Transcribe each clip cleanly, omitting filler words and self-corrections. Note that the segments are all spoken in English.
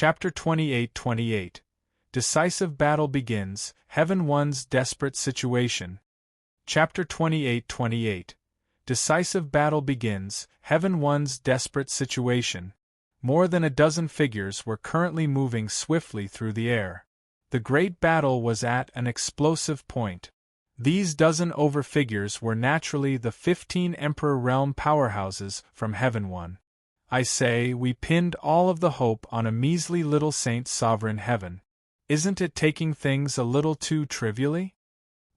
Chapter 28. Decisive battle begins, Heaven One's desperate situation. Chapter 28. Decisive battle begins, Heaven One's desperate situation. More than a dozen figures were currently moving swiftly through the air. The great battle was at an explosive point. These dozen over figures were naturally the 15 Emperor Realm powerhouses from Heaven One. I say, we pinned all of the hope on a measly little Saint Sovereign Heaven. Isn't it taking things a little too trivially?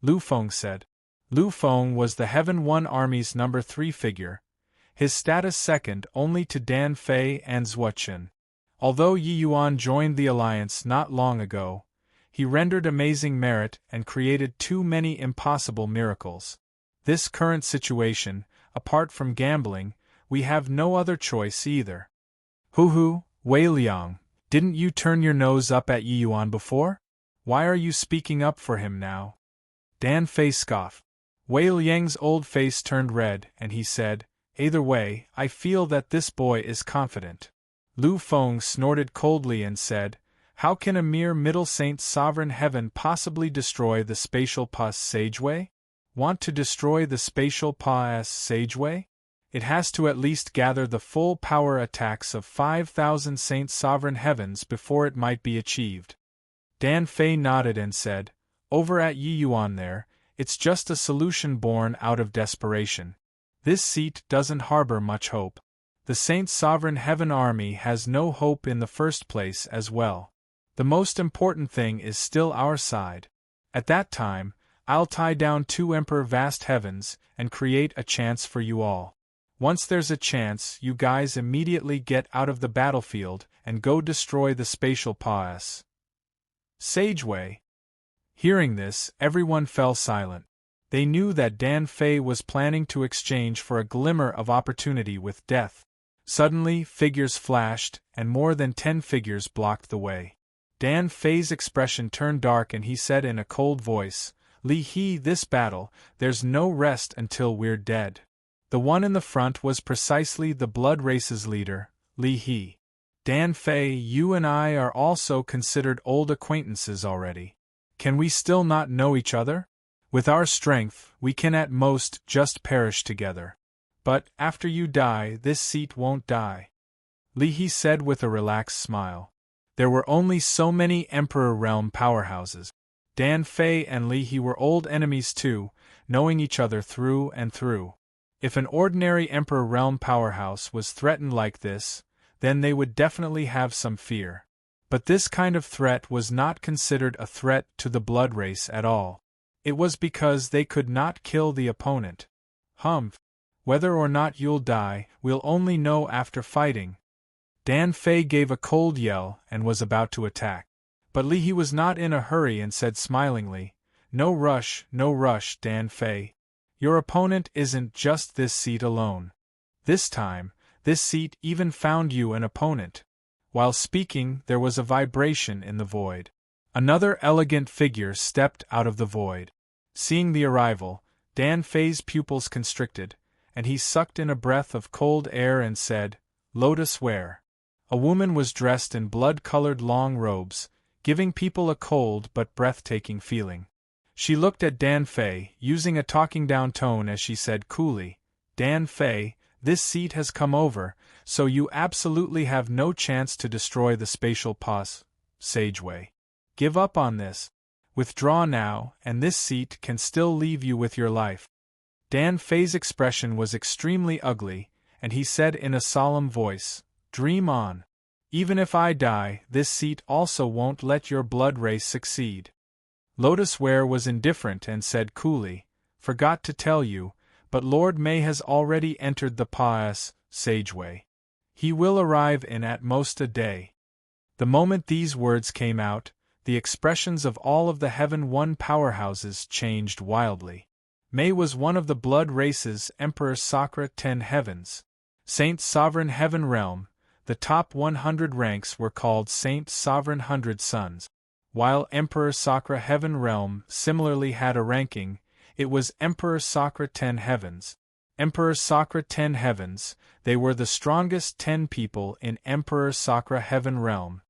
Lu Feng said. Lu Feng was the Heaven One Army's number 3 figure, his status second only to Dan Fei and Zhuochen. Although Yi Yuan joined the alliance not long ago, he rendered amazing merit and created too many impossible miracles. This current situation, apart from gambling, we have no other choice either. Hu, Wei Liang, didn't you turn your nose up at Yi Yuan before? Why are you speaking up for him now? Dan Fei scoffed. Wei Liang's old face turned red and he said, either way, I feel that this boy is confident. Lu Feng snorted coldly and said, how can a mere middle Saint Sovereign Heaven possibly destroy the spatial passageway? Want to destroy the spatial passageway? It has to at least gather the full power attacks of 5,000 Saint Sovereign Heavens before it might be achieved. Dan Fei nodded and said, over at Yi Yuan there, it's just a solution born out of desperation. This seat doesn't harbor much hope. The Saint Sovereign Heaven army has no hope in the first place as well. The most important thing is still our side. At that time, I'll tie down 2 Emperor Vast Heavens and create a chance for you all. Once there's a chance, you guys immediately get out of the battlefield and go destroy the spatial passageway. Hearing this, everyone fell silent. They knew that Dan Fei was planning to exchange for a glimmer of opportunity with death. Suddenly, figures flashed, and more than 10 figures blocked the way. Dan Fei's expression turned dark and he said in a cold voice, Li He, this battle, there's no rest until we're dead. The one in the front was precisely the Blood Race's leader, Li He. Dan Fei, you and I are also considered old acquaintances already. Can we still not know each other? With our strength, we can at most just perish together. But, after you die, this seat won't die. Li He said with a relaxed smile. There were only so many Emperor Realm powerhouses. Dan Fei and Li He were old enemies too, knowing each other through and through. If an ordinary Emperor Realm powerhouse was threatened like this, then they would definitely have some fear. But this kind of threat was not considered a threat to the Blood Race at all. It was because they could not kill the opponent. Whether or not you'll die, we'll only know after fighting. Dan Fei gave a cold yell and was about to attack. But Li He was not in a hurry and said smilingly, no rush, Dan Fei. Your opponent isn't just this seat alone. This time, this seat even found you an opponent. While speaking, there was a vibration in the void. Another elegant figure stepped out of the void. Seeing the arrival, Dan Fei's pupils constricted, and he sucked in a breath of cold air and said, Lotus where? A woman was dressed in blood-colored long robes, giving people a cold but breathtaking feeling. She looked at Dan Fei, using a talking-down tone as she said coolly, Dan Fei, this seat has come over, so you absolutely have no chance to destroy the spatial passageway. Give up on this. Withdraw now, and this seat can still leave you with your life. Dan Fei's expression was extremely ugly, and he said in a solemn voice, dream on. Even if I die, this seat also won't let your blood race succeed. Lotus Ware was indifferent and said coolly, forgot to tell you, but Lord Mei has already entered the passageway. He will arrive in at most a day. The moment these words came out, the expressions of all of the Heaven One powerhouses changed wildly. Mei was one of the Blood Race's Emperor Sakra 10 Heavens. Saint Sovereign Heaven Realm, the top 100 ranks were called Saint Sovereign 100 Sons. While Emperor Sakra Heaven Realm similarly had a ranking, it was Emperor Sakra 10 Heavens. Emperor Sakra 10 Heavens, they were the strongest 10 people in Emperor Sakra Heaven Realm.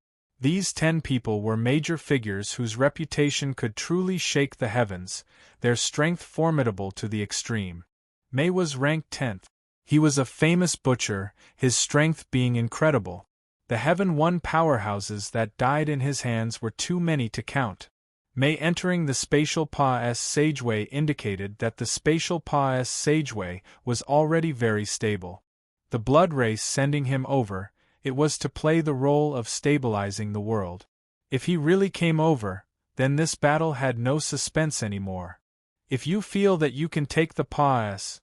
These 10 people were major figures whose reputation could truly shake the heavens, their strength formidable to the extreme. May was ranked 10th. He was a famous butcher, his strength being incredible. The Heaven One powerhouses that died in his hands were too many to count. May entering the spatial Pa-S Sageway indicated that the spatial Pa-S Sageway was already very stable. The blood race sending him over, it was to play the role of stabilizing the world. If he really came over, then this battle had no suspense anymore. If you feel that you can take the Pa-S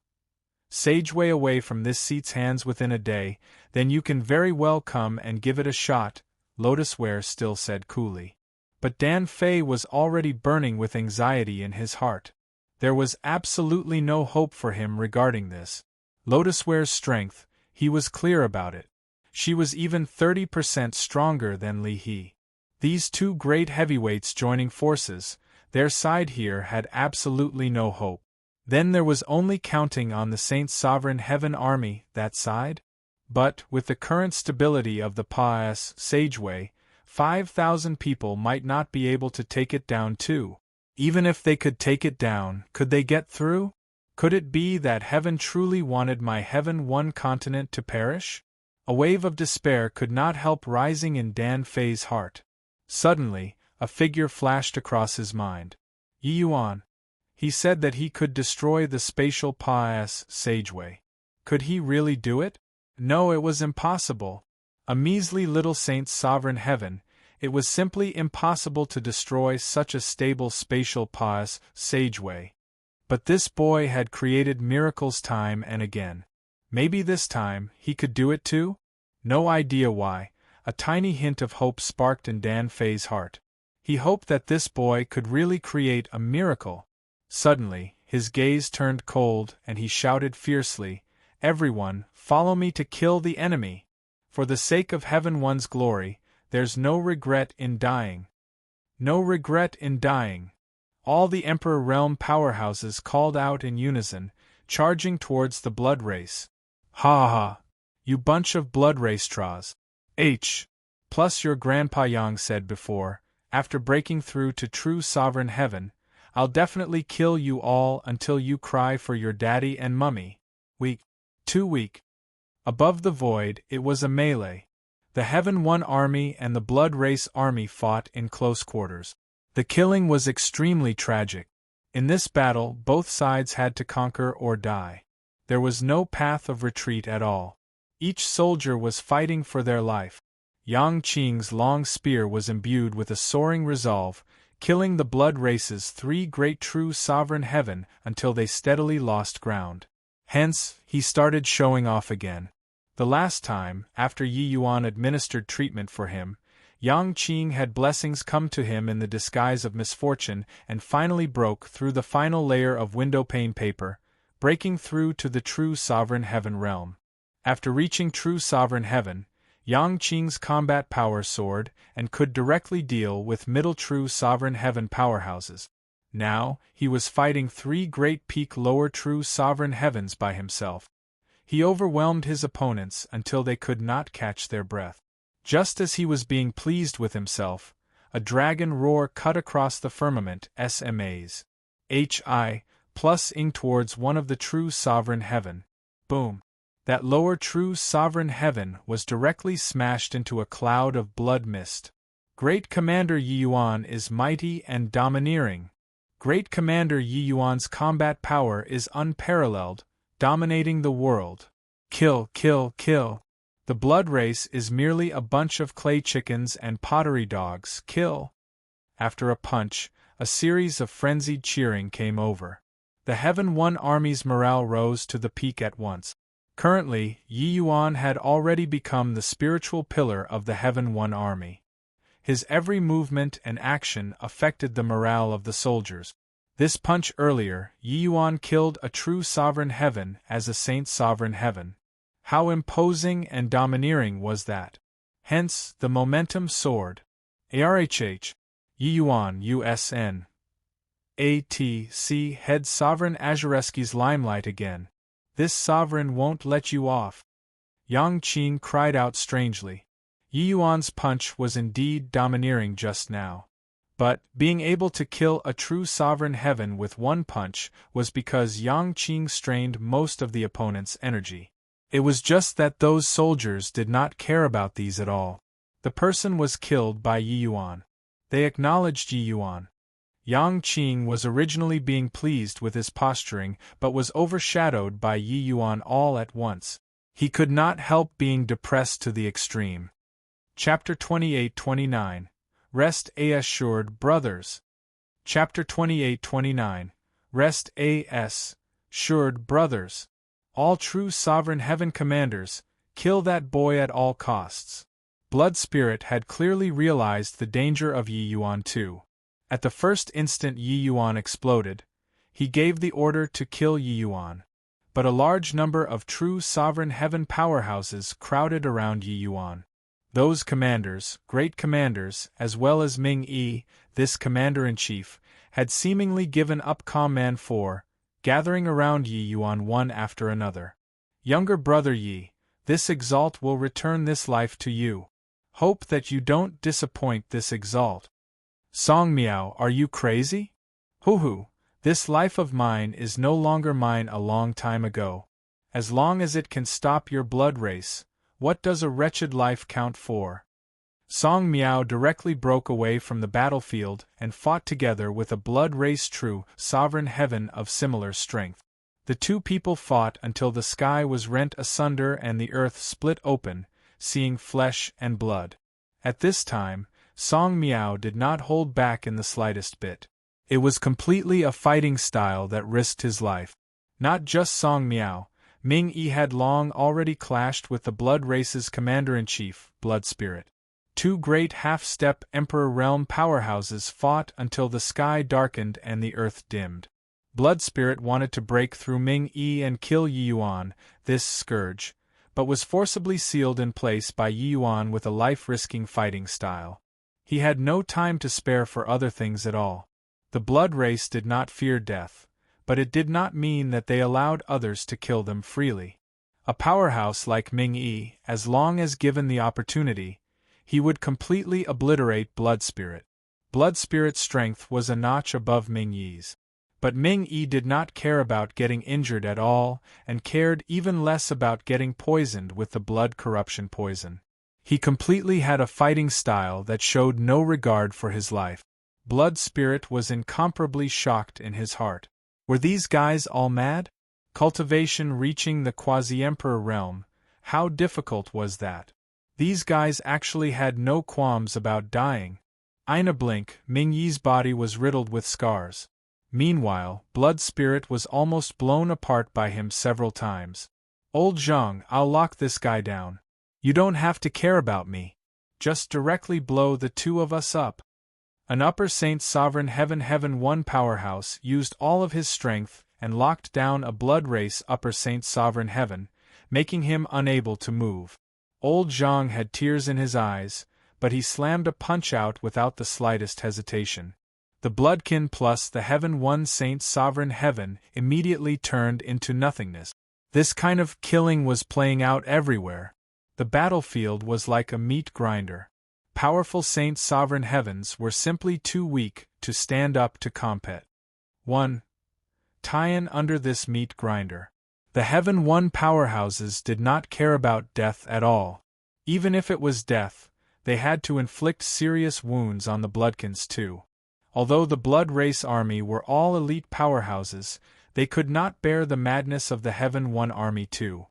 Sageway away from this seat's hands within a day, then you can very well come and give it a shot, Lotus Ware still said coolly. But Dan Fei was already burning with anxiety in his heart. There was absolutely no hope for him regarding this. Lotus Ware's strength, he was clear about it. She was even 30% stronger than Li He. These two great heavyweights joining forces, their side here had absolutely no hope. Then there was only counting on the Saint's Sovereign Heaven Army, that side? But, with the current stability of the Pa-S Sageway, 5,000 people might not be able to take it down too. Even if they could take it down, could they get through? Could it be that Heaven truly wanted my Heaven One continent to perish? A wave of despair could not help rising in Dan Fei's heart. Suddenly, a figure flashed across his mind. Yi Yuan. He said that he could destroy the spatial Pa-S Sageway. Could he really do it? No, it was impossible. A measly little Saint's sovereign heaven, it was simply impossible to destroy such a stable spatial Pa-S Sageway. But this boy had created miracles time and again. Maybe this time he could do it too? No idea why. A tiny hint of hope sparked in Dan Fei's heart. He hoped that this boy could really create a miracle. Suddenly, his gaze turned cold and he shouted fiercely, "Everyone, follow me to kill the enemy! For the sake of Heaven One's glory, there's no regret in dying. No regret in dying." All the Emperor Realm powerhouses called out in unison, charging towards the blood race. "Ha ha! You bunch of blood race straws! Plus your Grandpa Yang said before, after breaking through to true sovereign heaven, I'll definitely kill you all until you cry for your daddy and mummy. Weak. Too weak." Above the void, it was a melee. The Heaven One army and the Blood Race army fought in close quarters. The killing was extremely tragic. In this battle, both sides had to conquer or die. There was no path of retreat at all. Each soldier was fighting for their life. Yang Qing's long spear was imbued with a soaring resolve, killing the blood race's 3 great true sovereign heaven until they steadily lost ground. Hence, he started showing off again. The last time, after Yi Yuan administered treatment for him, Yang Qing had blessings come to him in the disguise of misfortune and finally broke through the final layer of windowpane paper, breaking through to the true sovereign heaven realm. After reaching true sovereign heaven, Yang Qing's combat power soared and could directly deal with middle true sovereign heaven powerhouses. Now, he was fighting 3 great peak lower true sovereign heavens by himself. He overwhelmed his opponents until they could not catch their breath. Just as he was being pleased with himself, a dragon roar cut across the firmament SMAs. Ing towards one of the true sovereign heaven. Boom. That lower true sovereign heaven was directly smashed into a cloud of blood mist. Great Commander Yi Yuan is mighty and domineering. Great Commander Yi Yuan's combat power is unparalleled, dominating the world. Kill, kill, kill. The blood race is merely a bunch of clay chickens and pottery dogs. Kill. After a punch, a series of frenzied cheering came over. The Heaven One army's morale rose to the peak at once. Currently, Yi Yuan had already become the spiritual pillar of the Heaven One army. His every movement and action affected the morale of the soldiers. This punch earlier, Yi Yuan killed a true sovereign heaven as a saint sovereign heaven. How imposing and domineering was that? Hence, the momentum soared. ARHH. Yi Yuan USN. ATC head sovereign Azureski's limelight again. This sovereign won't let you off. Yang Qing cried out strangely. Yi Yuan's punch was indeed domineering just now. But, being able to kill a true sovereign heaven with one punch was because Yang Qing strained most of the opponent's energy. It was just that those soldiers did not care about these at all. The person was killed by Yi Yuan. They acknowledged Yi Yuan. Yang Qing was originally being pleased with his posturing but was overshadowed by Yi Yuan all at once. He could not help being depressed to the extreme. Chapter 28-29. Rest assured, brothers. Chapter 28-29. Rest assured, brothers. All true sovereign heaven commanders, kill that boy at all costs. Blood Spirit had clearly realized the danger of Yi Yuan too. At the first instant Yi Yuan exploded, he gave the order to kill Yi Yuan. But a large number of true sovereign heaven powerhouses crowded around Yi Yuan. Those commanders, great commanders, as well as Ming Yi, this commander-in-chief, had seemingly given up Command 4, gathering around Yi Yuan one after another. Younger brother Yi, this exalt will return this life to you. Hope that you don't disappoint this exalt. Song Miao, are you crazy? Hoo, this life of mine is no longer mine a long time ago. As long as it can stop your blood race, what does a wretched life count for? Song Miao directly broke away from the battlefield and fought together with a blood race true sovereign heaven of similar strength. The two people fought until the sky was rent asunder and the earth split open, seeing flesh and blood. At this time, Song Miao did not hold back in the slightest bit. It was completely a fighting style that risked his life. Not just Song Miao, Ming Yi had long already clashed with the blood race's commander-in-chief, Blood Spirit. Two great half-step Emperor Realm powerhouses fought until the sky darkened and the earth dimmed. Blood Spirit wanted to break through Ming Yi and kill Yi Yuan, this scourge, but was forcibly sealed in place by Yi Yuan with a life-risking fighting style. He had no time to spare for other things at all. The blood race did not fear death, but it did not mean that they allowed others to kill them freely. A powerhouse like Ming Yi, as long as given the opportunity, he would completely obliterate Blood Spirit. Blood Spirit's strength was a notch above Ming Yi's. But Ming Yi did not care about getting injured at all, and cared even less about getting poisoned with the blood corruption poison. He completely had a fighting style that showed no regard for his life. Blood Spirit was incomparably shocked in his heart. Were these guys all mad? Cultivation reaching the quasi-emperor realm, how difficult was that? These guys actually had no qualms about dying. In a blink, Ming Yi's body was riddled with scars. Meanwhile, Blood Spirit was almost blown apart by him several times. Old Zhang, I'll lock this guy down. You don't have to care about me. Just directly blow the two of us up. An Upper Saint Sovereign Heaven 1 powerhouse used all of his strength and locked down a blood race Upper Saint Sovereign Heaven, making him unable to move. Old Zhang had tears in his eyes, but he slammed a punch out without the slightest hesitation. The Bloodkin plus the Heaven 1 Saint Sovereign Heaven immediately turned into nothingness. This kind of killing was playing out everywhere. The battlefield was like a meat grinder. Powerful Saint Sovereign Heavens were simply too weak to stand up to combat. 1. Tie-in under this meat grinder. The Heaven 1 powerhouses did not care about death at all. Even if it was death, they had to inflict serious wounds on the Bloodkins too. Although the Blood Race army were all elite powerhouses, they could not bear the madness of the Heaven 1 army too.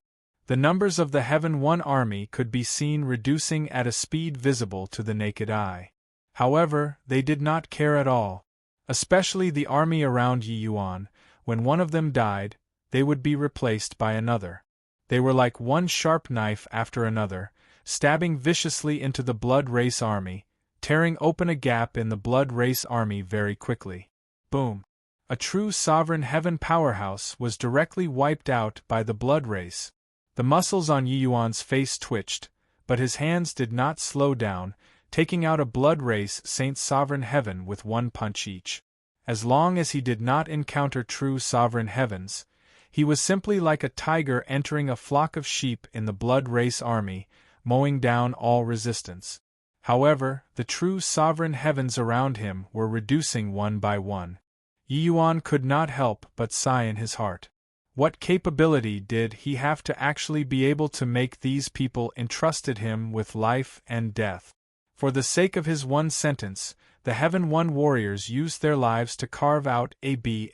The numbers of the Heaven 1 army could be seen reducing at a speed visible to the naked eye. However, they did not care at all. Especially the army around Yi Yuan, when one of them died, they would be replaced by another. They were like one sharp knife after another, stabbing viciously into the Blood Race army, tearing open a gap in the Blood Race army very quickly. Boom! A true Sovereign Heaven powerhouse was directly wiped out by the Blood Race. The muscles on Yi Yuan's face twitched, but his hands did not slow down, taking out a Blood Race Saint Sovereign Heaven with one punch each. As long as he did not encounter true Sovereign Heavens, he was simply like a tiger entering a flock of sheep in the Blood Race army, mowing down all resistance. However, the true sovereign heavens around him were reducing one by one. Yi Yuan could not help but sigh in his heart. What capability did he have to actually be able to make these people entrusted him with life and death? For the sake of his one sentence, the Heaven One warriors used their lives to carve out a bloody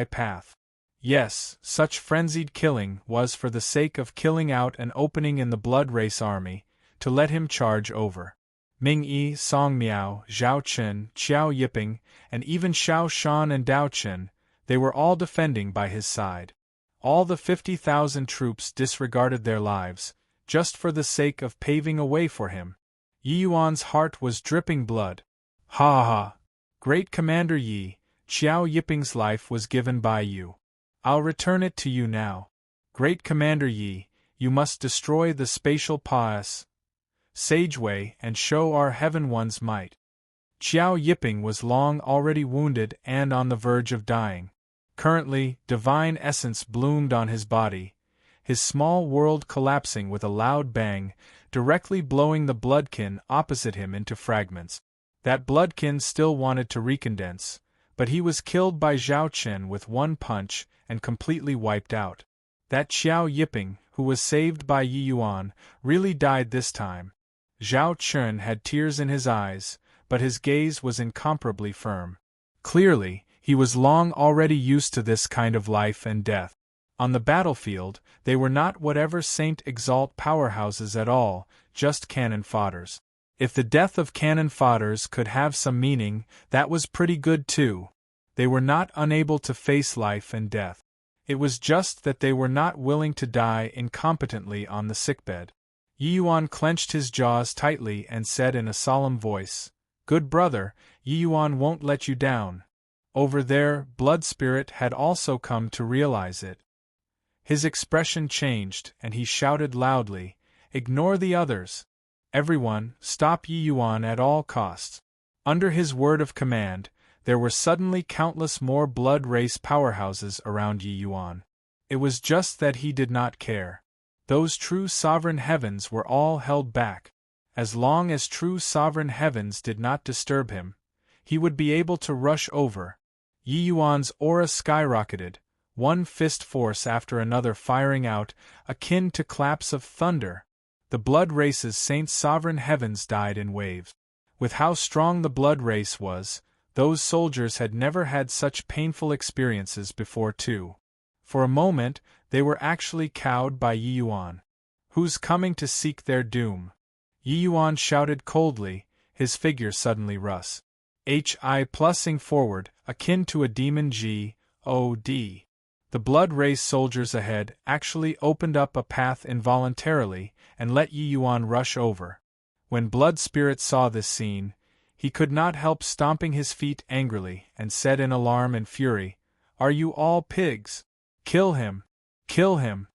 path. Yes, such frenzied killing was for the sake of killing out an opening in the blood race army, to let him charge over. Ming Yi, Song Miao, Zhao Qin, Qiao Yiping, and even Xiao Shan and Dao Qin, they were all defending by his side. All the 50,000 troops disregarded their lives, just for the sake of paving a way for him. Yi Yuan's heart was dripping blood. Ha ha! Great Commander Yi, Qiao Yiping's life was given by you. I'll return it to you now. Great Commander Yi, you must destroy the spatial passageway and show our Heaven One's might. Qiao Yiping was long already wounded and on the verge of dying. Currently, divine essence bloomed on his body, his small world collapsing with a loud bang, directly blowing the bloodkin opposite him into fragments. That bloodkin still wanted to recondense, but he was killed by Zhao Qin with one punch and completely wiped out. That Qiao Yiping, who was saved by Yi Yuan, really died this time. Zhao Qin had tears in his eyes, but his gaze was incomparably firm. Clearly, he was long already used to this kind of life and death. On the battlefield, they were not whatever Saint Exalt powerhouses at all, just cannon fodders. If the death of cannon fodders could have some meaning, that was pretty good too. They were not unable to face life and death. It was just that they were not willing to die incompetently on the sickbed. Yi Yuan clenched his jaws tightly and said in a solemn voice, "Good brother, Yi Yuan won't let you down." Over there, Blood Spirit had also come to realize it. His expression changed, and he shouted loudly, "Ignore the others! Everyone, stop Yi Yuan at all costs!" Under his word of command, there were suddenly countless more blood race powerhouses around Yi Yuan. It was just that he did not care. Those true sovereign heavens were all held back. As long as true sovereign heavens did not disturb him, he would be able to rush over. Yi Yuan's aura skyrocketed, one fist force after another firing out, akin to claps of thunder. The blood race's saint sovereign heavens died in waves. With how strong the blood race was, those soldiers had never had such painful experiences before too. For a moment, they were actually cowed by Yi Yuan. Who's coming to seek their doom? Yi Yuan shouted coldly, his figure suddenly plusing forward, akin to a demon god. The blood race soldiers ahead actually opened up a path involuntarily and let Yi Yuan rush over. When Blood Spirit saw this scene, he could not help stomping his feet angrily and said in alarm and fury, "Are you all pigs? Kill him! Kill him!"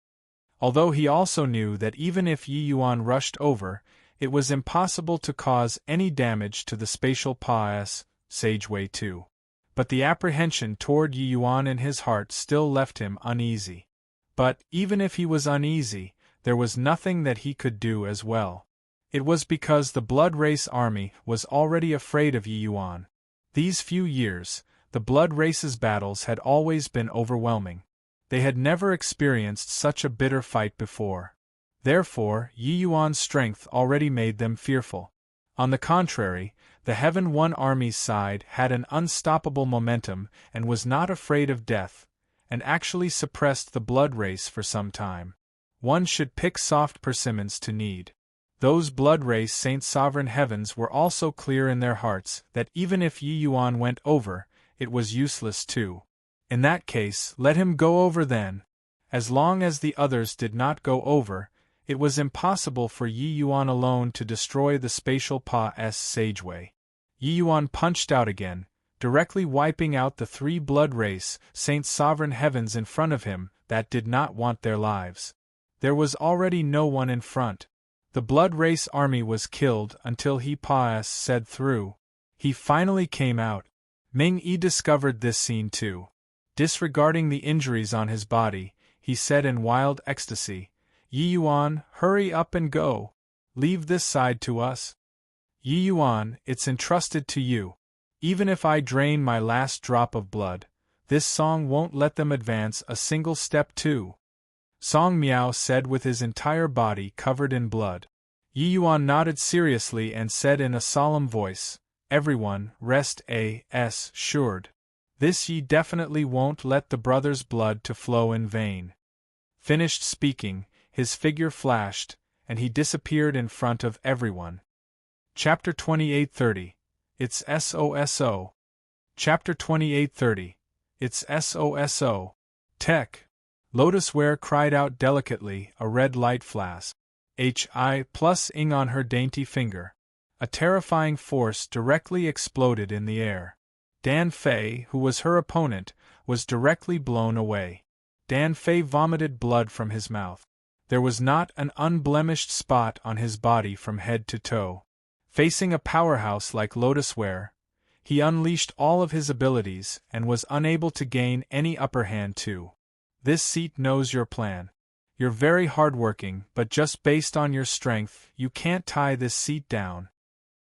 Although he also knew that even if Yi Yuan rushed over, it was impossible to cause any damage to the spatial passageway too. But the apprehension toward Yi Yuan in his heart still left him uneasy. But, even if he was uneasy, there was nothing that he could do as well. It was because the Blood Race army was already afraid of Yi Yuan. These few years, the Blood Race's battles had always been overwhelming. They had never experienced such a bitter fight before. Therefore, Yi Yuan's strength already made them fearful. On the contrary, the Heaven One army's side had an unstoppable momentum and was not afraid of death, and actually suppressed the blood race for some time. One should pick soft persimmons to knead. Those blood race Saint Sovereign Heavens were also clear in their hearts that even if Yi Yuan went over, it was useless too. In that case, let him go over then. As long as the others did not go over, it was impossible for Yi Yuan alone to destroy the spatial passageway. Yi Yuan punched out again, directly wiping out the three blood race Saint Sovereign Heavens in front of him that did not want their lives. There was already no one in front. The blood race army was killed until he said through. He finally came out. Ming Yi discovered this scene too. Disregarding the injuries on his body, he said in wild ecstasy, Yi Yuan, hurry up and go. Leave this side to us. Yi Yuan, it's entrusted to you. Even if I drain my last drop of blood, this song won't let them advance a single step too. Song Miao said with his entire body covered in blood. Yi Yuan nodded seriously and said in a solemn voice, everyone, rest assured. This ye definitely won't let the brothers' blood to flow in vain. Finished speaking, his figure flashed, and he disappeared in front of everyone. Chapter 2830. It's SOSO. Chapter 2830. It's SOSO. Tech. Lotus Ware cried out delicately, a red light flash. HI+ing on her dainty finger. A terrifying force directly exploded in the air. Dan Fei, who was her opponent, was directly blown away. Dan Fei vomited blood from his mouth. There was not an unblemished spot on his body from head to toe. Facing a powerhouse like Lotus Ware, he unleashed all of his abilities and was unable to gain any upper hand too. This seat knows your plan. You're very hardworking, but just based on your strength, you can't tie this seat down.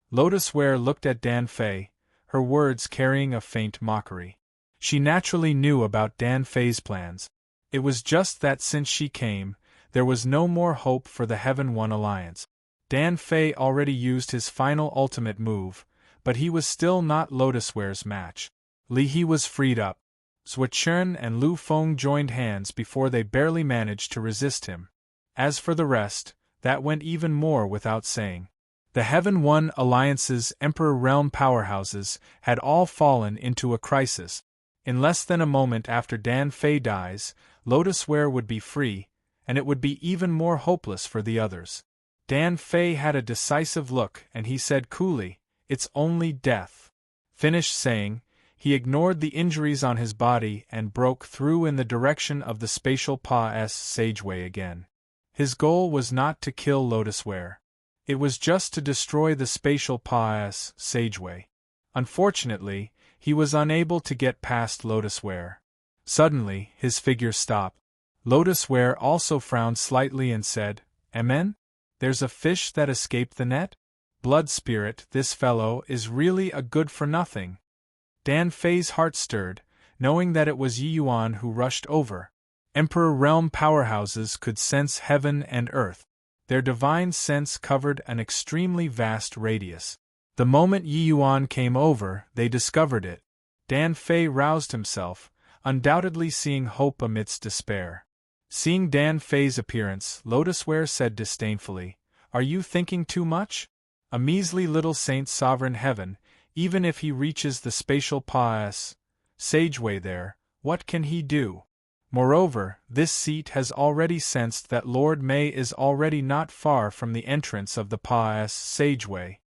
Lotus Ware looked at Dan Fei, her words carrying a faint mockery. She naturally knew about Dan Fei's plans. It was just that since she came, there was no more hope for the Heaven One Alliance. Dan Fei already used his final ultimate move, but he was still not Lotus Ware's match. Li He was freed up. Zhou Chen and Lu Feng joined hands before they barely managed to resist him. As for the rest, that went even more without saying. The Heaven One Alliance's Emperor Realm powerhouses had all fallen into a crisis. In less than a moment after Dan Fei dies, Lotus Ware would be free, and it would be even more hopeless for the others. Dan Fei had a decisive look and he said coolly, "It's only death." Finished saying, he ignored the injuries on his body and broke through in the direction of the spatial Pa-S Sageway again. His goal was not to kill Lotus Ware. It was just to destroy the spatial Pa-S Sageway. Unfortunately, he was unable to get past Lotus Ware. Suddenly, his figure stopped. Lotus Ware also frowned slightly and said, "Amen? There's a fish that escaped the net? Blood Spirit, this fellow is really a good-for-nothing." Dan Fei's heart stirred, knowing that it was Yi Yuan who rushed over. Emperor Realm powerhouses could sense heaven and earth. Their divine sense covered an extremely vast radius. The moment Yi Yuan came over, they discovered it. Dan Fei roused himself, undoubtedly seeing hope amidst despair. Seeing Dan Fei's appearance, Lotus Ware said disdainfully, "Are you thinking too much? A measly little Saint Sovereign Heaven, even if he reaches the spatial Pa-S Sageway there, what can he do? Moreover, this seat has already sensed that Lord Mei is already not far from the entrance of the Pa-S Sageway."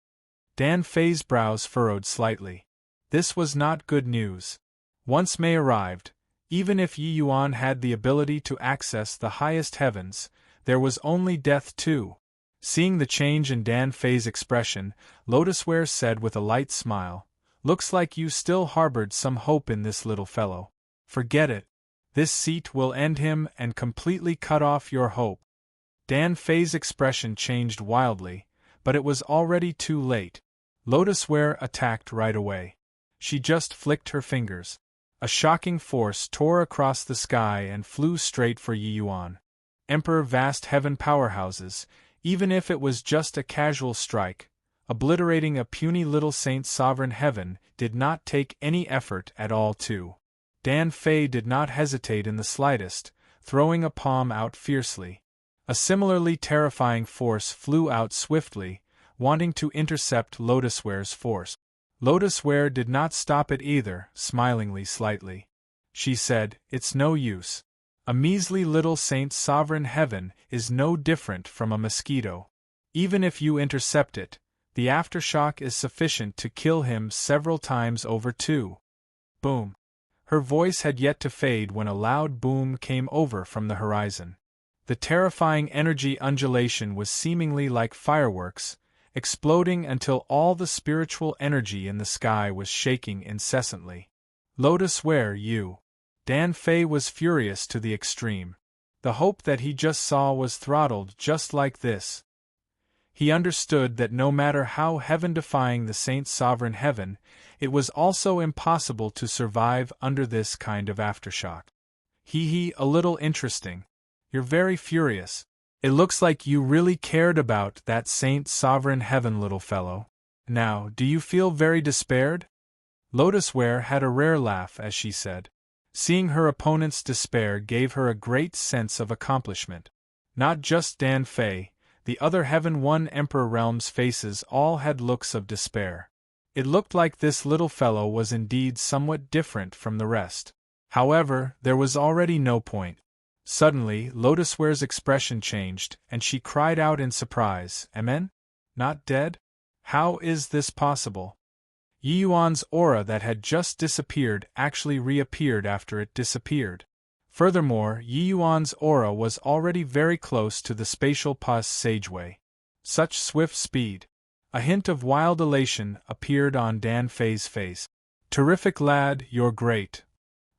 Dan Fei's brows furrowed slightly. This was not good news. Once Mei arrived, even if Yi Yuan had the ability to access the highest heavens, there was only death too. Seeing the change in Dan Fei's expression, Lotus Ware said with a light smile, "Looks like you still harbored some hope in this little fellow. Forget it. This seat will end him and completely cut off your hope." Dan Fei's expression changed wildly, but it was already too late. Lotus Ware attacked right away. She just flicked her fingers. A shocking force tore across the sky and flew straight for Yi Yuan. Emperor Vast Heaven powerhouses, even if it was just a casual strike, obliterating a puny little Saint Sovereign Heaven, did not take any effort at all to. Dan Fei did not hesitate in the slightest, throwing a palm out fiercely. A similarly terrifying force flew out swiftly, wanting to intercept Lotus Ware's force. Lotus Ware did not stop it either, smilingly slightly. She said, "It's no use. A measly little Saint Sovereign Heaven is no different from a mosquito. Even if you intercept it, the aftershock is sufficient to kill him several times over too." Boom. Her voice had yet to fade when a loud boom came over from the horizon. The terrifying energy undulation was seemingly like fireworks, exploding until all the spiritual energy in the sky was shaking incessantly. "Lotus Ware, you!" Dan Fei was furious to the extreme. The hope that he just saw was throttled just like this. He understood that no matter how heaven-defying the saint's sovereign heaven, it was also impossible to survive under this kind of aftershock. A little interesting. You're very furious. It looks like you really cared about that saint's sovereign heaven, little fellow. Now, do you feel very despaired? Lotusware had a rare laugh as she said. Seeing her opponent's despair gave her a great sense of accomplishment. Not just Dan Fei, the other Heaven One Emperor Realm's faces all had looks of despair. It looked like this little fellow was indeed somewhat different from the rest. However, there was already no point. Suddenly, Lotusware's expression changed, and she cried out in surprise, "Amen? Not dead? How is this possible?" Yi Yuan's aura that had just disappeared actually reappeared after it disappeared. Furthermore, Yi Yuan's aura was already very close to the spatial pus sageway. Such swift speed! A hint of wild elation appeared on Dan Fei's face. "Terrific lad, you're great."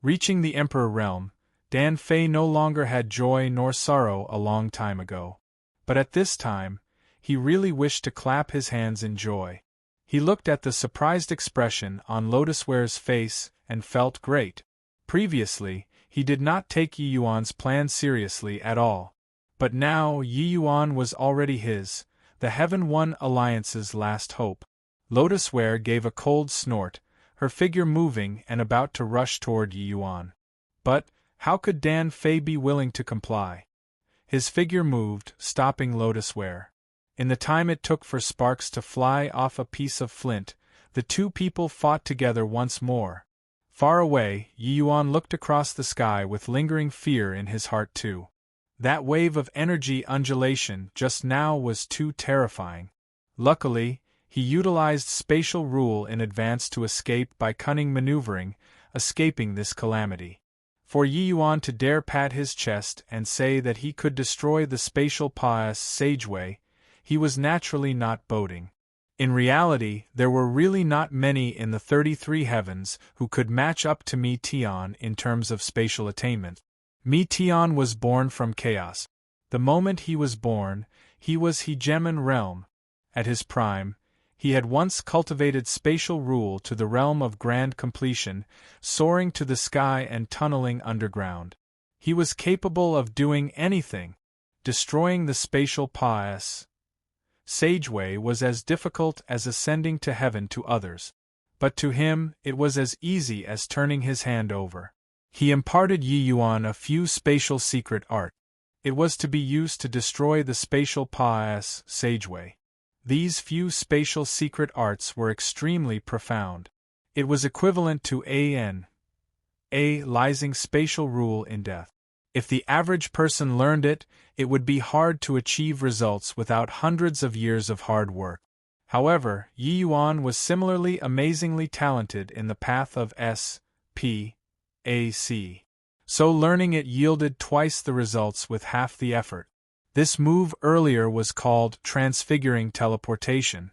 Reaching the Emperor realm, Dan Fei no longer had joy nor sorrow a long time ago. But at this time, he really wished to clap his hands in joy. He looked at the surprised expression on Lotusware's face and felt great. Previously, he did not take Yi Yuan's plan seriously at all. But now Yi Yuan was already his, the Heaven One Alliance's last hope. Lotusware gave a cold snort, her figure moving and about to rush toward Yi Yuan. But, how could Dan Fei be willing to comply? His figure moved, stopping Lotusware. In the time it took for sparks to fly off a piece of flint, the two people fought together once more. Far away, Yi Yuan looked across the sky with lingering fear in his heart too. That wave of energy undulation just now was too terrifying. Luckily, he utilized spatial rule in advance to escape by cunning maneuvering, escaping this calamity. For Yi Yuan to dare pat his chest and say that he could destroy the spatial pus sageway, he was naturally not boasting. In reality, there were really not many in the 33 heavens who could match up to Mi Tian in terms of spatial attainment. Mi Tian was born from chaos. The moment he was born, he was Hegemon realm. At his prime, he had once cultivated spatial rule to the realm of grand completion, soaring to the sky and tunneling underground. He was capable of doing anything. Destroying the spatial pus sageway was as difficult as ascending to heaven to others. But to him, it was as easy as turning his hand over. He imparted Yi Yuan a few spatial secret art. It was to be used to destroy the spatial pus sageway. These few spatial secret arts were extremely profound. It was equivalent to analyzing spatial rule in depth. If the average person learned it, it would be hard to achieve results without hundreds of years of hard work. However, Yi Yuan was similarly amazingly talented in the path of SPAC. So learning it yielded twice the results with half the effort. This move earlier was called transfiguring teleportation.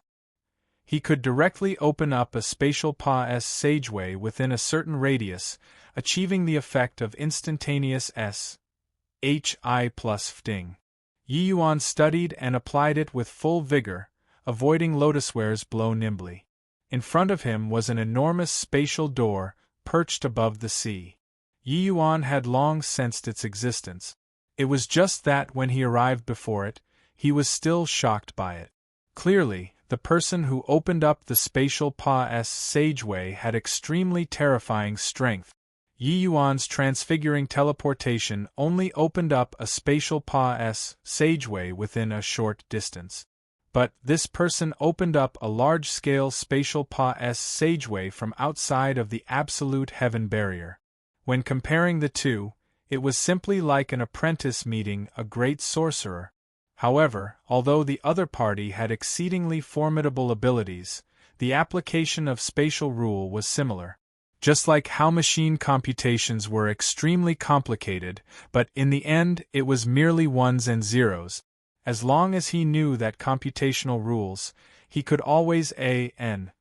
He could directly open up a spatial pus sageway within a certain radius, achieving the effect of instantaneous SHI plus FTing. Yi Yuan studied and applied it with full vigor, avoiding Lotusware's blow nimbly. In front of him was an enormous spatial door, perched above the sea. Yi Yuan had long sensed its existence. It was just that when he arrived before it, he was still shocked by it. Clearly, the person who opened up the spatial pus sageway had extremely terrifying strength. Yi Yuan's transfiguring teleportation only opened up a spatial pus sageway within a short distance. But this person opened up a large-scale spatial pus sageway from outside of the absolute heaven barrier. When comparing the two, it was simply like an apprentice meeting a great sorcerer. However, although the other party had exceedingly formidable abilities, the application of spatial rule was similar. Just like how machine computations were extremely complicated, but in the end it was merely ones and zeros. As long as he knew that computational rules, he could always analyze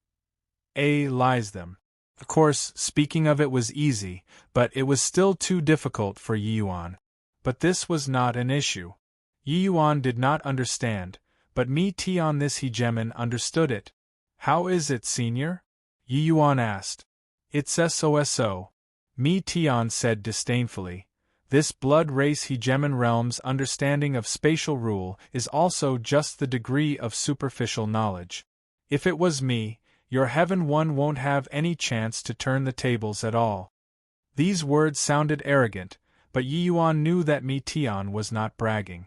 them. Of course, speaking of it was easy, but it was still too difficult for Yi Yuan. But this was not an issue. Yi Yuan did not understand, but Mi Tian this hegemon understood it. How is it, senior? Yi Yuan asked. It's SOSO. Mi Tian said disdainfully. This blood race hegemon realm's understanding of spatial rule is also just the degree of superficial knowledge. If it was me, your heaven one won't have any chance to turn the tables at all. These words sounded arrogant, but Yi Yuan knew that Mi Tian was not bragging.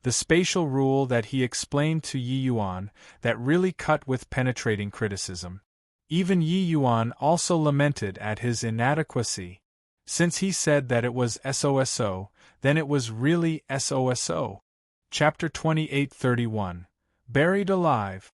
The spatial rule that he explained to Yi Yuan, that really cut with penetrating criticism. Even Yi Yuan also lamented at his inadequacy. Since he said that it was SOSO, then it was really SOSO. Chapter 28:31. Buried Alive.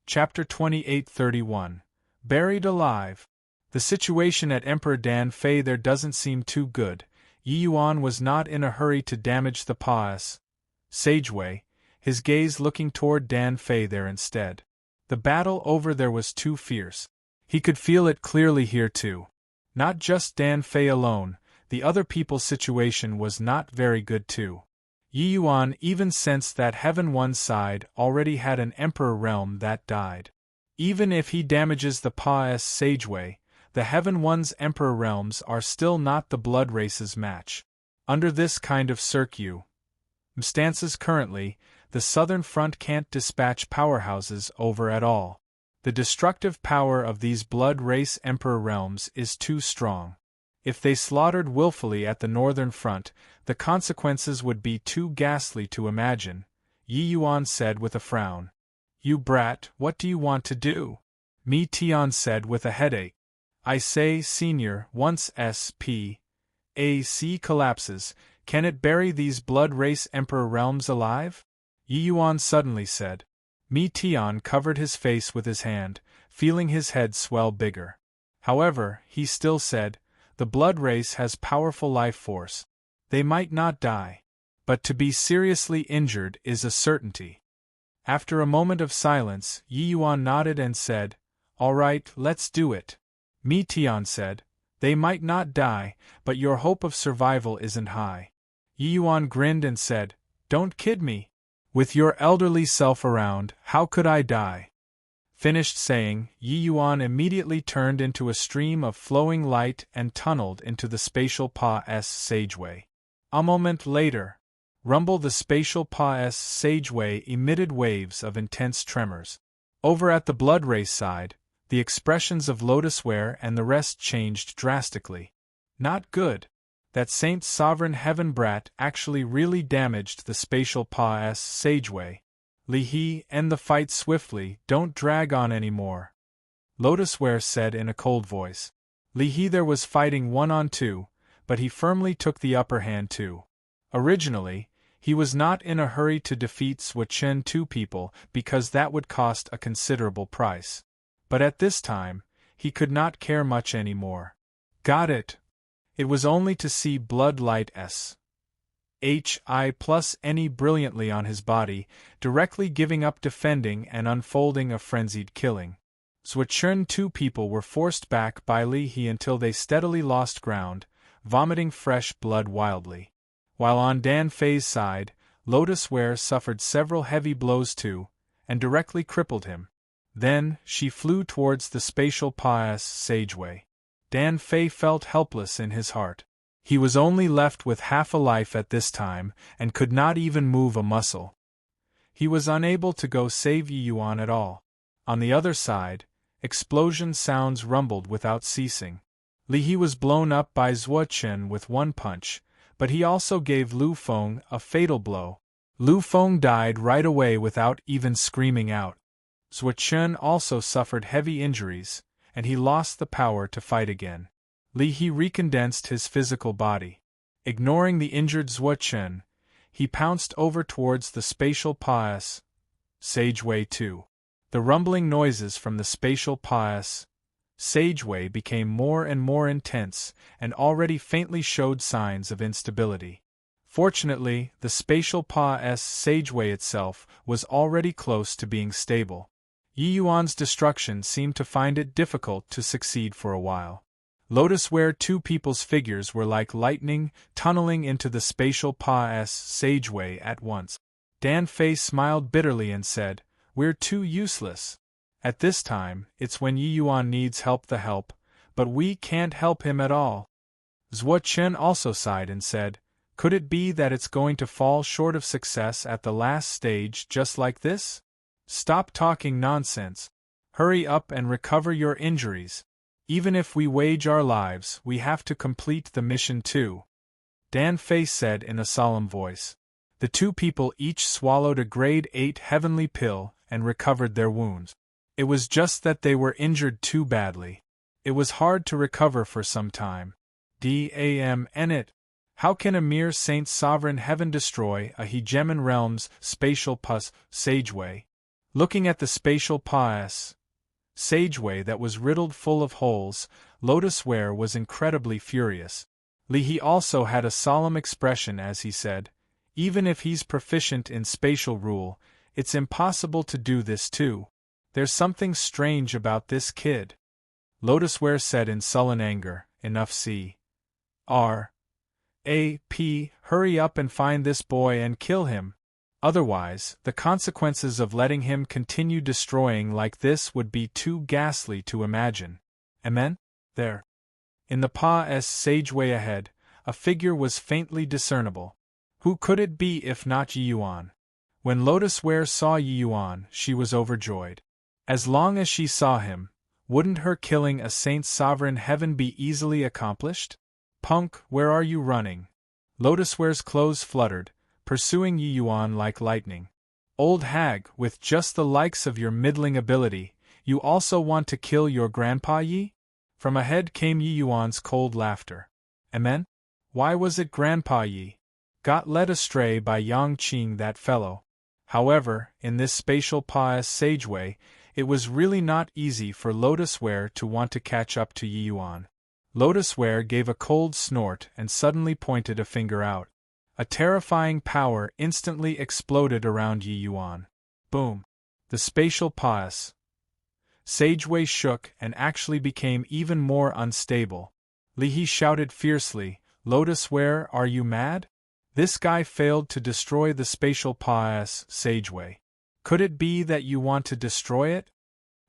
Chapter 28:31. Buried Alive. The situation at Emperor Dan Fei there doesn't seem too good. Yi Yuan was not in a hurry to damage the passageway, his gaze looking toward Dan Fei there instead. The battle over there was too fierce. He could feel it clearly here too. Not just Dan Fei alone, the other people's situation was not very good too. Yi Yuan even sensed that Heaven One's side already had an emperor realm that died. Even if he damages the passageway, the Heaven One's emperor realms are still not the blood race's match. Under this kind of circumstances currently, the Southern Front can't dispatch powerhouses over at all. The destructive power of these blood race emperor realms is too strong. If they slaughtered willfully at the Northern Front, the consequences would be too ghastly to imagine, Yi Yuan said with a frown. You brat, what do you want to do? Mi Tian said with a headache. I say, senior, once SPAC collapses, can it bury these blood race emperor realms alive? Yi Yuan suddenly said. Mi Tian covered his face with his hand, feeling his head swell bigger. However, he still said, the blood race has powerful life force. They might not die, but to be seriously injured is a certainty. After a moment of silence, Yi Yuan nodded and said, all right, let's do it. Mi Tian said, they might not die, but your hope of survival isn't high. Yi Yuan grinned and said, don't kid me. With your elderly self around, how could I die? Finished saying, Yi Yuan immediately turned into a stream of flowing light and tunneled into the spatial passageway. A moment later, rumble the spatial passageway emitted waves of intense tremors. Over at the blood race side, the expressions of Lotusware and the rest changed drastically. Not good. That Saint Sovereign Heaven brat actually really damaged the spatial passageway. Li He, end the fight swiftly, don't drag on anymore. Lotusware said in a cold voice. Li He there was fighting 1-on-2, but he firmly took the upper hand too. Originally, he was not in a hurry to defeat Swachen 2 people because that would cost a considerable price. But at this time, he could not care much anymore. Got it. It was only to see blood light SHI plus any brilliantly on his body, directly giving up defending and unfolding a frenzied killing. Swachen 2 people were forced back by Li He until they steadily lost ground, vomiting fresh blood wildly. While on Dan Fei's side, Lotusware suffered several heavy blows too, and directly crippled him. Then, she flew towards the spatial passageway. Dan Fei felt helpless in his heart. He was only left with half a life at this time, and could not even move a muscle. He was unable to go save Yi Yuan at all. On the other side, explosion sounds rumbled without ceasing. Li He was blown up by Swachen with one punch, but he also gave Lu Feng a fatal blow. Lu Feng died right away without even screaming out. Swachen also suffered heavy injuries, and he lost the power to fight again. Li He recondensed his physical body. Ignoring the injured Swachen, he pounced over towards the spatial passageway too. The rumbling noises from the spatial passageway became more and more intense, and already faintly showed signs of instability. Fortunately, the spatial passageway itself was already close to being stable. Yi Yuan's destruction seemed to find it difficult to succeed for a while. Lotus where two people's figures were like lightning, tunneling into the spatial Pa-S sageway at once. Dan Fei smiled bitterly and said, "We're too useless. At this time, it's when Yi Yuan needs help, but we can't help him at all." Zhuo Chen also sighed and said, "Could it be that it's going to fall short of success at the last stage just like this? Stop talking nonsense. Hurry up and recover your injuries. Even if we wage our lives, we have to complete the mission too," Dan Fei said in a solemn voice. The two people each swallowed a grade 8 heavenly pill and recovered their wounds. It was just that they were injured too badly. It was hard to recover for some time. Damn. How can a mere saint's sovereign heaven destroy a hegemon realm's spatial pus sageway? Looking at the spatial pas sageway that was riddled full of holes, Lotus Ware was incredibly furious. Li He also had a solemn expression as he said, "Even if he's proficient in spatial rule, it's impossible to do this too. There's something strange about this kid." Lotus Ware said in sullen anger, "Enough, hurry up and find this boy and kill him. Otherwise, the consequences of letting him continue destroying like this would be too ghastly to imagine." Amen? There. In the Pa-S sageway ahead, a figure was faintly discernible. Who could it be if not Yi Yuan? When Lotus Ware saw Yi Yuan, she was overjoyed. As long as she saw him, wouldn't her killing a saint's sovereign heaven be easily accomplished? "Punk, where are you running?" Lotus Ware's clothes fluttered, pursuing Yi Yuan like lightning. "Old hag, with just the likes of your middling ability, you also want to kill your grandpa Yi?" From ahead came Yi Yuan's cold laughter. Amen? Why was it Grandpa Yi? Got led astray by Yang Qing, that fellow. However, in this spatial Pa-S sageway, it was really not easy for Lotus Ware to want to catch up to Yi Yuan. Lotus Ware gave a cold snort and suddenly pointed a finger out. A terrifying power instantly exploded around Yi Yuan. Boom! The spatial Pa-S sageway shook and actually became even more unstable. Li He shouted fiercely, "Lotus Ware, are you mad? This guy failed to destroy the spatial Pa-S sageway. Could it be that you want to destroy it?"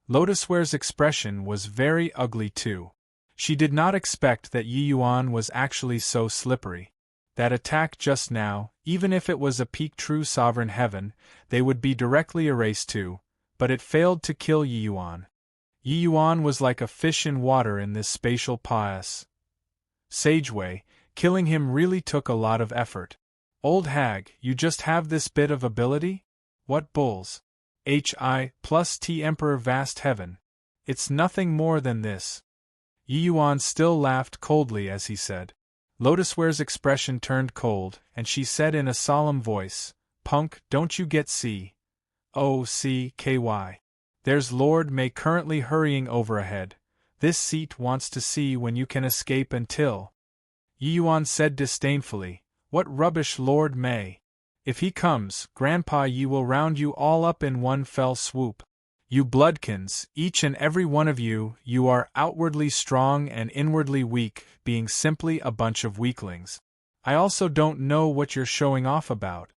Lotus Ware's expression was very ugly too. She did not expect that Yi Yuan was actually so slippery. That attack just now, even if it was a peak true sovereign heaven, they would be directly erased too, but it failed to kill Yi Yuan. Yi Yuan was like a fish in water in this spatial Pa-S sageway. Killing him really took a lot of effort. "Old hag, you just have this bit of ability? What bulls? Hi plus T Emperor vast heaven. It's nothing more than this." Yi Yuan still laughed coldly as he said. Lotus Ware's expression turned cold, and she said in a solemn voice, "Punk, don't you get COCKY? There's Lord May currently hurrying over ahead. This seat wants to see when you can escape until." Yi Yuan said disdainfully, "What rubbish, Lord May. If he comes, Grandpa Yi will round you all up in one fell swoop. You bloodkins, each and every one of you, you are outwardly strong and inwardly weak, being simply a bunch of weaklings. I also don't know what you're showing off about."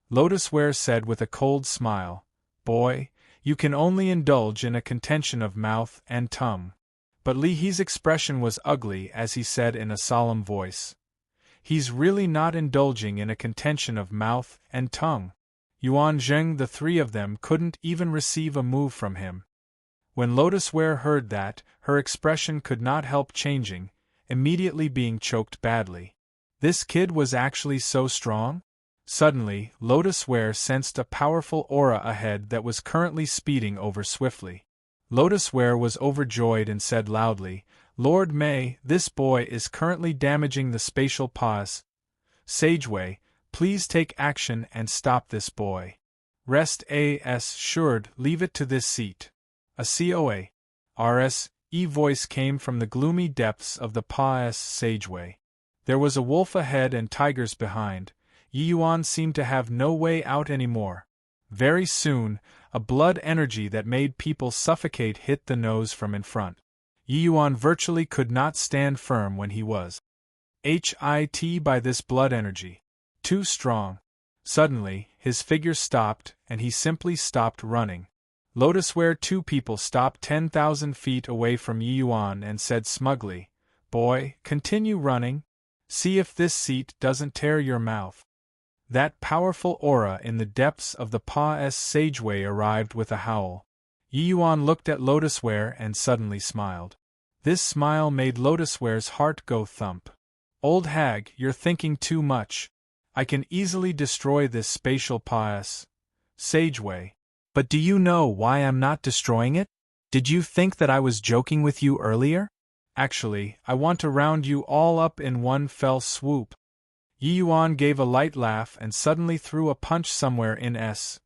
Lotus Ware said with a cold smile, "Boy, you can only indulge in a contention of mouth and tongue." But Li He's expression was ugly as he said in a solemn voice, "He's really not indulging in a contention of mouth and tongue. Yuan Zheng, the three of them couldn't even receive a move from him." When Lotus Ware heard that, her expression could not help changing, immediately being choked badly. This kid was actually so strong? Suddenly, Lotus Ware sensed a powerful aura ahead that was currently speeding over swiftly. Lotus Ware was overjoyed and said loudly, "Lord May, this boy is currently damaging the spatial Pa-S sageway. Please take action and stop this boy. Rest assured, leave it to this seat." A COA/RSE voice came from the gloomy depths of the Pa-S sageway. There was a wolf ahead and tigers behind. Yi Yuan seemed to have no way out anymore. Very soon, a blood energy that made people suffocate hit the nose from in front. Yi Yuan virtually could not stand firm when he was hit by this blood energy. Too strong. Suddenly, his figure stopped, and he simply stopped running. Lotus where two people stopped 10,000 feet away from Yi Yuan and said smugly, "Boy, continue running. See if this seat doesn't tear your mouth." That powerful aura in the depths of the Pa-S Sageway arrived with a howl. Yi Yuan looked at Lotusware and suddenly smiled. This smile made Lotusware's heart go thump. "Old hag, you're thinking too much. I can easily destroy this spatial Pa-S Sageway. But do you know why I'm not destroying it? Did you think that I was joking with you earlier? Actually, I want to round you all up in one fell swoop." Yi Yuan gave a light laugh and suddenly threw a punch somewhere in S.P.A.C.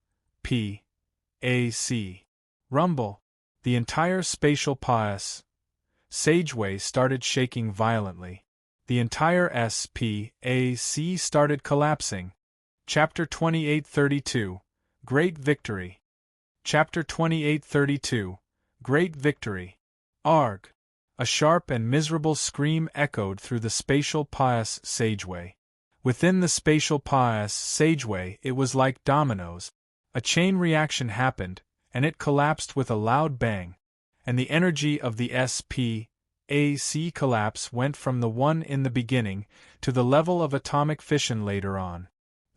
Rumble. The entire spatial Pa-S Sageway started shaking violently. The entire S.P.A.C. started collapsing. Chapter 2832. Great Victory. Chapter 2832. Great Victory. Arg! A sharp and miserable scream echoed through the spatial Pa-S Sageway. Within the spatial Pa-S Sageway it was like dominoes. A chain reaction happened, and it collapsed with a loud bang, and the energy of the S.P.A.C. collapse went from the one in the beginning to the level of atomic fission later on.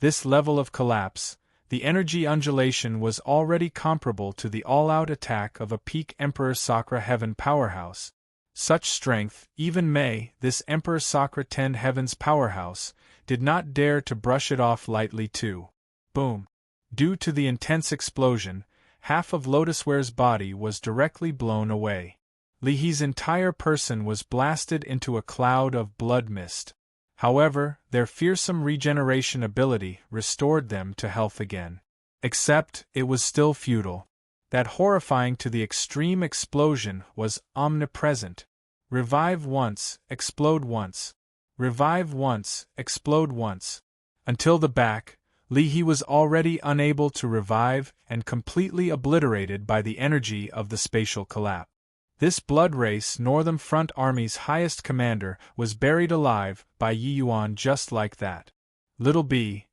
This level of collapse, the energy undulation was already comparable to the all-out attack of a peak Emperor Sakra Heaven powerhouse. Such strength, even May, this Emperor Sakra 10 Heavens powerhouse, did not dare to brush it off lightly too. Boom. Due to the intense explosion, half of Lotusware's body was directly blown away. Li He's entire person was blasted into a cloud of blood mist. However, their fearsome regeneration ability restored them to health again. Except, it was still futile. That horrifying to the extreme explosion was omnipresent. Revive once, explode once. Revive once, explode once. Until the back, Li He was already unable to revive and completely obliterated by the energy of the spatial collapse. This blood race Northern Front Army's highest commander was buried alive by Yi Yuan just like that. Little B.A.S.T.A.R.D.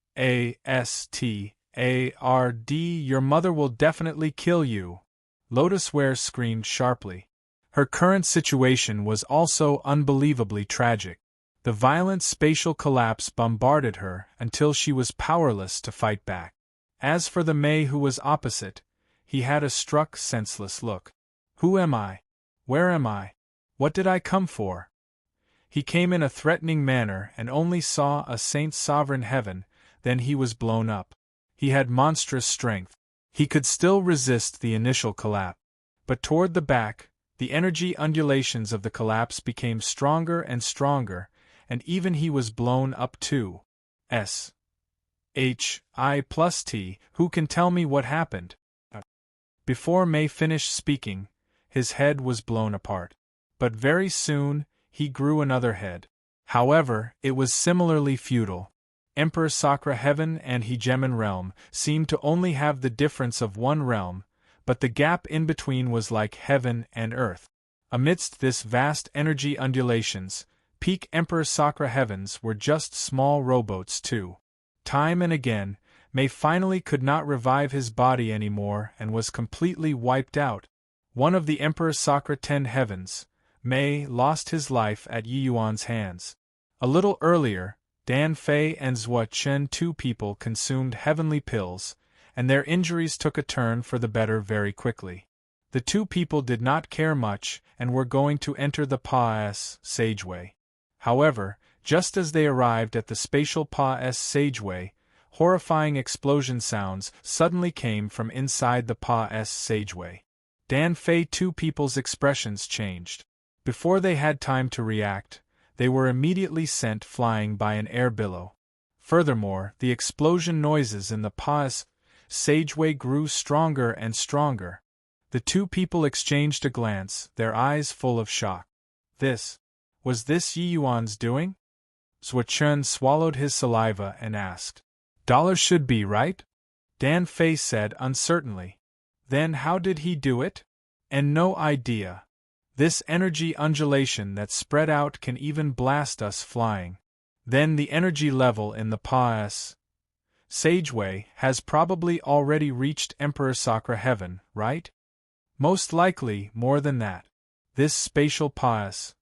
Your mother will definitely kill you. Lotusware screamed sharply. Her current situation was also unbelievably tragic. The violent spatial collapse bombarded her until she was powerless to fight back. As for the May who was opposite, he had a struck senseless look. Who am I? Where am I? What did I come for? He came in a threatening manner and only saw a saint's sovereign heaven, then he was blown up. He had monstrous strength. He could still resist the initial collapse. But toward the back, the energy undulations of the collapse became stronger and stronger, and even he was blown up too. S.H.I+T. Who can tell me what happened? Before May finished speaking, his head was blown apart. But very soon, he grew another head. However, it was similarly futile. Emperor Sakra Heaven and Hegemon Realm seemed to only have the difference of one realm, but the gap in between was like heaven and earth. Amidst this vast energy undulations, peak Emperor Sakra Heavens were just small rowboats too. Time and again, May finally could not revive his body anymore and was completely wiped out. One of the Emperor Sakra 10 Heavens, May, lost his life at Yi Yuan's hands. A little earlier, Dan Fei and Zhua Chen, two people consumed heavenly pills, and their injuries took a turn for the better very quickly. The two people did not care much and were going to enter the Pa-S Sageway. However, just as they arrived at the spatial Pa-S Sageway, horrifying explosion sounds suddenly came from inside the Pa-S Sageway. Dan Fei two people's expressions changed. Before they had time to react, they were immediately sent flying by an air billow. Furthermore, the explosion noises in the Pa-S Sageway grew stronger and stronger. The two people exchanged a glance, their eyes full of shock. Was this Yi Yuan's doing? Zhua Chen swallowed his saliva and asked. "Dollars should be, right?" Dan Fei said uncertainly. "Then how did he do it?" "And no idea. This energy undulation that spread out can even blast us flying. Then the energy level in the Pas Sageway has probably already reached Emperor Sakra heaven, right? Most likely more than that. This spatial Pas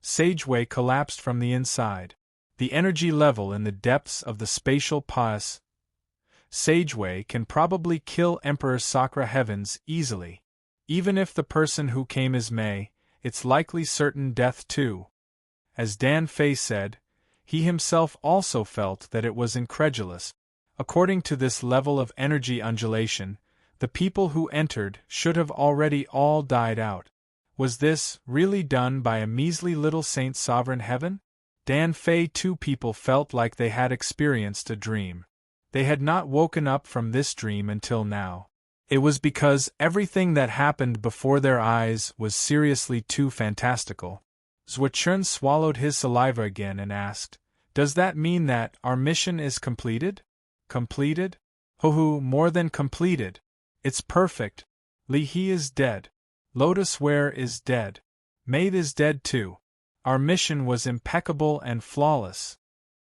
Sageway collapsed from the inside. The energy level in the depths of the spatial Pas Sageway can probably kill Emperor Sakra heavens easily. Even if the person who came is May, it's likely certain death too. As Dan Fei said, he himself also felt that it was incredulous. According to this level of energy undulation, the people who entered should have already all died out. Was this really done by a measly little Saint Sovereign Heaven? Dan Fei two people felt like they had experienced a dream. They had not woken up from this dream until now. It was because everything that happened before their eyes was seriously too fantastical. Zhuochun swallowed his saliva again and asked, "Does that mean that our mission is completed?" "Completed? Ho-ho, more than completed. It's perfect. Li He is dead. Lotus Ware is dead. Maid is dead too. Our mission was impeccable and flawless."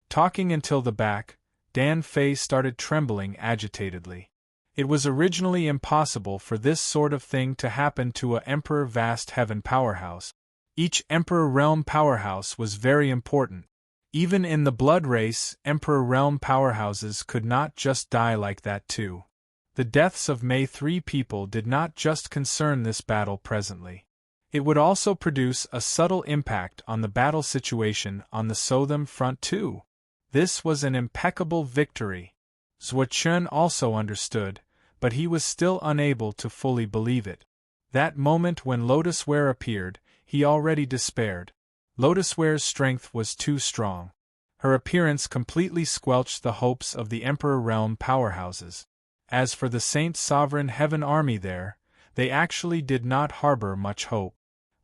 Talking until the back, Dan Fei started trembling agitatedly. It was originally impossible for this sort of thing to happen to a Emperor Vast Heaven powerhouse. Each Emperor Realm powerhouse was very important. Even in the blood race, Emperor Realm powerhouses could not just die like that too. The deaths of May 3 people did not just concern this battle presently. It would also produce a subtle impact on the battle situation on the southern front too. This was an impeccable victory. Zhuochun also understood, but he was still unable to fully believe it. That moment when Lotus Ware appeared, he already despaired. Lotus Ware's strength was too strong. Her appearance completely squelched the hopes of the Emperor Realm powerhouses. As for the Saint Sovereign Heaven army there, they actually did not harbor much hope.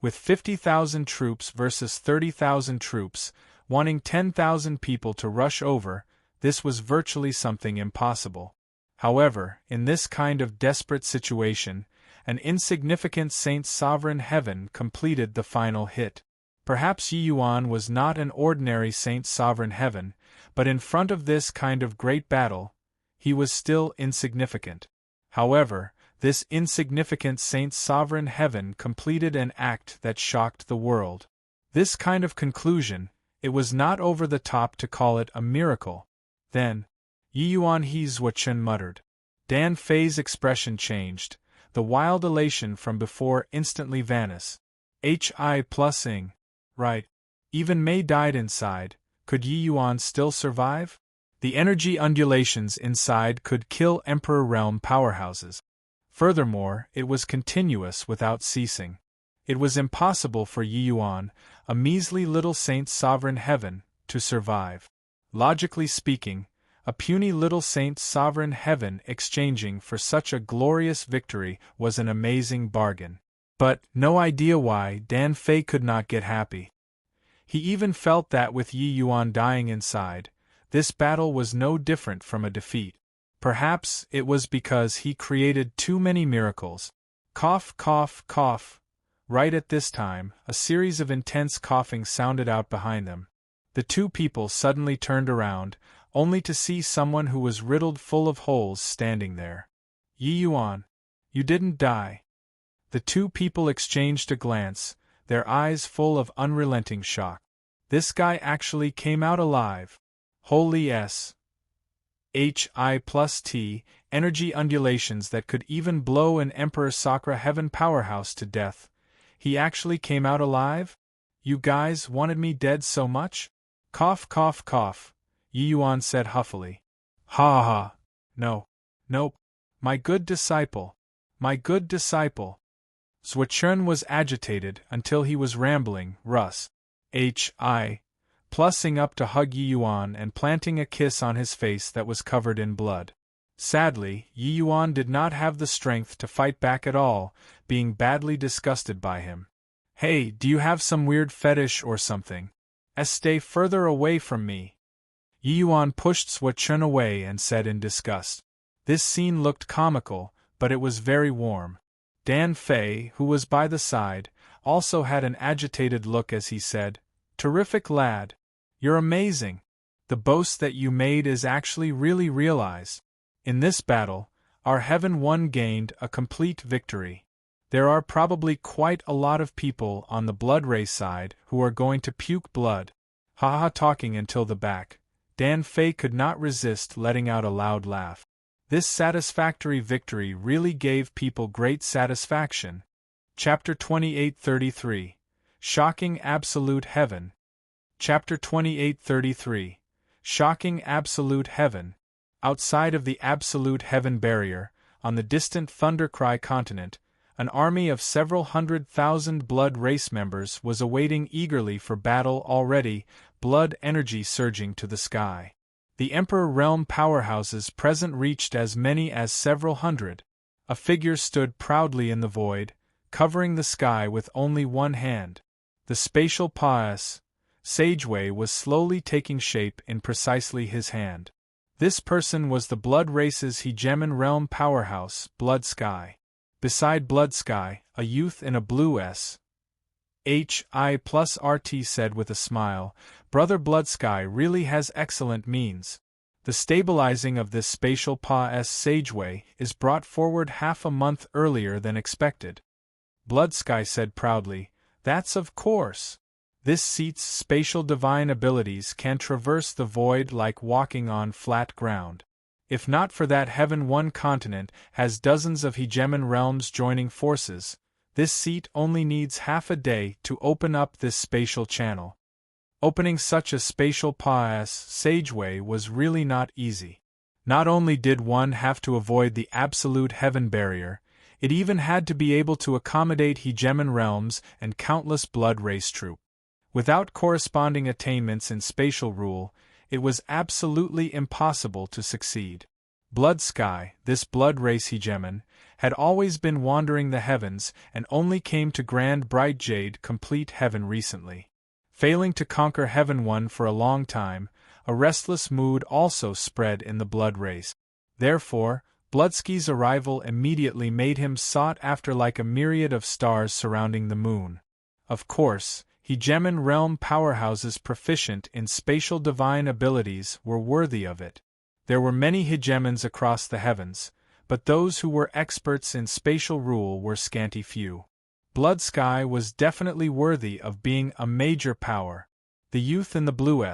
With 50,000 troops versus 30,000 troops, wanting 10,000 people to rush over, this was virtually something impossible. However, in this kind of desperate situation, an insignificant Saint Sovereign Heaven completed the final hit. Perhaps Yi Yuan was not an ordinary Saint Sovereign Heaven, but in front of this kind of great battle, he was still insignificant. However, this insignificant Saint Sovereign Heaven completed an act that shocked the world. This kind of conclusion, it was not over the top to call it a miracle. Then, Yi Yuan He Zhuochun muttered. Dan Fei's expression changed, the wild elation from before instantly vanished. Hi+ing. Right. Even Mei died inside, could Yi Yuan still survive? The energy undulations inside could kill Emperor Realm powerhouses. Furthermore, it was continuous without ceasing. It was impossible for Yi Yuan, a measly little Saint Sovereign Heaven, to survive. Logically speaking, a puny little Saint Sovereign Heaven exchanging for such a glorious victory was an amazing bargain. But, no idea why, Dan Fei could not get happy. He even felt that with Yi Yuan dying inside, this battle was no different from a defeat. Perhaps it was because he created too many miracles. Cough, cough, cough. Right at this time, a series of intense coughing sounded out behind them. The two people suddenly turned around, only to see someone who was riddled full of holes standing there. Yi Yuan, you didn't die. The two people exchanged a glance, their eyes full of unrelenting shock. This guy actually came out alive. Holy S. Hi+T, energy undulations that could even blow an Emperor Sakra Heaven powerhouse to death. He actually came out alive? You guys wanted me dead so much? Cough, cough, cough, Yi Yuan said huffily. Ha ha. No. Nope. My good disciple. My good disciple. Zhuochun was agitated until he was rambling, Russ. Plussing up to hug Yi Yuan and planting a kiss on his face that was covered in blood. Sadly, Yi Yuan did not have the strength to fight back at all, being badly disgusted by him. Hey, do you have some weird fetish or something? Stay further away from me. Yi Yuan pushed Zhuochun away and said in disgust. This scene looked comical, but it was very warm. Dan Fei, who was by the side, also had an agitated look as he said, "Terrific lad. You're amazing. The boast that you made is actually really realized. In this battle, our Heaven One gained a complete victory. There are probably quite a lot of people on the blood race side who are going to puke blood." Haha, talking until the back, Dan Fei could not resist letting out a loud laugh. This satisfactory victory really gave people great satisfaction. Chapter 28:33. Shocking Absolute Heaven. Chapter 28:33. Shocking Absolute Heaven. Outside of the Absolute Heaven barrier, on the distant Thundercry continent, an army of several 100,000 blood race members was awaiting eagerly for battle already, blood energy surging to the sky. The Emperor Realm powerhouses present reached as many as several hundred. A figure stood proudly in the void, covering the sky with only one hand. The spatial Paas, Sageway, was slowly taking shape in precisely his hand. This person was the blood race's Hegemon Realm powerhouse, Blood Sky. Beside Blood Sky, a youth in a blue SHI+RT said with a smile, "Brother Blood Sky really has excellent means. The stabilizing of this spatial Paas Sageway is brought forward half a month earlier than expected." Blood Sky said proudly, "That's of course. This seat's spatial divine abilities can traverse the void like walking on flat ground. If not for that, Heaven One continent has dozens of Hegemon realms joining forces. This seat only needs half a day to open up this spatial channel." Opening such a spatial Paas Sageway was really not easy. Not only did one have to avoid the absolute heaven barrier, it even had to be able to accommodate Hegemon realms and countless blood race troops. Without corresponding attainments in spatial rule, it was absolutely impossible to succeed. Blood Sky, this blood race Hegemon, had always been wandering the heavens and only came to Grand Bright Jade complete heaven recently. Failing to conquer Heaven One for a long time, a restless mood also spread in the blood race. Therefore, Bloodsky's arrival immediately made him sought after like a myriad of stars surrounding the moon. Of course, Hegemon realm powerhouses proficient in spatial divine abilities were worthy of it. There were many Hegemons across the heavens, but those who were experts in spatial rule were scanty few. Blood Sky was definitely worthy of being a major power. The youth in the blue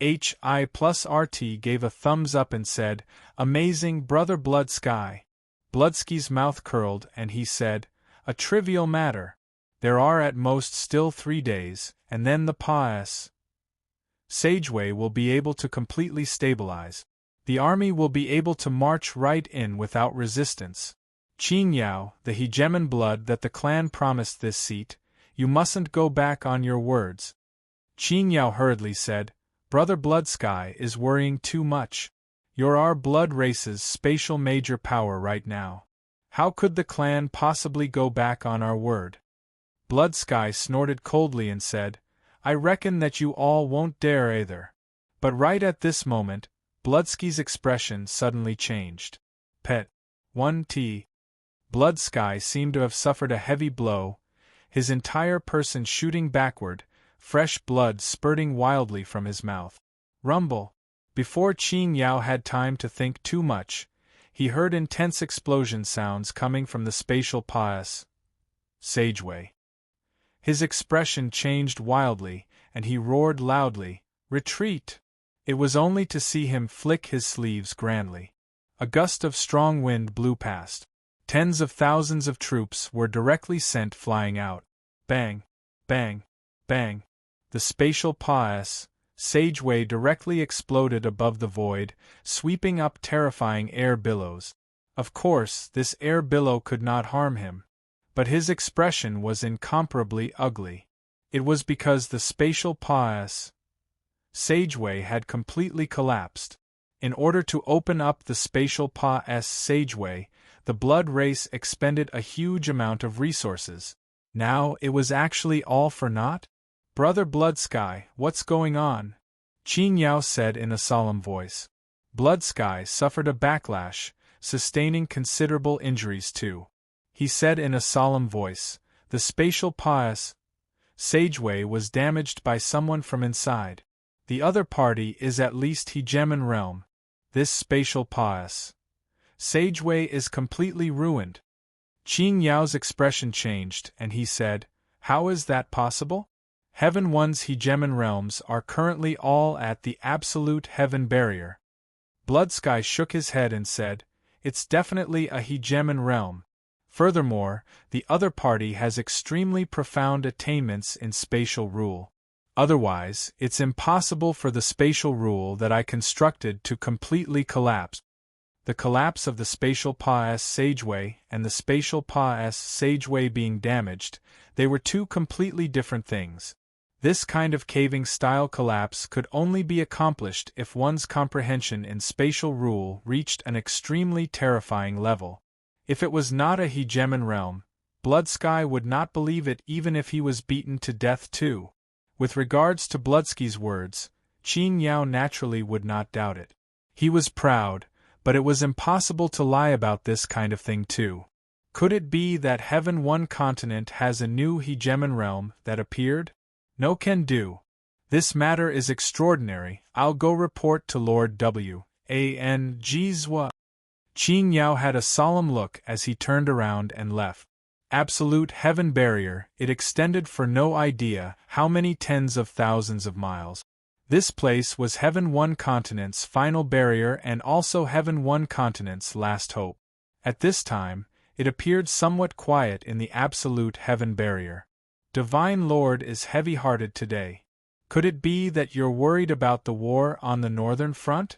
SHI+RT gave a thumbs up and said, "Amazing, Brother Blood Sky." Bloodsky's mouth curled and he said, "A trivial matter. There are at most still 3 days, and then the Paas Sageway will be able to completely stabilize. The army will be able to march right in without resistance. Qin Yao, the Hegemon blood that the clan promised this seat, you mustn't go back on your words." Qin Yao hurriedly said, "Brother Blood Sky is worrying too much. You're our blood race's spatial major power right now. How could the clan possibly go back on our word?" Blood Sky snorted coldly and said, "I reckon that you all won't dare either." But right at this moment, Bloodsky's expression suddenly changed. Pet. 1T. Blood Sky seemed to have suffered a heavy blow, his entire person shooting backward, fresh blood spurting wildly from his mouth. Rumble. Before Qin Yao had time to think too much, he heard intense explosion sounds coming from the spatial Paas Sageway. His expression changed wildly, and he roared loudly, "Retreat!" It was only to see him flick his sleeves grandly. A gust of strong wind blew past. Tens of thousands of troops were directly sent flying out. Bang! Bang! Bang! The spatial Paas Sageway directly exploded above the void, sweeping up terrifying air billows. Of course, this air billow could not harm him. But his expression was incomparably ugly. It was because the spatial Paas Sageway had completely collapsed. In order to open up the spatial Paas Sageway, the blood race expended a huge amount of resources. Now it was actually all for naught? "Brother Blood Sky, what's going on?" Qin Yao said in a solemn voice. Blood Sky suffered a backlash, sustaining considerable injuries too. He said in a solemn voice, The spatial passageway was damaged by someone from inside. The other party is at least hegemon realm. This spatial passageway is completely ruined. Qing Yao's expression changed and he said, "How is that possible? Heaven One's hegemon realms are currently all at the absolute heaven barrier." Bloodsky shook his head and said, "It's definitely a hegemon realm. Furthermore, the other party has extremely profound attainments in spatial rule. Otherwise, it's impossible for the spatial rule that I constructed to completely collapse." The collapse of the spatial passageway and the spatial passageway being damaged, they were two completely different things. This kind of caving-style collapse could only be accomplished if one's comprehension in spatial rule reached an extremely terrifying level. If it was not a hegemon realm, Bloodsky would not believe it even if he was beaten to death too. With regards to Bloodsky's words, Qing Yao naturally would not doubt it. He was proud, but it was impossible to lie about this kind of thing too. Could it be that Heaven One continent has a new hegemon realm that appeared? No can do. This matter is extraordinary. I'll go report to Lord W. A.N. Jizwa. Qing Yao had a solemn look as he turned around and left. Absolute heaven barrier, it extended for no idea how many tens of thousands of miles. This place was Heaven One continent's final barrier and also Heaven One continent's last hope. At this time, it appeared somewhat quiet in the absolute heaven barrier. Divine Lord is heavy-hearted today. Could it be that you're worried about the war on the northern front?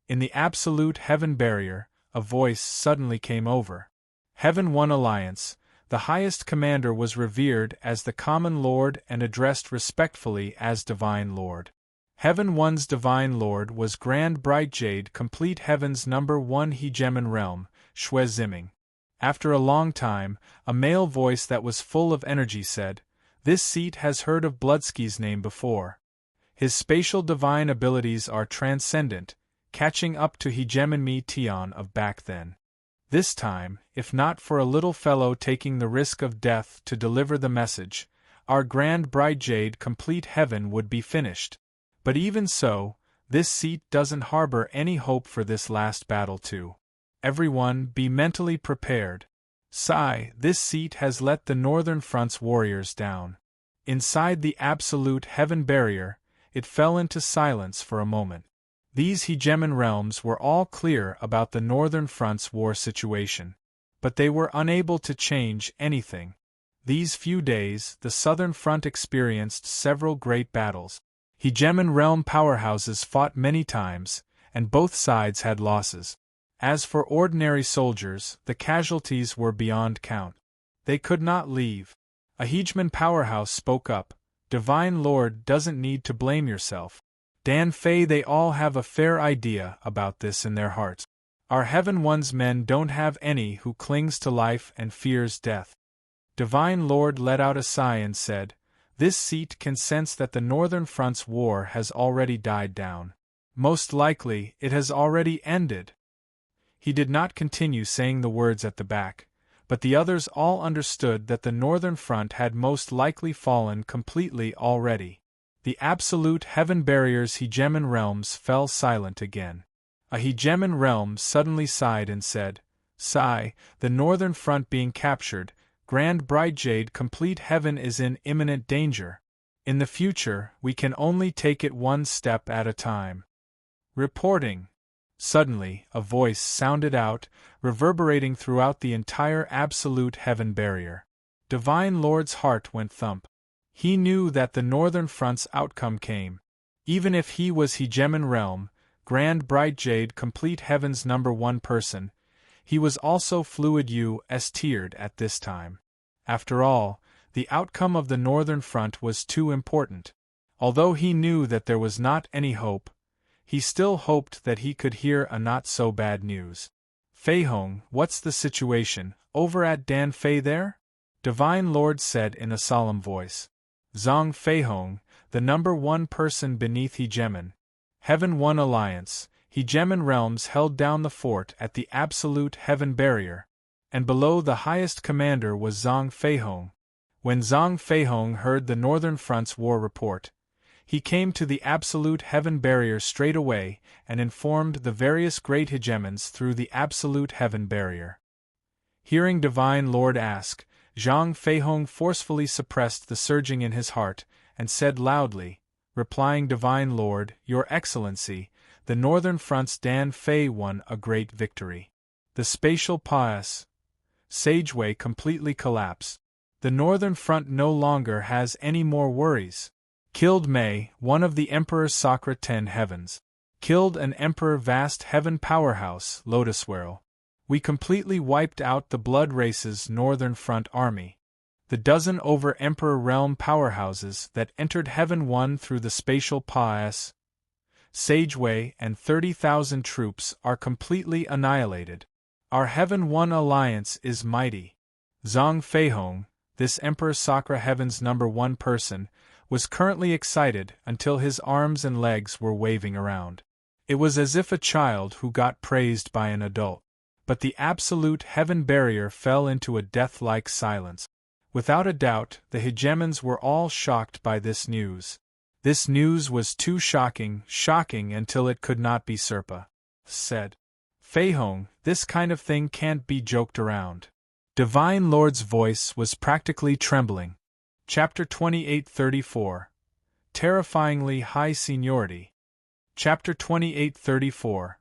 In the absolute heaven barrier, a voice suddenly came over. Heaven One Alliance, the highest commander was revered as the common lord and addressed respectfully as Divine Lord. Heaven One's Divine Lord was Grand Bright Jade, complete Heaven's #1 hegemon realm, Shui Ziming. After a long time, a male voice that was full of energy said, "This seat has heard of Bloodsky's name before. His spatial divine abilities are transcendent, catching up to hegemon Mi Tian of back then. This time, if not for a little fellow taking the risk of death to deliver the message, our Grand Bright Jade complete heaven would be finished. But even so, this seat doesn't harbor any hope for this last battle too. Everyone be mentally prepared. Sigh, this seat has let the Northern Front's warriors down." Inside the absolute heaven barrier, it fell into silence for a moment. These hegemon realms were all clear about the Northern Front's war situation. But they were unable to change anything. These few days, the Southern Front experienced several great battles. Hegemon realm powerhouses fought many times, and both sides had losses. As for ordinary soldiers, the casualties were beyond count. They could not leave. A hegemon powerhouse spoke up, "Divine Lord doesn't need to blame yourself. Dan Fei, they all have a fair idea about this in their hearts. Our Heaven One's men don't have any who clings to life and fears death." Divine Lord let out a sigh and said, "This seat can sense that the Northern Front's war has already died down. Most likely, it has already ended." He did not continue saying the words at the back, but the others all understood that the Northern Front had most likely fallen completely already. The absolute heaven barrier's hegemon realms fell silent again. A hegemon realm suddenly sighed and said, "Sigh, the Northern Front being captured, Grand Bright Jade complete heaven is in imminent danger. In the future, we can only take it one step at a time." Reporting. Suddenly, a voice sounded out, reverberating throughout the entire absolute heaven barrier. Divine Lord's heart went thump. He knew that the Northern Front's outcome came. Even if he was hegemon realm, Grand Bright Jade complete heaven's #1 person, he was also fluid U-tiered at this time. After all, the outcome of the Northern Front was too important. Although he knew that there was not any hope, he still hoped that he could hear a not-so-bad news. "Fei Hong, what's the situation, over at Dan Fei there?" Divine Lord said in a solemn voice. Zhang Fei Hong, the #1 person beneath Hegemon. Heaven One Alliance, Hegemon realms held down the fort at the absolute heaven barrier, and below the highest commander was Zhang Fei Hong. When Zhang Feihong heard the Northern Front's war report, he came to the absolute heaven barrier straight away and informed the various great hegemons through the absolute heaven barrier. Hearing Divine Lord ask, Zhang Feihong forcefully suppressed the surging in his heart and said loudly, replying, Divine Lord, Your Excellency, the Northern Front's Dan Fei won a great victory. The spatial pass, Sageway completely collapsed. The Northern Front no longer has any more worries. Killed Mei, one of the Emperor's Sakra 10 heavens. Killed an Emperor vast heaven powerhouse, Lotuswhirl. We completely wiped out the Blood Race's Northern Front army. The dozen over Emperor realm powerhouses that entered Heaven 1 through the spatial pass, Sageway, and 30,000 troops are completely annihilated. Our Heaven 1 alliance is mighty. Zhang Feihong, this Emperor Sakra Heaven's #1 person, was currently excited until his arms and legs were waving around. It was as if a child who got praised by an adult. But the absolute heaven barrier fell into a death-like silence. Without a doubt, the hegemons were all shocked by this news. This news was too shocking until it could not be said. Feihong, this kind of thing can't be joked around. Divine Lord's voice was practically trembling. Chapter 2834. Terrifyingly High Seniority. Chapter 2834.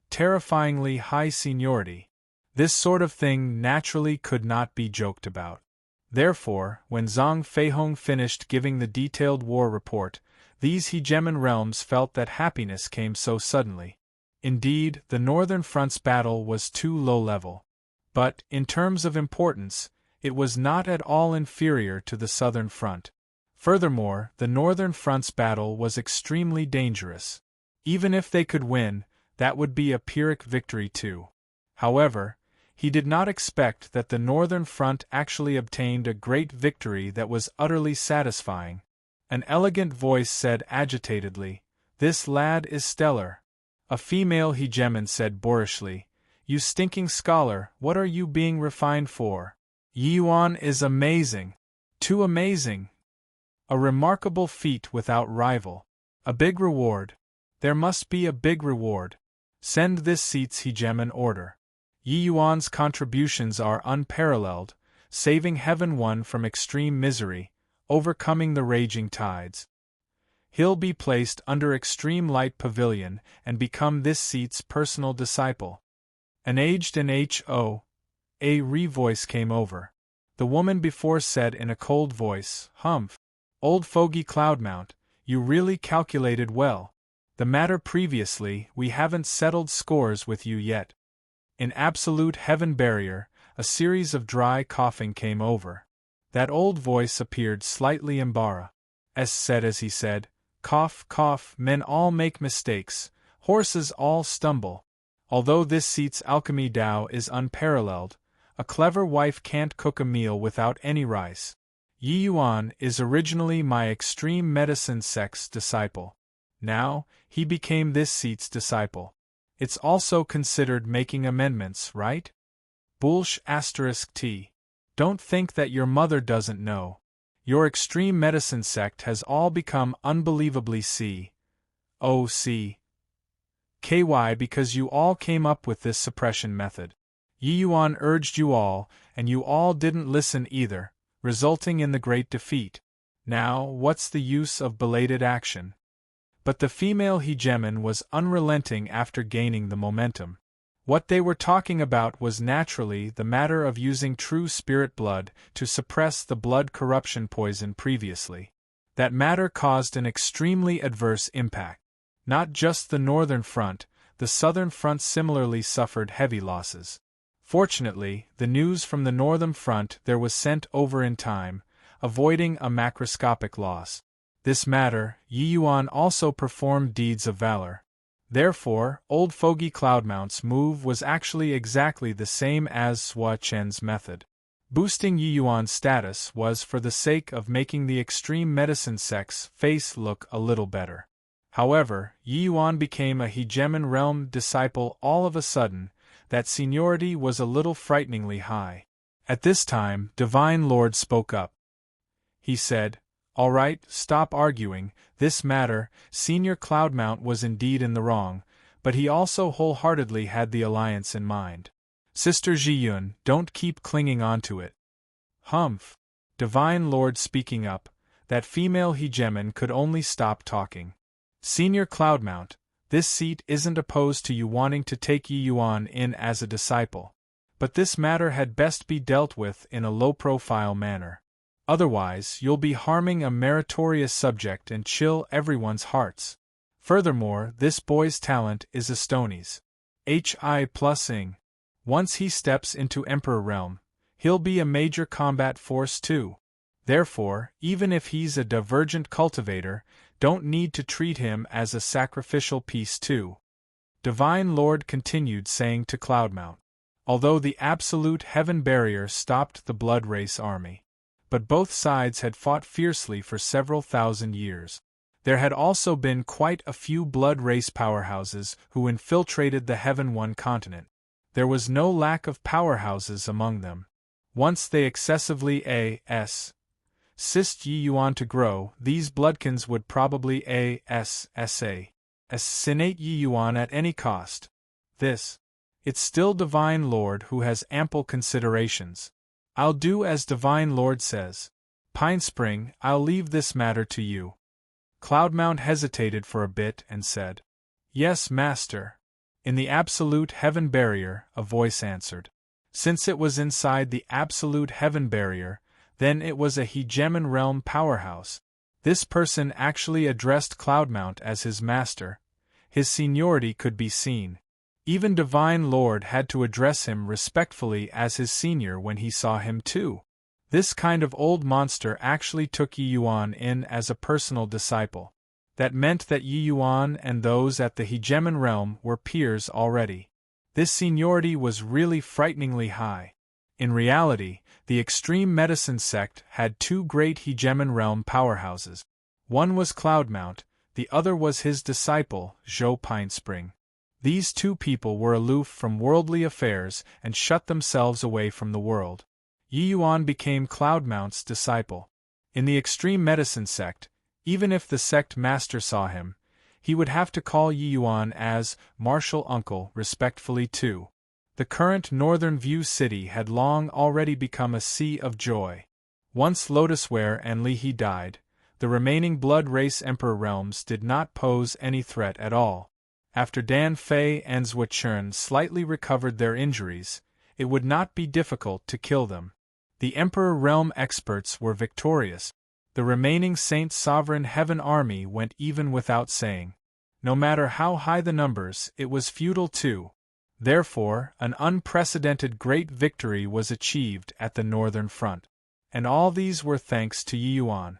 Terrifyingly High Seniority. This sort of thing naturally could not be joked about. Therefore, when Zhang Feihong finished giving the detailed war report, these hegemon realms felt that happiness came so suddenly. Indeed, the Northern Front's battle was too low level. But, in terms of importance, it was not at all inferior to the Southern Front. Furthermore, the Northern Front's battle was extremely dangerous. Even if they could win, that would be a Pyrrhic victory too. However, he did not expect that the Northern Front actually obtained a great victory that was utterly satisfying. An elegant voice said agitatedly, "This lad is stellar." A female hegemon said boorishly, "You stinking scholar, what are you being refined for? Yi Yuan is amazing. Too amazing. A remarkable feat without rival. A big reward. There must be a big reward. Send this seat's hegemon order. Yi Yuan's contributions are unparalleled, saving Heaven 1 from extreme misery, overcoming the raging tides. He'll be placed under extreme light pavilion and become this seat's personal disciple." An aged NHO. A re-voice came over. The woman before said in a cold voice, "Humph. Old fogey Cloudmount, you really calculated well. The matter previously, we haven't settled scores with you yet." In absolute heaven barrier, a series of dry coughing came over. That old voice appeared slightly embarrassed. Said as he said, "Cough, cough, men all make mistakes, horses all stumble. Although this seat's alchemy Tao is unparalleled, a clever wife can't cook a meal without any rice. Yi Yuan is originally my extreme medicine sect's disciple. Now, he became this seat's disciple. It's also considered making amendments, right? Bullsh *T. Don't think that your mother doesn't know. Your extreme medicine sect has all become unbelievably KY because you all came up with this suppression method. Yi Yuan urged you all, and you all didn't listen either, resulting in the great defeat. Now, what's the use of belated action?" But the female hegemon was unrelenting after gaining the momentum. What they were talking about was naturally the matter of using true spirit blood to suppress the blood corruption poison previously. That matter caused an extremely adverse impact. Not just the Northern Front, the Southern Front similarly suffered heavy losses. Fortunately, the news from the Northern Front there was sent over in time, avoiding a macroscopic loss. This matter, Yi Yuan also performed deeds of valor. Therefore, old fogey Cloudmount's move was actually exactly the same as Sua Chen's method. Boosting Yi Yuan's status was for the sake of making the extreme medicine sect's face look a little better. However, Yi Yuan became a hegemon realm disciple all of a sudden. That seniority was a little frighteningly high. At this time, Divine Lord spoke up. he said. All right, stop arguing. This matter, Senior Cloudmount was indeed in the wrong, but he also wholeheartedly had the alliance in mind. Sister Ji-yun, don't keep clinging onto it. Humph. Divine Lord speaking up, that female hegemon could only stop talking. Senior Cloudmount, this seat isn't opposed to you wanting to take Yi Yuan in as a disciple. But this matter had best be dealt with in a low-profile manner. Otherwise, you'll be harming a meritorious subject and chill everyone's hearts. Furthermore, this boy's talent is a Stonies. Hi+ing. Once he steps into Emperor realm, he'll be a major combat force too. Therefore, even if he's a divergent cultivator, don't need to treat him as a sacrificial piece too. Divine Lord continued saying to Cloudmount. Although the absolute heaven barrier stopped the blood race army. But both sides had fought fiercely for several thousand years. There had also been quite a few blood race powerhouses who infiltrated the Heaven One continent. There was no lack of powerhouses among them. Once they excessively assist Yi Yuan to grow, these bloodkins would probably assassinate Yi Yuan at any cost. It's still Divine Lord who has ample considerations. I'll do as Divine Lord says. Pine Spring, I'll leave this matter to you. Cloudmount hesitated for a bit and said, Yes, Master. In the absolute heaven barrier, a voice answered. Since it was inside the absolute heaven barrier, then it was a hegemon realm powerhouse. This person actually addressed Cloudmount as his master. His seniority could be seen. Even Divine Lord had to address him respectfully as his senior when he saw him too. This kind of old monster actually took Yi Yuan in as a personal disciple. That meant that Yi Yuan and those at the hegemon realm were peers already. This seniority was really frighteningly high. In reality, the extreme medicine sect had two great hegemon realm powerhouses. One was Cloudmount, the other was his disciple, Zhou Pinespring. These two people were aloof from worldly affairs and shut themselves away from the world. Yi Yuan became Cloudmount's disciple. In the extreme medicine sect, even if the sect master saw him, he would have to call Yi Yuan as martial uncle respectfully too. The current Northern View City had long already become a sea of joy. Once Lotusware and Lihe died, the remaining blood race emperor realms did not pose any threat at all. After Dan Fei and Zhou Chun slightly recovered their injuries, it would not be difficult to kill them. The Emperor Realm experts were victorious. The remaining Saint Sovereign Heaven army went even without saying. No matter how high the numbers, it was futile too. Therefore, an unprecedented great victory was achieved at the northern front. And all these were thanks to Yi Yuan.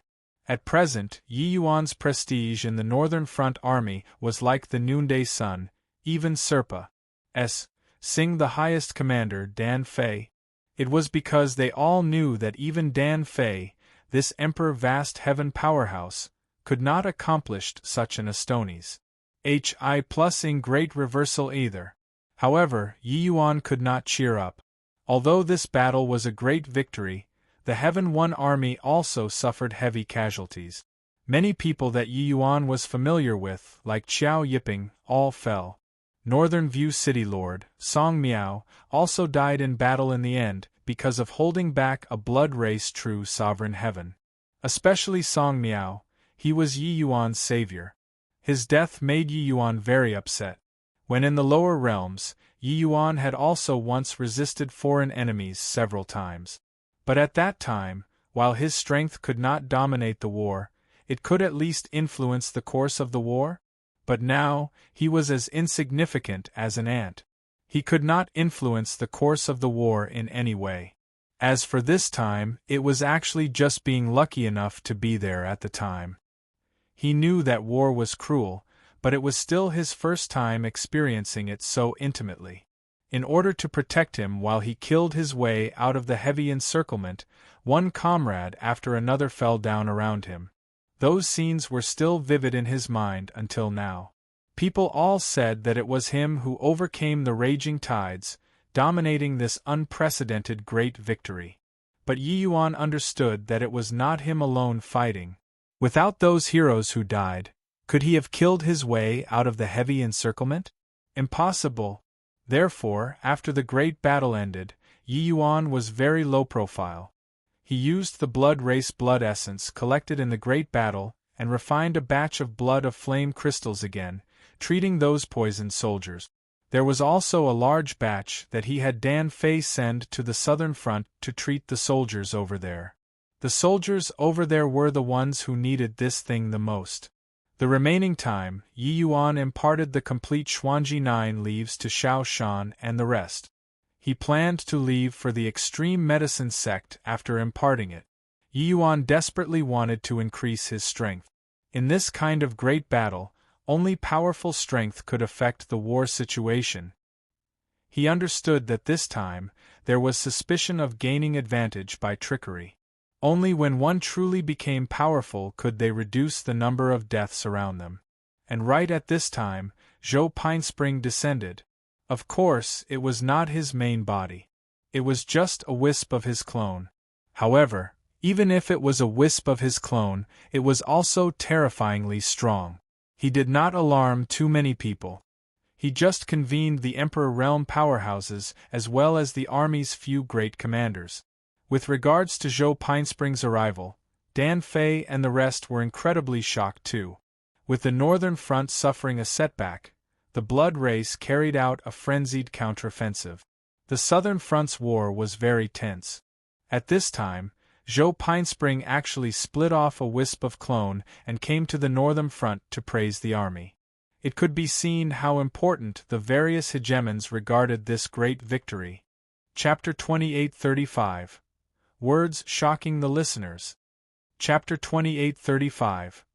At present, Yi Yuan's prestige in the Northern Front army was like the noonday sun, even Serpa's sing the highest commander Dan Fei. It was because they all knew that even Dan Fei, this emperor vast heaven powerhouse, could not accomplish such an Astonies. In great reversal either. However, Yi Yuan could not cheer up. Although this battle was a great victory, the Heaven One army also suffered heavy casualties. Many people that Yi Yuan was familiar with, like Qiao Yiping, all fell. Northern View City Lord, Song Miao, also died in battle in the end, because of holding back a blood race true sovereign heaven. Especially Song Miao, he was Yi Yuan's savior. His death made Yi Yuan very upset. When in the lower realms, Yi Yuan had also once resisted foreign enemies several times. But at that time, while his strength could not dominate the war, it could at least influence the course of the war. But now, he was as insignificant as an ant. He could not influence the course of the war in any way. As for this time, it was actually just being lucky enough to be there at the time. He knew that war was cruel, but it was still his first time experiencing it so intimately. In order to protect him while he killed his way out of the heavy encirclement, one comrade after another fell down around him. Those scenes were still vivid in his mind until now. People all said that it was him who overcame the raging tides, dominating this unprecedented great victory. but Yi Yuan understood that it was not him alone fighting. Without those heroes who died, could he have killed his way out of the heavy encirclement? Impossible. Therefore, after the great battle ended, Yi Yuan was very low profile. He used the blood race blood essence collected in the great battle and refined a batch of blood of flame crystals again, treating those poisoned soldiers. There was also a large batch that he had Dan Fei send to the southern front to treat the soldiers over there. The soldiers over there were the ones who needed this thing the most. The remaining time, Yi Yuan imparted the complete Xuanji 9 leaves to Xiao Shan and the rest. He planned to leave for the extreme medicine sect after imparting it. Yi Yuan desperately wanted to increase his strength. In this kind of great battle, only powerful strength could affect the war situation. He understood that this time, there was suspicion of gaining advantage by trickery. Only when one truly became powerful could they reduce the number of deaths around them. And right at this time, Zhou Pinespring descended. Of course, it was not his main body. It was just a wisp of his clone. However, even if it was a wisp of his clone, it was also terrifyingly strong. He did not alarm too many people. He just convened the Emperor Realm powerhouses as well as the army's few great commanders. With regards to Zhou Pinespring's arrival, Dan Fei and the rest were incredibly shocked too. With the northern front suffering a setback, the Blood Race carried out a frenzied counteroffensive. The southern front's war was very tense. At this time, Zhou Pinespring actually split off a wisp of clone and came to the northern front to praise the army. It could be seen how important the various hegemons regarded this great victory. Chapter 28:35. Words shocking the listeners. Chapter 28:35.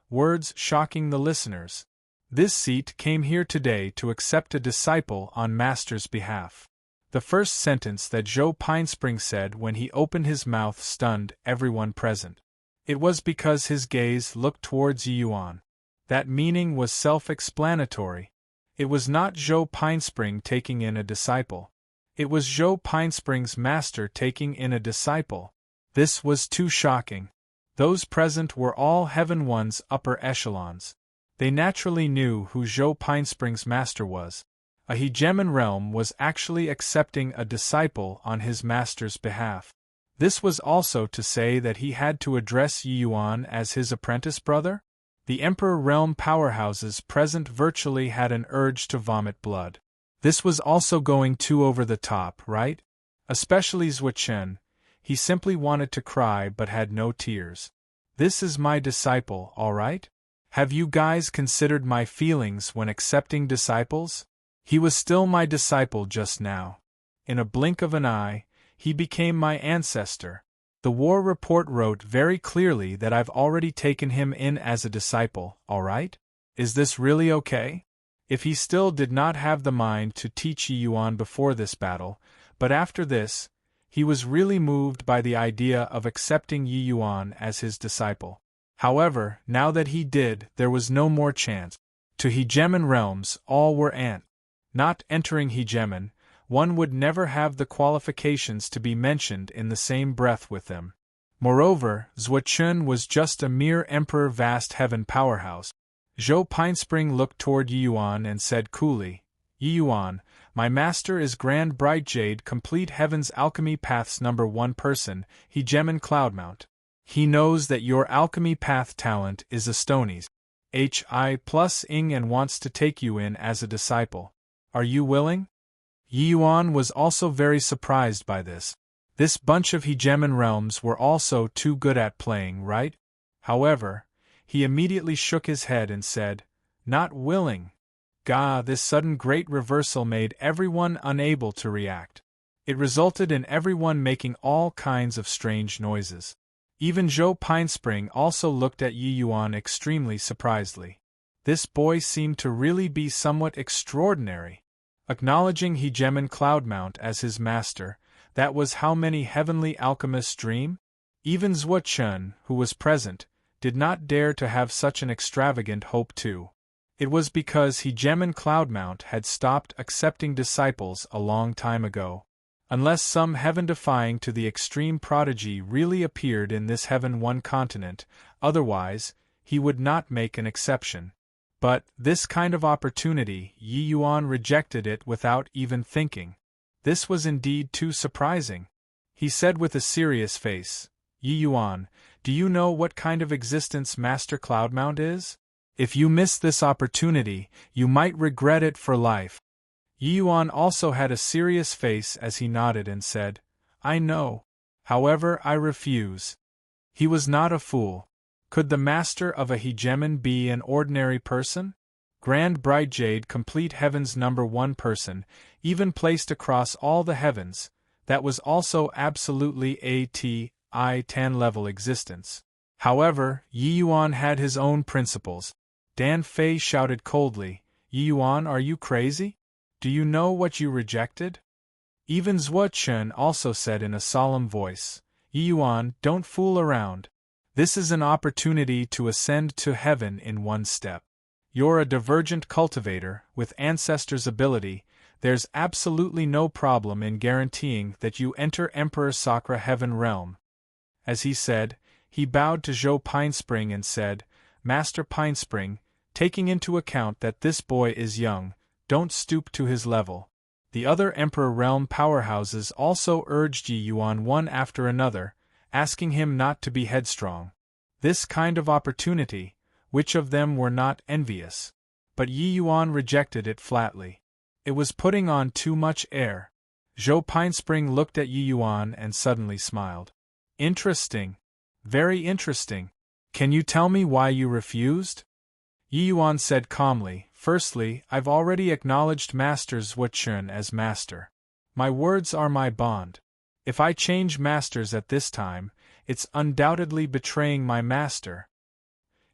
Words shocking the listeners. This seat came here today to accept a disciple on Master's behalf. The first sentence that Zhou Pinespring said when he opened his mouth stunned everyone present. It was because his gaze looked towards Yi Yuan. That meaning was self-explanatory. It was not Zhou Pinespring taking in a disciple. It was Zhou Pinespring's master taking in a disciple. This was too shocking. Those present were all Heaven One's upper echelons. They naturally knew who Zhou Pinespring's master was. A hegemon realm was actually accepting a disciple on his master's behalf. This was also to say that he had to address Yi Yuan as his apprentice brother? The Emperor Realm powerhouses present virtually had an urge to vomit blood. This was also going too over the top, right? Especially Zuochen. He simply wanted to cry but had no tears. This is my disciple, all right? Have you guys considered my feelings when accepting disciples? He was still my disciple just now. In a blink of an eye, he became my ancestor. The war report wrote very clearly that I've already taken him in as a disciple, all right? Is this really okay? If he still did not have the mind to teach Yi Yuan before this battle, but after this, he was really moved by the idea of accepting Yi Yuan as his disciple. However, now that he did, there was no more chance. To hegemon realms, all were ant. Not entering hegemon, one would never have the qualifications to be mentioned in the same breath with them. Moreover, Zuochen was just a mere emperor vast heaven powerhouse. Zhou Pinespring looked toward Yi Yuan and said coolly, Yi Yuan, my master is Grand Bright Jade Complete Heaven's Alchemy Path's #1 person, hegemon Cloudmount. He knows that your alchemy path talent is a Stonies. Hi+ing and wants to take you in as a disciple. Are you willing? Yi Yuan was also very surprised by this. This bunch of hegemon realms were also too good at playing, right? However, he immediately shook his head and said, not willing. Gah, this sudden great reversal made everyone unable to react. It resulted in everyone making all kinds of strange noises. Even Zhou Pinespring also looked at Yi Yuan extremely surprisedly. This boy seemed to really be somewhat extraordinary. Acknowledging hegemon Cloudmount as his master, that was how many heavenly alchemists dream? Even Zuochen, who was present, did not dare to have such an extravagant hope too. It was because hegemon Cloudmount had stopped accepting disciples a long time ago. Unless some heaven-defying to the extreme prodigy really appeared in this heaven-one continent, otherwise, he would not make an exception. But, this kind of opportunity, Yi Yuan rejected it without even thinking. This was indeed too surprising. He said with a serious face, Yi Yuan, do you know what kind of existence Master Cloudmount is? If you miss this opportunity, you might regret it for life. Yi Yuan also had a serious face as he nodded and said, I know. However, I refuse. He was not a fool. Could the master of a hegemon be an ordinary person? Grand Bright Jade, complete heaven's #1 person, even placed across all the heavens, that was also absolutely a TI-10 level existence. However, Yi Yuan had his own principles. Dan Fei shouted coldly, Yi Yuan, are you crazy? Do you know what you rejected? Even Zhuo Chen also said in a solemn voice, Yi Yuan, don't fool around. This is an opportunity to ascend to heaven in one step. You're a divergent cultivator, with ancestors' ability. There's absolutely no problem in guaranteeing that you enter Emperor Sakura Heaven Realm. As he said, he bowed to Zhou Pinespring and said, Master Pinespring, taking into account that this boy is young, don't stoop to his level. The other Emperor Realm powerhouses also urged Yi Yuan one after another, asking him not to be headstrong. This kind of opportunity, which of them were not envious? But Yi Yuan rejected it flatly. It was putting on too much air. Zhou Pinespring looked at Yi Yuan and suddenly smiled. Interesting. Very interesting. Can you tell me why you refused? Yi Yuan said calmly, firstly, I've already acknowledged Master Zhuo Chen as master. My words are my bond. If I change masters at this time, it's undoubtedly betraying my master.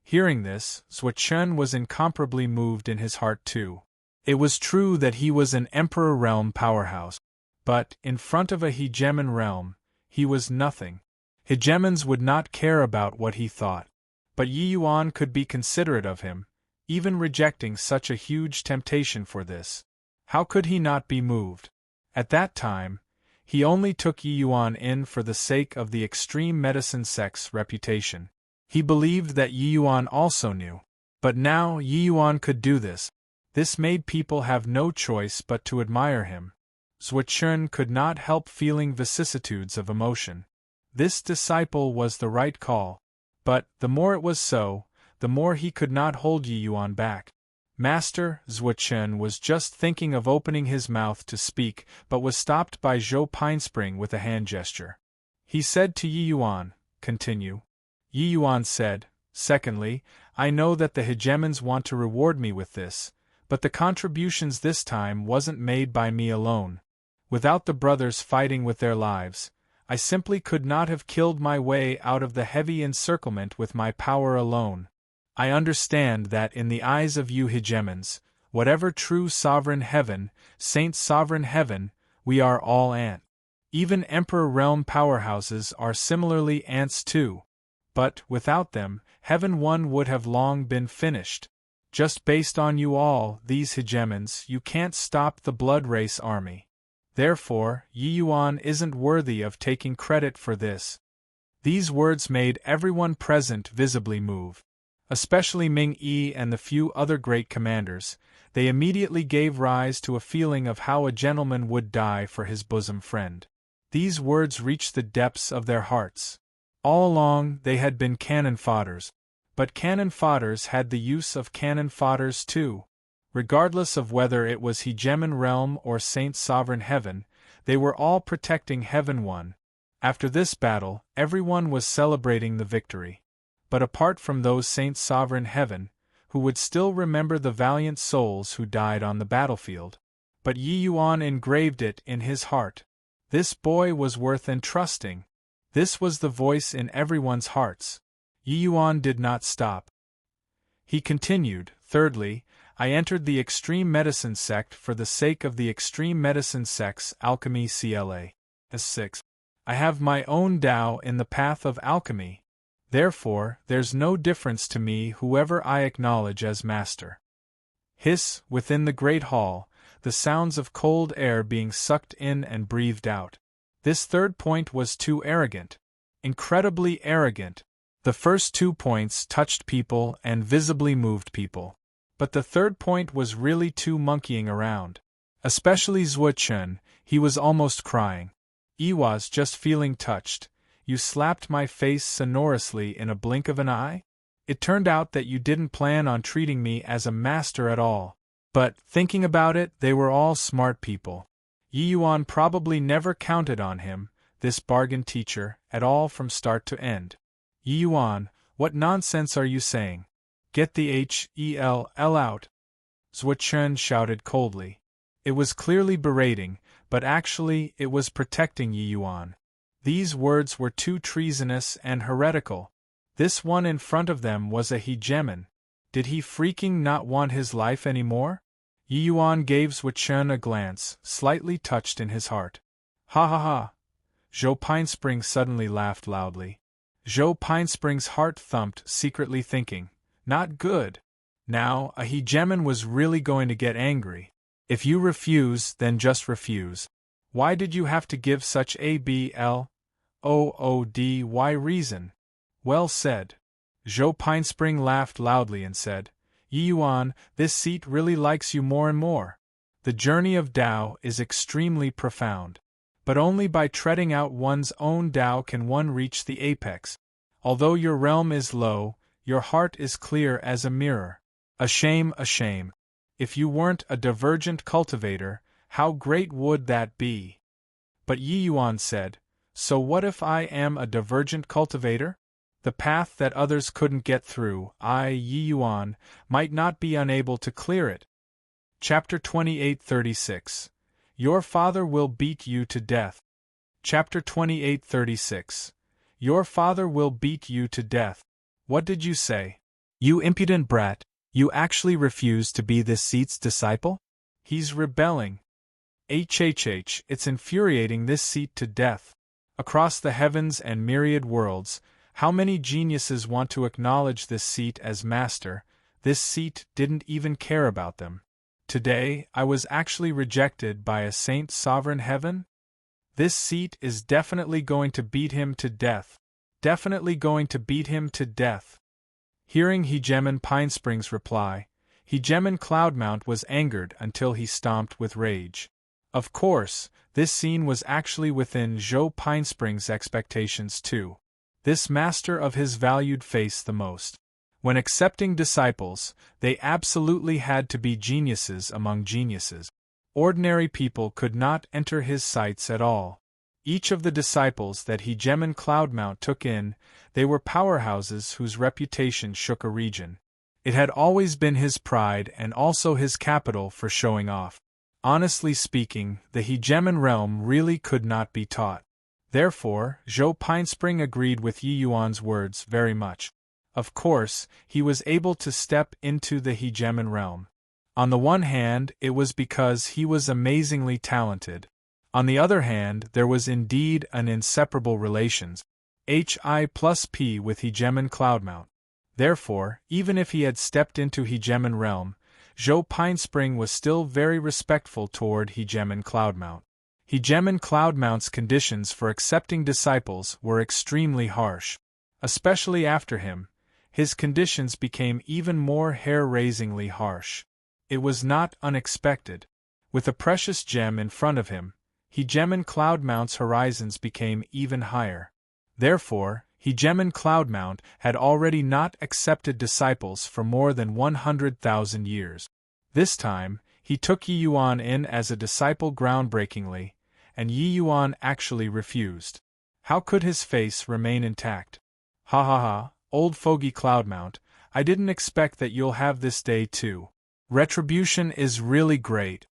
Hearing this, Zhuo Chen was incomparably moved in his heart too. It was true that he was an Emperor Realm powerhouse. But, in front of a hegemon realm, he was nothing. Hegemons would not care about what he thought. But Yi Yuan could be considerate of him, even rejecting such a huge temptation for this. How could he not be moved? At that time, he only took Yi Yuan in for the sake of the extreme medicine sect's reputation. He believed that Yi Yuan also knew. But now Yi Yuan could do this. This made people have no choice but to admire him. Zhuo Chen could not help feeling vicissitudes of emotion. This disciple was the right call. But, the more it was so, the more he could not hold Yi Yuan back. Master Zhuo Chen was just thinking of opening his mouth to speak, but was stopped by Zhou Pinespring with a hand gesture. He said to Yi Yuan, continue. Yi Yuan said, secondly, I know that the hegemons want to reward me with this, but the contributions this time wasn't made by me alone. Without the brothers fighting with their lives, I simply could not have killed my way out of the heavy encirclement with my power alone. I understand that in the eyes of you hegemons, whatever true sovereign heaven, Saint Sovereign Heaven, we are all ant. Even Emperor Realm powerhouses are similarly ants too. But, without them, Heaven 1 would have long been finished. Just based on you all, these hegemons, you can't stop the Blood Race army. Therefore, Yi Yuan isn't worthy of taking credit for this. These words made everyone present visibly move. Especially Ming Yi and the few other great commanders. They immediately gave rise to a feeling of how a gentleman would die for his bosom friend. These words reached the depths of their hearts. All along they had been cannon fodders. But cannon fodders had the use of cannon fodders too. Regardless of whether it was Hegemon Realm or Saint Sovereign Heaven, they were all protecting Heaven 1. After this battle, everyone was celebrating the victory. But apart from those Saint Sovereign Heaven, who would still remember the valiant souls who died on the battlefield. But Yi Yuan engraved it in his heart. This boy was worth entrusting. This was the voice in everyone's hearts. Yi Yuan did not stop. He continued, thirdly, I entered the extreme medicine sect for the sake of the extreme medicine sect's alchemy CLA. S6. I have my own Tao in the path of alchemy. Therefore, there's no difference to me whoever I acknowledge as master. Hiss, within the great hall, the sounds of cold air being sucked in and breathed out. This third point was too arrogant. Incredibly arrogant. The first 2 points touched people and visibly moved people. But the third point was really too monkeying around. Especially Zhuo Chen, he was almost crying. "I was just feeling touched. You slapped my face sonorously in a blink of an eye? It turned out that you didn't plan on treating me as a master at all. But, thinking about it, they were all smart people. Yi Yuan probably never counted on him, this bargain teacher, at all from start to end." "Yi Yuan, what nonsense are you saying? Get the HELL out!" Zhuo Chen shouted coldly. It was clearly berating, but actually it was protecting Yi Yuan. These words were too treasonous and heretical. This one in front of them was a hegemon. Did he freaking not want his life anymore? Yi Yuan gave Zhuo Chen a glance, slightly touched in his heart. "Ha ha ha!" Zhou Pinespring suddenly laughed loudly. Zhou Pinespring's heart thumped, secretly thinking, "Not good." Now, a hegemon was really going to get angry. If you refuse, then just refuse. Why did you have to give such a BLOODY reason? Well said. Zhou Pinespring laughed loudly and said, "Yi Yuan, this seat really likes you more and more. The journey of Tao is extremely profound. But only by treading out one's own Tao can one reach the apex. Although your realm is low, your heart is clear as a mirror. A shame, a shame. If you weren't a divergent cultivator, how great would that be?" But Yi Yuan said, "So what if I am a divergent cultivator? The path that others couldn't get through, I, Yi Yuan, might not be unable to clear it." Chapter 28:36. Your father will beat you to death. Chapter 28:36. Your father will beat you to death. What did you say? You impudent brat, you actually refuse to be this seat's disciple? He's rebelling. HHH, it's infuriating this seat to death. Across the heavens and myriad worlds, how many geniuses want to acknowledge this seat as master? This seat didn't even care about them. Today, I was actually rejected by a saint sovereign heaven? This seat is definitely going to beat him to death. Definitely going to beat him to death. Hearing Hegemon Pinespring's reply, Hegemon Cloudmount was angered until he stomped with rage. Of course, this scene was actually within Zhou Pinespring's expectations too. This master of his valued face the most. When accepting disciples, they absolutely had to be geniuses among geniuses. Ordinary people could not enter his sights at all. Each of the disciples that Hegemon Cloudmount took in, they were powerhouses whose reputation shook a region. It had always been his pride and also his capital for showing off. Honestly speaking, the Hegemon realm really could not be taught. Therefore, Zhou Pinespring agreed with Yi Yuan's words very much. Of course, he was able to step into the Hegemon realm. On the one hand, it was because he was amazingly talented. On the other hand, there was indeed an inseparable relations, Hi+P with Hegemon Cloudmount. Therefore, even if he had stepped into Hegemon realm, Zhou Pinespring was still very respectful toward Hegemon Cloudmount. Hegemon Cloudmount's conditions for accepting disciples were extremely harsh. Especially after him, his conditions became even more hair-raisingly harsh. It was not unexpected. With a precious gem in front of him, Hegemon Cloudmount's horizons became even higher. Therefore, Hegemon Cloudmount had already not accepted disciples for more than 100,000 years. This time, he took Yi Yuan in as a disciple groundbreakingly, and Yi Yuan actually refused. How could his face remain intact? "Ha ha ha, old fogey Cloudmount, I didn't expect that you'll have this day too. Retribution is really great."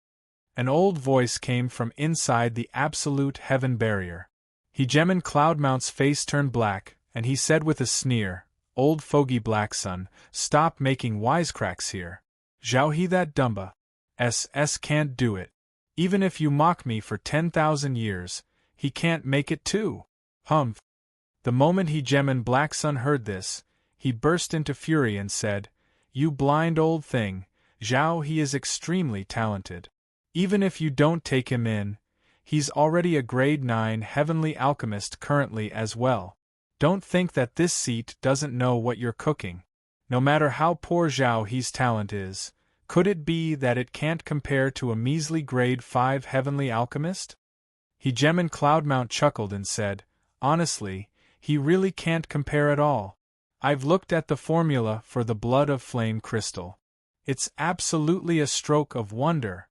An old voice came from inside the absolute heaven barrier. Hegemon Cloudmount's face turned black, and he said with a sneer, "Old fogey Blacksun, stop making wisecracks here. Zhao he that dumba. SS can't do it. Even if you mock me for 10,000 years, he can't make it too. Humph." The moment Hegemon Blacksun heard this, he burst into fury and said, "You blind old thing, Zhao he is extremely talented. Even if you don't take him in, he's already a grade 9 heavenly alchemist currently as well. Don't think that this seat doesn't know what you're cooking. No matter how poor Zhao He's talent is, could it be that it can't compare to a measly grade 5 heavenly alchemist? Hegemon Cloudmount chuckled and said, honestly, he really can't compare at all. I've looked at the formula for the blood of flame crystal. It's absolutely a stroke of wonder.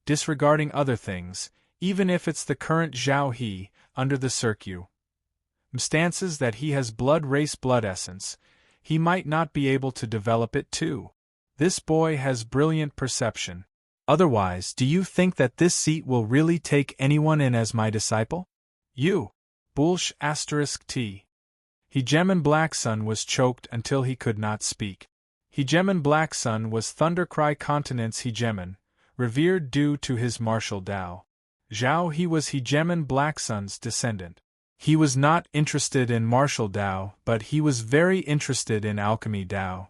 Disregarding other things, even if it's the current Zhao He, under the circumstances that he has blood race blood essence, he might not be able to develop it too. This boy has brilliant perception. Otherwise, do you think that this seat will really take anyone in as my disciple? You. Bullsh *t. Hegemon Blacksun was choked until he could not speak. Hegemon Blacksun was Thundercry Continent's Hegemon, revered due to his martial Tao. Zhao He was Hegemon Blacksun's descendant. He was not interested in martial Tao, but he was very interested in alchemy Tao.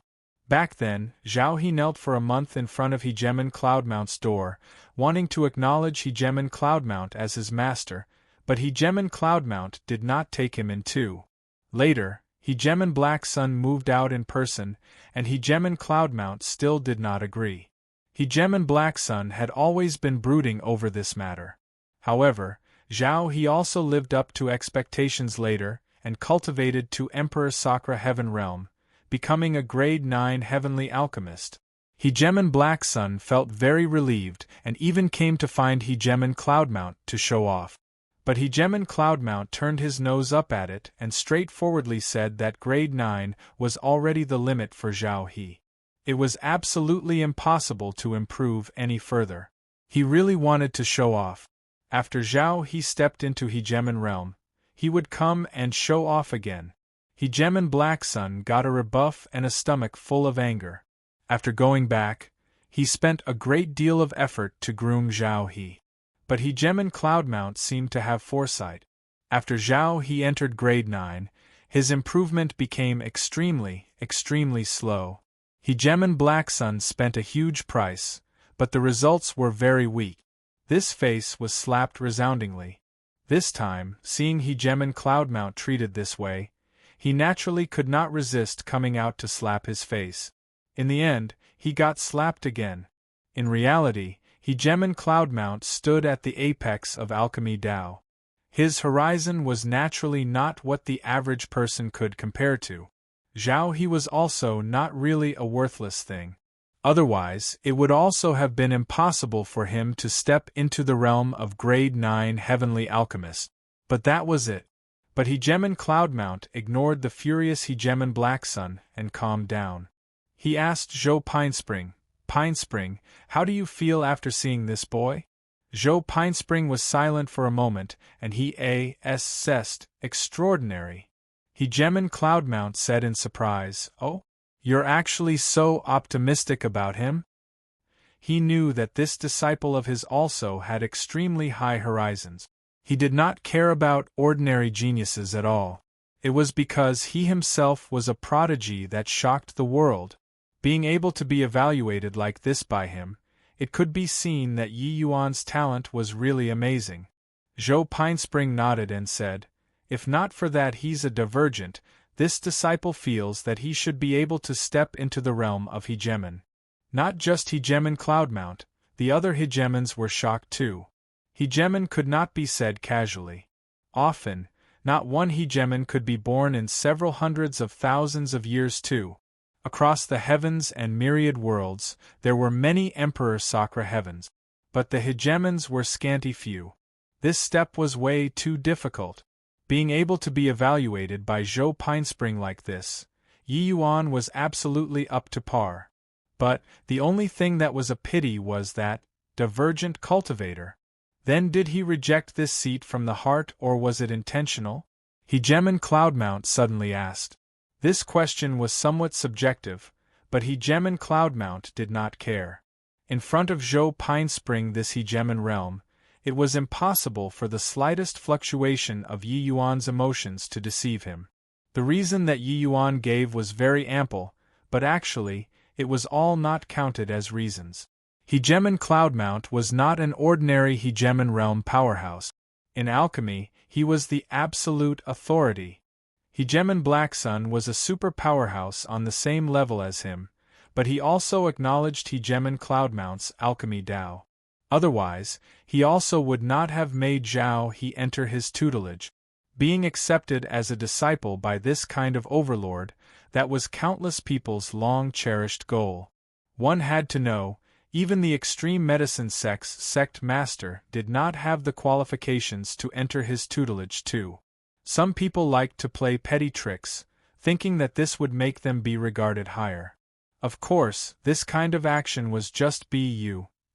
Back then, Zhao He knelt for a month in front of Hegemon Cloudmount's door, wanting to acknowledge Hegemon Cloudmount as his master, but Hegemon Cloudmount did not take him in too. Later, Hegemon Blacksun moved out in person, and Hegemon Cloudmount still did not agree. Hegemon Blacksun had always been brooding over this matter. However, Zhao He also lived up to expectations later, and cultivated to Emperor Sakura Heaven Realm, becoming a grade 9 heavenly alchemist. Hegemon Blacksun felt very relieved and even came to find Hegemon Cloudmount to show off. But Hegemon Cloudmount turned his nose up at it and straightforwardly said that grade 9 was already the limit for Zhao He. It was absolutely impossible to improve any further. He really wanted to show off. After Zhao He stepped into Hegemon Realm, he would come and show off again. Hegemon Blacksun got a rebuff and a stomach full of anger. After going back, he spent a great deal of effort to groom Zhao He. But Hegemon Cloudmount seemed to have foresight. After Zhao He entered grade 9, his improvement became extremely slow. Hegemon Blacksun spent a huge price, but the results were very weak. This face was slapped resoundingly. This time, seeing Hegemon Cloudmount treated this way, he naturally could not resist coming out to slap his face. In the end, he got slapped again. In reality, Hegemon Cloudmount stood at the apex of alchemy Tao. His horizon was naturally not what the average person could compare to. Zhao He was also not really a worthless thing. Otherwise, it would also have been impossible for him to step into the realm of grade 9 heavenly alchemist. But that was it. But Hegemon Cloudmount ignored the furious Hegemon Blacksun and calmed down. He asked Zhou Pinespring, how do you feel after seeing this boy? Zhou Pinespring was silent for a moment, and he assessed, extraordinary. Hegemon Cloudmount said in surprise, oh? You're actually so optimistic about him? He knew that this disciple of his also had extremely high horizons. He did not care about ordinary geniuses at all. It was because he himself was a prodigy that shocked the world. Being able to be evaluated like this by him, it could be seen that Yi Yuan's talent was really amazing. Zhou Pinespring nodded and said, if not for that he's a divergent, this disciple feels that he should be able to step into the realm of Hegemon. Not just Hegemon Cloudmount, the other Hegemons were shocked too. Hegemon could not be said casually. Often, not one Hegemon could be born in several hundreds of thousands of years too. Across the heavens and myriad worlds, there were many Emperor Sakura heavens. But the Hegemons were scanty few. This step was way too difficult. Being able to be evaluated by Zhou Pinespring like this, Yi Yuan was absolutely up to par. But, the only thing that was a pity was that divergent cultivator. Then did he reject this seat from the heart or was it intentional? Hegemon Cloudmount suddenly asked. This question was somewhat subjective, but Hegemon Cloudmount did not care. In front of Zhou Pinespring this Hegemon realm, it was impossible for the slightest fluctuation of Yi Yuan's emotions to deceive him. The reason that Yi Yuan gave was very ample, but actually, it was all not counted as reasons. Hegemon Cloudmount was not an ordinary Hegemon realm powerhouse. In alchemy, he was the absolute authority. Hegemon Blacksun was a super powerhouse on the same level as him, but he also acknowledged Hegemon Cloudmount's alchemy Dao. Otherwise, he also would not have made Zhao He enter his tutelage. Being accepted as a disciple by this kind of overlord, that was countless people's long-cherished goal. One had to know, even the extreme medicine sect master did not have the qualifications to enter his tutelage too. Some people liked to play petty tricks, thinking that this would make them be regarded higher. Of course, this kind of action was just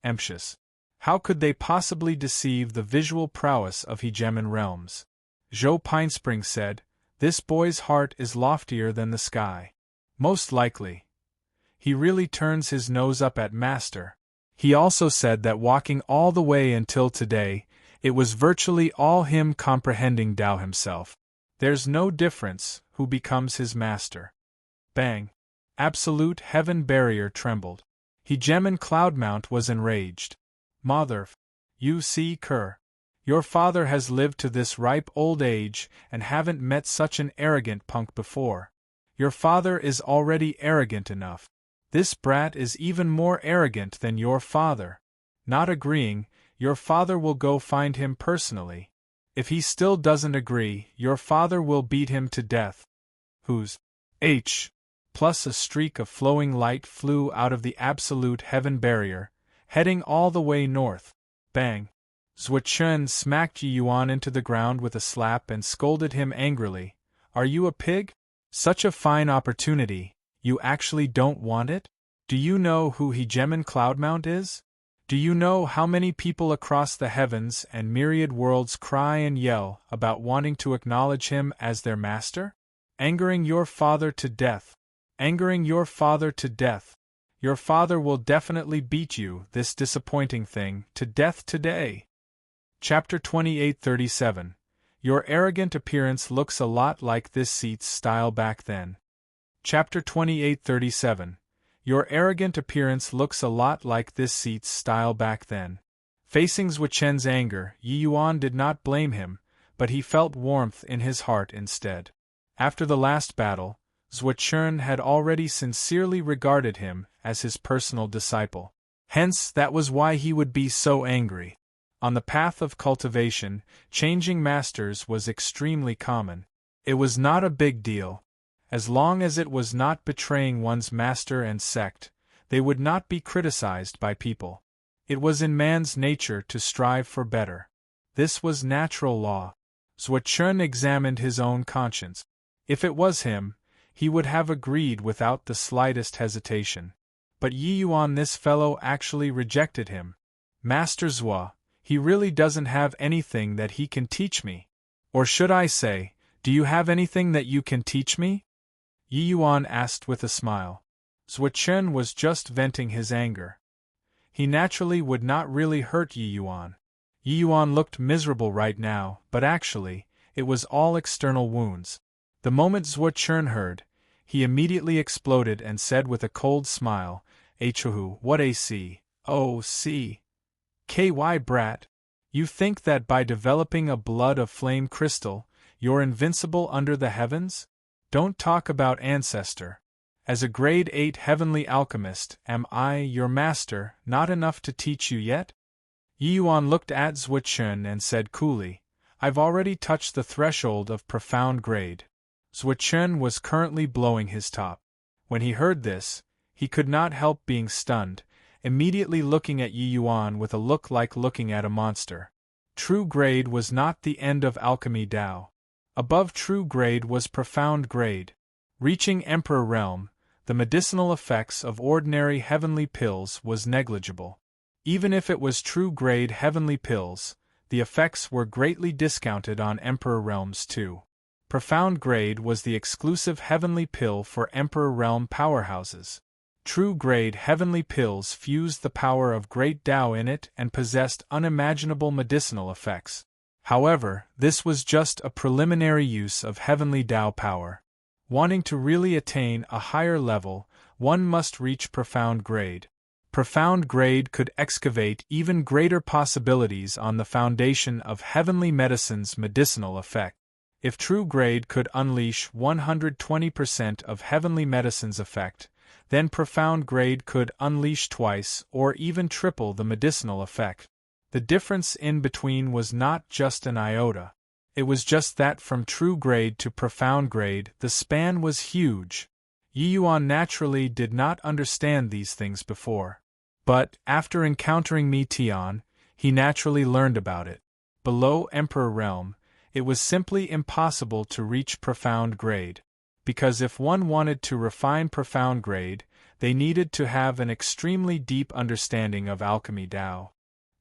emptious. How could they possibly deceive the visual prowess of Hegemon realms? Zhou Pinespring said, "This boy's heart is loftier than the sky." Most likely. He really turns his nose up at Master. He also said that walking all the way until today, it was virtually all him comprehending Tao himself. There's no difference who becomes his master. Bang! Absolute heaven barrier trembled. Hegemon Cloudmount was enraged. Mother, you see, Kerr. Your father has lived to this ripe old age and haven't met such an arrogant punk before. Your father is already arrogant enough. This brat is even more arrogant than your father. Not agreeing, your father will go find him personally. If he still doesn't agree, your father will beat him to death. Who's H? Plus a streak of flowing light flew out of the absolute heaven barrier, heading all the way north. Bang! Zhuochun smacked Yi Yuan into the ground with a slap and scolded him angrily. Are you a pig? Such a fine opportunity, you actually don't want it? Do you know who Hegemon Cloudmount is? Do you know how many people across the heavens and myriad worlds cry and yell about wanting to acknowledge him as their master? Angering your father to death. Angering your father to death. Your father will definitely beat you, this disappointing thing, to death today. Chapter 2837. Your arrogant appearance looks a lot like this seat's style back then. Chapter 2837. Your arrogant appearance looks a lot like this seat's style back then. Facing Zhuochen's anger, Yi Yuan did not blame him, but he felt warmth in his heart instead. After the last battle, Zhuochen had already sincerely regarded him as his personal disciple. Hence, that was why he would be so angry. On the path of cultivation, changing masters was extremely common. It was not a big deal. As long as it was not betraying one's master and sect, they would not be criticized by people. It was in man's nature to strive for better. This was natural law. Zhuochen examined his own conscience. If it was him, he would have agreed without the slightest hesitation. But Yi Yuan, this fellow actually rejected him. Master Zhuo, he really doesn't have anything that he can teach me. Or should I say, do you have anything that you can teach me? Yi Yuan asked with a smile. Zhuochen was just venting his anger. He naturally would not really hurt Yi Yuan. Yi Yuan looked miserable right now, but actually, it was all external wounds. The moment Zhuochen heard, he immediately exploded and said with a cold smile, "Achuhu, what a C. KY brat. You think that by developing a blood of flame crystal, you're invincible under the heavens? Don't talk about ancestor. As a grade 8 heavenly alchemist, am I, your master, not enough to teach you yet?" Yi Yuan looked at Zhuochen and said coolly, "I've already touched the threshold of profound grade." Zhuochen was currently blowing his top. When he heard this, he could not help being stunned, immediately looking at Yi Yuan with a look like looking at a monster. True grade was not the end of alchemy Dao. Above true grade was profound grade. Reaching Emperor Realm, the medicinal effects of ordinary heavenly pills was negligible. Even if it was true grade heavenly pills, the effects were greatly discounted on Emperor Realms too. Profound grade was the exclusive heavenly pill for Emperor Realm powerhouses. True grade heavenly pills fused the power of great Tao in it and possessed unimaginable medicinal effects. However, this was just a preliminary use of heavenly Tao power. Wanting to really attain a higher level, one must reach profound grade. Profound grade could excavate even greater possibilities on the foundation of heavenly medicine's medicinal effect. If true grade could unleash 120% of heavenly medicine's effect, then profound grade could unleash twice or even triple the medicinal effect. The difference in between was not just an iota. It was just that from true grade to profound grade, the span was huge. Yi Yuan naturally did not understand these things before. But, after encountering Mi Tian, he naturally learned about it. Below Emperor Realm, it was simply impossible to reach profound grade. Because if one wanted to refine profound grade, they needed to have an extremely deep understanding of alchemy Tao.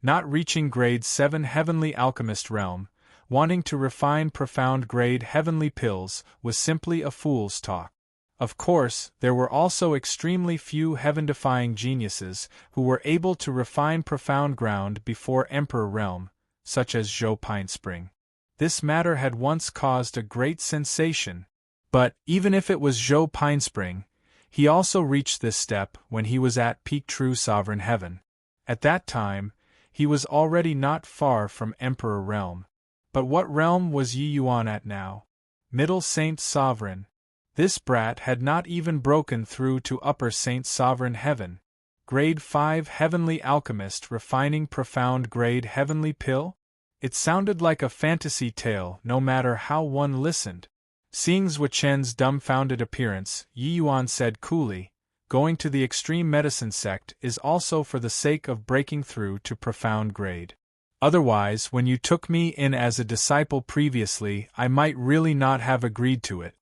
Not reaching grade 7 heavenly alchemist realm, wanting to refine profound grade heavenly pills was simply a fool's talk. Of course, there were also extremely few heaven-defying geniuses who were able to refine profound ground before Emperor Realm, such as Zhou Pinespring. This matter had once caused a great sensation. But, even if it was Zhou Pinespring, he also reached this step when he was at peak true sovereign heaven. At that time, he was already not far from Emperor Realm. But what realm was Yi Yuan at now? Middle Saint Sovereign. This brat had not even broken through to Upper Saint Sovereign Heaven. Grade 5 Heavenly Alchemist refining profound grade heavenly pill? It sounded like a fantasy tale no matter how one listened. Seeing Zhuo Chen's dumbfounded appearance, Yi Yuan said coolly, "Going to the extreme medicine sect is also for the sake of breaking through to profound grade. Otherwise, when you took me in as a disciple previously, I might really not have agreed to it."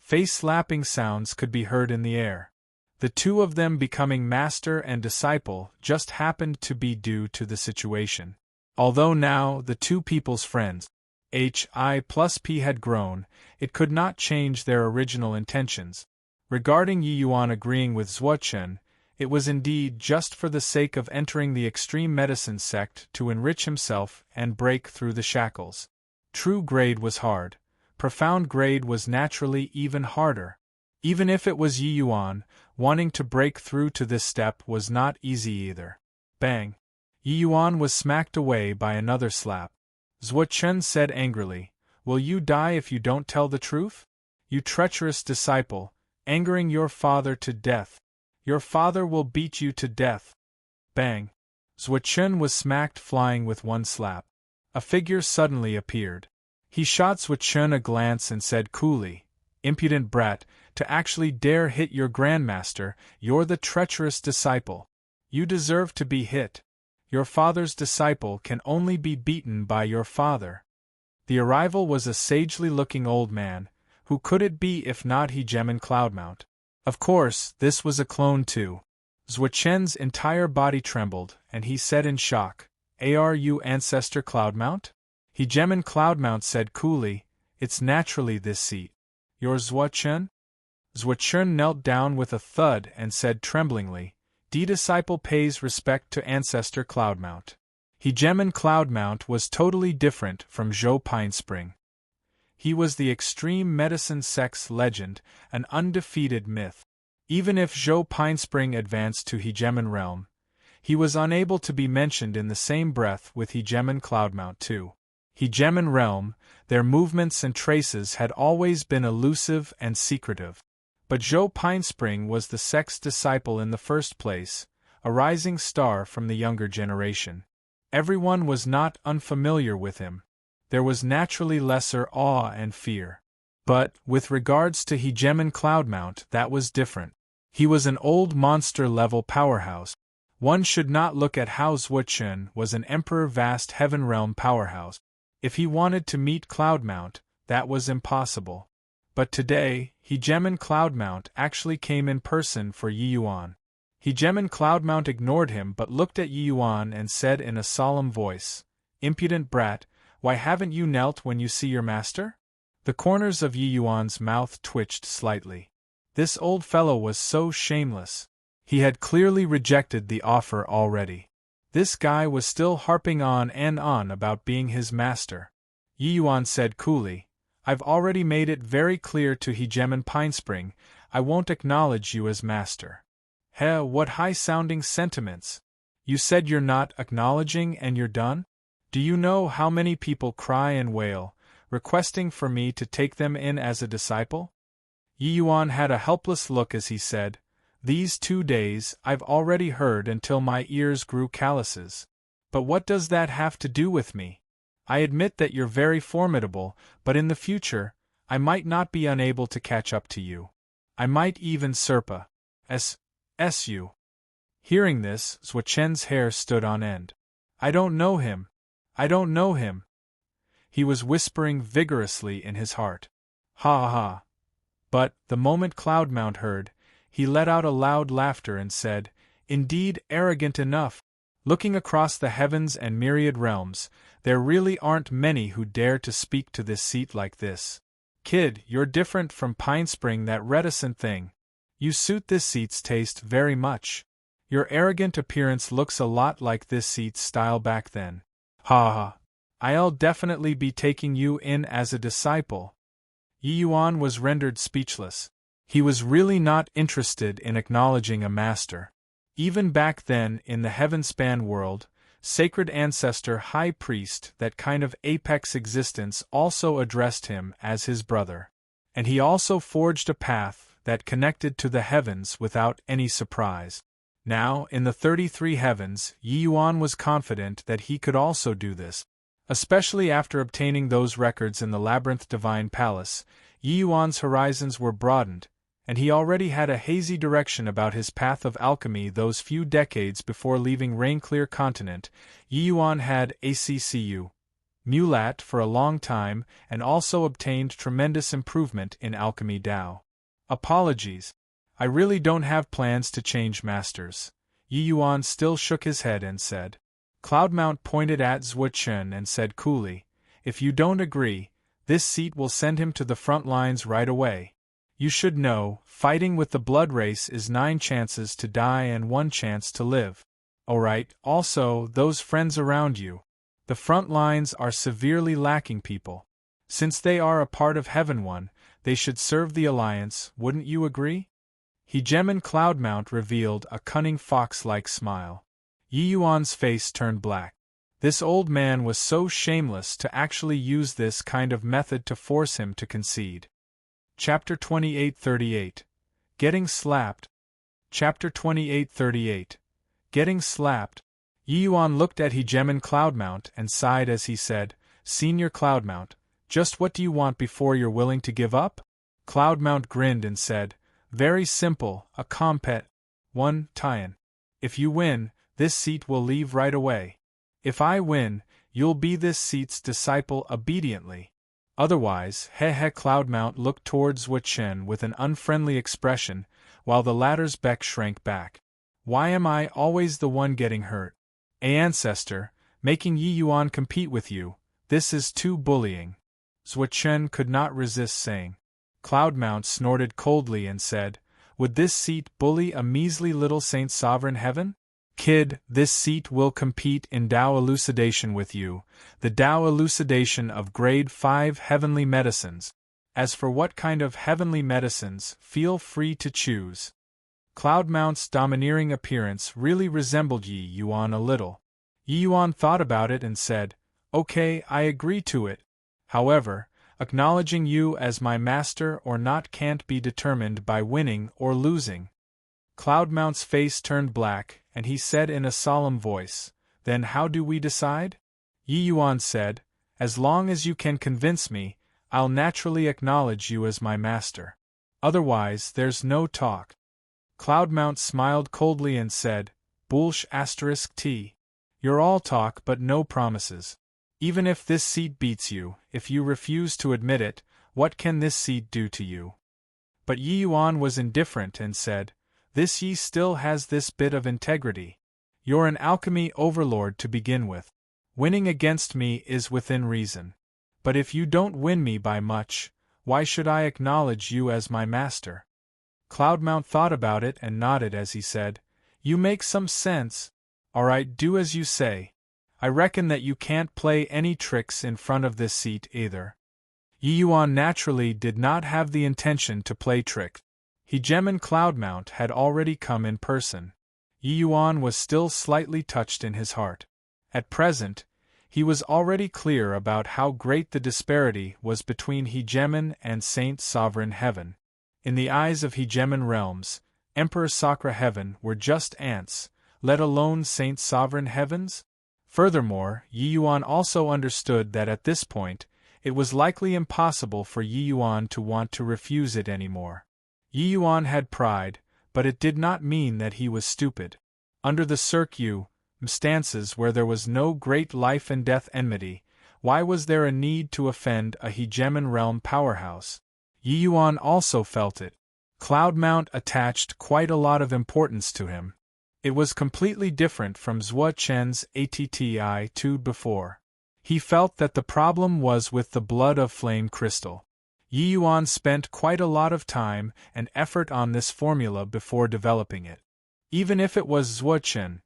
Face-slapping sounds could be heard in the air. The two of them becoming master and disciple just happened to be due to the situation. Although now the two people's friends, Hi+P had grown, it could not change their original intentions. Regarding Yi Yuan agreeing with Zhuo Chen, it was indeed just for the sake of entering the extreme medicine sect to enrich himself and break through the shackles. True grade was hard. Profound grade was naturally even harder. Even if it was Yi Yuan, wanting to break through to this step was not easy either. Bang! Yi Yuan was smacked away by another slap. Zhuo Chen said angrily, "Will you die if you don't tell the truth? You treacherous disciple, angering your father to death. Your father will beat you to death." Bang! Zhuo Chen was smacked flying with one slap. A figure suddenly appeared. He shot Zhuo Chen a glance and said coolly, "Impudent brat, to actually dare hit your grandmaster, you're the treacherous disciple. You deserve to be hit. Your father's disciple can only be beaten by your father." The arrival was a sagely-looking old man. Who could it be if not Hegemon Cloudmount? Of course, this was a clone too. Zhuo Chen's entire body trembled, and he said in shock, "Are you Ancestor Cloudmount?" Hegemon Cloudmount said coolly, "It's naturally this seat." "You're Zhuo Chen?" Zhuo Chen knelt down with a thud and said tremblingly, "D-disciple pays respect to Ancestor Cloudmount." Hegemon Cloudmount was totally different from Zhou Pinespring. He was the extreme medicine sect's legend, an undefeated myth. Even if Zhou Pinespring advanced to Hegemon Realm, he was unable to be mentioned in the same breath with Hegemon Cloudmount too. Hegemon Realm, their movements and traces had always been elusive and secretive. But Zhou Pinespring was the sect's disciple in the first place, a rising star from the younger generation. Everyone was not unfamiliar with him. There was naturally lesser awe and fear. But, with regards to Hegemon Cloudmount, that was different. He was an old monster-level powerhouse. One should not look at how Zhuo Chen was an Emperor Vast Heaven Realm powerhouse. If he wanted to meet Cloudmount, that was impossible. But today, Hegemon Cloudmount actually came in person for Yi Yuan. Hegemon Cloudmount ignored him but looked at Yi Yuan and said in a solemn voice, "Impudent brat, why haven't you knelt when you see your master?" The corners of Yi Yuan's mouth twitched slightly. This old fellow was so shameless. He had clearly rejected the offer already. This guy was still harping on and on about being his master. Yi Yuan said coolly, "I've already made it very clear to Hegemon Pinespring, I won't acknowledge you as master." What high-sounding sentiments! You said you're not acknowledging and you're done? Do you know how many people cry and wail, requesting for me to take them in as a disciple? Yi Yuan had a helpless look as he said, "These 2 days I've already heard until my ears grew calluses. But what does that have to do with me? I admit that you're very formidable, but in the future, I might not be unable to catch up to you. I might even surpass you." Hearing this, Zhuo Chen's hair stood on end. "I don't know him. I don't know him," he was whispering vigorously in his heart. Ha ha ha. But, the moment Cloudmount heard, he let out a loud laughter and said, "Indeed, arrogant enough. Looking across the heavens and myriad realms, there really aren't many who dare to speak to this seat like this. Kid, you're different from Pinespring, that reticent thing. You suit this seat's taste very much. Your arrogant appearance looks a lot like this seat's style back then. Ha ha. I'll definitely be taking you in as a disciple." Yi Yuan was rendered speechless. He was really not interested in acknowledging a master. Even back then in the Heavenspan world, sacred ancestor high priest, that kind of apex existence, also addressed him as his brother. And he also forged a path that connected to the heavens without any surprise. Now, in the 33 heavens, Yi Yuan was confident that he could also do this. Especially after obtaining those records in the Labyrinth Divine Palace, Yi Yuan's horizons were broadened, and he already had a hazy direction about his path of alchemy. Those few decades before leaving Rainclear Continent, Yi Yuan had ACCU Mulat for a long time and also obtained tremendous improvement in alchemy Dao. Apologies. I really don't have plans to change masters. Yi Yuan still shook his head and said. Cloudmount pointed at Zhuo Chen and said coolly, "If you don't agree, this seat will send him to the front lines right away. You should know, fighting with the blood race is 9 chances to die and 1 chance to live. Alright, also, those friends around you. The front lines are severely lacking people. Since they are a part of Heaven One, they should serve the Alliance, wouldn't you agree?" Hegemon Cloudmount revealed a cunning fox-like smile. Yi Yuan's face turned black. This old man was so shameless to actually use this kind of method to force him to concede. Chapter 2838. Getting Slapped. Chapter 2838. Getting Slapped. Yi Yuan looked at Hegemon Cloudmount and sighed as he said, "Senior Cloudmount, just what do you want before you're willing to give up?" Cloudmount grinned and said, "Very simple, a compet. 1, Tian. If you win, this seat will leave right away. If I win, you'll be this seat's disciple obediently. Otherwise, Cloudmount looked towards Zhuo Chen with an unfriendly expression, while the latter's beck shrank back. "Why am I always the one getting hurt? Ancestor, making Yi Yuan compete with you, this is too bullying." Zhuo Chen could not resist saying. Cloudmount snorted coldly and said, "Would this seat bully a measly little Saint Sovereign Heaven? Kid, this seat will compete in Dao elucidation with you, the Dao elucidation of Grade 5 heavenly medicines. As for what kind of heavenly medicines, feel free to choose." Cloudmount's domineering appearance really resembled Yi Yuan a little. Yi Yuan thought about it and said, "Okay, I agree to it. However, acknowledging you as my master or not can't be determined by winning or losing." Cloudmount's face turned black, and he said in a solemn voice, "Then how do we decide?" Yi Yuan said, "As long as you can convince me, I'll naturally acknowledge you as my master. Otherwise, there's no talk." Cloudmount smiled coldly and said, "Bullsh *t. You're all talk but no promises. Even if this seat beats you, if you refuse to admit it, what can this seat do to you?" But Yi Yuan was indifferent and said, "This Yi still has this bit of integrity. You're an alchemy overlord to begin with. Winning against me is within reason. But if you don't win me by much, why should I acknowledge you as my master?" Cloudmount thought about it and nodded as he said, "You make some sense. Alright, do as you say. I reckon that you can't play any tricks in front of this seat either." Yi Yuan naturally did not have the intention to play tricks. Hegemon Cloudmount had already come in person. Yi Yuan was still slightly touched in his heart. At present, he was already clear about how great the disparity was between Hegemon and Saint Sovereign Heaven. In the eyes of Hegemon realms, Emperor Sakra Heaven were just ants, let alone Saint Sovereign Heavens? Furthermore, Yi Yuan also understood that at this point, it was likely impossible for Yi Yuan to want to refuse it anymore. Yi Yuan had pride, but it did not mean that he was stupid. Under the circumstances where there was no great life and death enmity, why was there a need to offend a Hegemon realm powerhouse? Yi Yuan also felt it. Cloudmount attached quite a lot of importance to him. It was completely different from Zhuo Chen's attitude before. He felt that the problem was with the blood of flame crystal. Yi Yuan spent quite a lot of time and effort on this formula before developing it. Even if it was Zhuo Chen,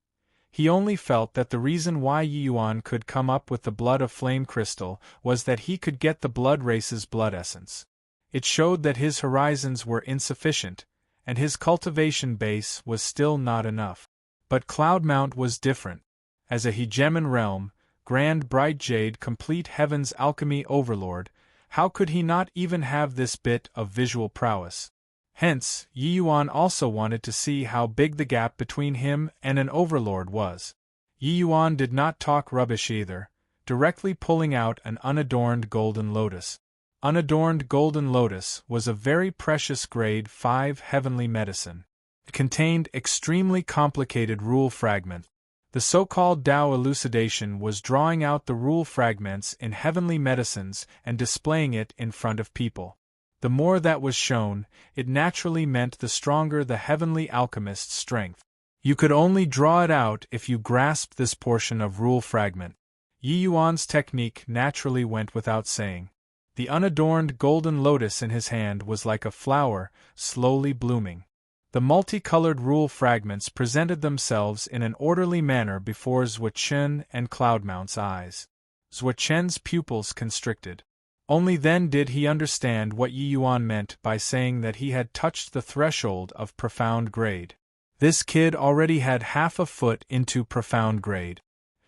he only felt that the reason why Yi Yuan could come up with the blood of flame crystal was that he could get the blood race's blood essence. It showed that his horizons were insufficient, and his cultivation base was still not enough. But Cloudmount was different. As a Hegemon realm, Grand Bright Jade Complete Heaven's Alchemy Overlord, how could he not even have this bit of visual prowess? Hence, Yi Yuan also wanted to see how big the gap between him and an overlord was. Yi Yuan did not talk rubbish either, directly pulling out an unadorned golden lotus. Unadorned golden lotus was a very precious grade 5 heavenly medicine. It contained extremely complicated rule fragments. The so-called Tao elucidation was drawing out the rule fragments in heavenly medicines and displaying it in front of people. The more that was shown, it naturally meant the stronger the heavenly alchemist's strength. You could only draw it out if you grasped this portion of rule fragment. Yi Yuan's technique naturally went without saying. The unadorned golden lotus in his hand was like a flower, slowly blooming. The multicolored rule fragments presented themselves in an orderly manner before Zhuo Chen and Cloudmount's eyes. Zhuo Chen's pupils constricted. Only then did he understand what Yi Yuan meant by saying that he had touched the threshold of profound grade. This kid already had half a foot into profound grade.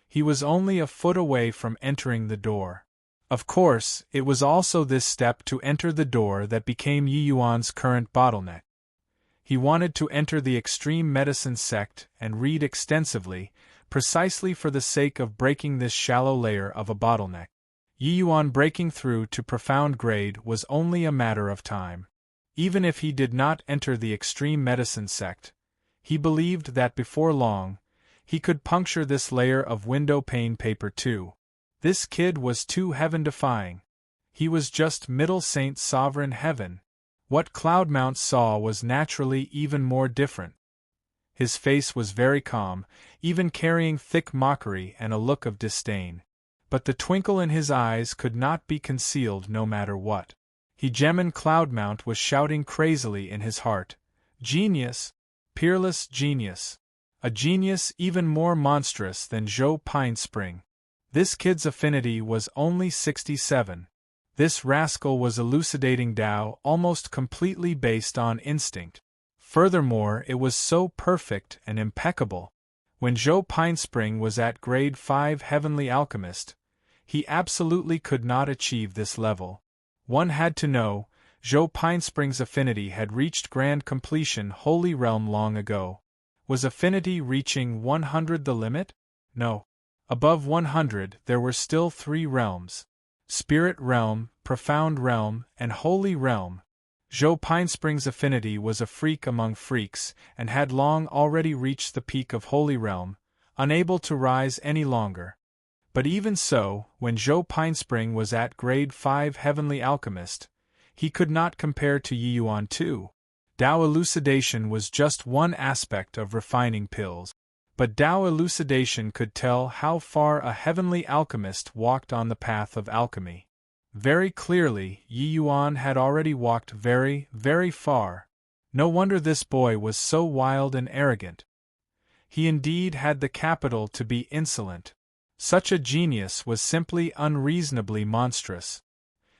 He was only a foot away from entering the door. Of course, it was also this step to enter the door that became Yi Yuan's current bottleneck. He wanted to enter the extreme medicine sect and read extensively, precisely for the sake of breaking this shallow layer of a bottleneck. Yi Yuan breaking through to profound grade was only a matter of time. Even if he did not enter the extreme medicine sect, he believed that before long, he could puncture this layer of window pane paper too. This kid was too heaven-defying. He was just middle Saint Sovereign Heaven. What Cloudmount saw was naturally even more different. His face was very calm, even carrying thick mockery and a look of disdain. But the twinkle in his eyes could not be concealed no matter what. Hegemon Cloudmount was shouting crazily in his heart, "Genius! Peerless genius! A genius even more monstrous than Zhou Pine Spring." This kid's affinity was only 67. This rascal was elucidating Tao almost completely based on instinct. Furthermore, it was so perfect and impeccable. When Zhou Pinespring was at grade 5 Heavenly Alchemist, he absolutely could not achieve this level. One had to know, Zhou Pinespring's affinity had reached grand completion Holy Realm long ago. Was affinity reaching 100 the limit? No. Above 100 there were still 3 realms. Spirit Realm, Profound Realm, and Holy Realm. Zhou Pinespring's affinity was a freak among freaks and had long already reached the peak of Holy Realm, unable to rise any longer. But even so, when Zhou Pinespring was at grade 5 Heavenly Alchemist, he could not compare to Yi Yuan too. Tao elucidation was just one aspect of refining pills. But Tao elucidation could tell how far a heavenly alchemist walked on the path of alchemy. Very clearly, Yi Yuan had already walked very, very far. No wonder this boy was so wild and arrogant. He indeed had the capital to be insolent. Such a genius was simply unreasonably monstrous.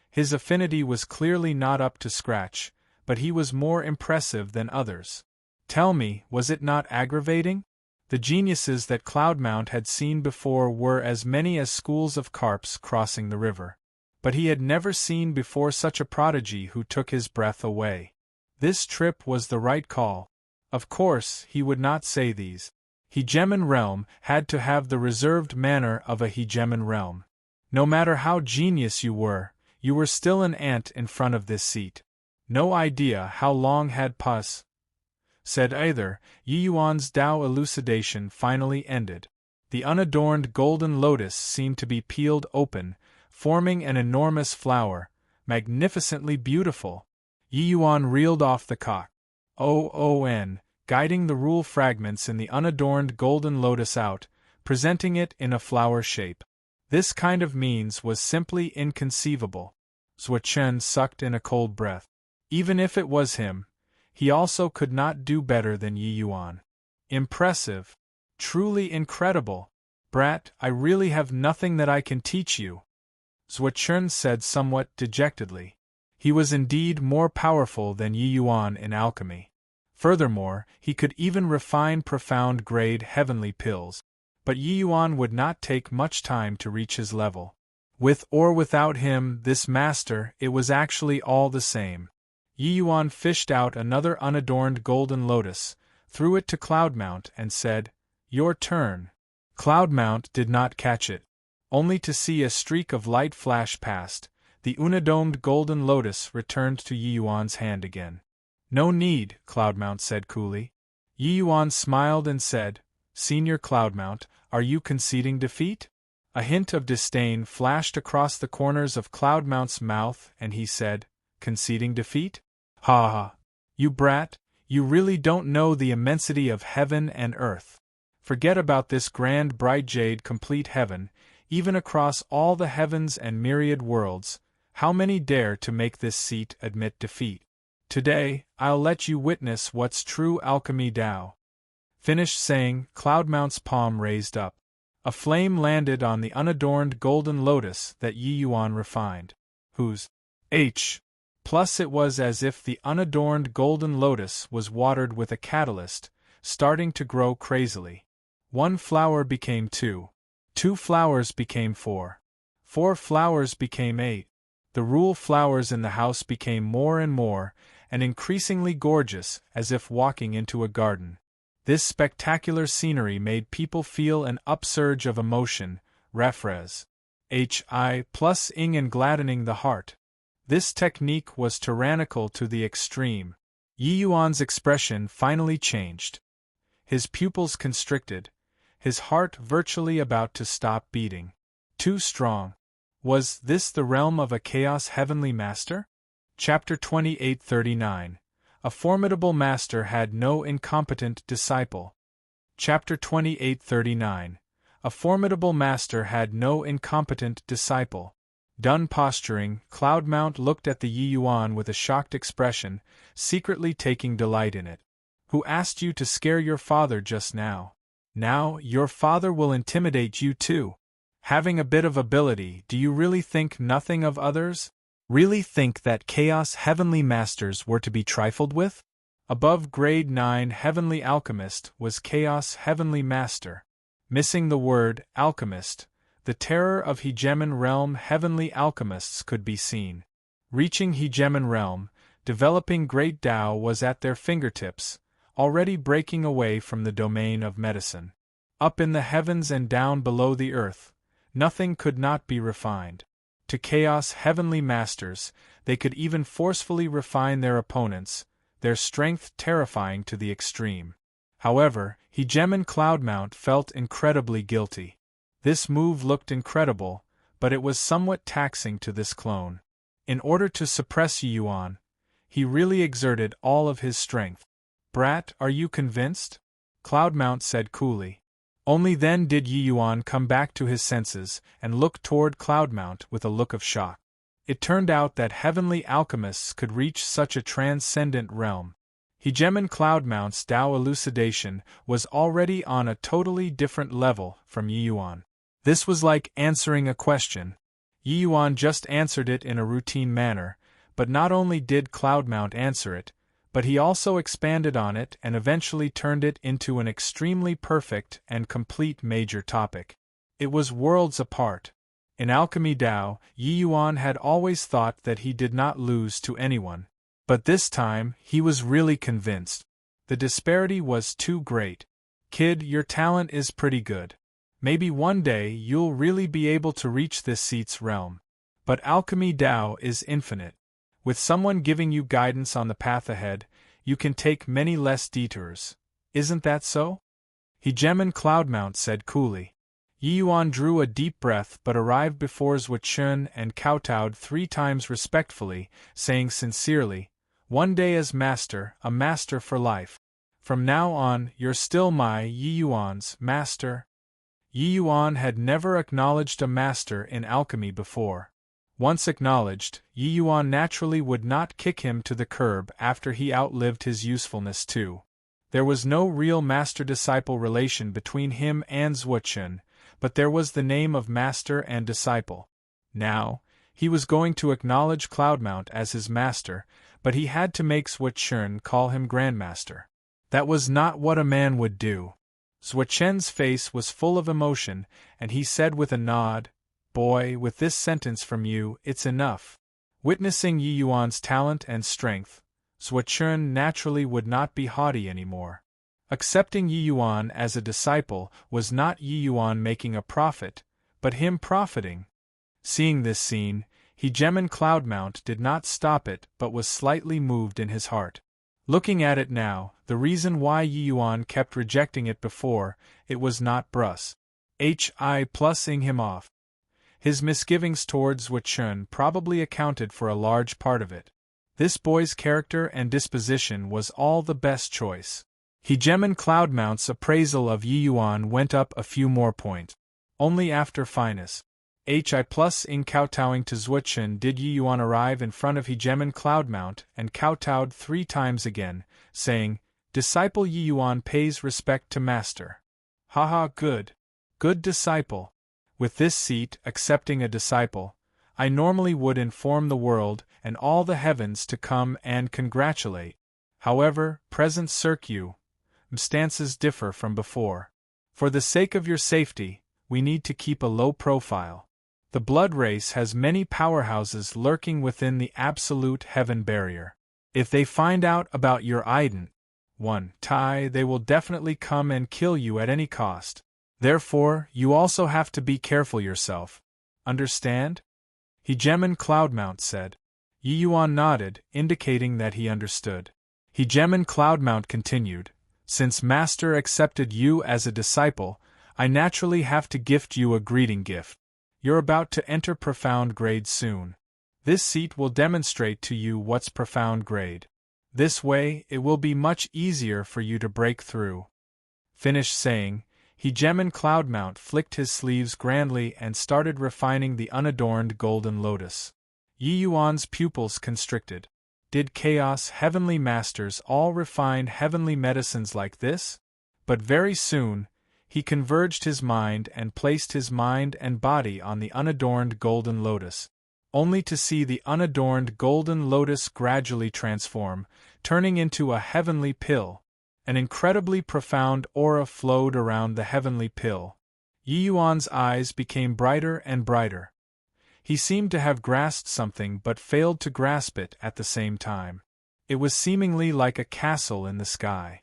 His affinity was clearly not up to scratch, but he was more impressive than others. Tell me, was it not aggravating? The geniuses that Cloudmount had seen before were as many as schools of carps crossing the river. But he had never seen before such a prodigy who took his breath away. This trip was the right call. Of course, he would not say these. Hegemon realm had to have the reserved manner of a hegemon realm. No matter how genius you were still an ant in front of this seat. No idea how long had said either. Yi Yuan's Tao elucidation finally ended. The unadorned golden lotus seemed to be peeled open, forming an enormous flower, magnificently beautiful. Yi Yuan reeled off the cock. Guiding the rule fragments in the unadorned golden lotus out, presenting it in a flower shape. This kind of means was simply inconceivable. Zhuo Chen sucked in a cold breath. Even if it was him, he also could not do better than Yi Yuan. Impressive. Truly incredible. Brat, I really have nothing that I can teach you. Zhuo Chen said somewhat dejectedly. He was indeed more powerful than Yi Yuan in alchemy. Furthermore, he could even refine profound-grade heavenly pills. But Yi Yuan would not take much time to reach his level. With or without him, this master, it was actually all the same. Yi Yuan fished out another unadorned golden lotus, threw it to Cloudmount and said, "Your turn." Cloudmount did not catch it. Only to see a streak of light flash past, the unidomed golden lotus returned to Yi Yuan's hand again. "No need," Cloudmount said coolly. Yi Yuan smiled and said, "Senior Cloudmount, are you conceding defeat?" A hint of disdain flashed across the corners of Cloudmount's mouth and he said, "Conceding defeat? Ha ha! You brat, you really don't know the immensity of heaven and earth. Forget about this grand bright jade complete heaven, even across all the heavens and myriad worlds, how many dare to make this seat admit defeat? Today, I'll let you witness what's true alchemy Tao." Finished saying, Cloudmount's palm raised up. A flame landed on the unadorned golden lotus that Yi Yuan refined. Whose Plus it was as if the unadorned golden lotus was watered with a catalyst, starting to grow crazily. 1 flower became 2. 2 flowers became 4. 4 flowers became 8. The rule flowers in the house became more and more, and increasingly gorgeous, as if walking into a garden. This spectacular scenery made people feel an upsurge of emotion, refres. Plus ing and gladdening the heart. This technique was tyrannical to the extreme. Yi Yuan's expression finally changed. His pupils constricted, his heart virtually about to stop beating. Too strong. Was this the realm of a chaos heavenly master? Chapter 2839. A formidable master had no incompetent disciple. Chapter 2839. A formidable master had no incompetent disciple. Done posturing, Cloudmount looked at the Yi Yuan with a shocked expression, secretly taking delight in it. "Who asked you to scare your father just now? Now, your father will intimidate you too. Having a bit of ability, do you really think nothing of others? Really think that chaos heavenly masters were to be trifled with?" Above grade 9 heavenly alchemist was chaos heavenly master. Missing the word alchemist, the terror of hegemon realm heavenly alchemists could be seen. Reaching hegemon realm, developing great Tao was at their fingertips, already breaking away from the domain of medicine. Up in the heavens and down below the earth, nothing could not be refined. To chaos heavenly masters, they could even forcefully refine their opponents, their strength terrifying to the extreme. However, hegemon Cloudmount felt incredibly guilty. This move looked incredible, but it was somewhat taxing to this clone. In order to suppress Yi Yuan, he really exerted all of his strength. "Brat, are you convinced?" Cloudmount said coolly. Only then did Yi Yuan come back to his senses and look toward Cloudmount with a look of shock. It turned out that heavenly alchemists could reach such a transcendent realm. Hegemon Cloudmount's Tao elucidation was already on a totally different level from Yi Yuan. This was like answering a question. Yi Yuan just answered it in a routine manner, but not only did Cloudmount answer it, but he also expanded on it and eventually turned it into an extremely perfect and complete major topic. It was worlds apart. In Alchemy Dao, Yi Yuan had always thought that he did not lose to anyone. But this time, he was really convinced. The disparity was too great. Kid, your talent is pretty good. Maybe one day you'll really be able to reach this seat's realm. But Alchemy Dao is infinite. With someone giving you guidance on the path ahead, you can take many less detours. Isn't that so? Hegemon Cloudmount said coolly. Yi Yuan drew a deep breath but arrived before Zhuochun and kowtowed 3 times respectfully, saying sincerely, "One day as master, a master for life. From now on, you're still my Yi Yuan's master." Yi Yuan had never acknowledged a master in alchemy before. Once acknowledged, Yi Yuan naturally would not kick him to the curb after he outlived his usefulness too. There was no real master-disciple relation between him and Zhuochun, but there was the name of master and disciple. Now, he was going to acknowledge Cloudmount as his master, but he had to make Zhuochun call him grandmaster. That was not what a man would do. Zhuochun's face was full of emotion, and he said with a nod, "Boy, with this sentence from you, it's enough." Witnessing Yi Yuan's talent and strength, Zhuochun naturally would not be haughty anymore. Accepting Yi Yuan as a disciple was not Yi Yuan making a profit, but him profiting. Seeing this scene, Hegemon Cloudmount did not stop it but was slightly moved in his heart. Looking at it now, the reason why Yi Yuan kept rejecting it before, it was not Brus. Hi+ing him off. His misgivings towards Zhuochun probably accounted for a large part of it. This boy's character and disposition was all the best choice. Hegemon Cloudmount's appraisal of Yi Yuan went up a few more points. Only after finest. Hi+ing kowtowing to Zhuochun did Yi Yuan arrive in front of Hegemon Cloudmount and kowtowed 3 times again, saying, "Disciple Yi Yuan pays respect to master." Haha, good. Good disciple. With this seat accepting a disciple, I normally would inform the world and all the heavens to come and congratulate. However, present circumstances differ from before. For the sake of your safety, we need to keep a low profile. The blood race has many powerhouses lurking within the absolute heaven barrier. If they find out about your identity, they will definitely come and kill you at any cost. Therefore, you also have to be careful yourself. Understand? Hegemon Cloudmount said. Yi Yuan nodded, indicating that he understood. Hegemon Cloudmount continued, "Since Master accepted you as a disciple, I naturally have to gift you a greeting gift. You're about to enter profound grade soon. This seat will demonstrate to you what's profound grade. This way, it will be much easier for you to break through." Finished saying, Hegemon Cloudmount flicked his sleeves grandly and started refining the unadorned golden lotus. Yi Yuan's pupils constricted. Did Chaos Heavenly Masters all refine heavenly medicines like this? But very soon, he converged his mind and placed his mind and body on the unadorned golden lotus, only to see the unadorned golden lotus gradually transform, turning into a heavenly pill. An incredibly profound aura flowed around the heavenly pill. Yi Yuan's eyes became brighter and brighter. He seemed to have grasped something but failed to grasp it at the same time. It was seemingly like a castle in the sky.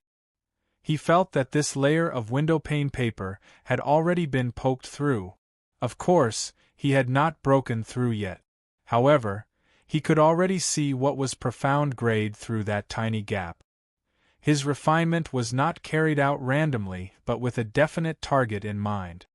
He felt that this layer of windowpane paper had already been poked through. Of course, he had not broken through yet. However, he could already see what was profound grade through that tiny gap. His refinement was not carried out randomly but with a definite target in mind.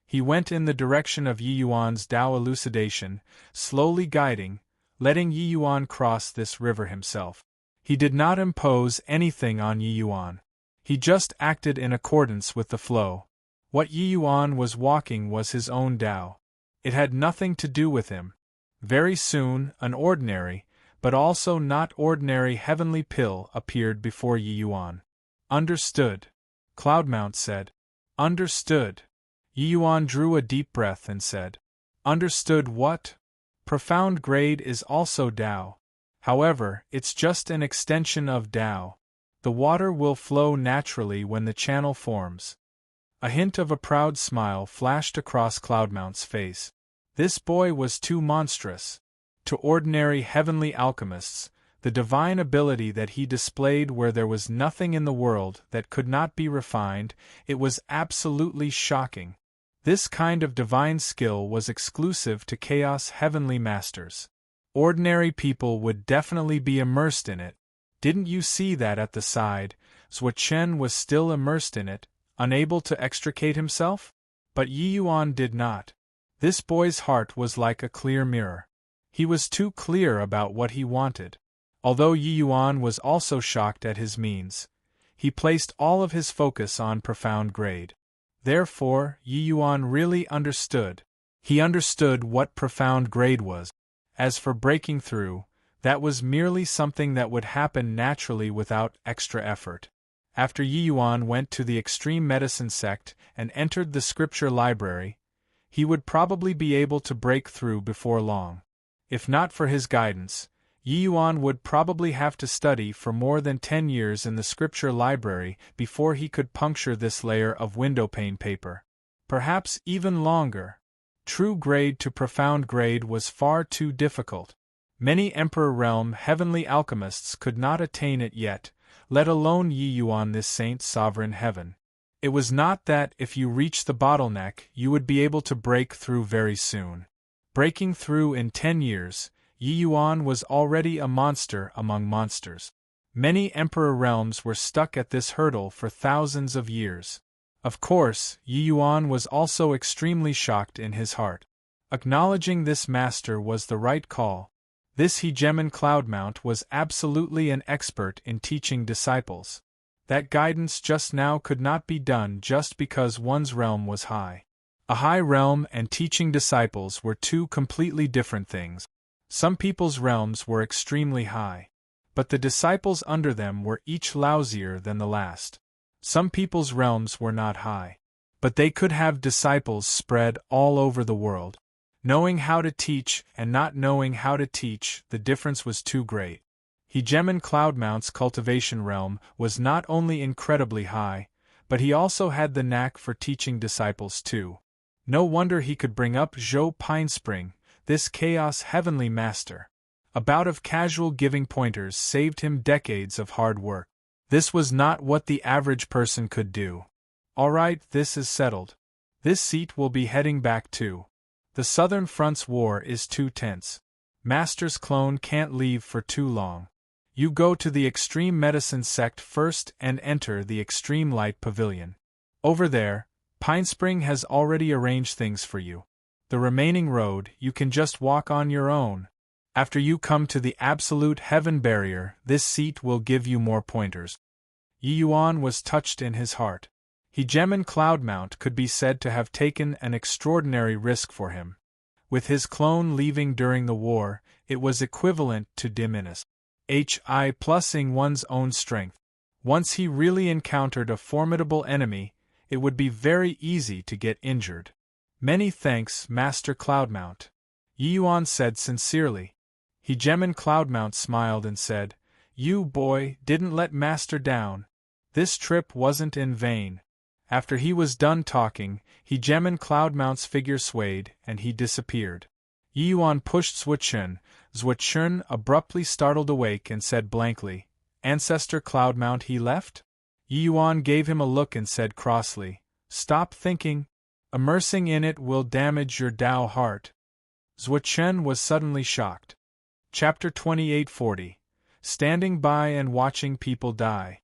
He went in the direction of Yi Yuan's Tao elucidation, slowly guiding, letting Yi Yuan cross this river himself. He did not impose anything on Yi Yuan. He just acted in accordance with the flow. What Yi Yuan was walking was his own Tao. It had nothing to do with him. Very soon, an ordinary, but also not ordinary heavenly pill appeared before Yi Yuan. "Understood," Cloudmount said. "Understood." Yi Yuan drew a deep breath and said, "Understood what? Profound grade is also Tao. However, it's just an extension of Tao. The water will flow naturally when the channel forms. A hint of a proud smile flashed across Cloudmount's face. This boy was too monstrous. To ordinary heavenly alchemists, the divine ability that he displayed where there was nothing in the world that could not be refined, it was absolutely shocking. This kind of divine skill was exclusive to Chaos heavenly masters. Ordinary people would definitely be immersed in it. Didn't you see that at the side, Zhuo was still immersed in it, unable to extricate himself? But Yi Yuan did not. This boy's heart was like a clear mirror. He was too clear about what he wanted. Although Yi Yuan was also shocked at his means, he placed all of his focus on profound grade. Therefore, Yi Yuan really understood. He understood what profound grade was. As for breaking through, that was merely something that would happen naturally without extra effort. After Yi Yuan went to the extreme medicine sect and entered the scripture library, he would probably be able to break through before long. If not for his guidance, Yi Yuan would probably have to study for more than 10 years in the scripture library before he could puncture this layer of windowpane paper. Perhaps even longer. True grade to profound grade was far too difficult. Many Emperor Realm heavenly alchemists could not attain it yet, let alone Yi Yuan, this saint's sovereign heaven. It was not that if you reach the bottleneck you would be able to break through very soon. Breaking through in 10 years, Yi Yuan was already a monster among monsters. Many Emperor Realms were stuck at this hurdle for thousands of years. Of course, Yi Yuan was also extremely shocked in his heart. Acknowledging this master was the right call. This hegemon Cloudmount was absolutely an expert in teaching disciples. That guidance just now could not be done just because one's realm was high. A high realm and teaching disciples were two completely different things. Some people's realms were extremely high, but the disciples under them were each lousier than the last. Some people's realms were not high, but they could have disciples spread all over the world. Knowing how to teach and not knowing how to teach, the difference was too great. Hegemon Cloudmount's cultivation realm was not only incredibly high, but he also had the knack for teaching disciples too. No wonder he could bring up Zhou Pinespring, this Chaos heavenly master. A bout of casual giving pointers saved him decades of hard work. This was not what the average person could do. Alright, this is settled. This seat will be heading back too. The Southern Front's war is too tense. Master's clone can't leave for too long. You go to the Extreme Medicine sect first and enter the Extreme Light Pavilion. Over there, Pinespring has already arranged things for you. The remaining road you can just walk on your own. After you come to the Absolute Heaven Barrier, this seat will give you more pointers. Yi Yuan was touched in his heart. Hegemon Cloudmount could be said to have taken an extraordinary risk for him. With his clone leaving during the war, it was equivalent to diminish plussing one's own strength. Once he really encountered a formidable enemy, it would be very easy to get injured. Many thanks, Master Cloudmount, Yi Yuan said sincerely. Hegemon Cloudmount smiled and said, You, boy, didn't let Master down. This trip wasn't in vain. After he was done talking, Hegemon Cloudmount's figure swayed, and he disappeared. Yi Yuan pushed Zhuo. Zhuo abruptly startled awake and said blankly, Ancestor Cloudmount, he left? Yi Yuan gave him a look and said crossly, Stop thinking. Immersing in it will damage your Tao heart. Zhuo was suddenly shocked. Chapter 2840. Standing by and watching people die.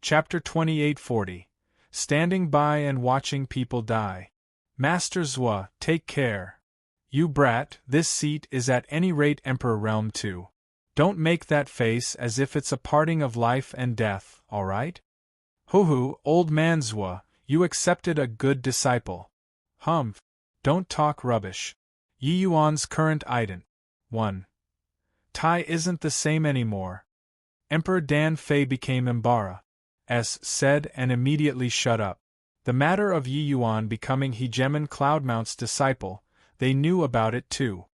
Chapter 2840. Standing by and watching people die. Master Zhuo, take care. You brat, this seat is at any rate Emperor Realm too. Don't make that face as if it's a parting of life and death, alright? Hoo-hoo, old man Zhuo, you accepted a good disciple. Humph. Don't talk rubbish. Yi Yuan's current ident. 1. Tai isn't the same anymore. Emperor Dan Fei became Embark. Said and immediately shut up. The matter of Yi Yuan becoming Hegemon Cloudmount's disciple, they knew about it too.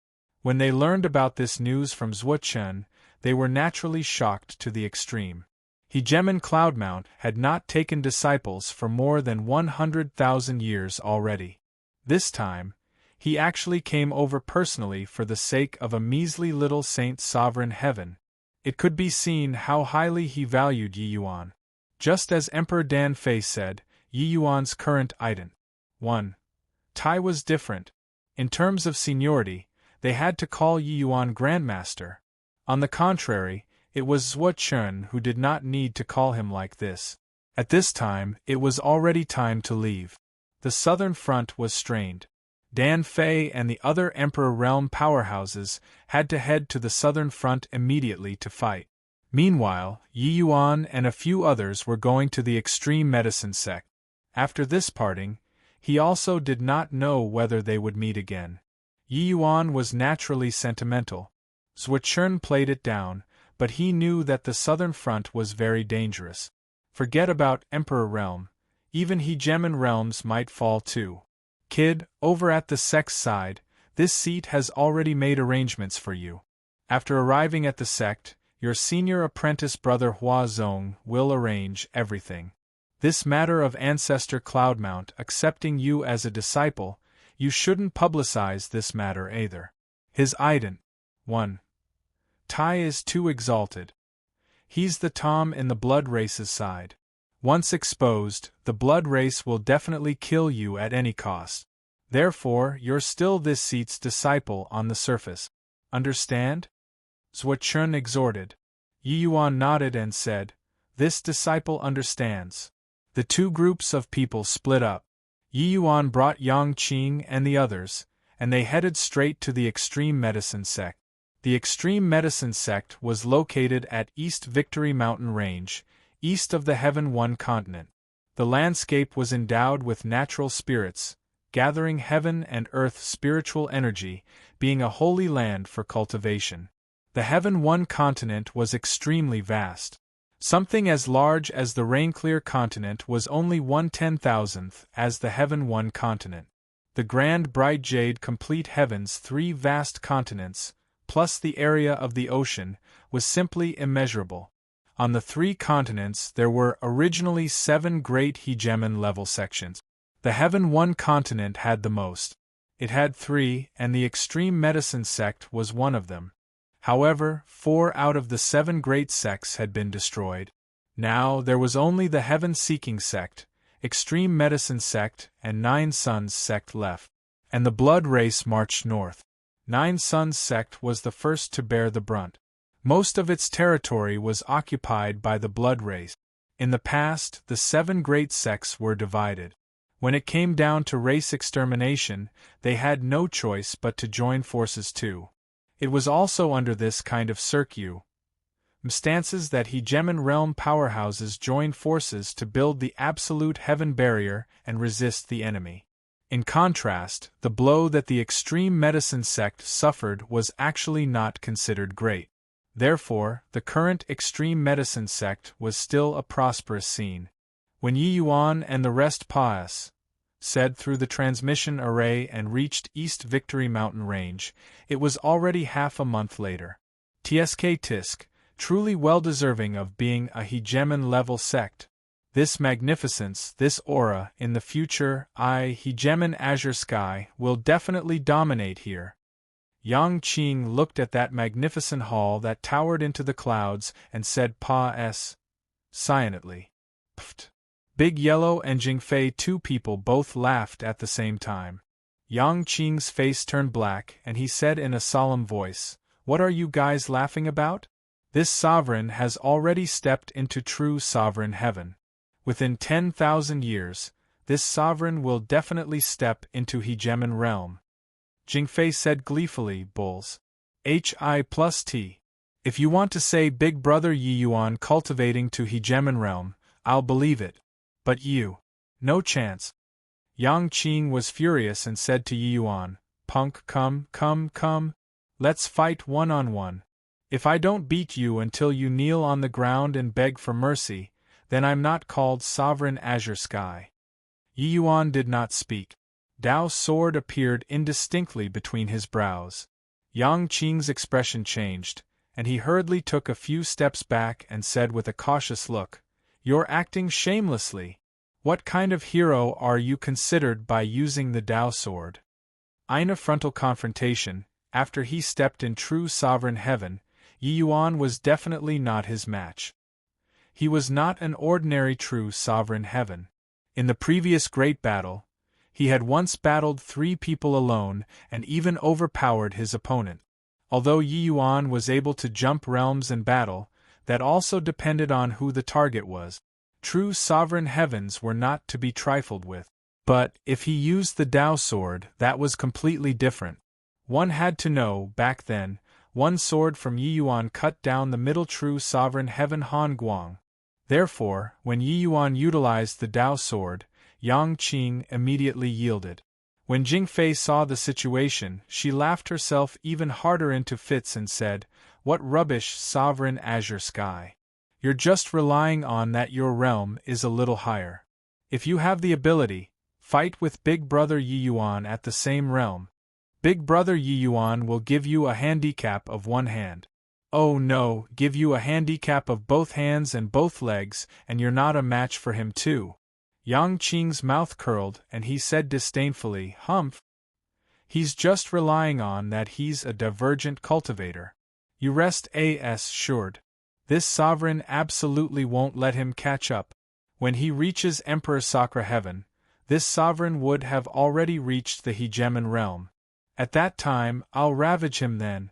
When they learned about this news from Zhuo, they were naturally shocked to the extreme. Hegemon Cloudmount had not taken disciples for more than 100,000 years already. This time, he actually came over personally for the sake of a measly little saint sovereign heaven. It could be seen how highly he valued Yi Yuan. Just as Emperor Dan Fei said, Yi Yuan's current ident. 1. Tai was different. In terms of seniority, they had to call Yi Yuan Grandmaster. On the contrary, it was Zhuo Chun who did not need to call him like this. At this time, it was already time to leave. The southern front was strained. Dan Fei and the other Emperor Realm powerhouses had to head to the southern front immediately to fight. Meanwhile, Yi Yuan and a few others were going to the extreme medicine sect. After this parting, he also did not know whether they would meet again. Yi Yuan was naturally sentimental. Zhuo Chun played it down, but he knew that the southern front was very dangerous. Forget about Emperor Realm, even Hegemon realms might fall too. Kid, over at the sect's side, this seat has already made arrangements for you. After arriving at the sect, your senior apprentice brother Hua Zong will arrange everything. This matter of Ancestor Cloudmount accepting you as a disciple, you shouldn't publicize this matter either. His ident. 1. Tai is too exalted. He's the Tom in the blood race's side. Once exposed, the blood race will definitely kill you at any cost. Therefore, you're still this seat's disciple on the surface. Understand? Zhuo Chun exhorted. Yi Yuan nodded and said, "This disciple understands." The two groups of people split up. Yi Yuan brought Yang Qing and the others, and they headed straight to the extreme medicine sect. The extreme medicine sect was located at East Victory Mountain Range, east of the Heaven One continent. The landscape was endowed with natural spirits, gathering heaven and earth spiritual energy, being a holy land for cultivation. The Heaven One continent was extremely vast. Something as large as the Rainclear continent was only 1/10,000th as the Heaven One continent. The Grand Bright Jade Complete Heaven's 3 vast continents, plus the area of the ocean, was simply immeasurable. On the 3 continents there were originally 7 great hegemon level sections. The Heaven One continent had the most. It had 3, and the extreme medicine sect was one of them. However, 4 out of the 7 great sects had been destroyed. Now there was only the Heaven-seeking sect, extreme medicine sect, and Nine Suns sect left. And the blood race marched north. Nine Suns sect was the first to bear the brunt. Most of its territory was occupied by the blood race. In the past, the 7 great sects were divided. When it came down to race extermination, they had no choice but to join forces too. It was also under this kind of circumstances that hegemon realm powerhouses joined forces to build the absolute heaven barrier and resist the enemy. In contrast, the blow that the extreme medicine sect suffered was actually not considered great. Therefore, the current extreme medicine sect was still a prosperous scene. When Yi Yuan and the rest said through the transmission array and reached East Victory Mountain Range, it was already half a month later. Tsk Tisk, truly well-deserving of being a hegemon-level sect. This magnificence, this aura, in the future, hegemon Azure Sky, will definitely dominate here. Yang Qing looked at that magnificent hall that towered into the clouds and said silently. Pft. Big Yellow and Jingfei, 2 people both laughed at the same time. Yang Qing's face turned black and he said in a solemn voice, "What are you guys laughing about? This sovereign has already stepped into true sovereign heaven. Within 10,000 years, this sovereign will definitely step into hegemon realm." Jingfei said gleefully, "Bulls. Hi+T. If you want to say Big Brother Yi Yuan cultivating to hegemon realm, I'll believe it. But you. No chance." Yang Qing was furious and said to Yi Yuan, "Punk, come. Let's fight one-on-one. If I don't beat you until you kneel on the ground and beg for mercy, then I'm not called Sovereign Azure Sky." Yi Yuan did not speak. Dao's sword appeared indistinctly between his brows. Yang Qing's expression changed, and he hurriedly took a few steps back and said with a cautious look, "You're acting shamelessly. What kind of hero are you considered by using the Tao sword?" In a frontal confrontation, after he stepped in true sovereign heaven, Yi Yuan was definitely not his match. He was not an ordinary true sovereign heaven. In the previous great battle, he had once battled 3 people alone and even overpowered his opponent. Although Yi Yuan was able to jump realms and battle, that also depended on who the target was. True sovereign heavens were not to be trifled with. But, if he used the Tao sword, that was completely different. One had to know, back then, one sword from Yi Yuan cut down the middle true sovereign heaven Han Guang. Therefore, when Yi Yuan utilized the Tao sword, Yang Qing immediately yielded. When Jingfei saw the situation, she laughed herself even harder into fits and said, "What rubbish, sovereign azure sky. You're just relying on that your realm is a little higher. If you have the ability, fight with Big Brother Yi Yuan at the same realm. Big Brother Yi Yuan will give you a handicap of 1 hand. Oh no, give you a handicap of both hands and both legs, and you're not a match for him too." Yang Qing's mouth curled and he said disdainfully, "Humph. He's just relying on that he's a divergent cultivator. You rest assured. This sovereign absolutely won't let him catch up. When he reaches Emperor Sakra Heaven, this sovereign would have already reached the hegemon realm. At that time, I'll ravage him then."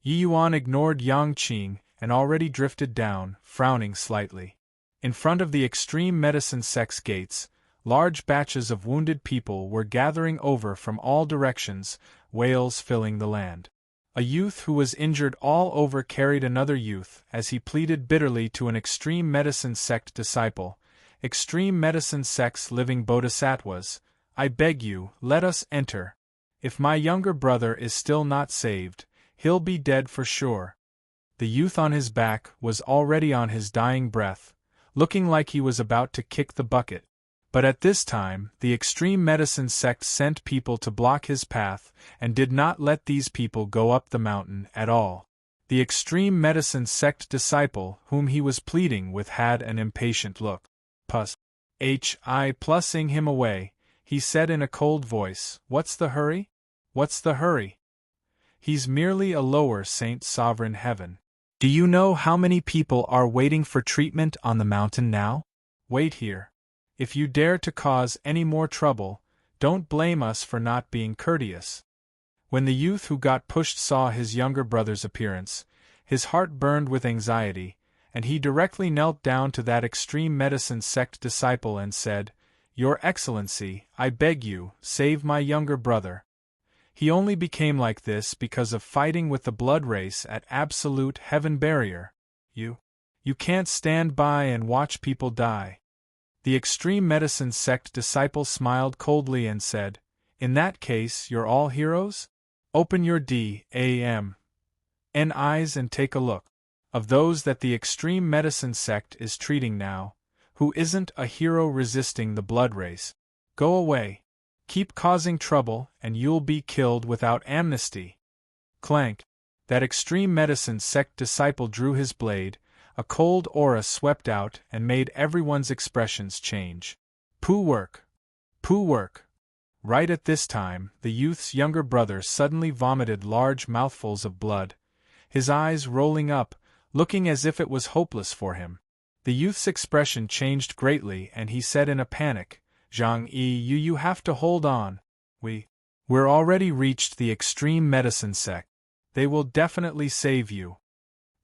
Yi Yuan ignored Yang Qing and already drifted down, frowning slightly. In front of the extreme medicine sect's gates, large batches of wounded people were gathering over from all directions, wails filling the land. A youth who was injured all over carried another youth as he pleaded bitterly to an extreme medicine sect disciple. "Extreme medicine sect's living bodhisattvas, I beg you, let us enter. If my younger brother is still not saved, he'll be dead for sure." The youth on his back was already on his dying breath, looking like he was about to kick the bucket. But at this time, the extreme medicine sect sent people to block his path and did not let these people go up the mountain at all. The extreme medicine sect disciple whom he was pleading with had an impatient look. Plussing him away, he said in a cold voice, "What's the hurry? What's the hurry? He's merely a lower saint sovereign heaven. Do you know how many people are waiting for treatment on the mountain now? Wait here. If you dare to cause any more trouble, don't blame us for not being courteous." When the youth who got pushed saw his younger brother's appearance, his heart burned with anxiety, and he directly knelt down to that extreme medicine sect disciple and said, "Your Excellency, I beg you, save my younger brother. He only became like this because of fighting with the blood race at absolute heaven barrier. You can't stand by and watch people die." The extreme medicine sect disciple smiled coldly and said, "In that case, you're all heroes? Open your D.A.M. N eyes and take a look. Of those that the extreme medicine sect is treating now, who isn't a hero resisting the blood race? Go away. Keep causing trouble and you'll be killed without amnesty." Clank. That extreme medicine sect disciple drew his blade, a cold aura swept out and made everyone's expressions change. "Poo work! Poo work!" Right at this time, the youth's younger brother suddenly vomited large mouthfuls of blood, his eyes rolling up, looking as if it was hopeless for him. The youth's expression changed greatly and he said in a panic, "Zhang-yi, you have to hold on. We're already reached the extreme medicine sect. They will definitely save you."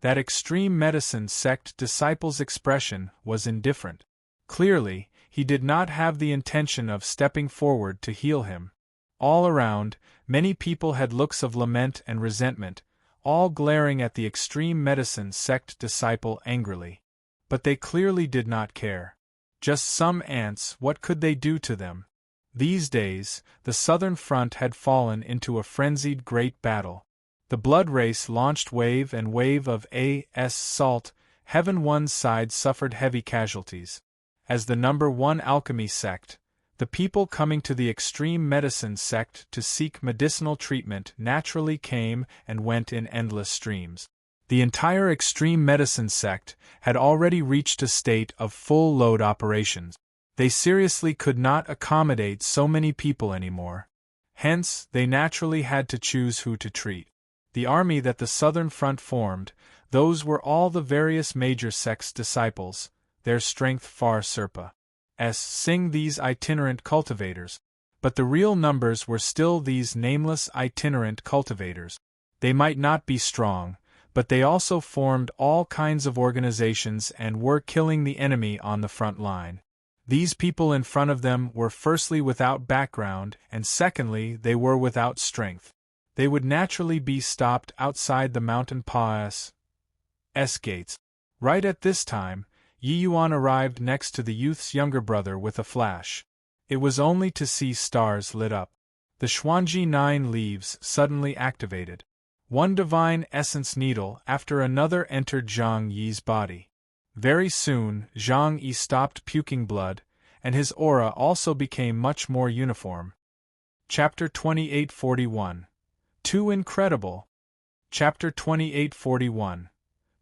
That extreme medicine sect disciple's expression was indifferent. Clearly, he did not have the intention of stepping forward to heal him. All around, many people had looks of lament and resentment, all glaring at the extreme medicine sect disciple angrily. But they clearly did not care. Just some ants, what could they do to them? These days, the southern front had fallen into a frenzied great battle. The blood race launched wave and wave of assault. Heaven one side suffered heavy casualties. As the number 1 alchemy sect, the people coming to the extreme medicine sect to seek medicinal treatment naturally came and went in endless streams. The entire extreme medicine sect had already reached a state of full load operations. They seriously could not accommodate so many people anymore. Hence, they naturally had to choose who to treat. The army that the Southern Front formed, those were all the various major sects' disciples, their strength far surpassing these itinerant cultivators. But the real numbers were still these nameless itinerant cultivators. They might not be strong, but they also formed all kinds of organizations and were killing the enemy on the front line. These people in front of them were firstly without background, and secondly they were without strength. They would naturally be stopped outside the mountain pass gates. Right at this time, Yi Yuan arrived next to the youth's younger brother with a flash. It was only to see stars lit up. The Xuanji 9 leaves suddenly activated. One divine essence needle after another entered Zhang Yi's body. Very soon, Zhang Yi stopped puking blood, and his aura also became much more uniform. Chapter 2841. Too incredible. Chapter 2841.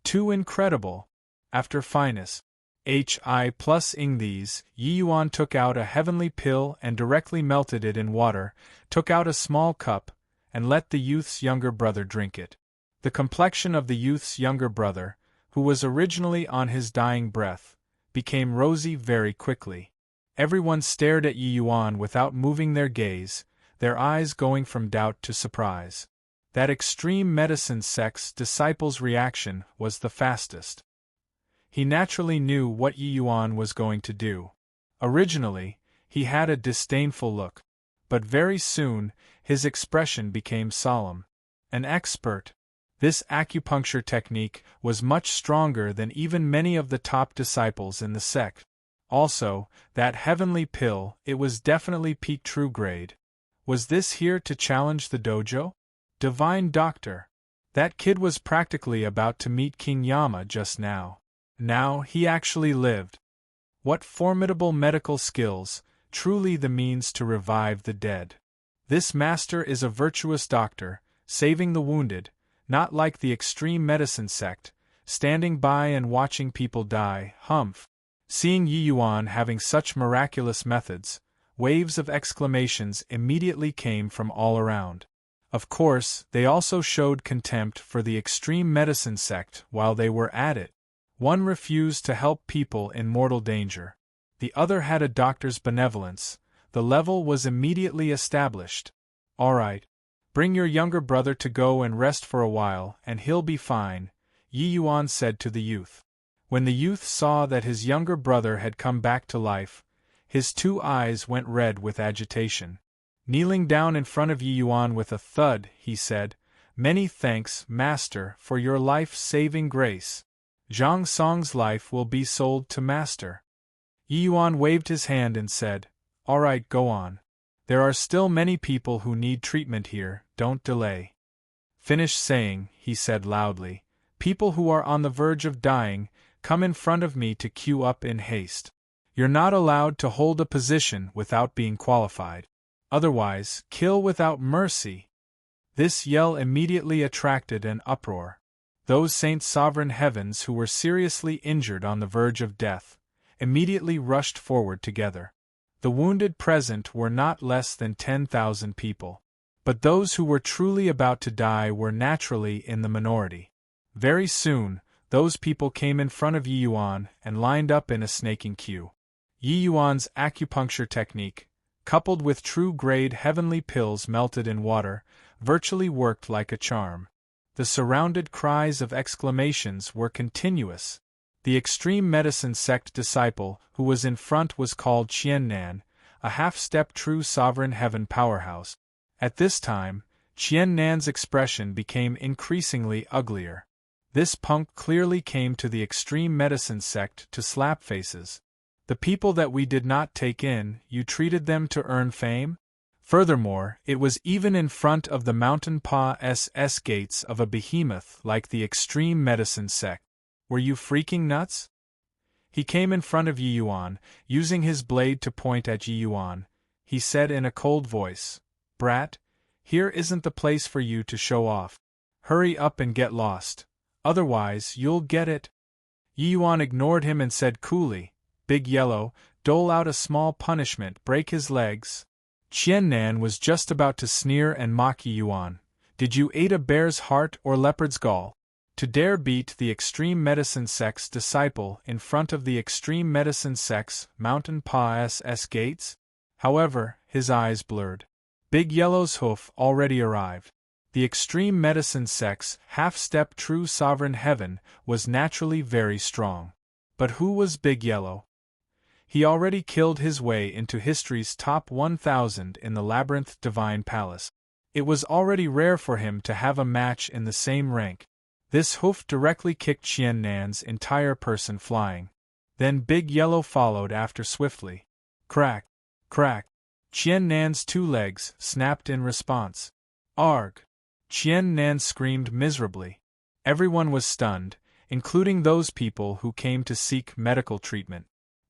Too incredible. After finus. Hi plus ing these, Yi Yuan took out a heavenly pill and directly melted it in water, took out a small cup, and let the youth's younger brother drink it. The complexion of the youth's younger brother, who was originally on his dying breath, became rosy very quickly. Everyone stared at Yi Yuan without moving their gaze, their eyes going from doubt to surprise. That extreme medicine sect's disciples' reaction was the fastest. He naturally knew what Yi Yuan was going to do. Originally, he had a disdainful look, but very soon, his expression became solemn. An expert. This acupuncture technique was much stronger than even many of the top disciples in the sect. Also, that heavenly pill, it was definitely peak true grade. Was this here to challenge the dojo? Divine Doctor. That kid was practically about to meet King Yama just now. Now he actually lived. What formidable medical skills, truly the means to revive the dead. This master is a virtuous doctor, saving the wounded, not like the extreme medicine sect, standing by and watching people die. Humph. Seeing Yi Yuan having such miraculous methods, waves of exclamations immediately came from all around. Of course, they also showed contempt for the extreme medicine sect while they were at it. One refused to help people in mortal danger. The other had a doctor's benevolence. The level was immediately established. All right. Bring your younger brother to go and rest for a while, and he'll be fine, Yi Yuan said to the youth. When the youth saw that his younger brother had come back to life, his 2 eyes went red with agitation. Kneeling down in front of Yi Yuan with a thud, he said, "Many thanks, Master, for your life-saving grace. Zhang Song's life will be sold to Master." Yi Yuan waved his hand and said, "All right, go on. There are still many people who need treatment here, don't delay." "Finish saying," he said loudly. "People who are on the verge of dying, come in front of me to queue up in haste. You're not allowed to hold a position without being qualified. Otherwise, kill without mercy." This yell immediately attracted an uproar. Those Saint Sovereign Heavens who were seriously injured on the verge of death immediately rushed forward together. The wounded present were not less than 10,000 people. But those who were truly about to die were naturally in the minority. Very soon, those people came in front of Yi Yuan and lined up in a snaking queue. Yi Yuan's acupuncture technique, coupled with true-grade heavenly pills melted in water, virtually worked like a charm. The surrounded cries of exclamations were continuous. The extreme medicine sect disciple who was in front was called Qiannan, a half-step true sovereign heaven powerhouse. At this time, Qiannan's expression became increasingly uglier. This punk clearly came to the extreme medicine sect to slap faces. The people that we did not take in, you treated them to earn fame? Furthermore, it was even in front of the mountain pass gates of a behemoth like the extreme medicine sect. Were you freaking nuts? He came in front of Yi Yuan, using his blade to point at Yi Yuan. He said in a cold voice, "Brat, here isn't the place for you to show off. Hurry up and get lost. Otherwise, you'll get it. Yi Yuan ignored him and said coolly, Big Yellow, dole out a small punishment, break his legs. Qian Nan was just about to sneer and mock Yi Yuan. Did you eat a bear's heart or leopard's gall? To dare beat the extreme medicine sect's disciple in front of the extreme medicine sect's mountain pa's gates? However, his eyes blurred. Big Yellow's hoof already arrived. The extreme medicine sect's half-step true sovereign heaven was naturally very strong. But who was Big Yellow? He already killed his way into history's top 1,000 in the Labyrinth Divine Palace. It was already rare for him to have a match in the same rank. This hoof directly kicked Qian Nan's entire person flying. Then Big Yellow followed after swiftly. Crack! Crack! Qian Nan's two legs snapped in response. Arg! Qian Nan screamed miserably. Everyone was stunned, including those people who came to seek medical treatment.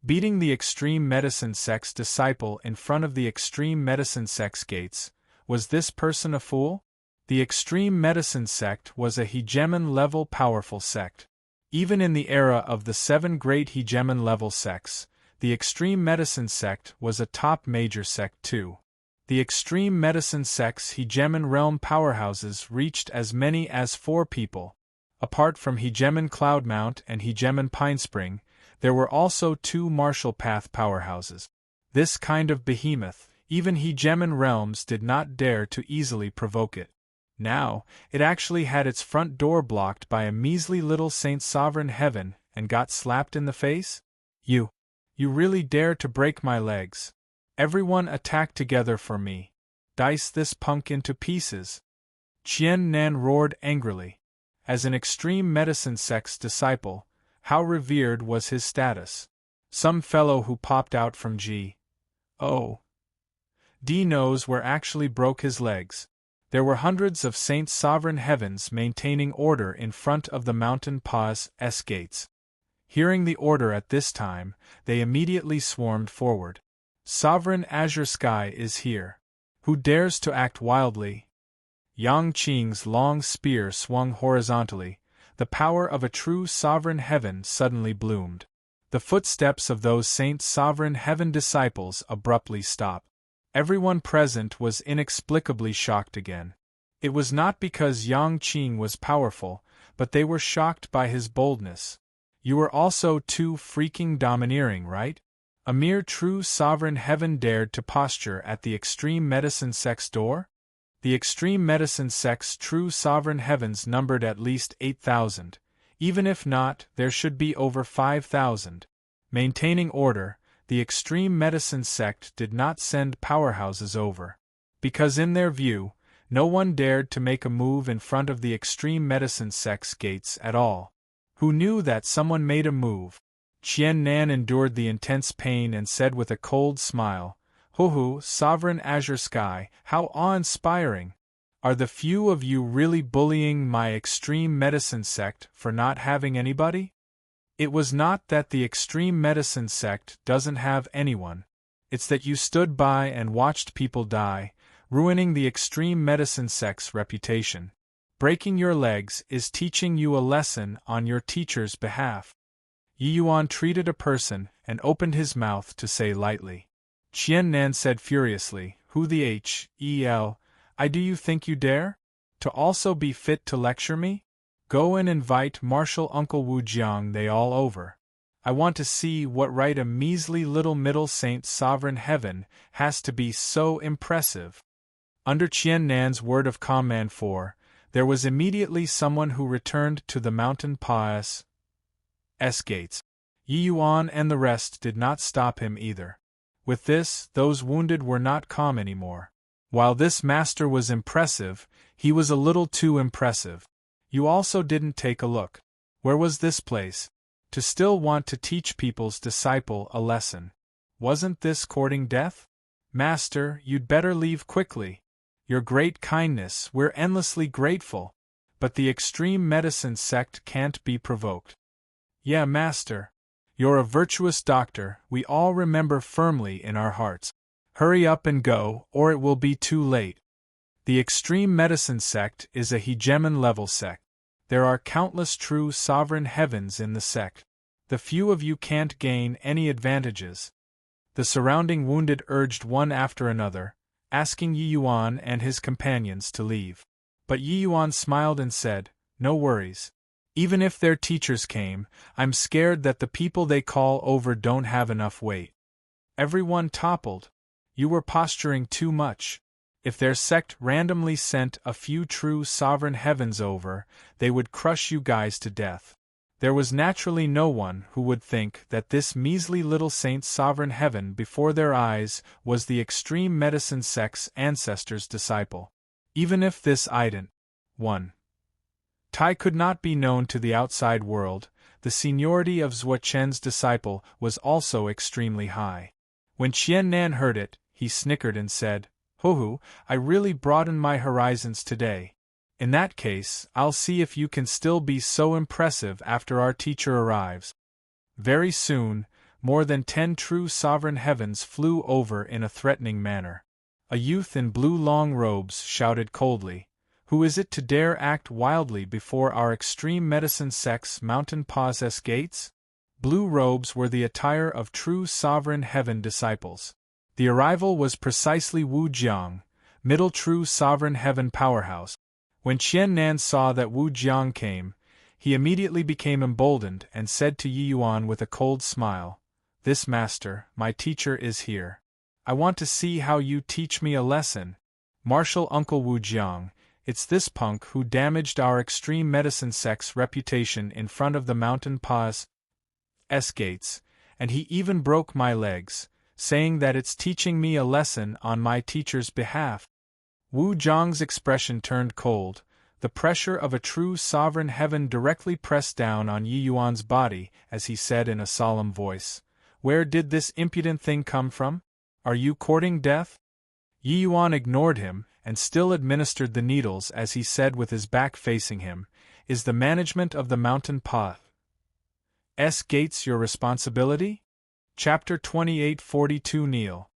Beating the extreme medicine sect's disciple in front of the extreme medicine sect's gates, was this person a fool? The extreme medicine sect was a hegemon-level powerful sect. Even in the era of the 7 great hegemon-level sects, the extreme medicine sect was a top major sect too. The extreme medicine sect's hegemon realm powerhouses reached as many as 4 people. Apart from hegemon Cloudmount and hegemon Pinespring, there were also 2 martial path powerhouses. This kind of behemoth, even hegemon realms did not dare to easily provoke it. Now, it actually had its front door blocked by a measly little Saint Sovereign Heaven and got slapped in the face? You really dare to break my legs. Everyone attack together for me. Dice this punk into pieces. Qian Nan roared angrily. As an extreme medicine sect's disciple, how revered was his status? Some fellow who popped out from G.O.D. knows where actually broke his legs. There were hundreds of Saint Sovereign Heavens maintaining order in front of the mountain pa's gates. Hearing the order at this time, they immediately swarmed forward. Sovereign Azure Sky is here. Who dares to act wildly? Yang Qing's long spear swung horizontally. The power of a true sovereign heaven suddenly bloomed. The footsteps of those Saint Sovereign Heaven disciples abruptly stopped. Everyone present was inexplicably shocked again. It was not because Yang Qing was powerful, but they were shocked by his boldness. You were also too freaking domineering, right? A mere true sovereign heaven dared to posture at the extreme medicine sect's door? The extreme medicine sect's true sovereign heavens numbered at least 8,000. Even if not, there should be over 5,000. Maintaining order, the extreme medicine sect did not send powerhouses over. Because in their view, no one dared to make a move in front of the extreme medicine sect's gates at all. Who knew that someone made a move? Qian Nan endured the intense pain and said with a cold smile, Ho-ho, Sovereign Azure Sky, how awe-inspiring! Are the few of you really bullying my extreme medicine sect for not having anybody? It was not that the extreme medicine sect doesn't have anyone. It's that you stood by and watched people die, ruining the extreme medicine sect's reputation. Breaking your legs is teaching you a lesson on your teacher's behalf. Yi Yuan treated a person and opened his mouth to say lightly. Qian Nan said furiously, Who the hell, do you think you dare? To also be fit to lecture me? Go and invite Martial Uncle Wu Jiang they all over. I want to see what right a measly little middle Saint Sovereign Heaven has to be so impressive. Under Qian Nan's word of command there was immediately someone who returned to the mountain pa's gates. Yi Yuan and the rest did not stop him either. With this, those wounded were not calm anymore. While this master was impressive, he was a little too impressive. You also didn't take a look. Where was this place? To still want to teach people's disciple a lesson. Wasn't this courting death? Master, you'd better leave quickly. Your great kindness, we're endlessly grateful. But the extreme medicine sect can't be provoked. Yeah, Master. You're a virtuous doctor, we all remember firmly in our hearts. Hurry up and go, or it will be too late. The extreme medicine sect is a hegemon level sect. There are countless true sovereign heavens in the sect. The few of you can't gain any advantages. The surrounding wounded urged one after another, asking Yi Yuan and his companions to leave. But Yi Yuan smiled and said, "No worries. Even if their teachers came, I'm scared that the people they call over don't have enough weight." Everyone toppled. You were posturing too much. If their sect randomly sent a few true sovereign heavens over, they would crush you guys to death. There was naturally no one who would think that this measly little saint's sovereign heaven before their eyes was the extreme medicine sect's ancestor's disciple. Even if this ident 1. Tai could not be known to the outside world, the seniority of Zhuo Chen's disciple was also extremely high. When Qian Nan heard it, he snickered and said, "Hohu, I really broadened my horizons today. In that case, I'll see if you can still be so impressive after our teacher arrives." Very soon, more than 10 true sovereign heavens flew over in a threatening manner. A youth in blue long robes shouted coldly, "Who is it to dare act wildly before our extreme medicine sect's mountain pa's gates?" Blue robes were the attire of true sovereign heaven disciples. The arrival was precisely Wu Jiang, middle true sovereign heaven powerhouse. When Qian Nan saw that Wu Jiang came, he immediately became emboldened and said to Yi Yuan with a cold smile, "This master, my teacher, is here. I want to see how you teach me a lesson. Martial Uncle Wu Jiang, it's this punk who damaged our extreme medicine sect's reputation in front of the mountain pa's gates, and he even broke my legs, saying that it's teaching me a lesson on my teacher's behalf." Wu Jiang's expression turned cold. The pressure of a true sovereign heaven directly pressed down on Yi Yuan's body as he said in a solemn voice, "Where did this impudent thing come from? Are you courting death?" Yi Yuan ignored him and still administered the needles as he said with his back facing him, "Is the management of the mountain pa's gates your responsibility?" Chapter 2842 Kneel.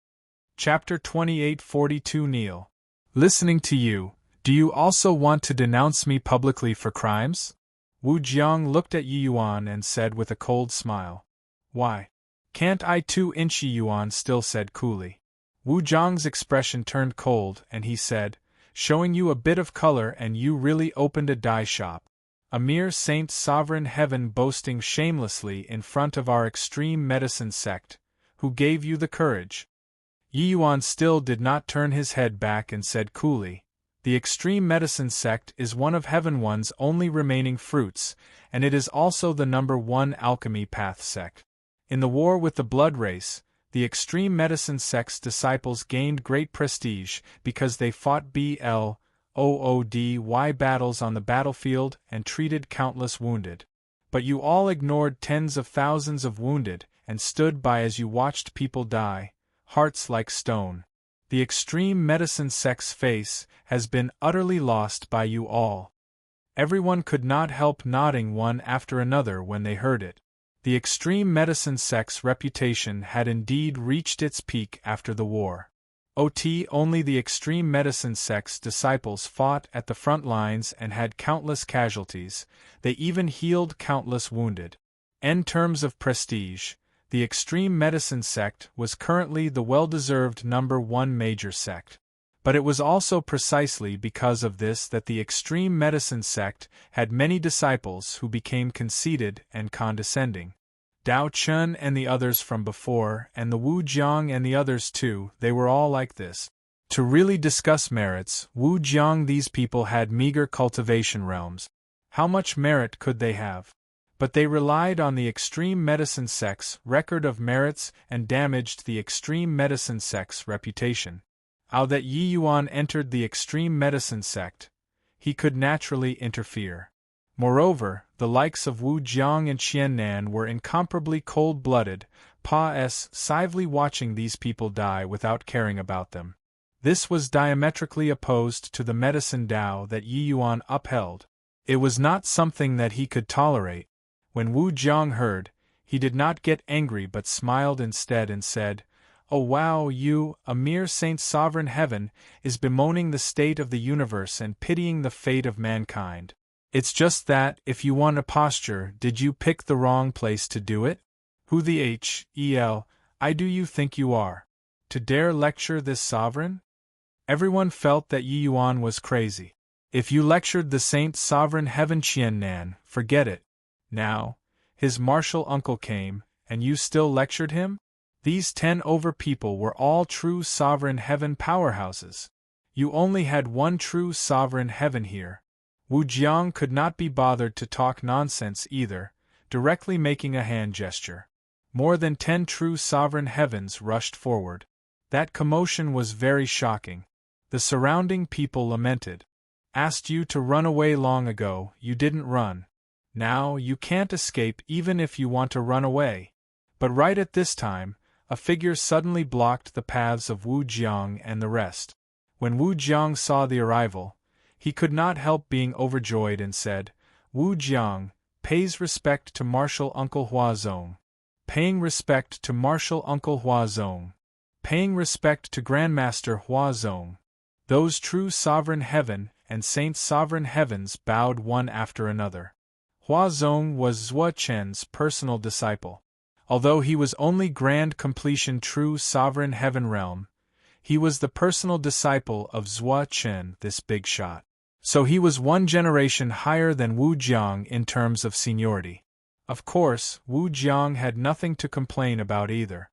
Chapter 2842 Kneel. Listening to you, do you also want to denounce me publicly for crimes? Wu Jiang looked at Yi Yuan and said with a cold smile, "Why? Can't I too?" Yi Yuan still said coolly. Wu Jiang's expression turned cold and he said, "Showing you a bit of color and you really opened a dye shop. A mere saint sovereign heaven boasting shamelessly in front of our extreme medicine sect. Who gave you the courage?" Yi Yuan still did not turn his head back and said coolly, "The extreme medicine sect is one of Heaven One's only remaining fruits, and it is also the #1 alchemy path sect. In the war with the blood race, the extreme medicine sect's disciples gained great prestige because they fought bloody battles on the battlefield and treated countless wounded. But you all ignored tens of thousands of wounded and stood by as you watched people die, hearts like stone. The extreme medicine sect's face has been utterly lost by you all." Everyone could not help nodding one after another when they heard it. The extreme medicine sect's reputation had indeed reached its peak after the war. Only the extreme medicine sect's disciples fought at the front lines and had countless casualties, they even healed countless wounded. In terms of prestige, the extreme medicine sect was currently the well-deserved #1 major sect. But it was also precisely because of this that the extreme medicine sect had many disciples who became conceited and condescending. Dao Chun and the others from before, and the Wu Jiang and the others too, they were all like this. To really discuss merits, Wu Jiang, these people had meager cultivation realms. How much merit could they have? But they relied on the extreme medicine sect's record of merits and damaged the extreme medicine sect's reputation. Now that Yi Yuan entered the extreme medicine sect, he could naturally interfere. Moreover, the likes of Wu Jiang and Qian Nan were incomparably cold-blooded, passively watching these people die without caring about them. This was diametrically opposed to the medicine Dao that Yi Yuan upheld. It was not something that he could tolerate. When Wu Jiang heard, he did not get angry but smiled instead and said, "Oh wow, you, a mere saint sovereign heaven, is bemoaning the state of the universe and pitying the fate of mankind. It's just that, if you want a posture, did you pick the wrong place to do it? Who the hell I do you think you are? To dare lecture this sovereign? Everyone felt that Yi Yuan was crazy. If you lectured the Saint Sovereign Heaven Qian Nan, forget it. Now, his martial uncle came, and you still lectured him? These 10 over people were all true sovereign heaven powerhouses. You only had one true sovereign heaven here. Wu Jiang could not be bothered to talk nonsense either, directly making a hand gesture. More than 10 true sovereign heavens rushed forward. That commotion was very shocking. The surrounding people lamented. Asked you to run away long ago, you didn't run. Now you can't escape even if you want to run away. But right at this time, a figure suddenly blocked the paths of Wu Jiang and the rest. When Wu Jiang saw the arrival, he could not help being overjoyed and said, Wu Jiang pays respect to Martial Uncle Hua Zong. Paying respect to Martial Uncle Hua Zong. Paying respect to Grandmaster Hua Zong. Those true sovereign heaven and Saint Sovereign Heavens bowed one after another. Hua Zong was Zhuo Chen's personal disciple. Although he was only Grand Completion True Sovereign Heaven Realm, he was the personal disciple of Zhuo Chen, this big shot. So he was one generation higher than Wu Jiang in terms of seniority. Of course, Wu Jiang had nothing to complain about either.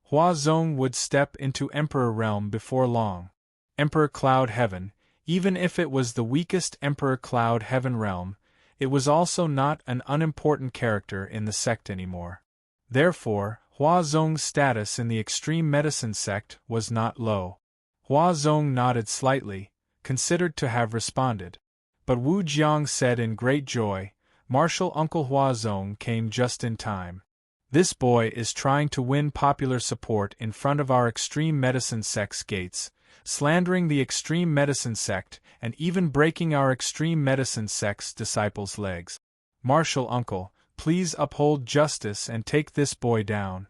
Hua Zong would step into Emperor Realm before long. Emperor Cloud Heaven, even if it was the weakest Emperor Cloud Heaven realm, it was also not an unimportant character in the sect anymore. Therefore, Hua Zong's status in the extreme medicine sect was not low. Hua Zong nodded slightly, considered to have responded. But Wu Jiang said in great joy, Martial Uncle Hua Zong came just in time. This boy is trying to win popular support in front of our extreme medicine sect's gates, slandering the extreme medicine sect and even breaking our extreme medicine sect's disciples' legs. Martial Uncle, please uphold justice and take this boy down.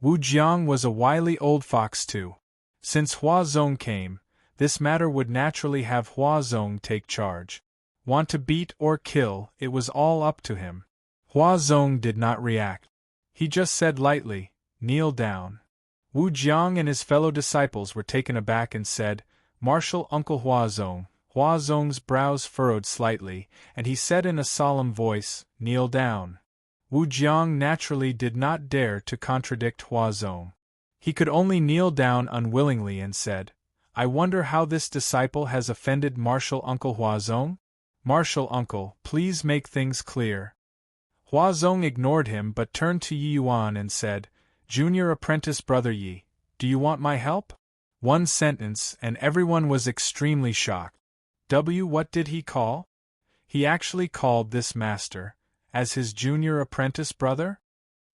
Wu Jiang was a wily old fox too. Since Hua Zong came, this matter would naturally have Hua Zong take charge. Want to beat or kill, it was all up to him. Hua Zong did not react. He just said lightly, kneel down. Wu Jiang and his fellow disciples were taken aback and said, Martial Uncle Hua Zong. Hua Zong's brows furrowed slightly, and he said in a solemn voice, kneel down. Wu Jiang naturally did not dare to contradict Hua Zong. He could only kneel down unwillingly and said, I wonder how this disciple has offended Martial Uncle Hua Zong? Martial Uncle, please make things clear. Hua Zong ignored him but turned to Yi Yuan and said, Junior apprentice brother Yi, do you want my help? One sentence and everyone was extremely shocked. What did he call? He actually called this master as his junior apprentice brother?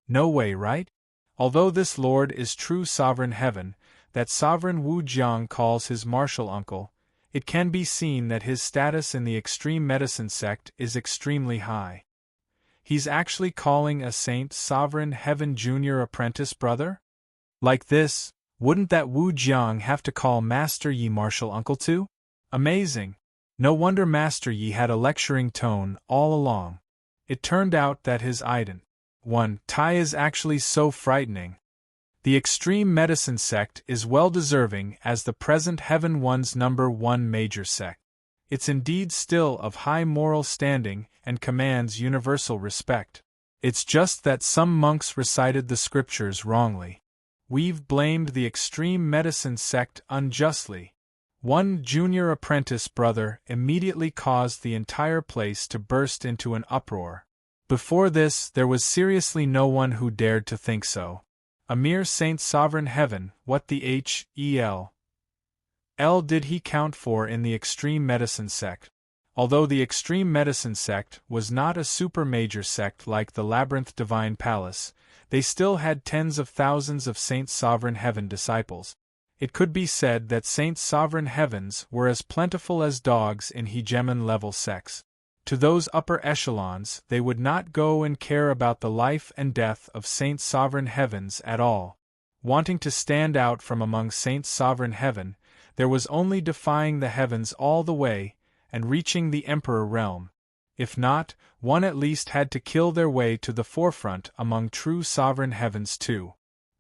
No way, right? Although this lord is true sovereign heaven, that sovereign Wu Jiang calls his martial uncle, it can be seen that his status in the extreme medicine sect is extremely high. He's actually calling a Saint Sovereign Heaven junior apprentice brother? Like this, wouldn't that Wu Jiang have to call Master Yi martial uncle too? Amazing! No wonder Master Yi had a lecturing tone all along. It turned out that his ident. Tai is actually so frightening. The extreme medicine sect is well deserving as the present Heaven One's #1 major sect. It's indeed still of high moral standing and commands universal respect. It's just that some monks recited the scriptures wrongly. We've blamed the extreme medicine sect unjustly. One junior apprentice brother immediately caused the entire place to burst into an uproar. Before this, there was seriously no one who dared to think so. A mere Saint Sovereign Heaven, what the hell did he count for in the extreme medicine sect? Although the extreme medicine sect was not a super major sect like the Labyrinth Divine Palace, they still had tens of thousands of Saint Sovereign Heaven disciples. It could be said that Saint Sovereign Heavens were as plentiful as dogs in hegemon level sects. To those upper echelons, they would not go and care about the life and death of Saint Sovereign Heavens at all. Wanting to stand out from among Saint Sovereign Heaven, there was only defying the heavens all the way, and reaching the Emperor realm. If not, one at least had to kill their way to the forefront among true sovereign heavens too.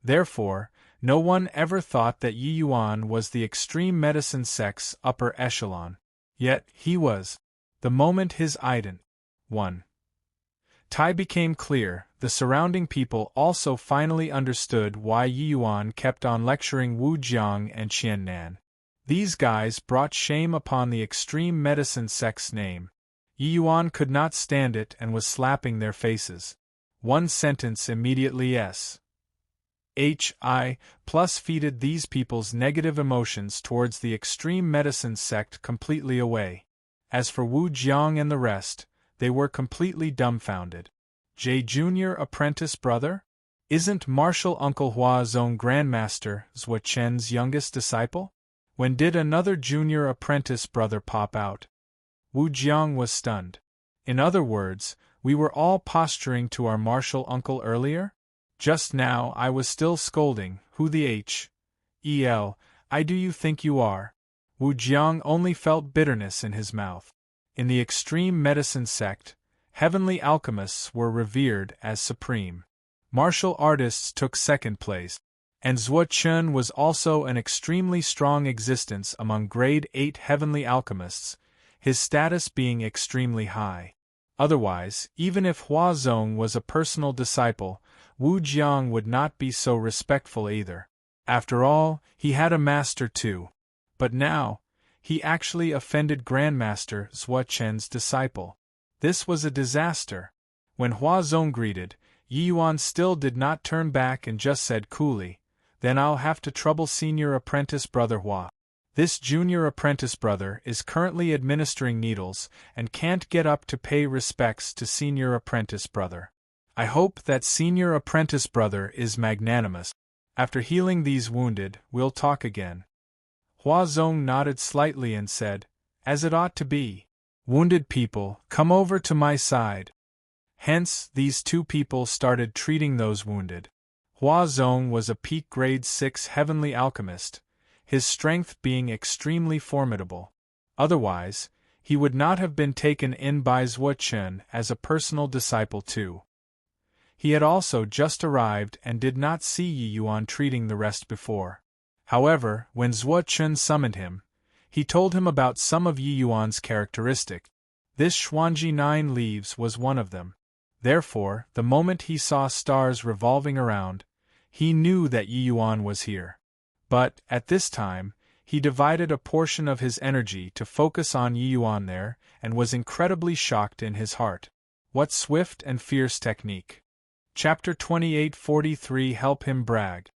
Therefore, no one ever thought that Yi Yuan was the extreme medicine sect's upper echelon. Yet, he was. The moment his ident. 1. Tai became clear, the surrounding people also finally understood why Yi Yuan kept on lecturing Wu Jiang and Qian Nan. These guys brought shame upon the extreme medicine sect's name. Yi Yuan could not stand it and was slapping their faces. One sentence immediately plus feeded these people's negative emotions towards the extreme medicine sect completely away. As for Wu Jiang and the rest, they were completely dumbfounded. J. Junior apprentice brother? Isn't Martial Uncle Hua Zong Grandmaster Zhua Chen's youngest disciple? When did another junior apprentice brother pop out? Wu Jiang was stunned. In other words, we were all posturing to our martial uncle earlier? Just now I was still scolding, who the hell do you think you are? Wu Jiang only felt bitterness in his mouth. In the extreme medicine sect, heavenly alchemists were revered as supreme. Martial artists took second place, and Zhuo Chen was also an extremely strong existence among grade 8 heavenly alchemists, his status being extremely high. Otherwise, even if Hua Zong was a personal disciple, Wu Jiang would not be so respectful either. After all, he had a master too. But now, he actually offended Grandmaster Zhuo Chen's disciple. This was a disaster. When Hua Zong greeted, Yi Yuan still did not turn back and just said coolly, "Then I'll have to trouble senior apprentice brother Hua. This junior apprentice brother is currently administering needles and can't get up to pay respects to senior apprentice brother. I hope that senior apprentice brother is magnanimous. After healing these wounded, we'll talk again." Hua Zong nodded slightly and said, "As it ought to be. Wounded people, come over to my side." Hence, these two people started treating those wounded. Hua Zong was a peak grade 6 heavenly alchemist, his strength being extremely formidable. Otherwise, he would not have been taken in by Zhuo Chen as a personal disciple too. He had also just arrived and did not see Yi Yuan treating the rest before. However, when Zhuo Chen summoned him, he told him about some of Yi Yuan's characteristics. This Xuanji 9 leaves was one of them. Therefore, the moment he saw stars revolving around, he knew that Yi Yuan was here. But, at this time, he divided a portion of his energy to focus on Yi Yuan there, and was incredibly shocked in his heart. What swift and fierce technique! Chapter 2843 Help Him Brag.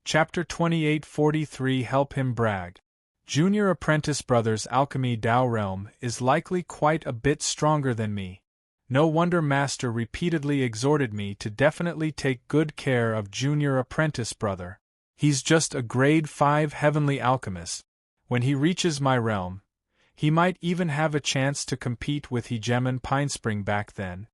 Chapter 2843 Help Him Brag. Junior Apprentice Brother's alchemy Tao realm is likely quite a bit stronger than me. No wonder Master repeatedly exhorted me to definitely take good care of Junior Apprentice Brother. He's just a grade 5 heavenly alchemist. When he reaches my realm, he might even have a chance to compete with Hegemon Pinespring back then.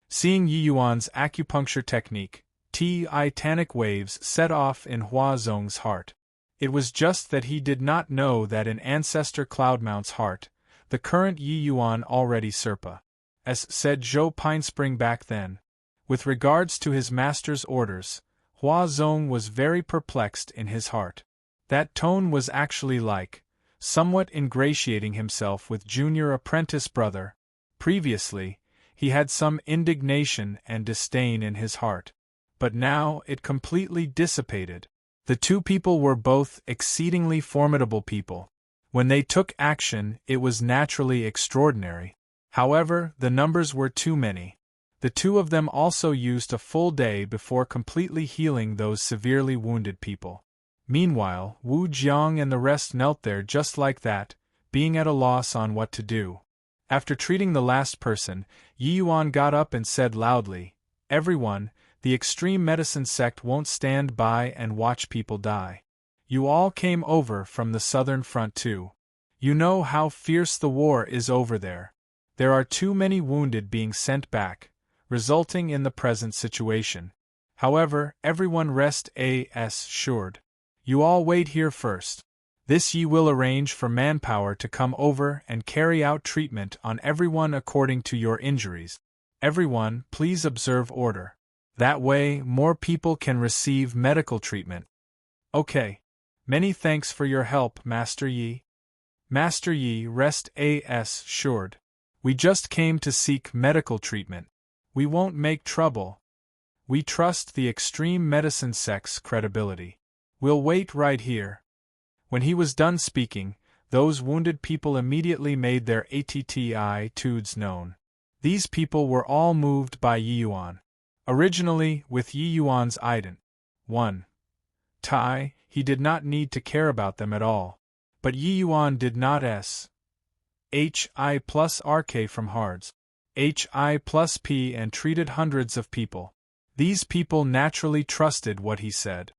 Seeing Yi Yuan's acupuncture technique, titanic waves set off in Hua Zong's heart. It was just that he did not know that in Ancestor Cloudmount's heart, the current Yi Yuan already Serpa, as said Zhou Pinespring back then. With regards to his master's orders, Hua Zong was very perplexed in his heart. That tone was actually like, somewhat ingratiating himself with Junior Apprentice Brother. Previously, he had some indignation and disdain in his heart. But now it completely dissipated. The two people were both exceedingly formidable people. When they took action, it was naturally extraordinary. However, the numbers were too many. The two of them also used a full day before completely healing those severely wounded people. Meanwhile, Wu Jiang and the rest knelt there just like that, being at a loss on what to do. After treating the last person, Yi Yuan got up and said loudly, "Everyone, the extreme medicine sect won't stand by and watch people die. You all came over from the southern front too. You know how fierce the war is over there. There are too many wounded being sent back, resulting in the present situation. However, everyone rest assured. You all wait here first. This ye will arrange for manpower to come over and carry out treatment on everyone according to your injuries. Everyone, please observe order. That way, more people can receive medical treatment. Okay. Many thanks for your help, Master Yi. Master Yi, rest assured. We just came to seek medical treatment. We won't make trouble. We trust the extreme medicine sect's credibility. We'll wait right here. When he was done speaking, those wounded people immediately made their attitudes known. These people were all moved by Yi Yuan. Originally, with Yi Yuan's ident. 1. Tai, he did not need to care about them at all. But Yi Yuan did not Hi plus RK from Hards. Hi plus P and treated hundreds of people. These people naturally trusted what he said.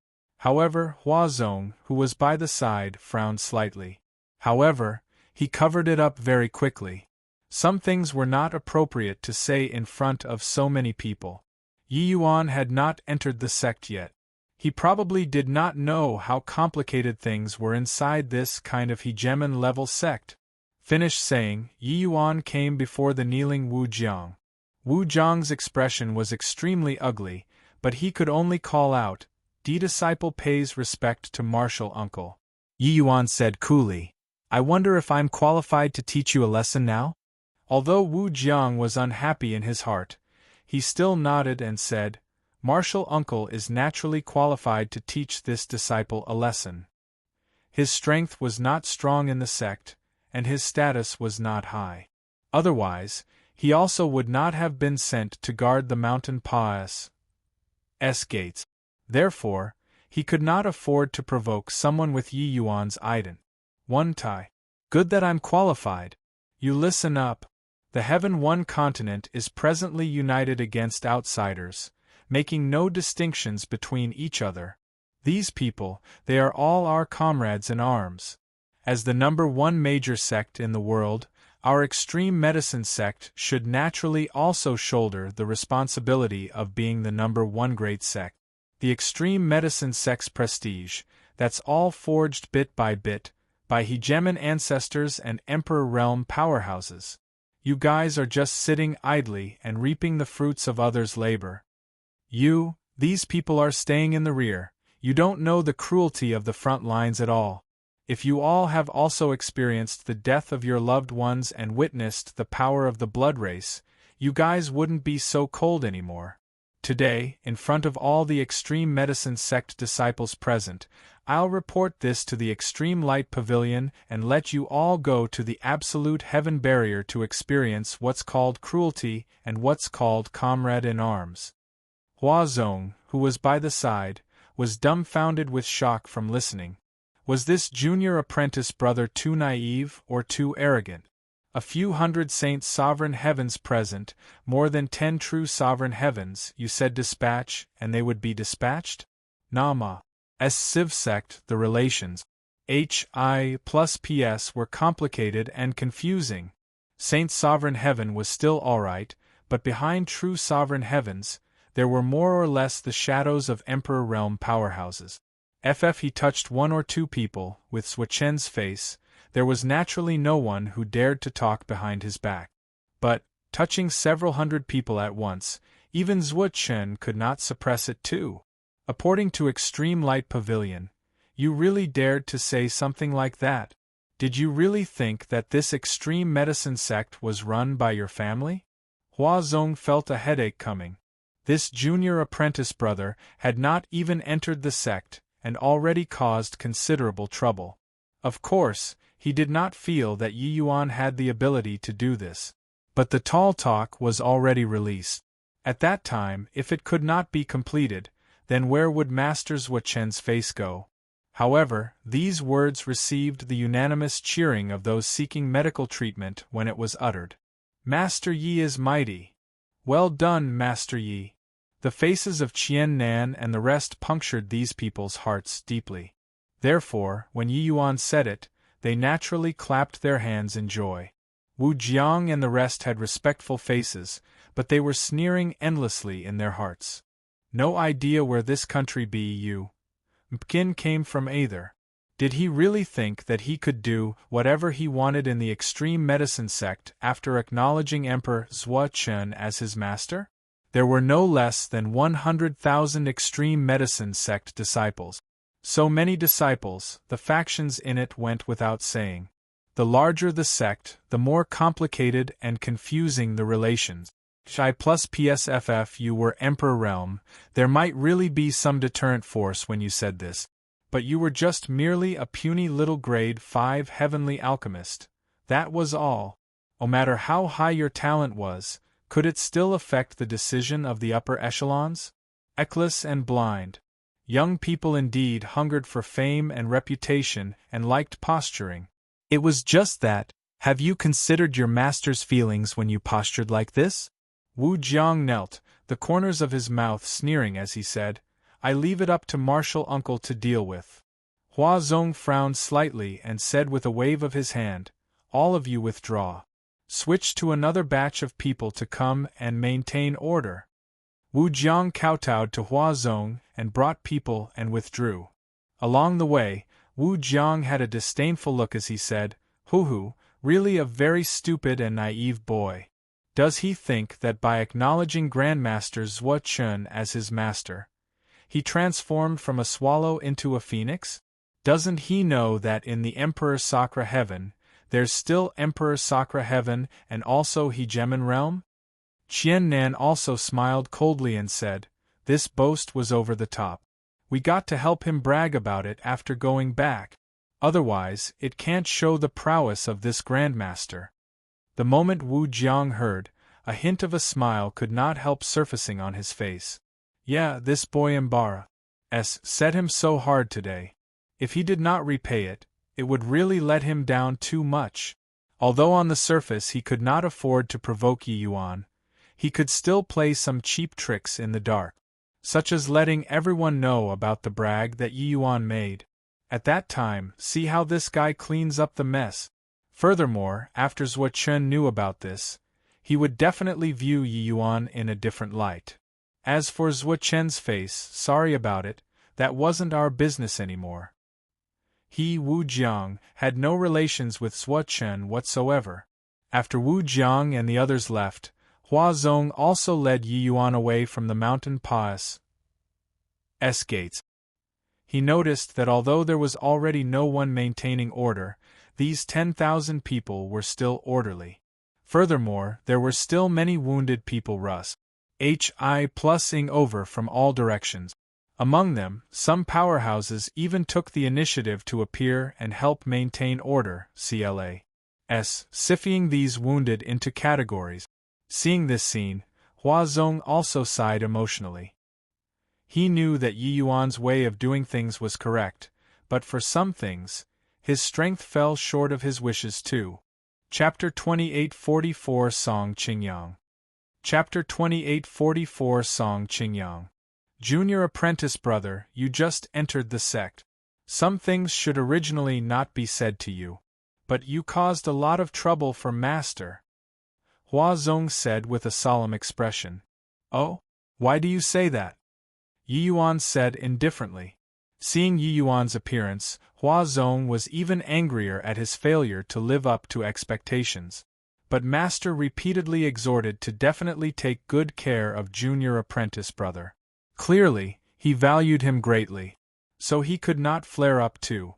However, Hua Zong, who was by the side, frowned slightly. However, he covered it up very quickly. Some things were not appropriate to say in front of so many people. Yi Yuan had not entered the sect yet. He probably did not know how complicated things were inside this kind of hegemon-level sect. Finished saying, Yi Yuan came before the kneeling Wu Jiang. Wu Jiang's expression was extremely ugly, but he could only call out, "D-disciple pays respect to martial uncle." Yi Yuan said coolly, "I wonder if I'm qualified to teach you a lesson now?" Although Wu Jiang was unhappy in his heart, he still nodded and said, "Martial uncle is naturally qualified to teach this disciple a lesson." His strength was not strong in the sect, and his status was not high. Otherwise, he also would not have been sent to guard the mountain pa's gates. Therefore, he could not afford to provoke someone with Yi Yuan's ident. 1 Tai. Good that I'm qualified. You listen up. The Heaven One continent is presently united against outsiders, making no distinctions between each other. These people, they are all our comrades in arms. As the number one major sect in the world, our extreme medicine sect should naturally also shoulder the responsibility of being the number one great sect. The extreme medicine sect's prestige, that's all forged bit by hegemon ancestors and emperor realm powerhouses. You guys are just sitting idly and reaping the fruits of others' labor. These people are staying in the rear. You don't know the cruelty of the front lines at all. If you all have also experienced the death of your loved ones and witnessed the power of the blood race, you guys wouldn't be so cold anymore. Today, in front of all the extreme medicine sect disciples present, I'll report this to the Extreme Light Pavilion and let you all go to the absolute heaven barrier to experience what's called cruelty and what's called comrade in arms. Hua Zong, who was by the side, was dumbfounded with shock from listening. Was this junior apprentice brother too naive or too arrogant? A few hundred saint sovereign heavens present, more than 10 true sovereign heavens, you said dispatch, and they would be dispatched? Nama. As Civ sect, the relations Hi plus PS were complicated and confusing. Saint Sovereign Heaven was still alright, but behind true sovereign heavens, there were more or less the shadows of Emperor Realm powerhouses. He touched 1 or 2 people, with Shuchen's face, there was naturally no one who dared to talk behind his back. But, touching several hundred people at once, even Shuchen could not suppress it too. According to Extreme Light Pavilion, you really dared to say something like that? Did you really think that this extreme medicine sect was run by your family? Hua Zong felt a headache coming. This junior apprentice brother had not even entered the sect, and already caused considerable trouble. Of course, he did not feel that Yi Yuan had the ability to do this. But the tall talk was already released. At that time, if it could not be completed, then where would Master Shuchen's face go? However, these words received the unanimous cheering of those seeking medical treatment when it was uttered. Master Yi is mighty. Well done, Master Yi. The faces of Qian Nan and the rest punctured these people's hearts deeply. Therefore, when Yi Yuan said it, they naturally clapped their hands in joy. Wu Jiang and the rest had respectful faces, but they were sneering endlessly in their hearts. No idea where this country Mpkin came from either. Did he really think that he could do whatever he wanted in the extreme medicine sect after acknowledging Emperor Zhuo Chun as his master? There were no less than 100,000 extreme medicine sect disciples. So many disciples, the factions in it went without saying. The larger the sect, the more complicated and confusing the relations. I plus PSFF you were Emperor Realm, there might really be some deterrent force when you said this. But you were just merely a puny little grade 5 heavenly alchemist. That was all. No matter how high your talent was, could it still affect the decision of the upper echelons? Eckless and blind. Young people indeed hungered for fame and reputation and liked posturing. It was just that. Have you considered your master's feelings when you postured like this? Wu Jiang knelt, the corners of his mouth sneering as he said, I leave it up to martial uncle to deal with. Hua Zong frowned slightly and said with a wave of his hand, all of you withdraw. Switch to another batch of people to come and maintain order. Wu Jiang kowtowed to Hua Zong and brought people and withdrew. Along the way, Wu Jiang had a disdainful look as he said, Hu, really a very stupid and naive boy. Does he think that by acknowledging Grandmaster Zhuo Chun as his master, he transformed from a swallow into a phoenix? Doesn't he know that in the Emperor Sakra Heaven, there's still Emperor Sakra Heaven and also Hegemon Realm? Qian Nan also smiled coldly and said, this boast was over the top. We got to help him brag about it after going back. Otherwise, it can't show the prowess of this Grandmaster. The moment Wu Jiang heard, a hint of a smile could not help surfacing on his face. Yeah, this boy Embark set him so hard today. If he did not repay it, it would really let him down too much. Although on the surface he could not afford to provoke Yi Yuan, he could still play some cheap tricks in the dark, such as letting everyone know about the brag that Yi Yuan made. At that time, see how this guy cleans up the mess. Furthermore, after Zhuo Chun knew about this, he would definitely view Yi Yuan in a different light. As for Zhuo Chen's face, sorry about it, that wasn't our business anymore. He, Wu Jiang, had no relations with Zhuo Chen whatsoever. After Wu Jiang and the others left, Hua Zong also led Yi Yuan away from the mountain pass gates. He noticed that although there was already no one maintaining order, these 10,000 people were still orderly. Furthermore, there were still many wounded people plussing over from all directions. Among them, some powerhouses even took the initiative to appear and help maintain order, sifting these wounded into categories. Seeing this scene, Hua Zong also sighed emotionally. He knew that Yi Yuan's way of doing things was correct, but for some things, his strength fell short of his wishes too. Chapter 2844 Song Qingyang. Chapter 2844 Song Qingyang. Junior apprentice brother, you just entered the sect. Some things should originally not be said to you. But you caused a lot of trouble for Master. Hua Zong said with a solemn expression. Oh? Why do you say that? Yi Yuan said indifferently. Seeing Yi Yuan's appearance, Hua Zong was even angrier at his failure to live up to expectations. But Master repeatedly exhorted to definitely take good care of junior apprentice brother. Clearly, he valued him greatly. So he could not flare up too.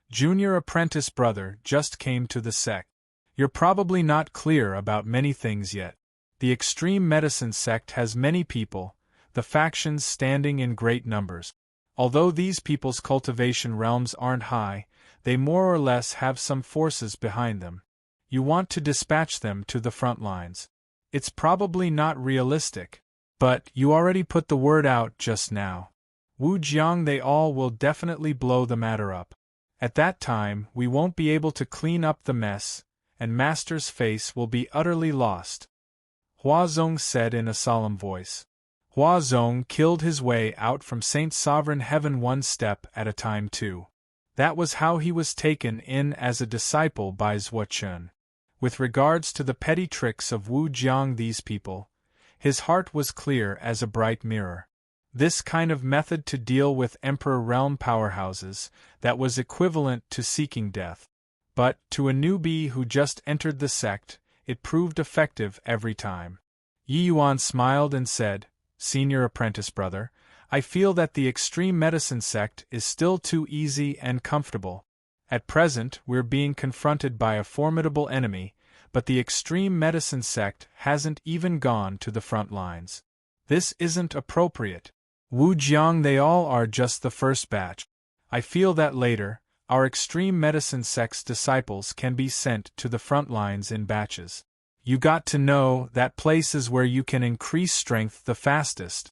Junior apprentice brother just came to the sect. You're probably not clear about many things yet. The extreme medicine sect has many people, the factions standing in great numbers. Although these people's cultivation realms aren't high, they more or less have some forces behind them. You want to dispatch them to the front lines. It's probably not realistic. But you already put the word out just now. Wu Jiang, they all will definitely blow the matter up. At that time, we won't be able to clean up the mess, and Master's face will be utterly lost. Hua Zong said in a solemn voice. Hua Zong killed his way out from Saint Sovereign Heaven one step at a time too. That was how he was taken in as a disciple by Zhuo Chun. With regards to the petty tricks of Wu Jiang, these people, his heart was clear as a bright mirror. This kind of method to deal with Emperor realm powerhouses, that was equivalent to seeking death. But, to a newbie who just entered the sect, it proved effective every time. Yi Yuan smiled and said, "Senior apprentice brother, I feel that the extreme medicine sect is still too easy and comfortable. At present we're being confronted by a formidable enemy, but the extreme medicine sect hasn't even gone to the front lines. This isn't appropriate. Wu Jiang, they all are just the first batch. I feel that later, our extreme medicine sect's disciples can be sent to the front lines in batches. You got to know that place is where you can increase strength the fastest."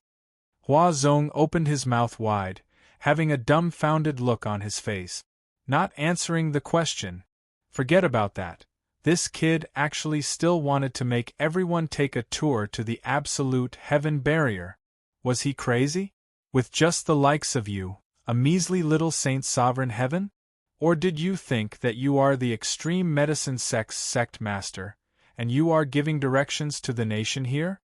Hua Zong opened his mouth wide, having a dumbfounded look on his face. Not answering the question. Forget about that. This kid actually still wanted to make everyone take a tour to the absolute heaven barrier. Was he crazy? With just the likes of you, a measly little Saint Sovereign Heaven? Or did you think that you are the extreme medicine sect's sect master, and you are giving directions to the nation here?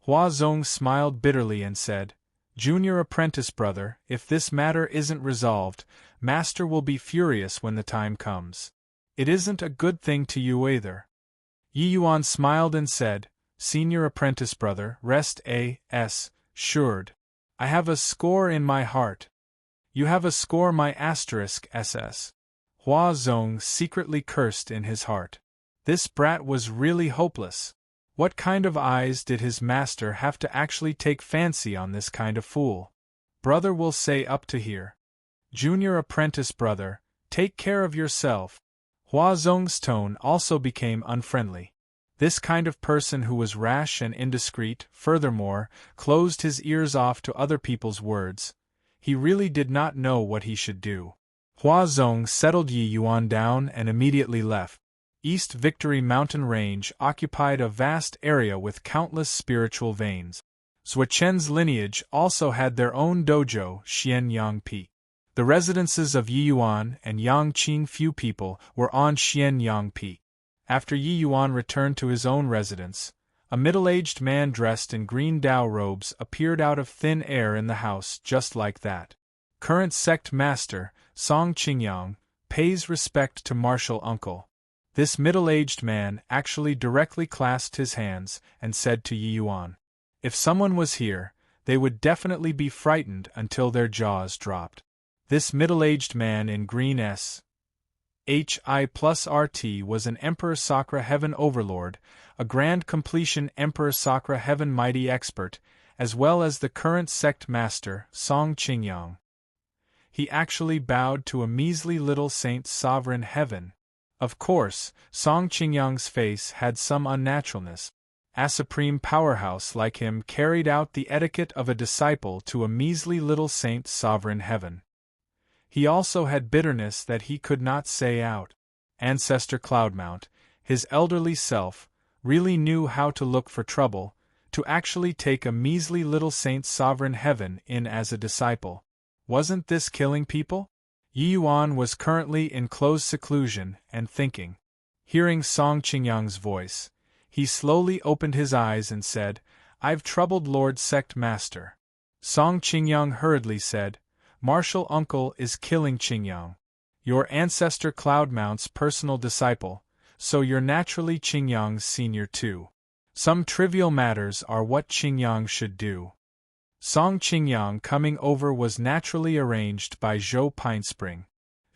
Hua Zong smiled bitterly and said, "Junior apprentice brother, if this matter isn't resolved, Master will be furious when the time comes. It isn't a good thing to you either." Yi Yuan smiled and said, "Senior apprentice brother, rest assured. I have a score in my heart." "You have a score my *SS. Hua Zong secretly cursed in his heart. This brat was really hopeless. What kind of eyes did his master have to actually take fancy on this kind of fool? Brother will say up to here. Junior apprentice brother, take care of yourself." Hua Zong's tone also became unfriendly. This kind of person who was rash and indiscreet, furthermore, closed his ears off to other people's words. He really did not know what he should do. Hua Zong settled Yi Yuan down and immediately left. East Victory Mountain Range occupied a vast area with countless spiritual veins. Zuochen's lineage also had their own dojo, Xianyang Peak. The residences of Yi Yuan and Yang Qing few people were on Xianyang Peak. After Yi Yuan returned to his own residence, a middle-aged man dressed in green Dao robes appeared out of thin air in the house just like that. Current sect master, Song Qingyang, pays respect to martial uncle. This middle-aged man actually directly clasped his hands and said to Yi Yuan, "If someone was here, they would definitely be frightened until their jaws dropped." This middle-aged man in green SHI+RT was an Emperor Sakra Heaven Overlord, a Grand Completion Emperor Sakra Heaven Mighty Expert, as well as the current sect master, Song Qingyang. He actually bowed to a measly little Saint Sovereign Heaven. Of course, Song Qingyang's face had some unnaturalness. A supreme powerhouse like him carried out the etiquette of a disciple to a measly little Saint Sovereign Heaven. He also had bitterness that he could not say out. Ancestor Cloudmount, his elderly self, really knew how to look for trouble, to actually take a measly little Saint Sovereign Heaven in as a disciple. Wasn't this killing people? Yi Yuan was currently in close seclusion and thinking. Hearing Song Qingyang's voice, he slowly opened his eyes and said, "I've troubled Lord Sect Master." Song Qingyang hurriedly said, "Martial uncle is killing Qingyang. Your ancestor Cloudmount's personal disciple, so you're naturally Qingyang's senior too. Some trivial matters are what Qingyang should do." Song Qingyang coming over was naturally arranged by Zhou Pinespring.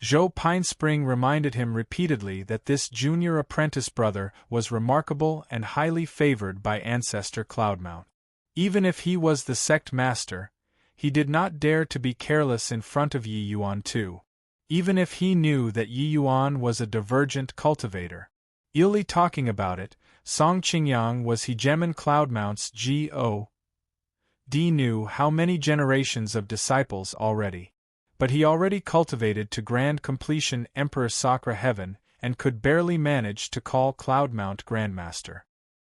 Zhou Pinespring reminded him repeatedly that this junior apprentice brother was remarkable and highly favored by ancestor Cloudmount. Even if he was the sect master, he did not dare to be careless in front of Yi Yuan too. Even if he knew that Yi Yuan was a divergent cultivator. Illy talking about it, Song Qingyang was Hegemon Cloudmount's knew how many generations of disciples already. But he already cultivated to Grand Completion Emperor Sakra Heaven and could barely manage to call Cloudmount Grandmaster.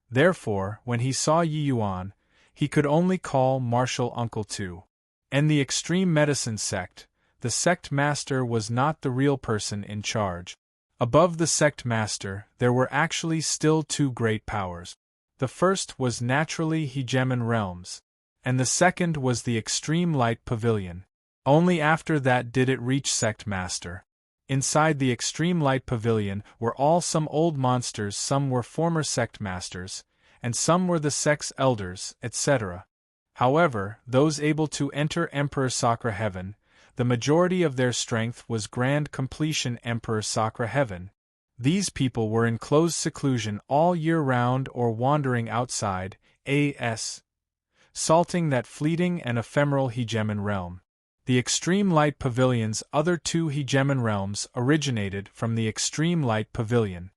Therefore, when he saw Yi Yuan, he could only call Martial Uncle too. And the extreme medicine sect, the sect master was not the real person in charge. Above the sect master, there were actually still two great powers. The first was naturally Hegemon realms. and the second was the extreme light pavilion. Only after that did it reach sect master. Inside the extreme light pavilion were all some old monsters, some were former sect masters, and some were the sect's elders, etc. However, those able to enter Emperor Sakra Heaven, the majority of their strength was grand completion Emperor Sakra Heaven. These people were in closed seclusion all year round or wandering outside, salting that fleeting and ephemeral hegemon realm. The Extreme Light Pavilion's other two hegemon realms originated from the Extreme Light Pavilion,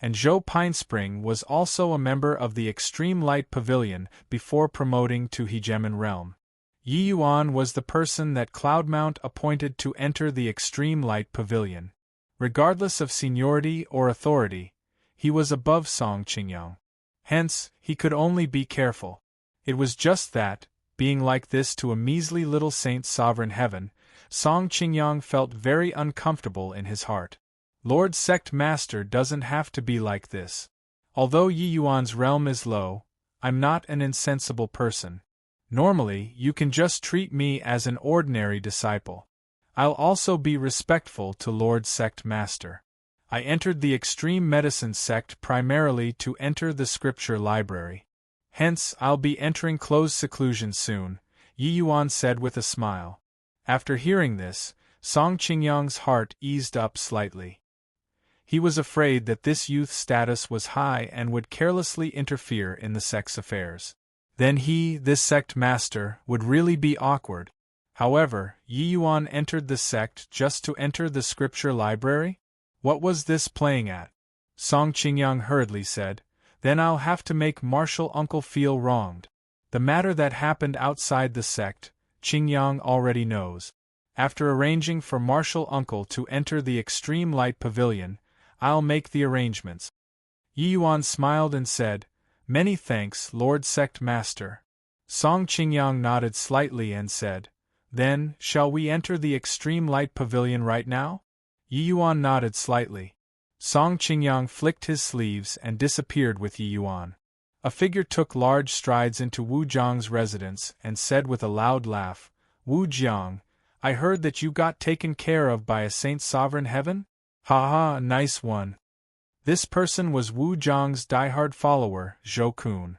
and Zhou Pinespring was also a member of the Extreme Light Pavilion before promoting to hegemon realm. Yi Yuan was the person that Cloudmount appointed to enter the Extreme Light Pavilion. Regardless of seniority or authority, he was above Song Qingyang. Hence, he could only be careful. It was just that, being like this to a measly little saint sovereign heaven, Song Qingyang felt very uncomfortable in his heart. Lord Sect Master doesn't have to be like this. Although Yi Yuan's realm is low, I'm not an insensible person. Normally, you can just treat me as an ordinary disciple. I'll also be respectful to Lord Sect Master. I entered the Extreme Medicine Sect primarily to enter the scripture library. Hence, I'll be entering closed seclusion soon, Yi Yuan said with a smile. After hearing this, Song Qingyang's heart eased up slightly. He was afraid that this youth's status was high and would carelessly interfere in the sect's affairs. Then he, this sect master, would really be awkward. However, Yi Yuan entered the sect just to enter the scripture library? What was this playing at? Song Qingyang hurriedly said, then I'll have to make Martial Uncle feel wronged. The matter that happened outside the sect, Qingyang already knows. After arranging for Martial Uncle to enter the Extreme Light Pavilion, I'll make the arrangements. Yi Yuan smiled and said, many thanks, Lord Sect Master. Song Qingyang nodded slightly and said, then, shall we enter the Extreme Light Pavilion right now? Yi Yuan nodded slightly. Song Qingyang flicked his sleeves and disappeared with Yi Yuan. A figure took large strides into Wu Jiang's residence and said with a loud laugh, Wu Jiang, I heard that you got taken care of by a Saint Sovereign Heaven? Ha ha, nice one. This person was Wu Jiang's diehard follower, Zhou Kun.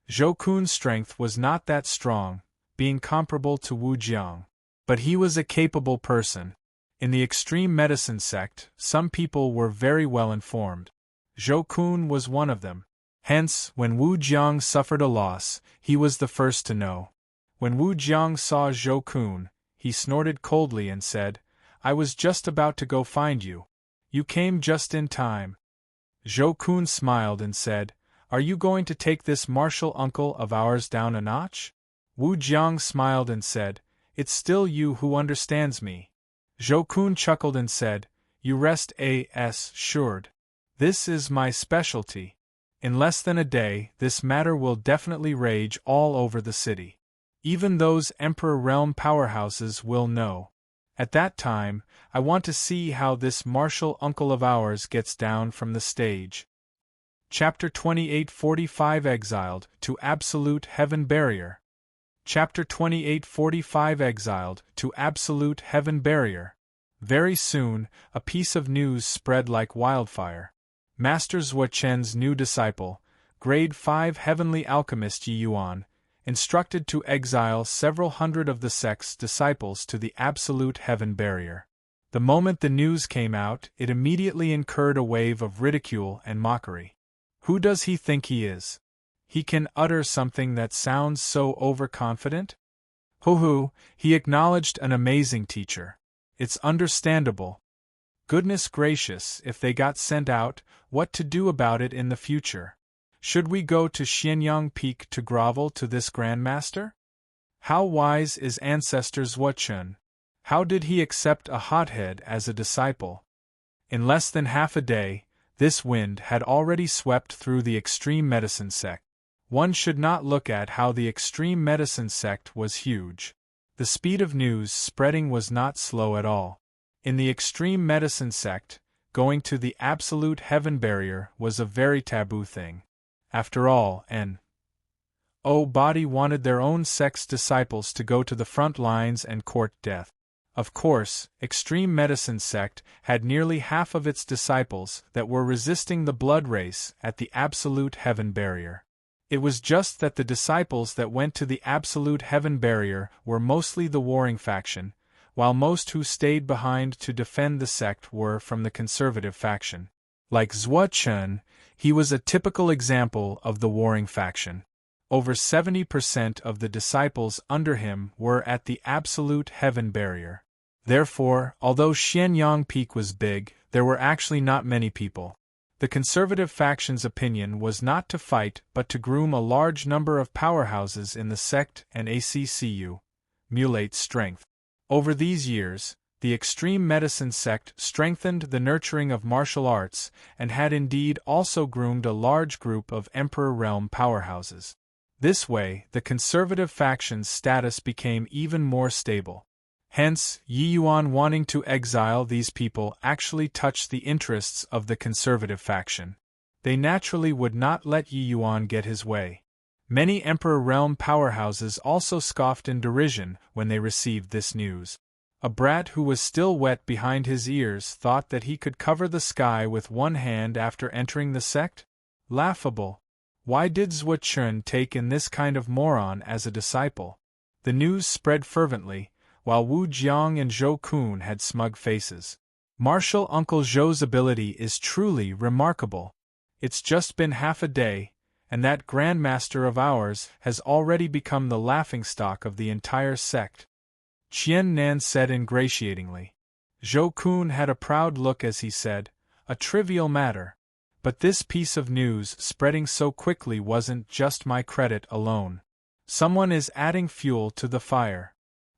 Zhou Kun's strength was not that strong, being comparable to Wu Jiang. But he was a capable person. In the extreme medicine sect, some people were very well informed. Zhou Kun was one of them. Hence, when Wu Jiang suffered a loss, he was the first to know. When Wu Jiang saw Zhou Kun, he snorted coldly and said, I was just about to go find you. You came just in time. Zhou Kun smiled and said, Are you going to take this martial uncle of ours down a notch? Wu Jiang smiled and said, It's still you who understands me. Zhou Kun chuckled and said, You rest assured. This is my specialty. In less than a day, this matter will definitely rage all over the city. Even those Emperor Realm powerhouses will know. At that time, I want to see how this martial uncle of ours gets down from the stage. Chapter 2845 Exiled to Absolute Heaven Barrier. Chapter 2845 Exiled to Absolute Heaven Barrier. Very soon, a piece of news spread like wildfire. Master Zhua Chen's new disciple, Grade 5 Heavenly Alchemist Yi Yuan, instructed to exile several hundred of the sect's disciples to the Absolute Heaven Barrier. The moment the news came out, it immediately incurred a wave of ridicule and mockery. Who does he think he is? He can utter something that sounds so overconfident? Hoo-hoo, he acknowledged an amazing teacher. It's understandable. Goodness gracious, if they got sent out, what to do about it in the future? Should we go to Xianyang Peak to grovel to this Grandmaster? How wise is Ancestor Zhua Chen? How did he accept a hothead as a disciple? In less than half a day, this wind had already swept through the extreme medicine sect. One should not look at how the extreme medicine sect was huge. The speed of news spreading was not slow at all. In the extreme medicine sect, going to the absolute heaven barrier was a very taboo thing. After all, an Oh, body wanted their own sect's disciples to go to the front lines and court death. Of course, Extreme Medicine sect had nearly half of its disciples that were resisting the blood race at the absolute heaven barrier. It was just that the disciples that went to the absolute heaven barrier were mostly the warring faction, while most who stayed behind to defend the sect were from the conservative faction. Like Zhuo Chun, he was a typical example of the warring faction. Over 70% of the disciples under him were at the absolute heaven barrier. Therefore, although Xianyang Peak was big, there were actually not many people. The conservative faction's opinion was not to fight but to groom a large number of powerhouses in the sect and ACCU, emulate strength. Over these years, the Extreme Medicine sect strengthened the nurturing of martial arts and had indeed also groomed a large group of Emperor Realm powerhouses. This way, the conservative faction's status became even more stable. Hence, Yi Yuan wanting to exile these people actually touched the interests of the conservative faction. They naturally would not let Yi Yuan get his way. Many Emperor Realm powerhouses also scoffed in derision when they received this news. A brat who was still wet behind his ears thought that he could cover the sky with one hand after entering the sect? Laughable. Why did Zhuo Chun take in this kind of moron as a disciple? The news spread fervently, while Wu Jiang and Zhou Kun had smug faces. Martial Uncle Zhou's ability is truly remarkable. It's just been half a day, and that grandmaster of ours has already become the laughingstock of the entire sect. Qian Nan said ingratiatingly. Zhou Kun had a proud look as he said, "A trivial matter. But this piece of news spreading so quickly wasn't just my credit alone. Someone is adding fuel to the fire."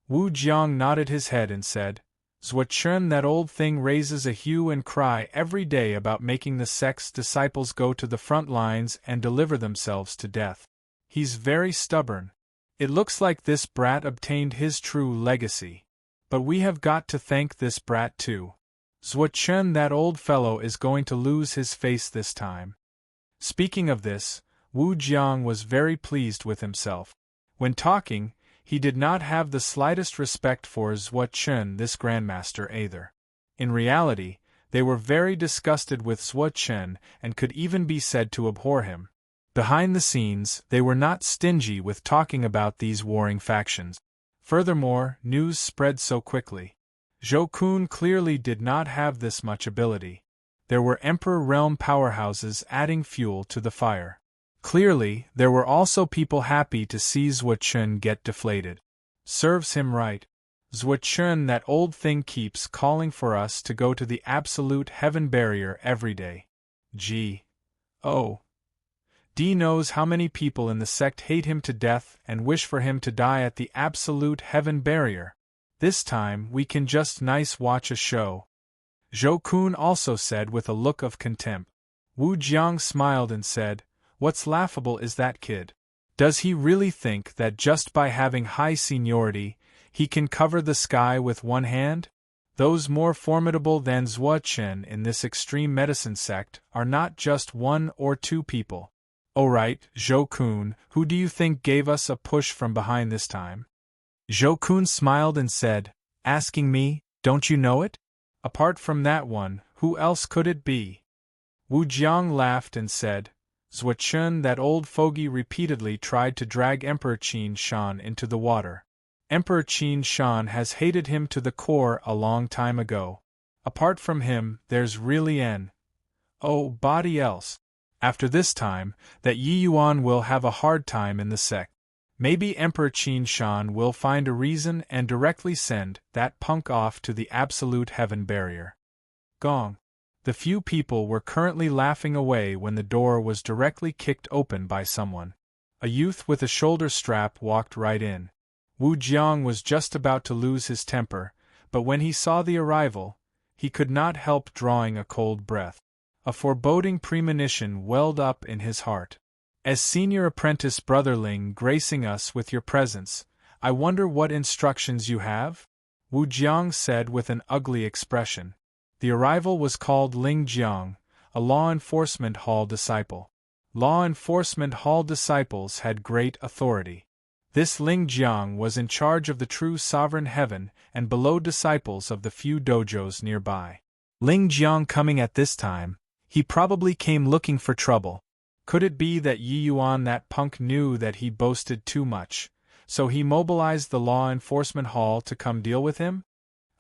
Wu Jiang nodded his head and said, "Zhuo Chun, that old thing raises a hue and cry every day about making the sect's disciples go to the front lines and deliver themselves to death. He's very stubborn. It looks like this brat obtained his true legacy. But we have got to thank this brat too. Zhuo Chun, that old fellow is going to lose his face this time." Speaking of this, Wu Jiang was very pleased with himself. When talking, he did not have the slightest respect for Zhuo Chun, this grandmaster, either. In reality, they were very disgusted with Zhuo Chun and could even be said to abhor him. Behind the scenes, they were not stingy with talking about these warring factions. Furthermore, news spread so quickly. Zhou Kun clearly did not have this much ability. There were Emperor Realm powerhouses adding fuel to the fire. Clearly, there were also people happy to see Zhuo Chun get deflated. Serves him right. Zhuo Chun, that old thing, keeps calling for us to go to the absolute heaven barrier every day. Gee. Oh. D knows how many people in the sect hate him to death and wish for him to die at the absolute heaven barrier. This time we can just nice watch a show. Zhou Kun also said with a look of contempt. Wu Jiang smiled and said, "What's laughable is that kid. Does he really think that just by having high seniority, he can cover the sky with one hand? Those more formidable than Zhuo Chun in this Extreme Medicine sect are not just one or two people. Oh right, Zhou Kun, who do you think gave us a push from behind this time?" Zhou Kun smiled and said, "Asking me, don't you know it? Apart from that one, who else could it be?" Wu Jiang laughed and said, "Zhuo Chun, that old fogey, repeatedly tried to drag Emperor Qin Shan into the water. Emperor Qin Shan has hated him to the core a long time ago. Apart from him, there's really body else. After this time, that Yi Yuan will have a hard time in the sect. Maybe Emperor Qin Shan will find a reason and directly send that punk off to the absolute heaven barrier." Gong. The few people were currently laughing away when the door was directly kicked open by someone. A youth with a shoulder strap walked right in. Wu Jiang was just about to lose his temper, but when he saw the arrival, he could not help drawing a cold breath. A foreboding premonition welled up in his heart. "As senior apprentice brotherling gracing us with your presence, I wonder what instructions you have?" Wu Jiang said with an ugly expression. The arrival was called Ling Jiang, a law enforcement hall disciple. law enforcement hall disciples had great authority. This Ling Jiang was in charge of the true sovereign heaven and below disciples of the few dojos nearby. Ling Jiang coming at this time, he probably came looking for trouble. Could it be that Yi Yuan, that punk, knew that he boasted too much, so he mobilized the law enforcement hall to come deal with him?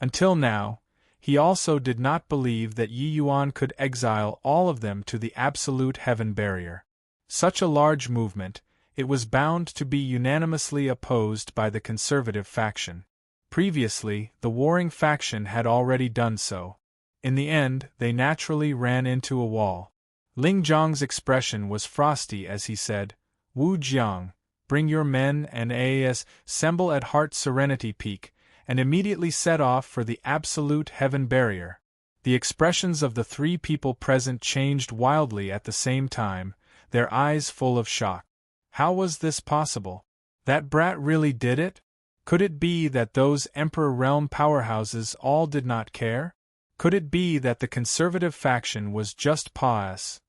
Until now, he also did not believe that Yi Yuan could exile all of them to the absolute heaven barrier. Such a large movement, it was bound to be unanimously opposed by the conservative faction. Previously, the warring faction had already done so. In the end, they naturally ran into a wall. Ling Jiang's expression was frosty as he said, "Wu Jiang, bring your men and assemble at Heart Serenity Peak," and immediately set off for the absolute heaven barrier. The expressions of the three people present changed wildly at the same time, their eyes full of shock. How was this possible? That brat really did it? Could it be that those Emperor Realm powerhouses all did not care? Could it be that the conservative faction was just passively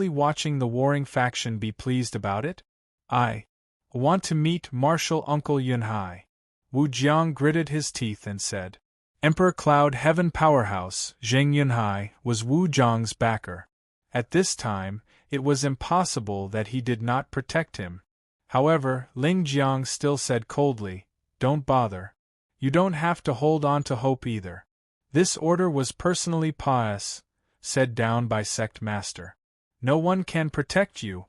watching the warring faction be pleased about it? "I want to meet Martial Uncle Yunhai." Wu Jiang gritted his teeth and said. Emperor Cloud Heaven Powerhouse, Zheng Yunhai, was Wu Jiang's backer. At this time, it was impossible that he did not protect him. However, Ling Jiang still said coldly, "Don't bother. You don't have to hold on to hope either." This order was personally said down by Sect Master. "No one can protect you."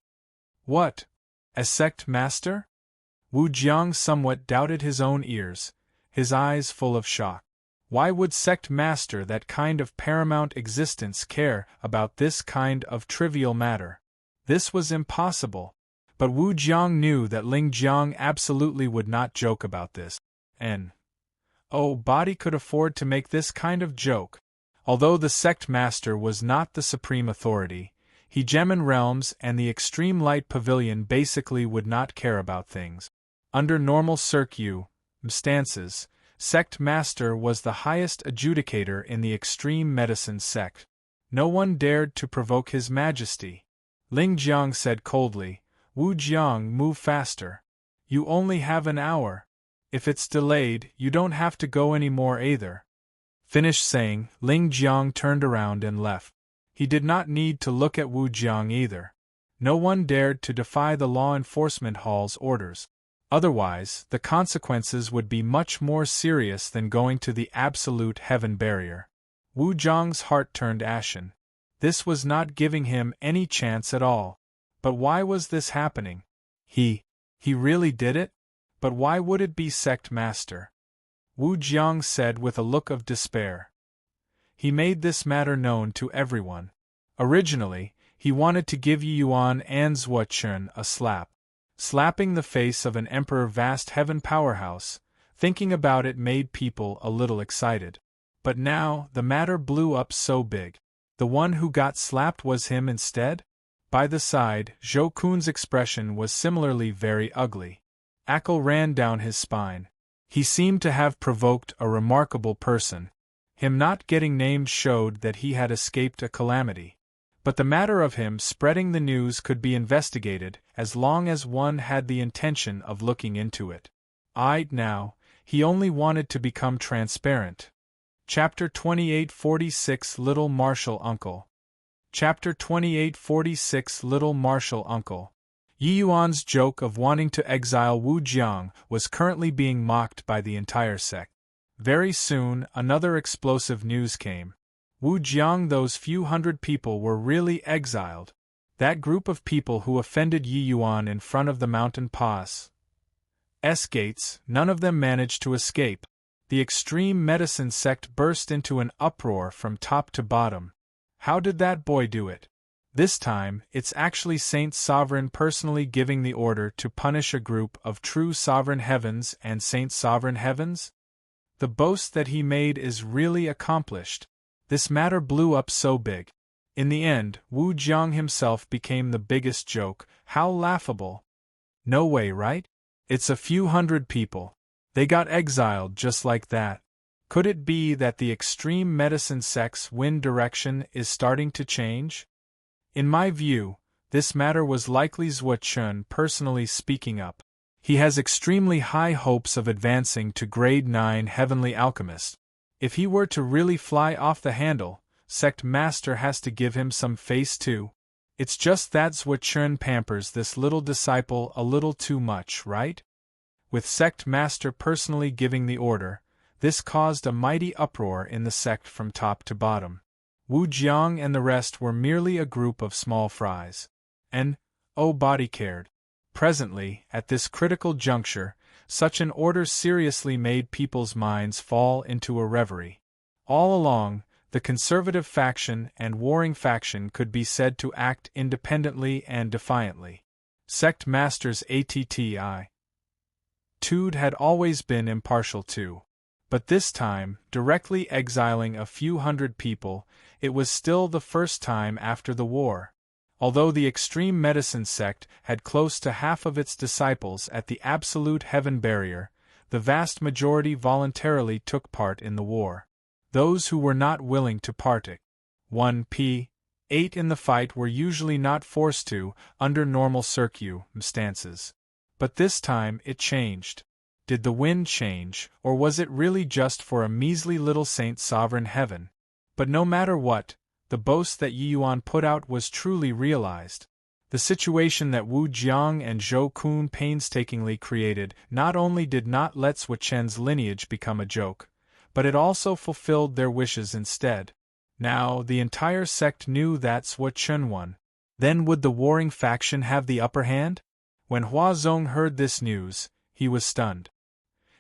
"What? As Sect Master?" Wu Jiang somewhat doubted his own ears, his eyes full of shock. Why would Sect Master, that kind of paramount existence, care about this kind of trivial matter? This was impossible. But Wu Jiang knew that Ling Jiang absolutely would not joke about this. And body could afford to make this kind of joke. Although the Sect Master was not the supreme authority, Hegemon Realms and the Extreme Light Pavilion basically would not care about things. Under normal circumstances, Sect Master was the highest adjudicator in the extreme medicine sect. No one dared to provoke His Majesty. Ling Jiang said coldly, "Wu Jiang, move faster. You only have an hour. If it's delayed, you don't have to go anymore either." Finished saying, Ling Jiang turned around and left. He did not need to look at Wu Jiang either. No one dared to defy the law enforcement hall's orders. Otherwise, the consequences would be much more serious than going to the absolute heaven barrier. Wu Jiang's heart turned ashen. This was not giving him any chance at all. But why was this happening? He really did it? But why would it be Sect Master? Wu Jiang said with a look of despair. He made this matter known to everyone. Originally, he wanted to give Yi Yuan and Zhuo Chun a slap. Slapping the face of an emperor vast heaven powerhouse, thinking about it made people a little excited. But now, the matter blew up so big. The one who got slapped was him instead? By the side, Zhou Kun's expression was similarly very ugly. Ackle ran down his spine. He seemed to have provoked a remarkable person. Him not getting named showed that he had escaped a calamity. But the matter of him spreading the news could be investigated, as long as one had the intention of looking into it. Now, he only wanted to become transparent. Chapter 2846 Little Martial Uncle. Chapter 2846 Little Martial Uncle. Yi Yuan's joke of wanting to exile Wu Jiang was currently being mocked by the entire sect. Very soon, another explosive news came. Wu Jiang, those few hundred people were really exiled. That group of people who offended Yi Yuan in front of the mountain pass gates, none of them managed to escape. The extreme medicine sect burst into an uproar from top to bottom. How did that boy do it? This time, it's actually Saint Sovereign personally giving the order to punish a group of true Sovereign Heavens and Saint Sovereign Heavens? The boast that he made is really accomplished. This matter blew up so big. In the end, Wu Jiang himself became the biggest joke. How laughable. No way, right? It's a few hundred people. They got exiled just like that. Could it be that the extreme medicine sect's wind direction is starting to change? In my view, This matter was likely Zhuo Chun personally speaking up. He has extremely high hopes of advancing to grade 9 heavenly alchemist. If he were to really fly off the handle, sect master has to give him some face too. It's just that Zhuo Chun pampers this little disciple a little too much, right? With sect master personally giving the order, this caused a mighty uproar in the sect from top to bottom. Wu Jiang and the rest were merely a group of small fries. And, oh body cared. Presently, at this critical juncture, such an order seriously made people's minds fall into a reverie. All along, the conservative faction and warring faction could be said to act independently and defiantly. Sect masters attitude had always been impartial too. But this time, directly exiling a few hundred people, it was still the first time after the war. Although the extreme medicine sect had close to half of its disciples at the absolute heaven barrier, the vast majority voluntarily took part in the war. Those who were not willing to partake 1p. 8 in the fight were usually not forced to, under normal circumstances. But this time it changed. Did the wind change, or was it really just for a measly little Saint Sovereign Heaven? But no matter what, the boast that Yi Yuan put out was truly realized. The situation that Wu Jiang and Zhou Kun painstakingly created not only did not let Zhuo Chen's lineage become a joke, but it also fulfilled their wishes instead. Now, the entire sect knew that Zhuo Chen won. Then would the warring faction have the upper hand? When Hua Zong heard this news, he was stunned.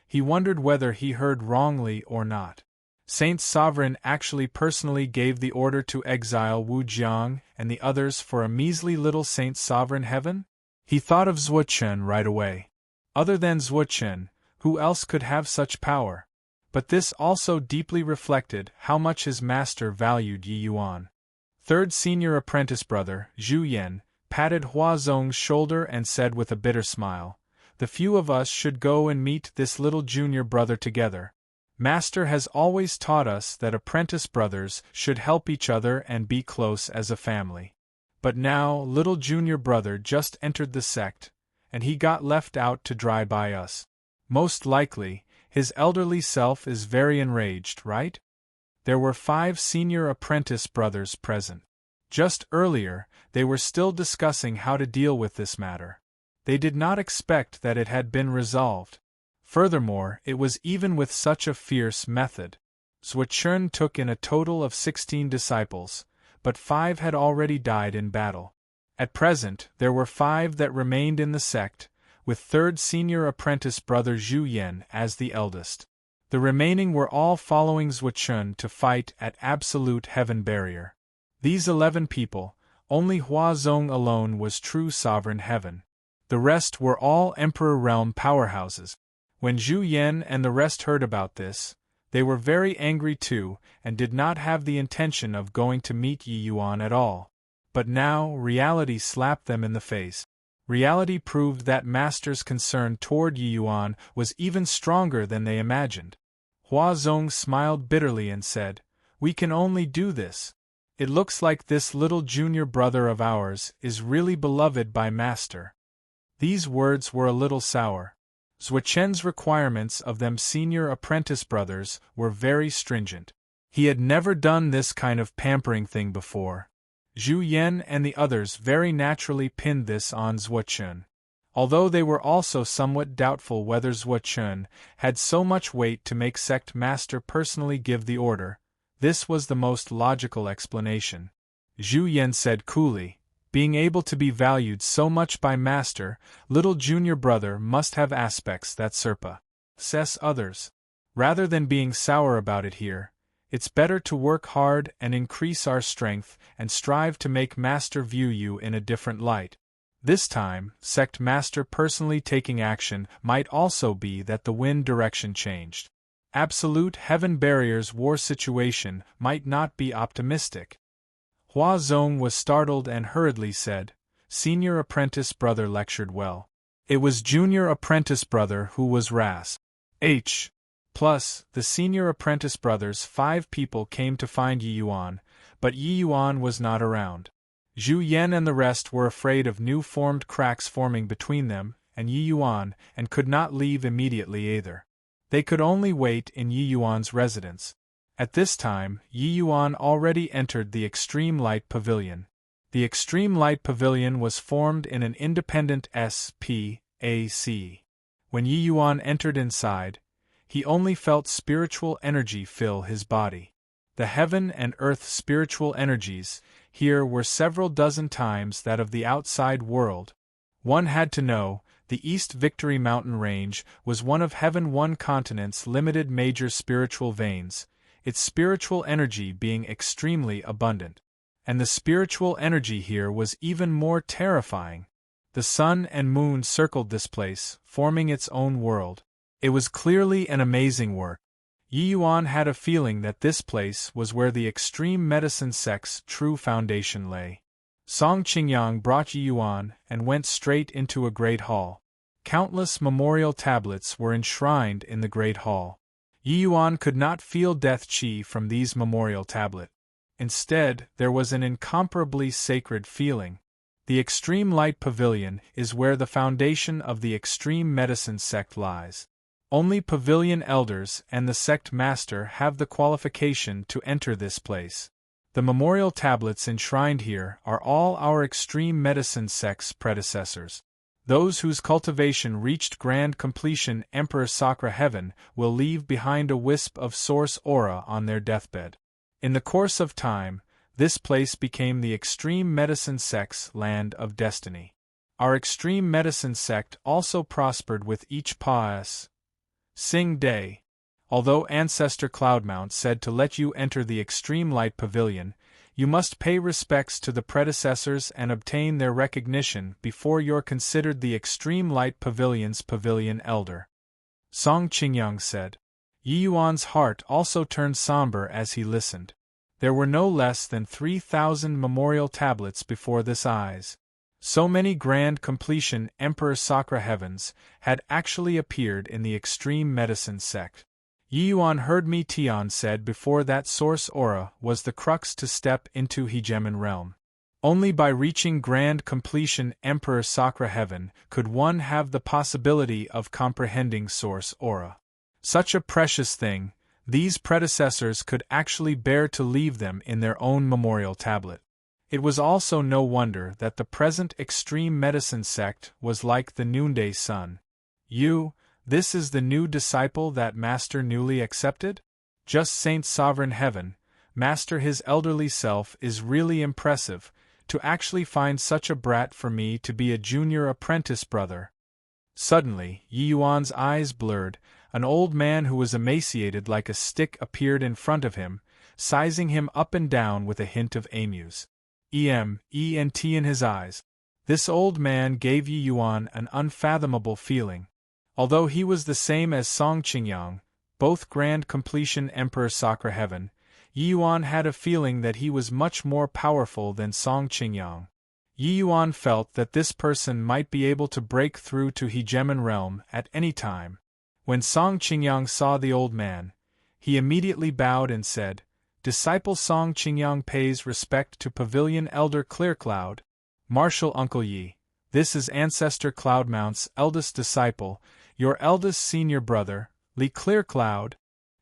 He wondered whether he heard wrongly or not. Saint Sovereign actually personally gave the order to exile Wu Jiang and the others for a measly little Saint Sovereign Heaven? He thought of Zhuo Chen right away. Other than Zhuo Chen, who else could have such power? But this also deeply reflected how much his master valued Yi Yuan. Third senior apprentice brother, Zhu Yan, patted Hua Zong's shoulder and said with a bitter smile, "The few of us should go and meet this little junior brother together. Master has always taught us that apprentice brothers should help each other and be close as a family. But now little junior brother just entered the sect, and he got left out to dry by us. Most likely, his elderly self is very enraged, right?" There were 5 senior apprentice brothers present. Just earlier, they were still discussing how to deal with this matter. They did not expect that it had been resolved. Furthermore, it was even with such a fierce method. Zhuo Chen took in a total of 16 disciples, but 5 had already died in battle. At present, there were 5 that remained in the sect, with third senior apprentice brother Zhu Yan as the eldest. The remaining were all following Zhuo Chen to fight at absolute heaven barrier. These 11 people, only Hua Zong alone was true sovereign heaven. The rest were all Emperor Realm powerhouses. When Zhu Yan and the rest heard about this, they were very angry too and did not have the intention of going to meet Yi Yuan at all. But now reality slapped them in the face. Reality proved that Master's concern toward Yi Yuan was even stronger than they imagined. Hua Zong smiled bitterly and said, "We can only do this. It looks like this little junior brother of ours is really beloved by Master." These words were a little sour. Zhuo Chen's requirements of them senior apprentice brothers were very stringent. He had never done this kind of pampering thing before. Zhu Yan and the others very naturally pinned this on Zhuo Chen. Although they were also somewhat doubtful whether Zhuo Chen had so much weight to make sect master personally give the order, this was the most logical explanation. Zhu Yan said coolly, "Being able to be valued so much by master, little junior brother must have aspects that surpass others. Rather than being sour about it here, it's better to work hard and increase our strength and strive to make master view you in a different light." This time, sect master personally taking action might also be that the wind direction changed. Absolute heaven barriers war situation might not be optimistic. Hua Zong was startled and hurriedly said, "Senior apprentice brother lectured well. It was junior apprentice brother who was ras. H. Plus, the senior apprentice brothers 5 people came to find Yi Yuan, but Yi Yuan was not around." Zhu Yan and the rest were afraid of new-formed cracks forming between them and Yi Yuan and could not leave immediately either. They could only wait in Yi Yuan's residence. At this time, Yi Yuan already entered the Extreme Light Pavilion. The Extreme Light Pavilion was formed in an independent SPAC. When Yi Yuan entered inside, he only felt spiritual energy fill his body. The heaven and earth spiritual energies here were several dozen times that of the outside world. One had to know, the East Victory Mountain Range was one of Heaven One continent's limited major spiritual veins, its spiritual energy being extremely abundant. And the spiritual energy here was even more terrifying. The sun and moon circled this place, forming its own world. It was clearly an amazing work. Yi Yuan had a feeling that this place was where the extreme medicine sect's true foundation lay. Song Qingyang brought Yi Yuan and went straight into a great hall. Countless memorial tablets were enshrined in the great hall. Yi Yuan could not feel death qi from these memorial tablets. Instead, there was an incomparably sacred feeling. The Extreme Light Pavilion is where the foundation of the extreme medicine sect lies. Only pavilion elders and the sect master have the qualification to enter this place. The memorial tablets enshrined here are all our extreme medicine sect's predecessors. Those whose cultivation reached grand completion Emperor Sakra Heaven will leave behind a wisp of source aura on their deathbed. In the course of time, this place became the extreme medicine sect's land of destiny. Our extreme medicine sect also prospered with each pas. Sing Day. Although Ancestor Cloudmount said to let you enter the Extreme Light Pavilion, you must pay respects to the predecessors and obtain their recognition before you're considered the Extreme Light Pavilion's pavilion elder. Song Qingyang said. Yi Yuan's heart also turned somber as he listened. There were no less than 3,000 memorial tablets before his eyes. So many grand completion Emperor Sakra Heavens had actually appeared in the extreme medicine sect. Yi Yuan heard me Tian said before that source aura was the crux to step into Hegemon realm. Only by reaching grand completion Emperor Sakra Heaven could one have the possibility of comprehending source aura. Such a precious thing, these predecessors could actually bear to leave them in their own memorial tablet. It was also no wonder that the present extreme medicine sect was like the noonday sun. This is the new disciple that Master newly accepted? Just Saint Sovereign Heaven, Master his elderly self is really impressive, to actually find such a brat for me to be a junior apprentice brother. Suddenly, Yi Yuan's eyes blurred, an old man who was emaciated like a stick appeared in front of him, sizing him up and down with a hint of amuse. ENT in his eyes. This old man gave Yi Yuan an unfathomable feeling. Although he was the same as Song Qingyang, both grand completion Emperor Sakra Heaven, Yi Yuan had a feeling that he was much more powerful than Song Qingyang. Yi Yuan felt that this person might be able to break through to Hegemon realm at any time. When Song Qingyang saw the old man, he immediately bowed and said, Disciple Song Qingyang pays respect to Pavilion Elder Clearcloud. Martial Uncle Yi, this is Ancestor Cloudmount's eldest disciple, your eldest senior brother, Li Clearcloud.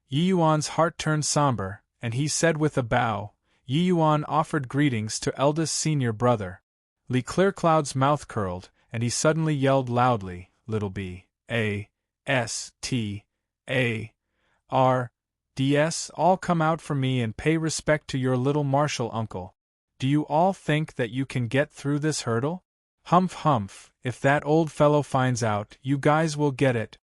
Yi Yuan's heart turned somber, and he said with a bow, Yi Yuan offered greetings to eldest senior brother. Li Clearcloud's mouth curled, and he suddenly yelled loudly, Little B, A, S, T, A, R, DS, all come out for me and pay respect to your little martial uncle. Do you all think that you can get through this hurdle? Humph humph, if that old fellow finds out, you guys will get it.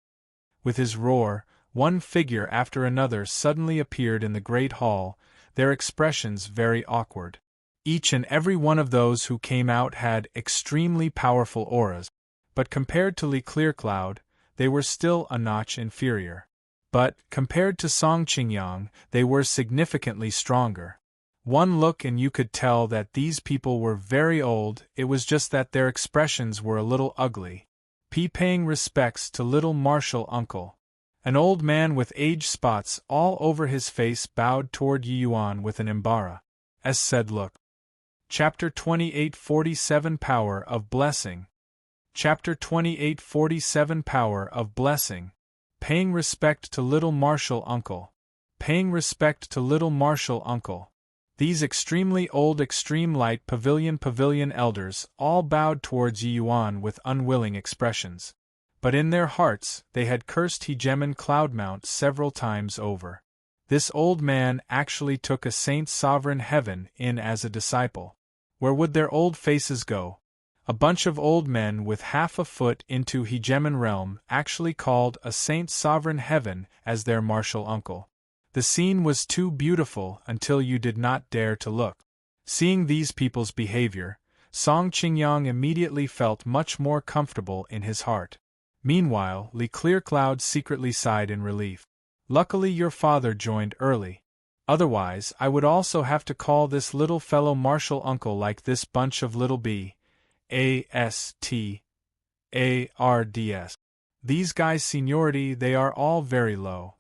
With his roar, one figure after another suddenly appeared in the great hall, their expressions very awkward. Each and every one of those who came out had extremely powerful auras, but compared to Li Clearcloud, they were still a notch inferior. But, compared to Song Qingyang, they were significantly stronger. One look and you could tell that these people were very old, it was just that their expressions were a little ugly. Paying respects to little martial uncle. An old man with age spots all over his face bowed toward Yi Yuan with an embarrassed look. Chapter 2847 Power of Blessing. Chapter 2847 Power of Blessing. Paying respect to little Marshall Uncle. Paying respect to little Marshall Uncle. These extremely old extreme light pavilion elders all bowed towards Yi Yuan with unwilling expressions. But in their hearts they had cursed Hegemon Cloudmount several times over. This old man actually took a saint's sovereign heaven in as a disciple. Where would their old faces go? A bunch of old men with half a foot into Hegemon realm actually called a saint's sovereign heaven as their martial uncle. The scene was too beautiful until you did not dare to look. Seeing these people's behavior, Song Qingyang immediately felt much more comfortable in his heart. Meanwhile, Li Clearcloud secretly sighed in relief. Luckily your father joined early. Otherwise, I would also have to call this little fellow martial uncle like this bunch of little bastards. These guys' seniority, they are all very low.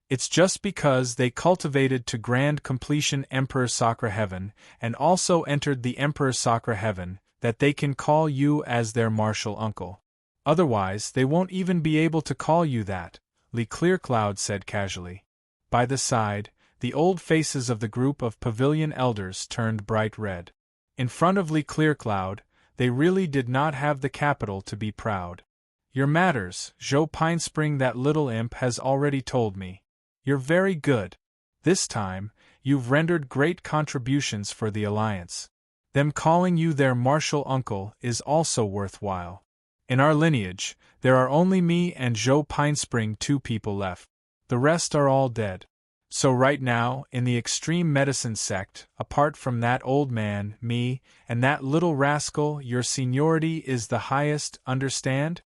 It's just because they cultivated to grand completion Emperor Sakura Heaven and also entered the Emperor Sakura Heaven that they can call you as their martial uncle. Otherwise, they won't even be able to call you that, Li Clearcloud said casually. By the side, the old faces of the group of pavilion elders turned bright red. In front of Li Clearcloud, they really did not have the capital to be proud. Your matters, Zhou Pinespring, that little imp has already told me. You're very good. This time, you've rendered great contributions for the Alliance. Them calling you their martial uncle is also worthwhile. In our lineage, there are only me and Zhou Pinespring, two people left. The rest are all dead. So right now, in the extreme medicine sect, apart from that old man, me, and that little rascal, your seniority is the highest, understand?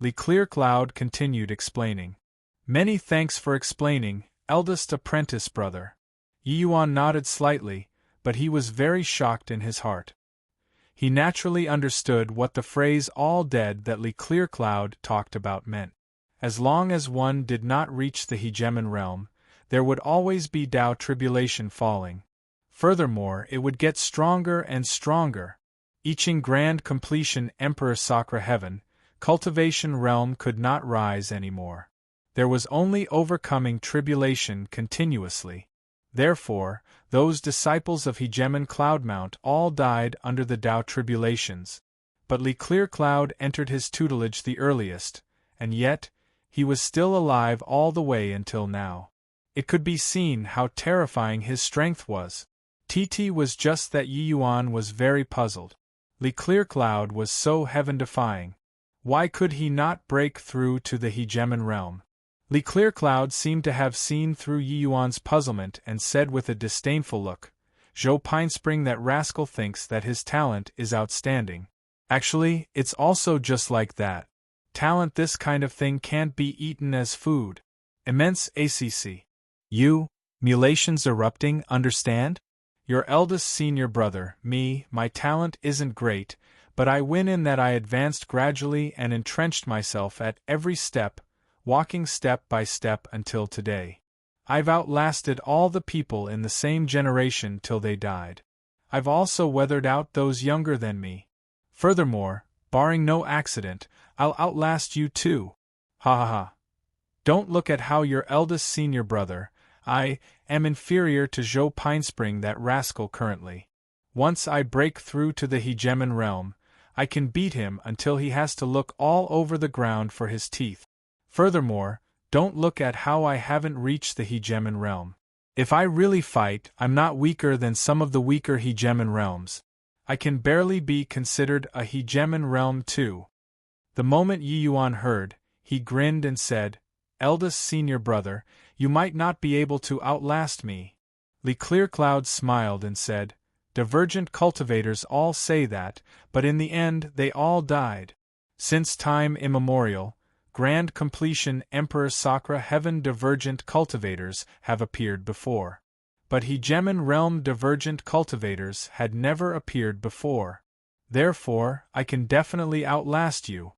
Li Clearcloud continued explaining. Many thanks for explaining, eldest apprentice brother. Yi Yuan nodded slightly, but he was very shocked in his heart. He naturally understood what the phrase all dead that Li Clearcloud talked about meant. As long as one did not reach the Hegemon realm, there would always be Tao tribulation falling. Furthermore, it would get stronger and stronger. Eaching grand completion Emperor Sakura Heaven, cultivation realm could not rise anymore. There was only overcoming tribulation continuously. Therefore, those disciples of Hegemon Cloudmount all died under the Tao tribulations. But Li Clearcloud entered his tutelage the earliest, and yet, he was still alive all the way until now. It could be seen how terrifying his strength was. TT was just that Yi Yuan was very puzzled. Li Clearcloud was so heaven-defying. Why could he not break through to the Hegemon realm? Li Clearcloud seemed to have seen through Yi Yuan's puzzlement and said with a disdainful look, Zhou Pinespring, that rascal thinks that his talent is outstanding. Actually, it's also just like that. Talent, this kind of thing, can't be eaten as food. Immense ACC. You, mulations erupting, understand? Your eldest senior brother, me, my talent isn't great, but I win in that I advanced gradually and entrenched myself at every step, walking step by step until today. I've outlasted all the people in the same generation till they died. I've also weathered out those younger than me. Furthermore, barring no accident, I'll outlast you too. Ha ha ha. Don't look at how your eldest senior brother, I, am inferior to Zhou Pinespring, that rascal currently. Once I break through to the Hegemon realm, I can beat him until he has to look all over the ground for his teeth. Furthermore, don't look at how I haven't reached the Hegemon realm. If I really fight, I'm not weaker than some of the weaker Hegemon realms. I can barely be considered a Hegemon realm too. The moment Yi Yuan heard, he grinned and said, Eldest senior brother, you might not be able to outlast me. Li Clearcloud smiled and said, Divergent cultivators all say that, but in the end they all died. Since time immemorial, grand completion Emperor Sakura Heaven divergent cultivators have appeared before. But Hegemon realm divergent cultivators had never appeared before. Therefore, I can definitely outlast you.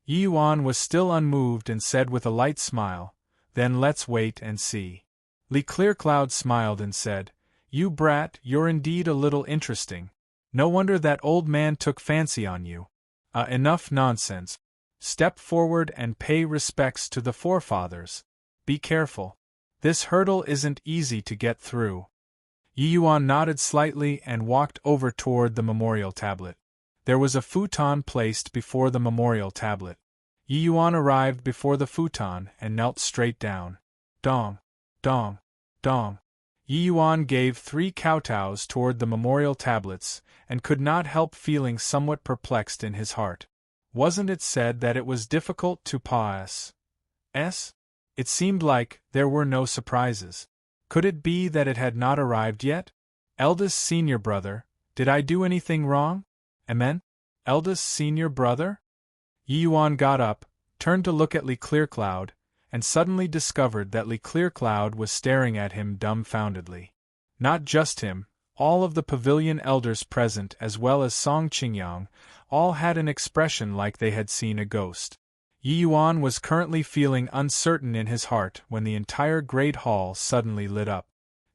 Yi Yuan was still unmoved and said with a light smile, Then let's wait and see. Li Clearcloud smiled and said, You brat, you're indeed a little interesting. No wonder that old man took fancy on you. Enough nonsense. Step forward and pay respects to the forefathers. Be careful. This hurdle isn't easy to get through. Yi Yuan nodded slightly and walked over toward the memorial tablet. There was a futon placed before the memorial tablet. Yi Yuan arrived before the futon and knelt straight down. Dong, dong, dong. Yi Yuan gave 3 kowtows toward the memorial tablets and could not help feeling somewhat perplexed in his heart. Wasn't it said that it was difficult to pass? It seemed like there were no surprises. Could it be that it had not arrived yet? Eldest senior brother, did I do anything wrong? Amen? Eldest senior brother? Yi Yuan got up, turned to look at Li Clearcloud, and suddenly discovered that Li Clearcloud was staring at him dumbfoundedly. Not just him, all of the pavilion elders present as well as Song Qingyang, all had an expression like they had seen a ghost. Yi Yuan was currently feeling uncertain in his heart when the entire great hall suddenly lit up.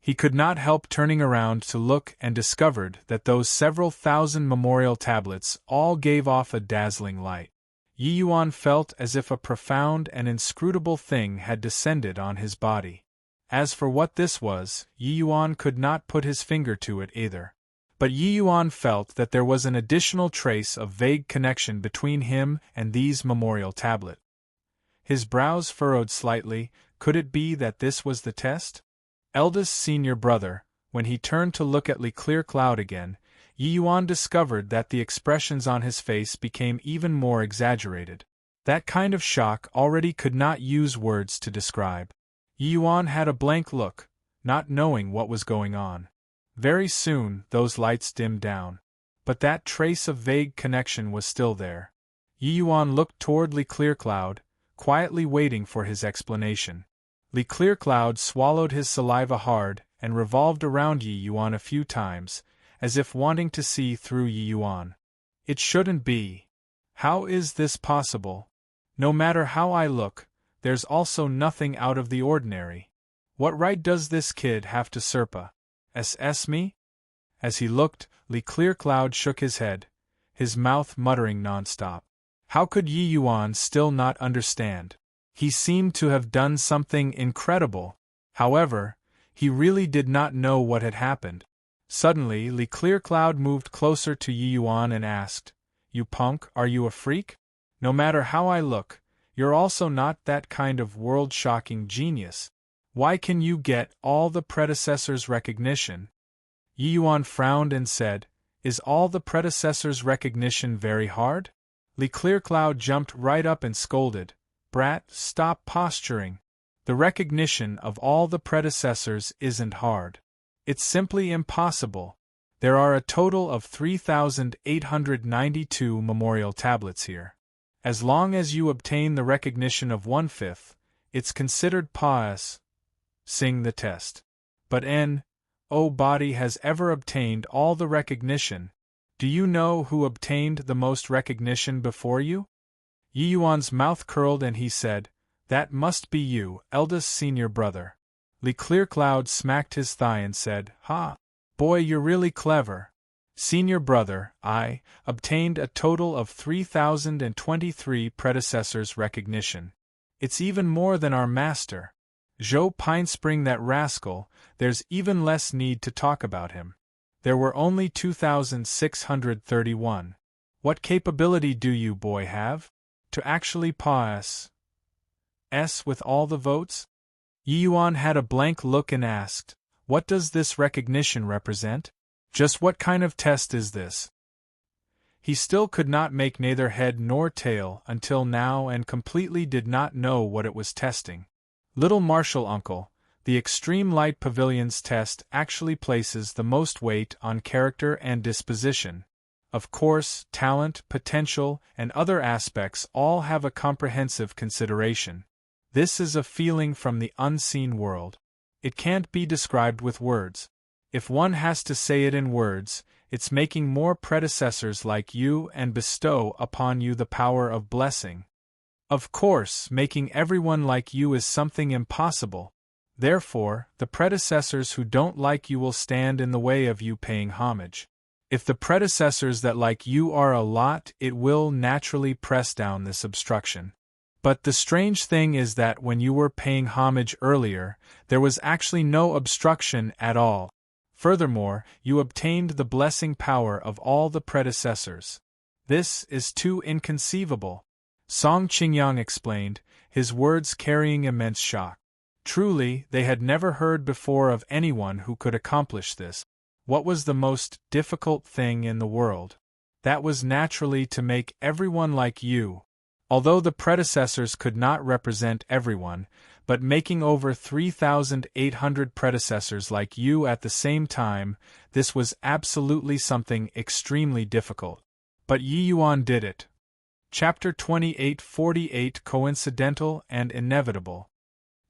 He could not help turning around to look and discovered that those several thousand memorial tablets all gave off a dazzling light. Yi Yuan felt as if a profound and inscrutable thing had descended on his body. As for what this was, Yi Yuan could not put his finger to it either. But Yi Yuan felt that there was an additional trace of vague connection between him and these memorial tablets. His brows furrowed slightly. Could it be that this was the test? Eldest senior brother, when he turned to look at Li Clearcloud again, Yi Yuan discovered that the expressions on his face became even more exaggerated. That kind of shock already could not use words to describe. Yi Yuan had a blank look, not knowing what was going on. Very soon those lights dimmed down. But that trace of vague connection was still there. Yi Yuan looked toward Li Clearcloud, quietly waiting for his explanation. Li Clearcloud swallowed his saliva hard and revolved around Yi Yuan a few times, as if wanting to see through Yi Yuan. It shouldn't be. How is this possible? No matter how I look, there's also nothing out of the ordinary. What right does this kid have to surpass me? As he looked, Li Clearcloud shook his head, his mouth muttering nonstop. How could Yi Yuan still not understand? He seemed to have done something incredible. However, he really did not know what had happened. Suddenly, Li Clearcloud moved closer to Yi Yuan and asked, "You punk, are you a freak? No matter how I look, you're also not that kind of world-shocking genius. Why can you get all the predecessors' recognition?" Yi Yuan frowned and said, "Is all the predecessors' recognition very hard?" Li Clearcloud jumped right up and scolded, "Brat, stop posturing. The recognition of all the predecessors isn't hard. It's simply impossible. There are a total of 3,892 memorial tablets here. As long as you obtain the recognition of 1/5, it's considered passing the test. But no body has ever obtained all the recognition. Do you know who obtained the most recognition before you?" Yi Yuan's mouth curled and he said, "That must be you, eldest senior brother." Li Clearcloud smacked his thigh and said, "Ha! Boy, you're really clever. Senior brother, I obtained a total of 3,023 predecessors' recognition. It's even more than our master. Zhou Pinespring, that rascal, there's even less need to talk about him. There were only 2,631. What capability do you, boy, have? To actually pass with all the votes?" Yi Yuan had a blank look and asked, "What does this recognition represent? Just what kind of test is this?" He still could not make neither head nor tail until now and completely did not know what it was testing. Little Marshal Uncle, the Extreme Light Pavilion's test actually places the most weight on character and disposition. Of course, talent, potential, and other aspects all have a comprehensive consideration. This is a feeling from the unseen world. It can't be described with words. If one has to say it in words, it's making more predecessors like you and bestow upon you the power of blessing. Of course, making everyone like you is something impossible. Therefore, the predecessors who don't like you will stand in the way of you paying homage. If the predecessors that like you are a lot, it will naturally press down this obstruction. But the strange thing is that when you were paying homage earlier, there was actually no obstruction at all. Furthermore, you obtained the blessing power of all the predecessors. This is too inconceivable. Song Qingyang explained, his words carrying immense shock. Truly, they had never heard before of anyone who could accomplish this. What was the most difficult thing in the world? That was naturally to make everyone like you. Although the predecessors could not represent everyone, but making over 3,800 predecessors like you at the same time, this was absolutely something extremely difficult. But Yi Yuan did it. Chapter 28:48 Coincidental and Inevitable.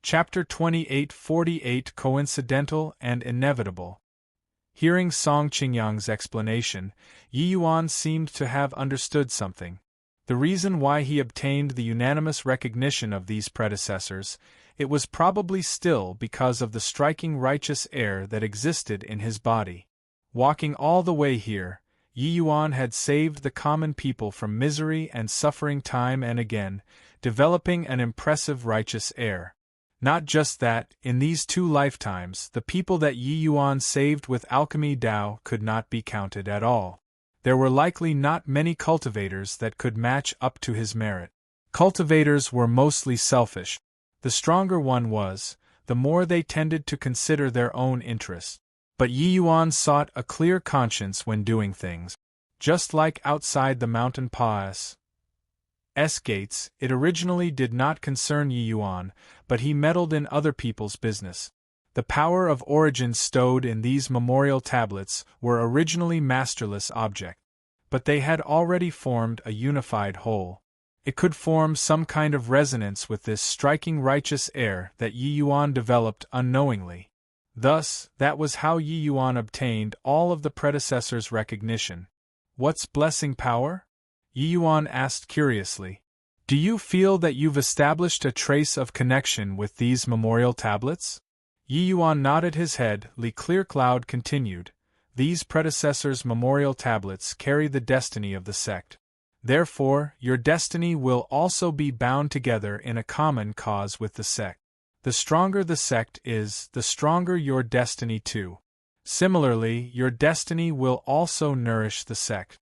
Chapter 28:48 Coincidental and Inevitable. Hearing Song Qingyang's explanation, Yi Yuan seemed to have understood something. The reason why he obtained the unanimous recognition of these predecessors, it was probably still because of the striking righteous air that existed in his body. Walking all the way here, Yi Yuan had saved the common people from misery and suffering time and again, developing an impressive righteous air. Not just that, in these 2 lifetimes, the people that Yi Yuan saved with alchemy Dao could not be counted at all. There were likely not many cultivators that could match up to his merit. Cultivators were mostly selfish. The stronger one was, the more they tended to consider their own interests. But Yi Yuan sought a clear conscience when doing things. Just like outside the mountain pass gates, it originally did not concern Yi Yuan, but he meddled in other people's business. The power of origin stowed in these memorial tablets were originally masterless objects, but they had already formed a unified whole. It could form some kind of resonance with this striking righteous air that Yi Yuan developed unknowingly. Thus, that was how Yi Yuan obtained all of the predecessors' recognition. What's blessing power? Yi Yuan asked curiously. Do you feel that you've established a trace of connection with these memorial tablets? Yi Yuan nodded his head. Li Clearcloud continued. These predecessors' memorial tablets carry the destiny of the sect. Therefore, your destiny will also be bound together in a common cause with the sect. The stronger the sect is, the stronger your destiny too. Similarly, your destiny will also nourish the sect.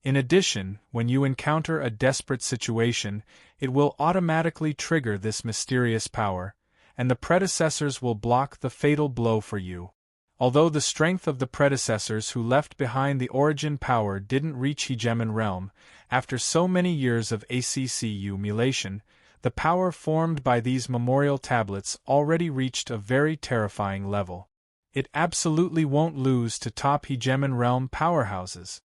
In addition, when you encounter a desperate situation, it will automatically trigger this mysterious power, and the predecessors will block the fatal blow for you. Although the strength of the predecessors who left behind the origin power didn't reach Hegemon realm, after so many years of ACCU mutilation, the power formed by these memorial tablets already reached a very terrifying level. It absolutely won't lose to top Hegemon realm powerhouses.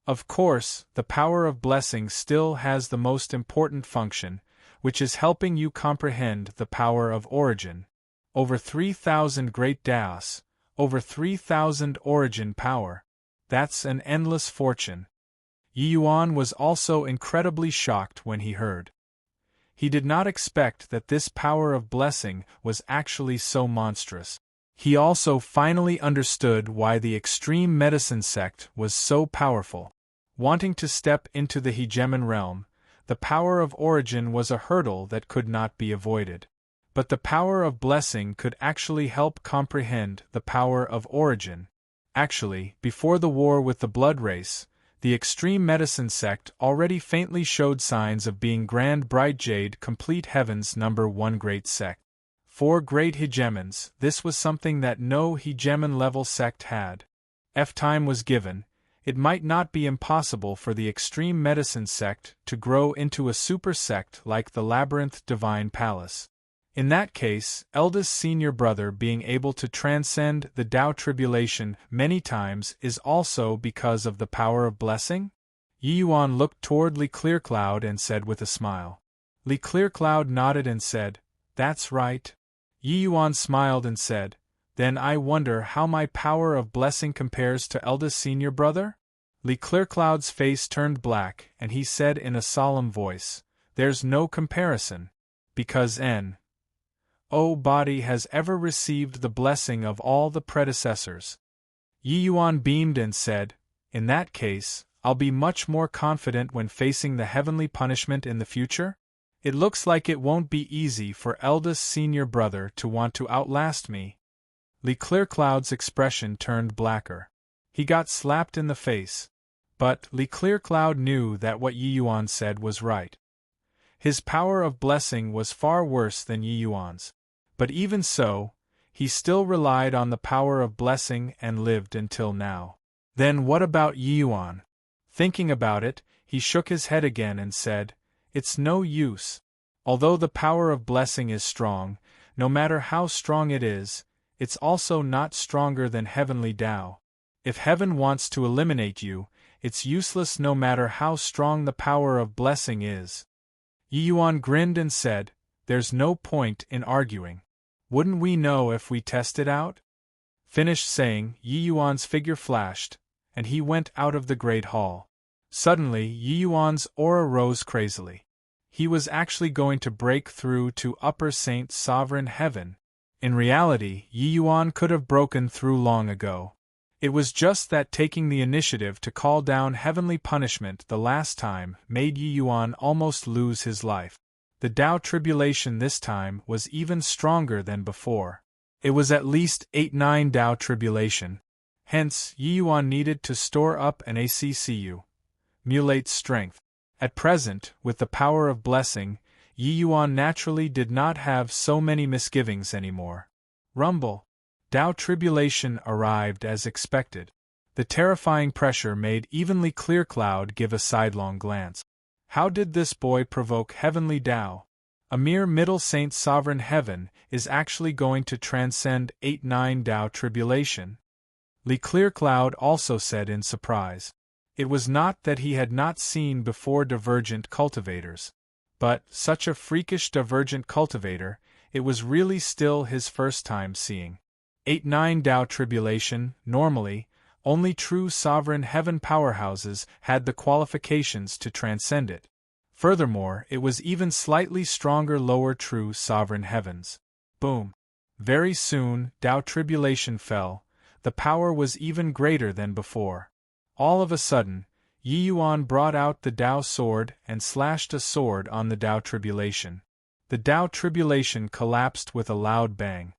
Of course, the power of blessing still has the most important function, which is helping you comprehend the power of origin. Over 3,000 great Daos, over 3,000 origin power. That's an endless fortune. Yi Yuan was also incredibly shocked when he heard. He did not expect that this power of blessing was actually so monstrous. He also finally understood why the extreme medicine sect was so powerful. Wanting to step into the Hegemon realm, the power of origin was a hurdle that could not be avoided. But the power of blessing could actually help comprehend the power of origin. Actually, before the war with the blood race, the extreme medicine sect already faintly showed signs of being Grand Bright Jade Complete Heaven's #1 great sect. 4 great hegemons, this was something that no hegemon-level sect had. If time was given, it might not be impossible for the extreme medicine sect to grow into a super sect like the Labyrinth Divine Palace. In that case, eldest senior brother being able to transcend the Tao tribulation many times is also because of the power of blessing? Yi Yuan looked toward Li Clearcloud and said with a smile. Li Clearcloud nodded and said, "That's right." Yi Yuan smiled and said, "Then I wonder how my power of blessing compares to eldest senior brother?" Li Clearcloud's face turned black and he said in a solemn voice, "There's no comparison, because N.O. body has ever received the blessing of all the predecessors." Yi Yuan beamed and said, In that case, I'll be much more confident when facing the heavenly punishment in the future? It looks like it won't be easy for eldest senior brother to want to outlast me. Li Clearcloud's expression turned blacker. He got slapped in the face. But Li Clearcloud knew that what Yi Yuan said was right. His power of blessing was far worse than Yi Yuan's. But even so, he still relied on the power of blessing and lived until now. Then what about Yi Yuan? Thinking about it, he shook his head again and said, "It's no use. Although the power of blessing is strong, no matter how strong it is, it's also not stronger than heavenly Tao. If heaven wants to eliminate you, it's useless no matter how strong the power of blessing is." Yi Yuan grinned and said, "There's no point in arguing. Wouldn't we know if we tested out?" Finished saying, Yi Yuan's figure flashed, and he went out of the great hall. Suddenly, Yi Yuan's aura rose crazily. He was actually going to break through to Upper Saint Sovereign Heaven. In reality, Yi Yuan could have broken through long ago. It was just that taking the initiative to call down heavenly punishment the last time made Yi Yuan almost lose his life. The Tao tribulation this time was even stronger than before. It was at least 8-9 Tao tribulation. Hence, Yi Yuan needed to store up an ACCU. Mulate strength. At present, with the power of blessing, Yi Yuan naturally did not have so many misgivings anymore. Rumble. Tao tribulation arrived as expected. The terrifying pressure made evenly Clearcloud give a sidelong glance. How did this boy provoke heavenly Tao? A mere middle saint sovereign heaven is actually going to transcend 8-9 Tao tribulation? Li Clearcloud also said in surprise. It was not that he had not seen before divergent cultivators. But, such a freakish divergent cultivator, it was really still his first time seeing 8-9 Tao tribulation. Normally, only true sovereign heaven powerhouses had the qualifications to transcend it. Furthermore, it was even slightly stronger lower true sovereign heavens. Boom. Very soon, Tao tribulation fell. The power was even greater than before. All of a sudden, Yi Yuan brought out the Tao sword and slashed a sword on the Tao tribulation. The Tao tribulation collapsed with a loud bang.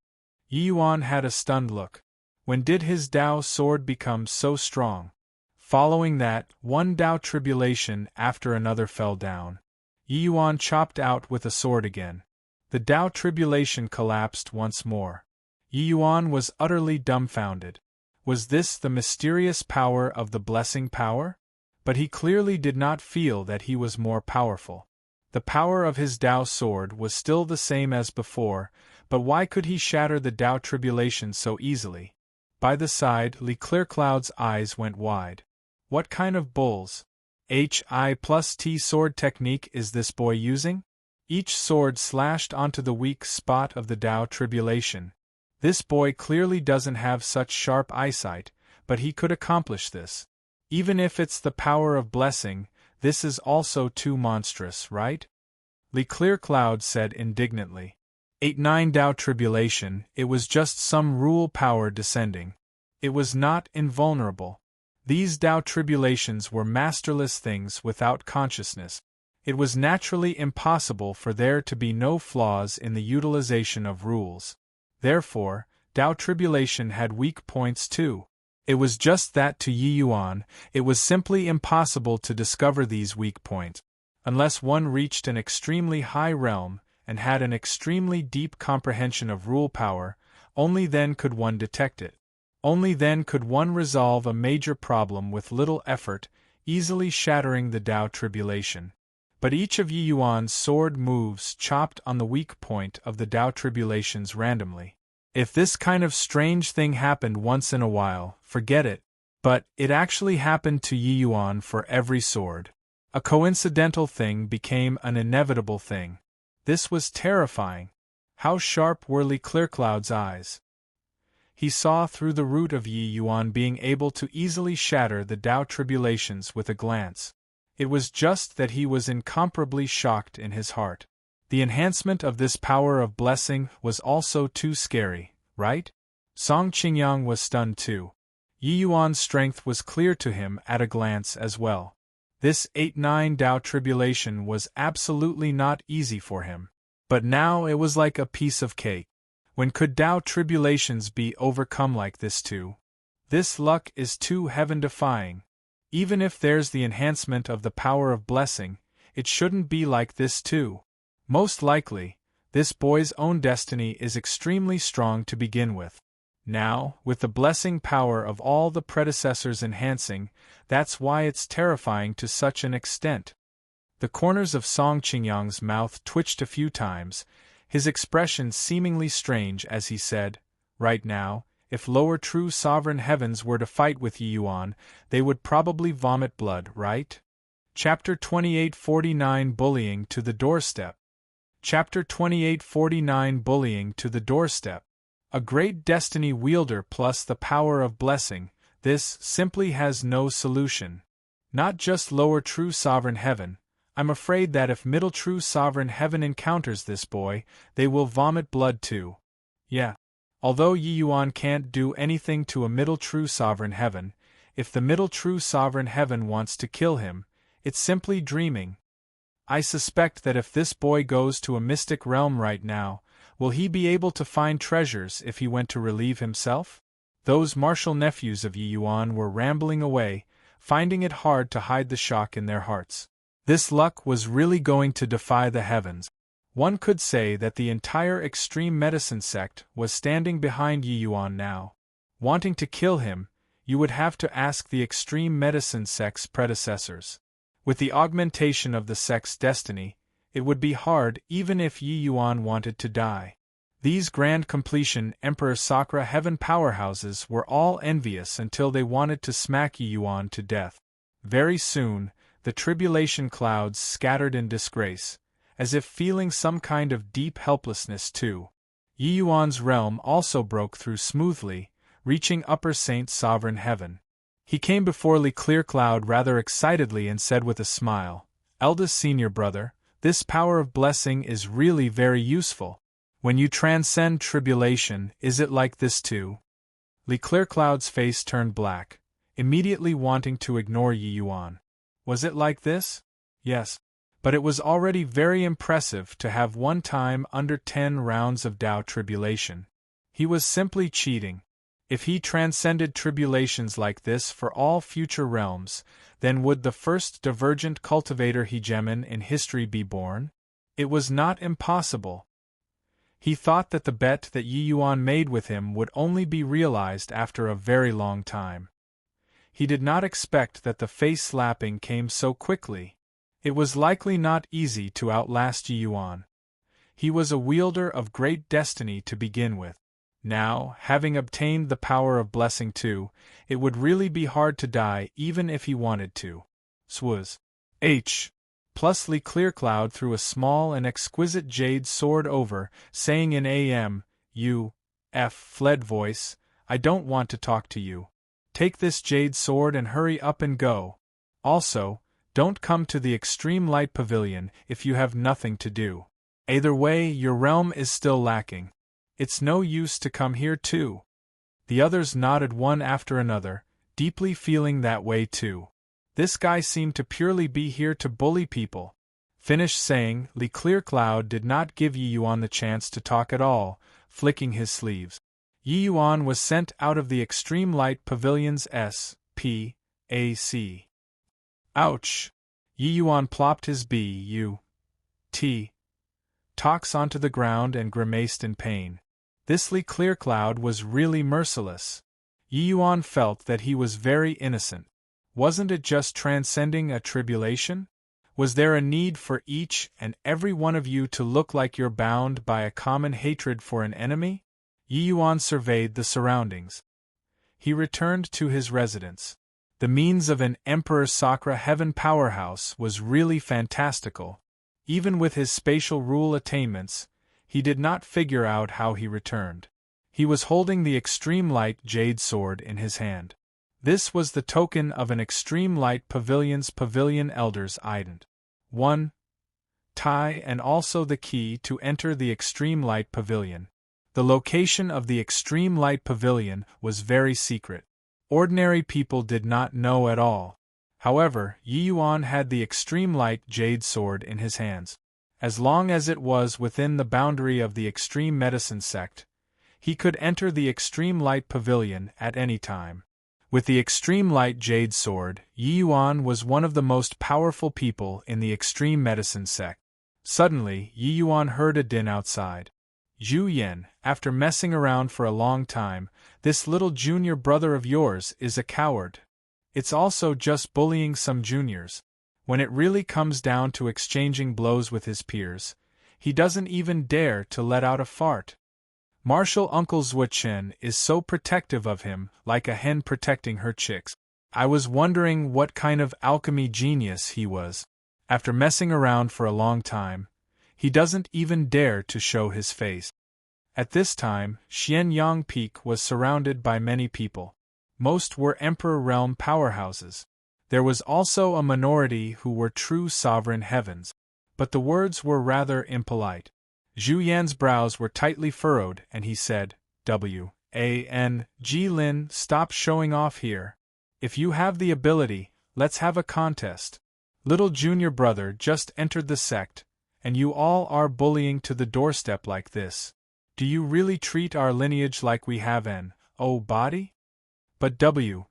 Yi Yuan had a stunned look. When did his Tao sword become so strong? Following that, one Tao tribulation after another fell down. Yi Yuan chopped out with a sword again. The Tao tribulation collapsed once more. Yi Yuan was utterly dumbfounded. Was this the mysterious power of the blessing power? But he clearly did not feel that he was more powerful. The power of his Tao sword was still the same as before, but why could he shatter the Tao tribulation so easily? By the side, Li Clearcloud's eyes went wide. What kind of bulls? HI+T sword technique is this boy using? Each sword slashed onto the weak spot of the Tao tribulation. This boy clearly doesn't have such sharp eyesight, but he could accomplish this. Even if it's the power of blessing, this is also too monstrous, right? Li Clearcloud said indignantly. 8-9 Tao tribulation, it was just some rule power descending. It was not invulnerable. These Tao tribulations were masterless things without consciousness. It was naturally impossible for there to be no flaws in the utilization of rules. Therefore, Tao tribulation had weak points too. It was just that to Yi Yuan, it was simply impossible to discover these weak points. Unless one reached an extremely high realm and had an extremely deep comprehension of rule power, only then could one detect it. Only then could one resolve a major problem with little effort, easily shattering the Tao tribulation. But each of Yi Yuan's sword moves chopped on the weak point of the Tao tribulations randomly. If this kind of strange thing happened once in a while, forget it. But it actually happened to Yi Yuan for every sword. A coincidental thing became an inevitable thing. This was terrifying. How sharp were Li Clearcloud's eyes! He saw through the root of Yi Yuan being able to easily shatter the Tao tribulations with a glance. It was just that he was incomparably shocked in his heart. The enhancement of this power of blessing was also too scary, right? Song Qingyang was stunned too. Yi Yuan's strength was clear to him at a glance as well. This 8-9 Dao tribulation was absolutely not easy for him. But now it was like a piece of cake. When could Dao tribulations be overcome like this too? This luck is too heaven-defying. Even if there's the enhancement of the power of blessing, it shouldn't be like this too. Most likely, this boy's own destiny is extremely strong to begin with. Now, with the blessing power of all the predecessors enhancing, that's why it's terrifying to such an extent. The corners of Song Qingyang's mouth twitched a few times, his expression seemingly strange as he said, "Right now, if lower true sovereign heavens were to fight with Yi Yuan, they would probably vomit blood, right?" Chapter 2849 Bullying to the Doorstep. Chapter 2849 Bullying to the Doorstep. A great destiny wielder plus the power of blessing, this simply has no solution. Not just lower true sovereign heaven, I'm afraid that if middle true sovereign heaven encounters this boy, they will vomit blood too. Yeah. Although Yi Yuan can't do anything to a middle true sovereign heaven, if the middle true sovereign heaven wants to kill him, it's simply dreaming. I suspect that if this boy goes to a mystic realm right now, will he be able to find treasures if he went to relieve himself? Those martial nephews of Yi Yuan were rambling away, finding it hard to hide the shock in their hearts. This luck was really going to defy the heavens. One could say that the entire extreme medicine sect was standing behind Yi Yuan now. Wanting to kill him, you would have to ask the extreme medicine sect's predecessors. With the augmentation of the sect's destiny, it would be hard even if Yi Yuan wanted to die. These grand completion Emperor Sakra heaven powerhouses were all envious until they wanted to smack Yi Yuan to death. Very soon, the tribulation clouds scattered in disgrace, as if feeling some kind of deep helplessness too. Yi Yuan's realm also broke through smoothly, reaching Upper Saint Sovereign Heaven. He came before Li Clearcloud rather excitedly and said with a smile, "Eldest senior brother, this power of blessing is really very useful. When you transcend tribulation, is it like this too?" Li Clearcloud's face turned black, immediately wanting to ignore Yi Yuan. Was it like this? Yes. But it was already very impressive to have one time under 10 rounds of Dao tribulation. He was simply cheating. If he transcended tribulations like this for all future realms, then would the first divergent cultivator hegemon in history be born? It was not impossible. He thought that the bet that Yi Yuan made with him would only be realized after a very long time. He did not expect that the face-slapping came so quickly. It was likely not easy to outlast Yi Yuan. He was a wielder of great destiny to begin with. Now, having obtained the power of blessing too, it would really be hard to die even if he wanted to. Swaz. H. Plus Li Clearcloud threw a small and exquisite jade sword over, saying in A.M.U.F. fled voice, "I don't want to talk to you. Take this jade sword and hurry up and go. Also, don't come to the Extreme Light Pavilion if you have nothing to do. Either way, your realm is still lacking. It's no use to come here too." The others nodded one after another, deeply feeling that way too. This guy seemed to purely be here to bully people. Finished saying, Li Clearcloud did not give Yi Yuan the chance to talk at all, flicking his sleeves. Yi Yuan was sent out of the Extreme Light Pavilion's S.P.A.C. Ouch! Yi Yuan plopped his B.U.T. talks onto the ground and grimaced in pain. This Li Clearcloud was really merciless. Yi Yuan felt that he was very innocent. Wasn't it just transcending a tribulation? Was there a need for each and every one of you to look like you're bound by a common hatred for an enemy? Yi Yuan surveyed the surroundings. He returned to his residence. The means of an Emperor Sakra heaven powerhouse was really fantastical. Even with his spatial rule attainments, he did not figure out how he returned. He was holding the Extreme Light Jade Sword in his hand. This was the token of an Extreme Light Pavilion's Pavilion Elder's ident. 1. Tai and also the key to enter the Extreme Light Pavilion. The location of the Extreme Light Pavilion was very secret. Ordinary people did not know at all. However, Yi Yuan had the extreme light jade sword in his hands. As long as it was within the boundary of the extreme medicine sect, he could enter the extreme light pavilion at any time. With the extreme light jade sword, Yi Yuan was one of the most powerful people in the extreme medicine sect. Suddenly, Yi Yuan heard a din outside. Zhu Yan, after messing around for a long time, this little junior brother of yours is a coward. It's also just bullying some juniors. When it really comes down to exchanging blows with his peers, he doesn't even dare to let out a fart. Martial Uncle Zhua Chen is so protective of him, like a hen protecting her chicks. I was wondering what kind of alchemy genius he was. After messing around for a long time, he doesn't even dare to show his face. At this time, Xianyang Peak was surrounded by many people. Most were Emperor Realm powerhouses. There was also a minority who were true sovereign heavens. But the words were rather impolite. Zhu Yan's brows were tightly furrowed and he said, Jilin, stop showing off here. If you have the ability, let's have a contest. Little junior brother just entered the sect, and you all are bullying to the doorstep like this. Do you really treat our lineage like we have an body? But Jilin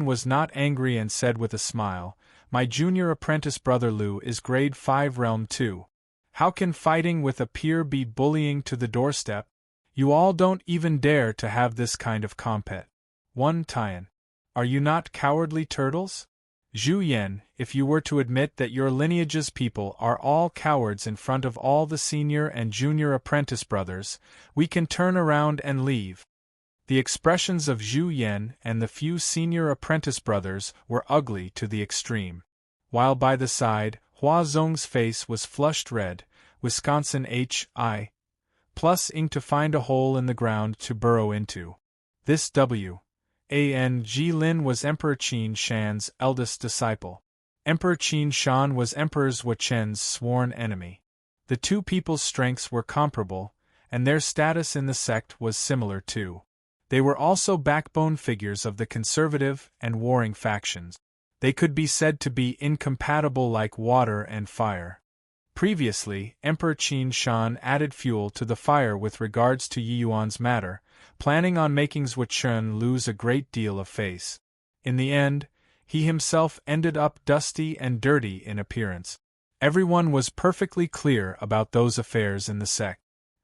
was not angry and said with a smile, my junior apprentice brother Lu is grade 5 realm 2. How can fighting with a peer be bullying to the doorstep? You all don't even dare to have this kind of compet. 1 Tian. Are you not cowardly turtles? Zhu Yan, if you were to admit that your lineage's people are all cowards in front of all the senior and junior apprentice brothers, we can turn around and leave. The expressions of Zhu Yan and the few senior apprentice brothers were ugly to the extreme. While by the side, Hua Zong's face was flushed red, Wisconsin H.I. plus ing to find a hole in the ground to burrow into. This Jilin was Emperor Qin Shan's eldest disciple. Emperor Qin Shan was Emperor Zhua Chen's sworn enemy. The two people's strengths were comparable, and their status in the sect was similar too. They were also backbone figures of the conservative and warring factions. They could be said to be incompatible like water and fire. Previously, Emperor Qin Shan added fuel to the fire with regards to Yi Yuan's matter, planning on making Zhua Chen lose a great deal of face. In the end, he himself ended up dusty and dirty in appearance. Everyone was perfectly clear about those affairs in the sect.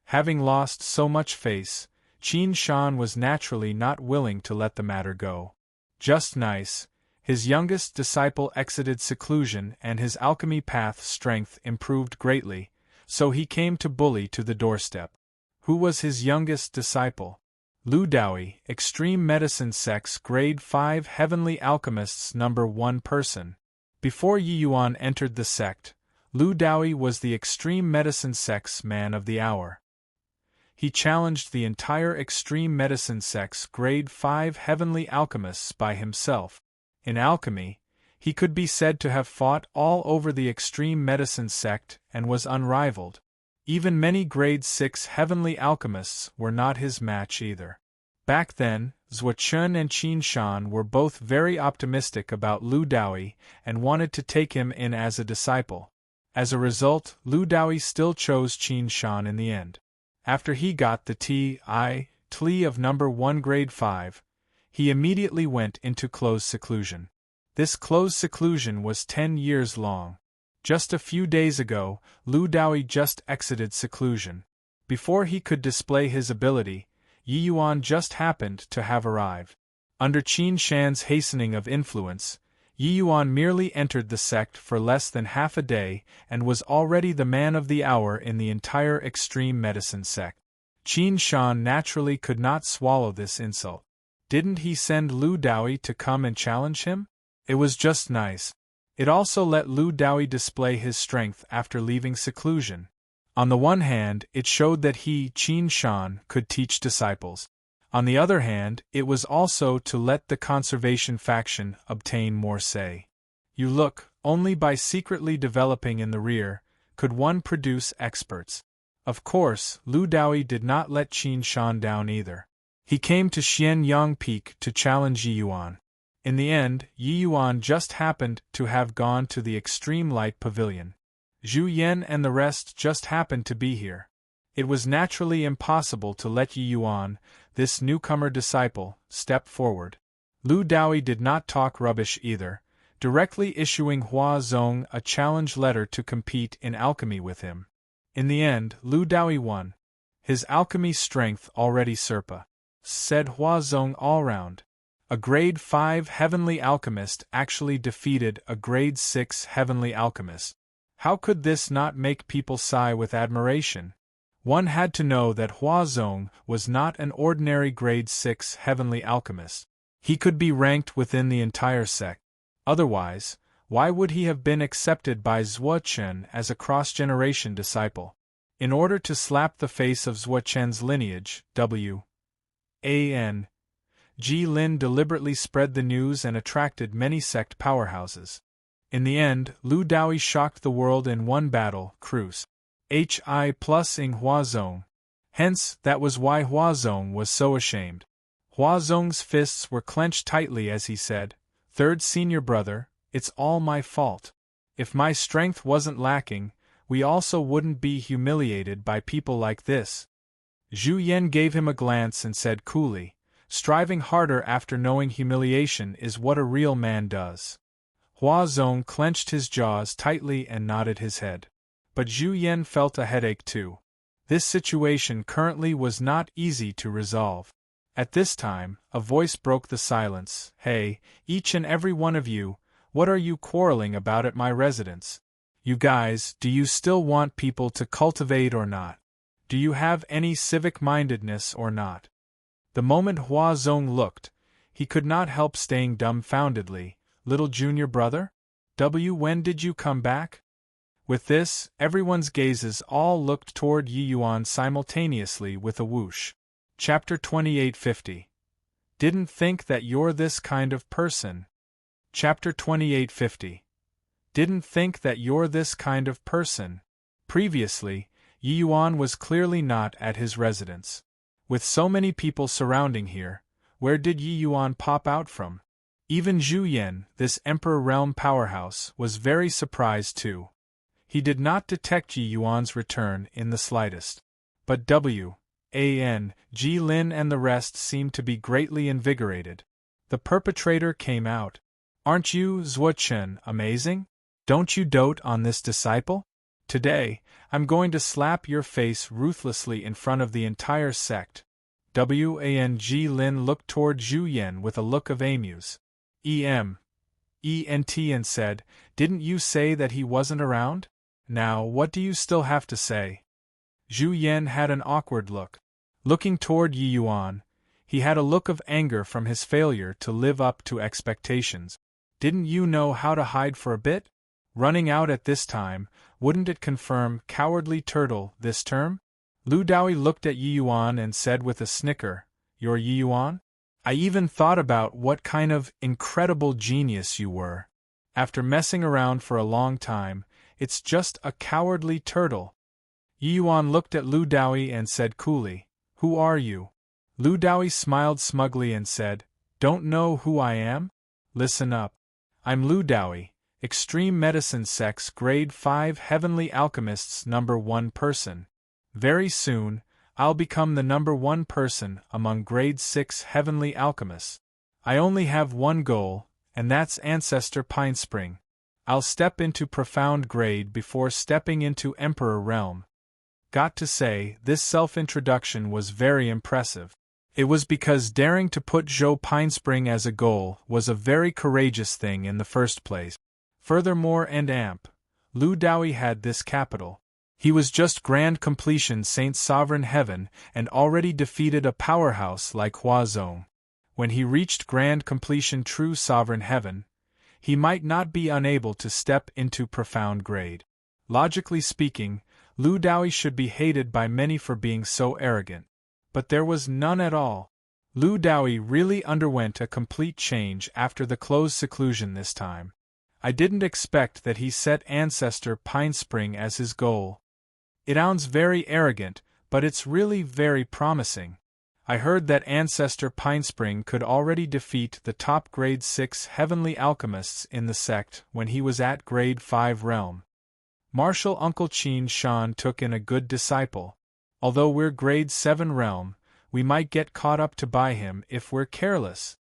Having lost so much face, Qin Shan was naturally not willing to let the matter go. Just nice. His youngest disciple exited seclusion and his alchemy path strength improved greatly, so he came to bully to the doorstep. Who was his youngest disciple? Lu Daoyi, Extreme Medicine Sect's Grade 5 Heavenly Alchemists number 1 person. Before Yi Yuan entered the sect, Lu Daoyi was the Extreme Medicine Sect's man of the hour. He challenged the entire Extreme Medicine Sect's Grade 5 Heavenly Alchemists by himself. In alchemy, he could be said to have fought all over the Extreme Medicine Sect and was unrivaled. Even many Grade 6 Heavenly Alchemists were not his match either. Back then, Zhua Chen and Qin Shan were both very optimistic about Lu Daoyi and wanted to take him in as a disciple. As a result, Lu Daoyi still chose Qin Shan in the end. After he got the Tli of number 1 grade 5, he immediately went into closed seclusion. This closed seclusion was 10 years long. Just a few days ago, Lu Daoyi just exited seclusion. Before he could display his ability, Yi Yuan just happened to have arrived. Under Qin Shan's hastening of influence, Yi Yuan merely entered the sect for less than half a day and was already the man of the hour in the entire Extreme Medicine sect. Qin Shan naturally could not swallow this insult. Didn't he send Lu Daoyi to come and challenge him? It was just nice. It also let Lu Daoyi display his strength after leaving seclusion. On the one hand, it showed that he, Qin Shan, could teach disciples. On the other hand, it was also to let the conservation faction obtain more say. You look, only by secretly developing in the rear, could one produce experts. Of course, Lu Daoyi did not let Qin Shan down either. He came to Xianyang Peak to challenge Yi Yuan. In the end, Yi Yuan just happened to have gone to the Extreme Light Pavilion. Zhu Yan and the rest just happened to be here. It was naturally impossible to let Yi Yuan, this newcomer disciple, step forward. Lu Daoi did not talk rubbish either, directly issuing Hua Zong a challenge letter to compete in alchemy with him. In the end, Lu Daoi won. His alchemy strength already surpassed, said Hua Zong all round. A grade 5 heavenly alchemist actually defeated a grade 6 heavenly alchemist. How could this not make people sigh with admiration? One had to know that Hua Zong was not an ordinary grade 6 heavenly alchemist. He could be ranked within the entire sect. Otherwise, why would he have been accepted by Zhuo Chen as a cross-generation disciple? In order to slap the face of Zhuo Chen's lineage, W.A.N. Ji Lin deliberately spread the news and attracted many sect powerhouses. In the end, Lu Daoi shocked the world in one battle, cruise. Hi plus ing Hua Zong. Hence, that was why Hua Zong was so ashamed. Hua Zong's fists were clenched tightly as he said, "Third senior brother, it's all my fault. If my strength wasn't lacking, we also wouldn't be humiliated by people like this." Zhu Yan gave him a glance and said coolly, "Striving harder after knowing humiliation is what a real man does." Hua Zong clenched his jaws tightly and nodded his head. But Zhu Yan felt a headache too. This situation currently was not easy to resolve. At this time, a voice broke the silence. "Hey, each and every one of you, what are you quarreling about at my residence? You guys, do you still want people to cultivate or not? Do you have any civic-mindedness or not?" The moment Hua Zong looked, he could not help staying dumbfoundedly. "Little junior brother? When did you come back?" With this, everyone's gazes all looked toward Yi Yuan simultaneously with a whoosh. Chapter 2850. Didn't think that you're this kind of person. Chapter 2850. Didn't think that you're this kind of person. Previously, Yi Yuan was clearly not at his residence. With so many people surrounding here, where did Yi Yuan pop out from? Even Zhu Yan, this Emperor Realm powerhouse, was very surprised too. He did not detect Yi Yuan's return in the slightest. But W.A.N. Ji Lin and the rest seemed to be greatly invigorated. The perpetrator came out. "Aren't you, Zhuo Chen, amazing? Don't you dote on this disciple? Today, I'm going to slap your face ruthlessly in front of the entire sect." W.A.N. Ji Lin looked toward Zhu Yan with a look of amuse. "Ent and said, didn't you say that he wasn't around? Now what do you still have to say?" Zhu Yan had an awkward look. Looking toward Yi Yuan, he had a look of anger from his failure to live up to expectations. "Didn't you know how to hide for a bit? Running out at this time, wouldn't it confirm cowardly turtle this term?" Lu Daoi looked at Yi Yuan and said with a snicker, "You're Yi Yuan? I even thought about what kind of incredible genius you were. After messing around for a long time, it's just a cowardly turtle." Yi Yuan looked at Lu Daoi and said coolly, "Who are you?" Lu Daoi smiled smugly and said, "Don't know who I am? Listen up. I'm Lu Daoi, Extreme Medicine Sect's Grade 5 Heavenly Alchemist's #1 person. Very soon, I'll become the #1 person among Grade 6 Heavenly Alchemists. I only have one goal, and that's Ancestor Pinespring. I'll step into Profound Grade before stepping into Emperor Realm." Got to say, this self-introduction was very impressive. It was because daring to put Zhou Pinespring as a goal was a very courageous thing in the first place. Furthermore and amp, Lu Daoi had this capital. He was just Grand Completion Saint Sovereign Heaven and already defeated a powerhouse like Hua Zong. When he reached Grand Completion True Sovereign Heaven, he might not be unable to step into Profound Grade. Logically speaking, Lu Daoi should be hated by many for being so arrogant. But there was none at all. Lu Daoi really underwent a complete change after the closed seclusion this time. I didn't expect that he set Ancestor Pinespring as his goal. It sounds very arrogant, but it's really very promising. I heard that Ancestor Pinespring could already defeat the top grade 6 heavenly alchemists in the sect when he was at grade 5 realm. Martial Uncle Chin Shan took in a good disciple. Although we're grade 7 realm, we might get caught up to by him if we're careless.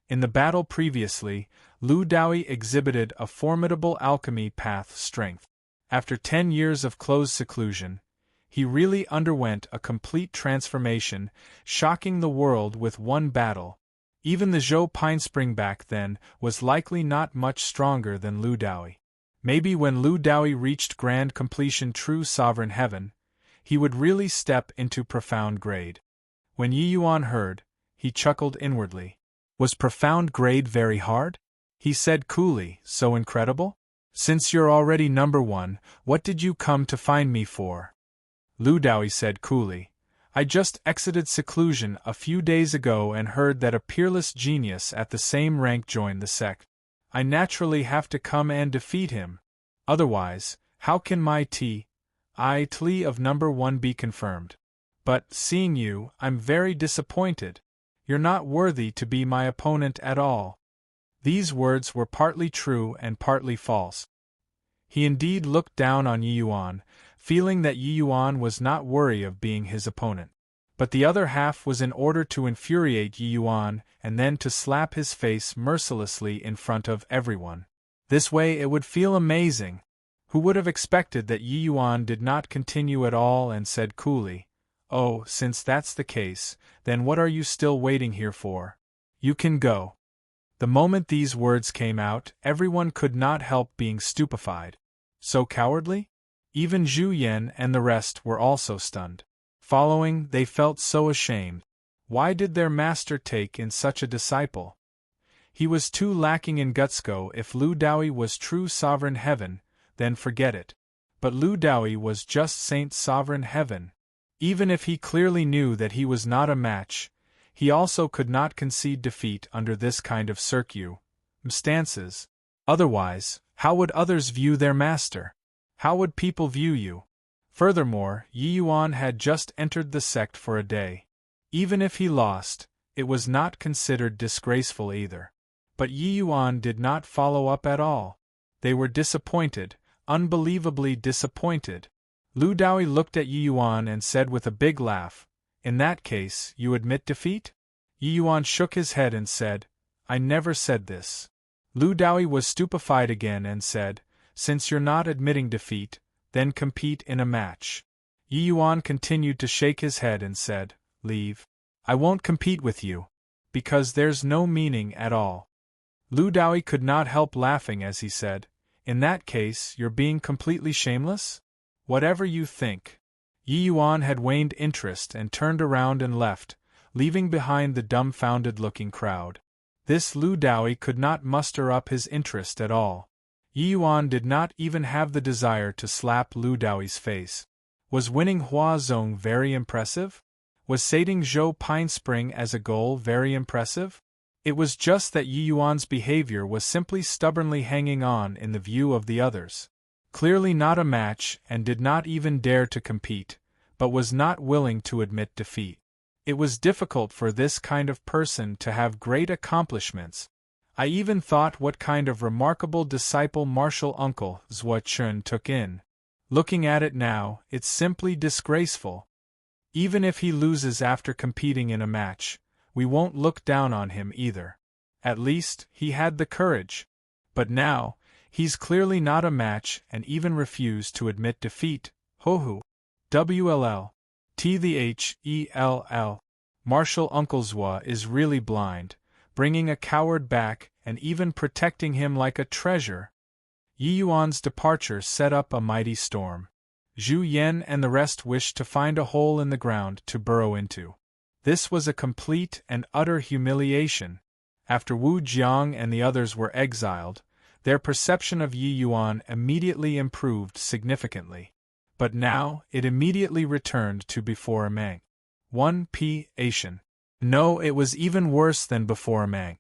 In the battle previously, Lu Daoi exhibited a formidable alchemy path strength. After 10 years of close seclusion, he really underwent a complete transformation, shocking the world with one battle. Even the Zhou Pinespring back then was likely not much stronger than Lu Daoi. Maybe when Lu Daoi reached grand completion true sovereign heaven, he would really step into profound grade. When Yi Yuan heard, he chuckled inwardly. Was profound grade very hard? He said coolly, so incredible? Since you're already number 1, what did you come to find me for? Lu Daoi said coolly, I just exited seclusion a few days ago and heard that a peerless genius at the same rank joined the sect. I naturally have to come and defeat him. Otherwise, how can my Tli of number 1 be confirmed? But, seeing you, I'm very disappointed. You're not worthy to be my opponent at all. These words were partly true and partly false. He indeed looked down on Yi Yuan, feeling that Yi Yuan was not worthy of being his opponent. But the other half was in order to infuriate Yi Yuan and then to slap his face mercilessly in front of everyone. This way it would feel amazing. Who would have expected that Yi Yuan did not continue at all and said coolly, Oh, since that's the case, then what are you still waiting here for? You can go. The moment these words came out, everyone could not help being stupefied. So cowardly? Even Zhu Yan and the rest were also stunned. Following, they felt so ashamed. Why did their master take in such a disciple? He was too lacking in gutsco. If Lu Daoi was true sovereign heaven, then forget it. But Lu Daoi was just Saint Sovereign Heaven. Even if he clearly knew that he was not a match, he also could not concede defeat under this kind of circumstances. Otherwise, how would others view their master? How would people view you? Furthermore, Yi Yuan had just entered the sect for a day. Even if he lost, it was not considered disgraceful either. But Yi Yuan did not follow up at all. They were disappointed, unbelievably disappointed. Lu Daoi looked at Yi Yuan and said with a big laugh, In that case, you admit defeat? Yi Yuan shook his head and said, I never said this. Lu Daoi was stupefied again and said, Since you're not admitting defeat, then compete in a match. Yi Yuan continued to shake his head and said, Leave. I won't compete with you. Because there's no meaning at all. Lu Daoi could not help laughing as he said, In that case, you're being completely shameless? Whatever you think. Yi Yuan had waned interest and turned around and left, leaving behind the dumbfounded-looking crowd. This Lu Daoi could not muster up his interest at all. Yi Yuan did not even have the desire to slap Lu Daoi's face. Was winning Hua Zong very impressive? Was sating Zhou Pinespring as a goal very impressive? It was just that Yi Yuan's behavior was simply stubbornly hanging on in the view of the others. Clearly not a match and did not even dare to compete, but was not willing to admit defeat. It was difficult for this kind of person to have great accomplishments. I even thought what kind of remarkable disciple martial uncle Zhua Chun took in. Looking at it now, it's simply disgraceful. Even if he loses after competing in a match, we won't look down on him either. At least, he had the courage. But now, he's clearly not a match and even refused to admit defeat. Hohu. WLL. THEHELL. Martial Uncle Zhua is really blind, bringing a coward back and even protecting him like a treasure. Yi Yuan's departure set up a mighty storm. Zhu Yan and the rest wished to find a hole in the ground to burrow into. This was a complete and utter humiliation. After Wu Jiang and the others were exiled, their perception of Yi Yuan immediately improved significantly. But now, it immediately returned to before Amang. 1p Asian. No, it was even worse than before Amang.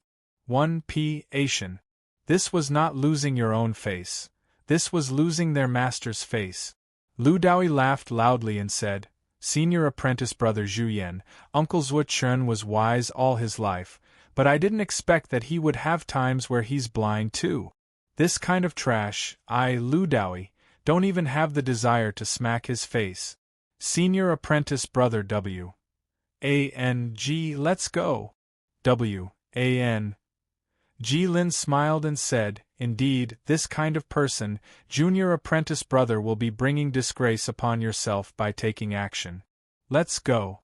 1p Asian. This was not losing your own face. This was losing their master's face. Lu Daoi laughed loudly and said, Senior apprentice brother Zhu Yan, Uncle Zhuo Chen was wise all his life, but I didn't expect that he would have times where he's blind too. This kind of trash, Lu Dowie, don't even have the desire to smack his face. Senior apprentice brother W. A.N.G. Let's go. W. A.N.G. Lin smiled and said, indeed, this kind of person, junior apprentice brother, will be bringing disgrace upon yourself by taking action. Let's go.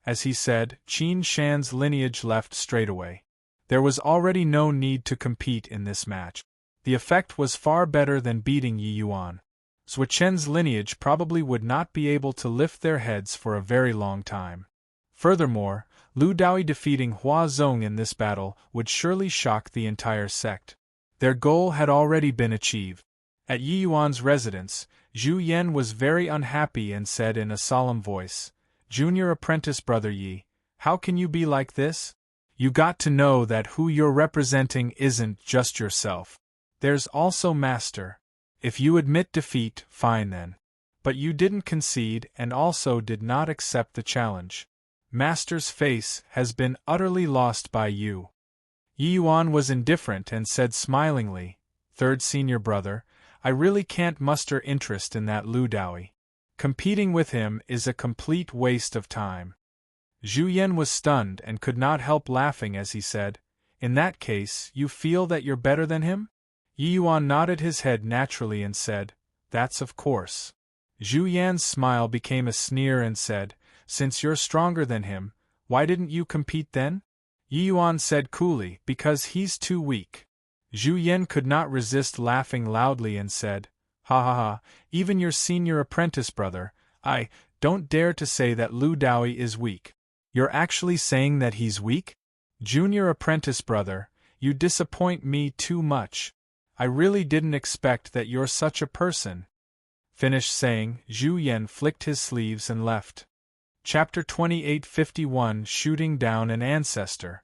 As he said, Qin Shan's lineage left straightaway. There was already no need to compete in this match. The effect was far better than beating Yi Yuan. Zhuo Chen's lineage probably would not be able to lift their heads for a very long time. Furthermore, Lu Dowie defeating Hua Zong in this battle would surely shock the entire sect. Their goal had already been achieved. At Yi Yuan's residence, Zhu Yan was very unhappy and said in a solemn voice, Junior apprentice brother Yi, how can you be like this? You got to know that who you're representing isn't just yourself. There's also Master. If you admit defeat, fine then. But you didn't concede and also did not accept the challenge. Master's face has been utterly lost by you. Yi Yuan was indifferent and said smilingly, Third senior brother, I really can't muster interest in that Lu Dowie. Competing with him is a complete waste of time. Zhu Yan was stunned and could not help laughing as he said, in that case, you feel that you're better than him? Yi Yuan nodded his head naturally and said, that's of course. Zhu Yan's smile became a sneer and said, since you're stronger than him, why didn't you compete then? Yi Yuan said coolly, because he's too weak. Zhu Yan could not resist laughing loudly and said, ha ha ha, even your senior apprentice brother, I don't dare to say that Lu Dowie is weak. You're actually saying that he's weak? Junior apprentice brother, you disappoint me too much. I really didn't expect that you're such a person. Finished saying, Zhu Yan flicked his sleeves and left. Chapter 2851 Shooting Down an Ancestor.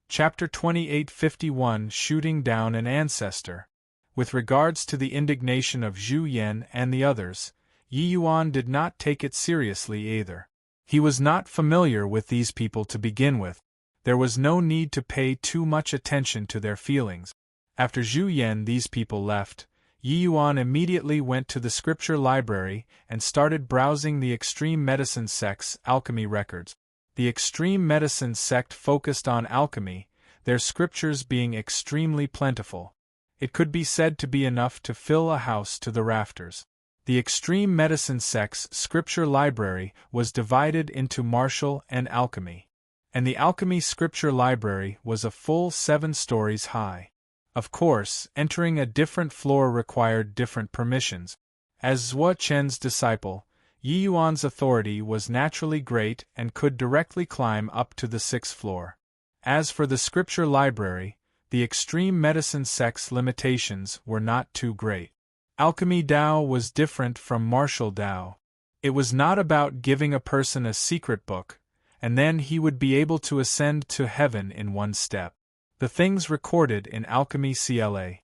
Chapter 2851 Shooting Down an Ancestor. With regards to the indignation of Zhu Yan and the others, Yi Yuan did not take it seriously either. He was not familiar with these people to begin with. There was no need to pay too much attention to their feelings. After Zhu Yan these people left, Yi Yuan immediately went to the scripture library and started browsing the extreme medicine sect's alchemy records. The extreme medicine sect focused on alchemy, their scriptures being extremely plentiful. It could be said to be enough to fill a house to the rafters. The extreme medicine sect's scripture library was divided into martial and alchemy. And the alchemy scripture library was a full 7 stories high. Of course, entering a different floor required different permissions. As Zhuo Chen's disciple, Yi Yuan's authority was naturally great and could directly climb up to the 6th floor. As for the scripture library, the extreme medicine sect's limitations were not too great. Alchemy Dao was different from martial Dao. It was not about giving a person a secret book, and then he would be able to ascend to heaven in one step. The things recorded in Alchemy CLA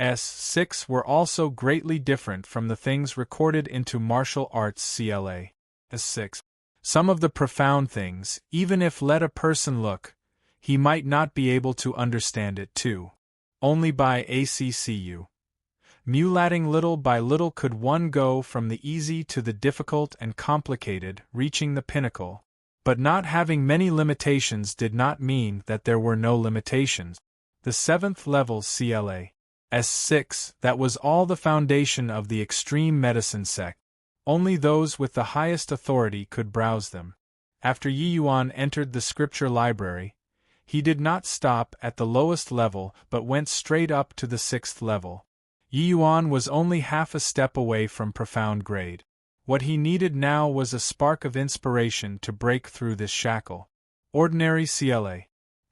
S6 were also greatly different from the things recorded into Martial Arts CLA S6. Some of the profound things, even if let a person look, he might not be able to understand it too. Only by ACCU. Mulating little by little could one go from the easy to the difficult and complicated, reaching the pinnacle. But not having many limitations did not mean that there were no limitations. The 7th level CLA S6, that was all the foundation of the extreme medicine sect. Only those with the highest authority could browse them. After Yi Yuan entered the scripture library, he did not stop at the lowest level but went straight up to the 6th level. Yi Yuan was only half a step away from profound grade. What he needed now was a spark of inspiration to break through this shackle. Ordinary CLA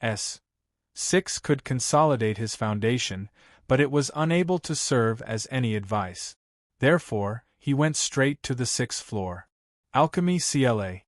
S6 could consolidate his foundation, but it was unable to serve as any advice. Therefore, he went straight to the 6th floor. Alchemy CLA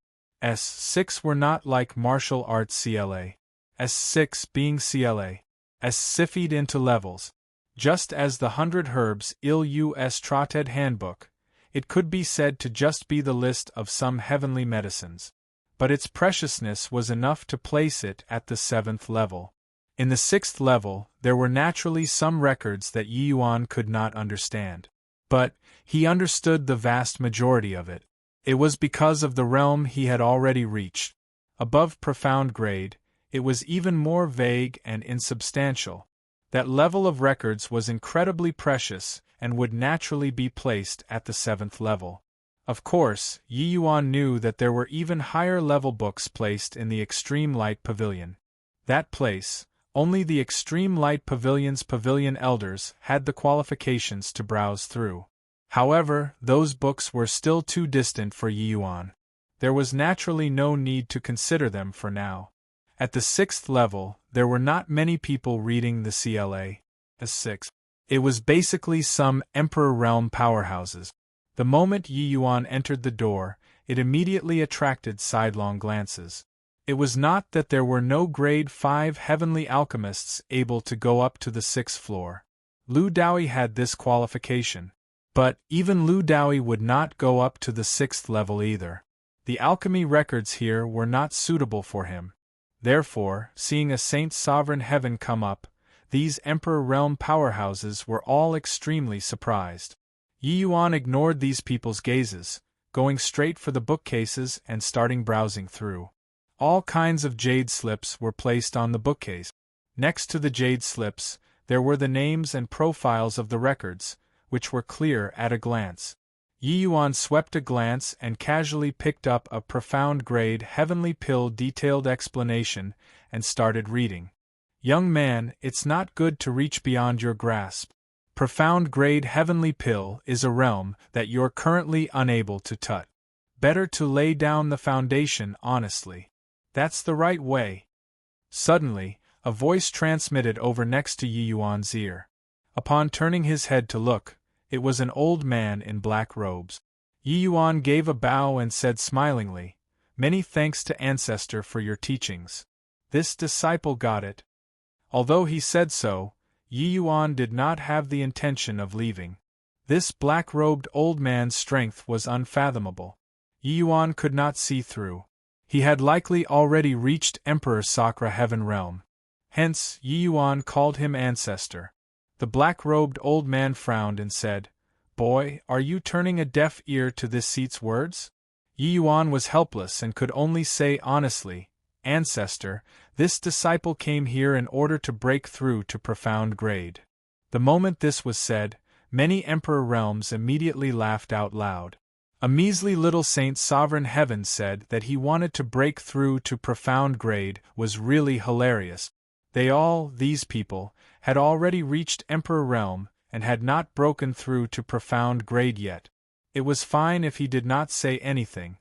S6 were not like martial arts CLA S6 being CLA S6'd into levels. Just as the 100 Herbs Il US Trotted Handbook, It could be said to just be the list of some heavenly medicines. But its preciousness was enough to place it at the 7th level. In the 6th level, there were naturally some records that Yi Yuan could not understand. But he understood the vast majority of it. It was because of the realm he had already reached. Above profound grade, it was even more vague and insubstantial. That level of records was incredibly precious and would naturally be placed at the 7th level. Of course, Yi Yuan knew that there were even higher-level books placed in the Extreme Light Pavilion. That place, only the Extreme Light Pavilion's pavilion elders had the qualifications to browse through. However, those books were still too distant for Yi Yuan. There was naturally no need to consider them for now. At the 6th level, there were not many people reading the CLA. S6. It was basically some Emperor Realm powerhouses. The moment Yi Yuan entered the door, it immediately attracted sidelong glances. It was not that there were no grade 5 heavenly alchemists able to go up to the 6th floor. Lu Daoyi had this qualification. But even Lu Daoyi would not go up to the 6th level either. The alchemy records here were not suitable for him. Therefore, seeing a Saint's sovereign heaven come up, these Emperor Realm powerhouses were all extremely surprised. Yi Yuan ignored these people's gazes, going straight for the bookcases and starting browsing through. All kinds of jade slips were placed on the bookcase. Next to the jade slips, there were the names and profiles of the records, which were clear at a glance. Yi Yuan swept a glance and casually picked up a profound grade heavenly pill detailed explanation and started reading. Young man, it's not good to reach beyond your grasp. Profound grade heavenly pill is a realm that you're currently unable to touch. Better to lay down the foundation honestly. That's the right way. Suddenly, a voice transmitted over next to Yi Yuan's ear. Upon turning his head to look, it was an old man in black robes. Yi Yuan gave a bow and said smilingly, "Many thanks to Ancestor for your teachings. This disciple got it." Although he said so, Yi Yuan did not have the intention of leaving. This black-robed old man's strength was unfathomable. Yi Yuan could not see through. He had likely already reached Emperor Sakra Heaven Realm. Hence, Yi Yuan called him Ancestor. The black-robed old man frowned and said, "Boy, are you turning a deaf ear to this seat's words?" Yi Yuan was helpless and could only say honestly, "Ancestor, this disciple came here in order to break through to profound grade." The moment this was said, many Emperor realms immediately laughed out loud. A measly little Saint Sovereign Heaven said that he wanted to break through to profound grade was really hilarious. They all, these people, had already reached Emperor Realm and had not broken through to profound grade yet. It was fine if he did not say anything.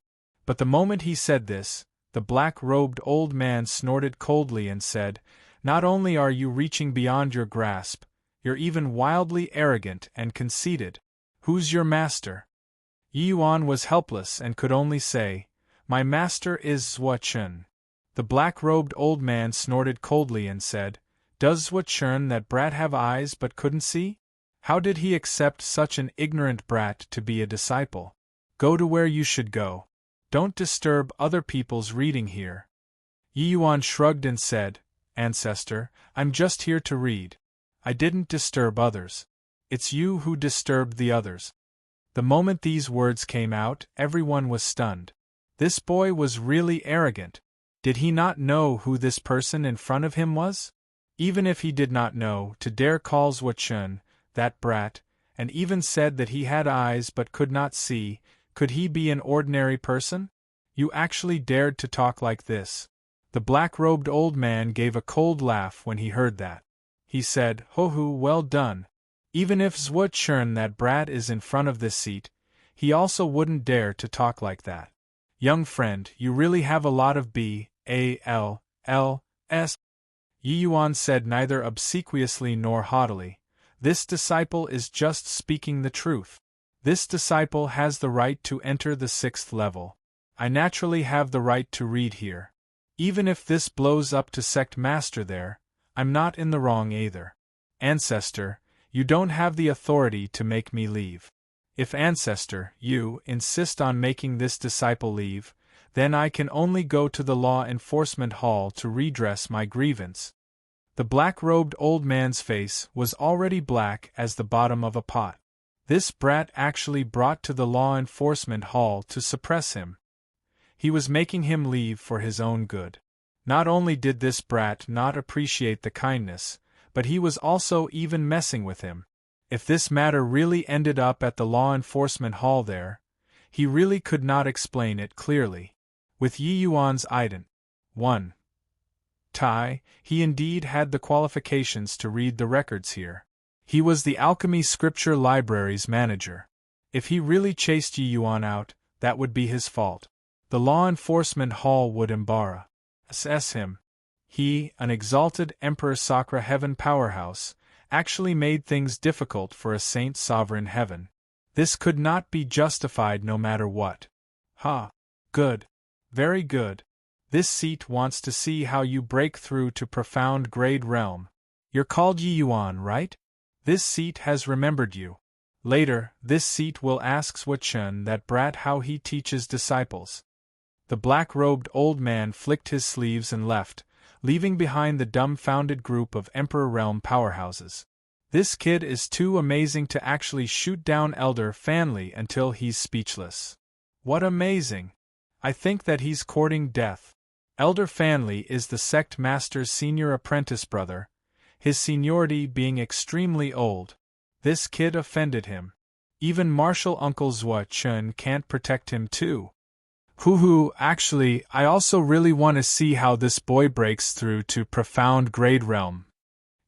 But the moment he said this, the black-robed old man snorted coldly and said, "Not only are you reaching beyond your grasp, you're even wildly arrogant and conceited. Who's your master?" Yi Yuan was helpless and could only say, "My master is Zhuo Chun." The black-robed old man snorted coldly and said, "Does Zhuo Chun that brat have eyes but couldn't see? How did he accept such an ignorant brat to be a disciple? Go to where you should go. Don't disturb other people's reading here." Yi Yuan shrugged and said, "Ancestor, I'm just here to read. I didn't disturb others. It's you who disturbed the others." The moment these words came out, everyone was stunned. This boy was really arrogant. Did he not know who this person in front of him was? Even if he did not know, to dare call Zhuo Chun, that brat, and even said that he had eyes but could not see, could he be an ordinary person? You actually dared to talk like this. The black-robed old man gave a cold laugh when he heard that. He said, "Ho-hoo, well done. Even if Zhuo Chun that brat is in front of this seat, he also wouldn't dare to talk like that. Young friend, you really have a lot of balls." Yi Yuan said neither obsequiously nor haughtily, "This disciple is just speaking the truth. This disciple has the right to enter the 6th level. I naturally have the right to read here. Even if this blows up to sect master there, I'm not in the wrong either. Ancestor, you don't have the authority to make me leave." If ancestor, you, insist on making this disciple leave, then I can only go to the law enforcement hall to redress my grievance. The black-robed old man's face was already black as the bottom of a pot. This brat actually brought to the law enforcement hall to suppress him. He was making him leave for his own good. Not only did this brat not appreciate the kindness, but he was also even messing with him. If this matter really ended up at the law enforcement hall there, he really could not explain it clearly. With Yi Yuan's ident. 1. Tai, he indeed had the qualifications to read the records here. He was the Alchemy Scripture Library's manager. If he really chased Yi Yuan out, that would be his fault. The law enforcement hall would embarrass him. He, an exalted Emperor Sakra Heaven powerhouse, actually made things difficult for a saint sovereign heaven. This could not be justified no matter what. Ha! Good. Very good. This seat wants to see how you break through to profound grade realm. You're called Yi Yuan, right? This seat has remembered you. Later, this seat will ask Zhuo Chen, that brat, how he teaches disciples. The black-robed old man flicked his sleeves and left, leaving behind the dumbfounded group of Emperor Realm powerhouses. This kid is too amazing to actually shoot down Elder Fanli until he's speechless. What amazing! I think that he's courting death. Elder Fanli is the sect master's senior apprentice brother, his seniority being extremely old. This kid offended him. Even Martial Uncle Zhuo Chen can't protect him too. Actually, I also really want to see how this boy breaks through to profound grade realm.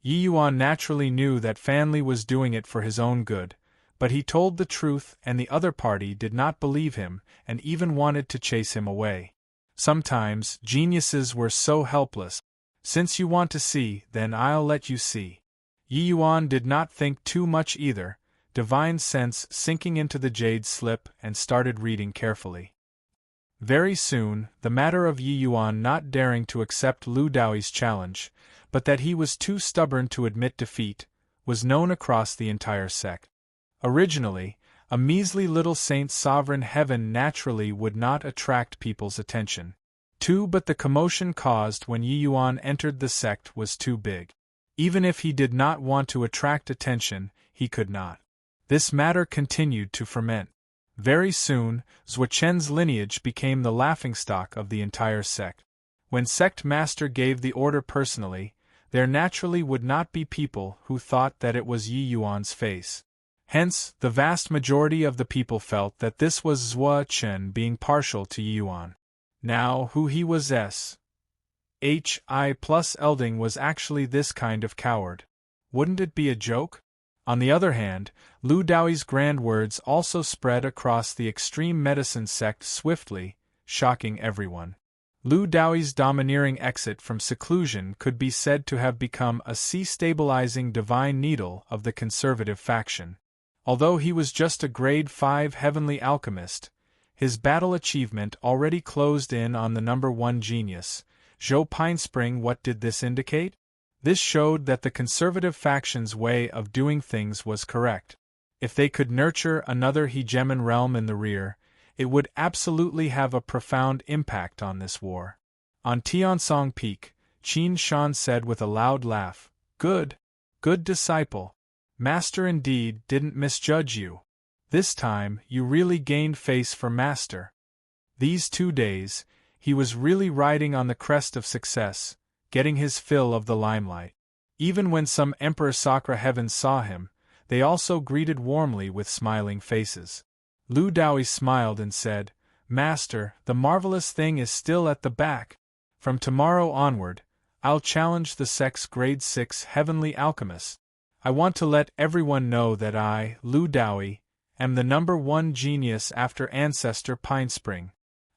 Yi Yuan naturally knew that Fanli was doing it for his own good, but he told the truth and the other party did not believe him and even wanted to chase him away. Sometimes, geniuses were so helpless. Since you want to see, then I'll let you see. Yi Yuan did not think too much either, divine sense sinking into the jade slip, and started reading carefully. Very soon, the matter of Yi Yuan not daring to accept Lu Daoi's challenge, but that he was too stubborn to admit defeat, was known across the entire sect. Originally, a measly little saint sovereign heaven naturally would not attract people's attention. But the commotion caused when Yi Yuan entered the sect was too big. Even if he did not want to attract attention, he could not. This matter continued to ferment. Very soon, Zhuo Chen's lineage became the laughingstock of the entire sect. When sect master gave the order personally, there naturally would not be people who thought that it was Yi Yuan's face. Hence, the vast majority of the people felt that this was Zhuo Chen being partial to Yi Yuan. Now, who he was plus Elding was actually this kind of coward. Wouldn't it be a joke? On the other hand, Lu Daoi's grand words also spread across the extreme medicine sect swiftly, shocking everyone. Lu Daoi's domineering exit from seclusion could be said to have become a sea-stabilizing divine needle of the conservative faction. Although he was just a grade 5 heavenly alchemist, his battle achievement already closed in on the number 1 genius, Zhou Pinespring. What did this indicate? This showed that the conservative faction's way of doing things was correct. If they could nurture another hegemon realm in the rear, it would absolutely have a profound impact on this war. On Tiansong Peak, Qin Shan said with a loud laugh, "Good. Good disciple. Master indeed didn't misjudge you. This time, you really gained face for Master." These 2 days, he was really riding on the crest of success, getting his fill of the limelight. Even when some Emperor Sakra Heavens saw him, they also greeted warmly with smiling faces. Lu Daoi smiled and said, "Master, the marvelous thing is still at the back. From tomorrow onward, I'll challenge the sect's grade 6 heavenly alchemist. I want to let everyone know that I, Lu Daoi, am the number 1 genius after Ancestor Pinespring.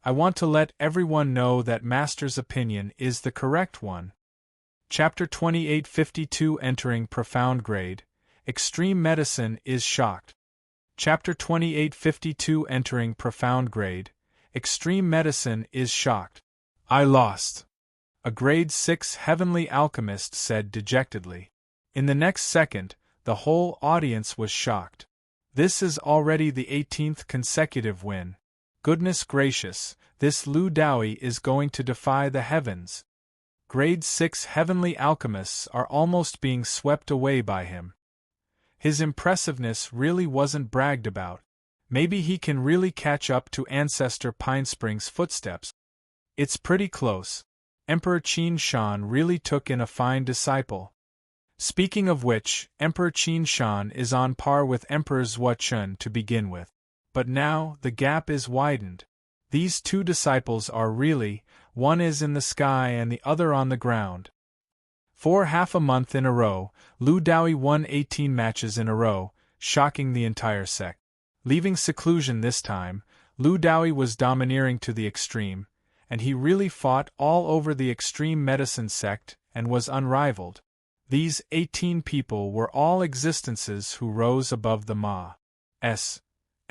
I want to let everyone know that Master's opinion is the correct one." Chapter 2852 Entering Profound Grade, Extreme Medicine is Shocked. Chapter 2852 Entering Profound Grade, Extreme Medicine is Shocked. "I lost," a grade 6 heavenly alchemist said dejectedly. In the next second, the whole audience was shocked. This is already the 18th consecutive win. Goodness gracious, this Lu Dowie is going to defy the heavens. Grade 6 heavenly alchemists are almost being swept away by him. His impressiveness really wasn't bragged about. Maybe he can really catch up to Ancestor Pinespring's footsteps. It's pretty close. Emperor Qin Shan really took in a fine disciple. Speaking of which, Emperor Qin Shan is on par with Emperor Zhou Chun to begin with. But now, the gap is widened. These two disciples are really, one is in the sky and the other on the ground. For half a month in a row, Lu Dowie won 18 matches in a row, shocking the entire sect. Leaving seclusion this time, Lu Dowie was domineering to the extreme, and he really fought all over the extreme medicine sect and was unrivaled. These 18 people were all existences who rose above the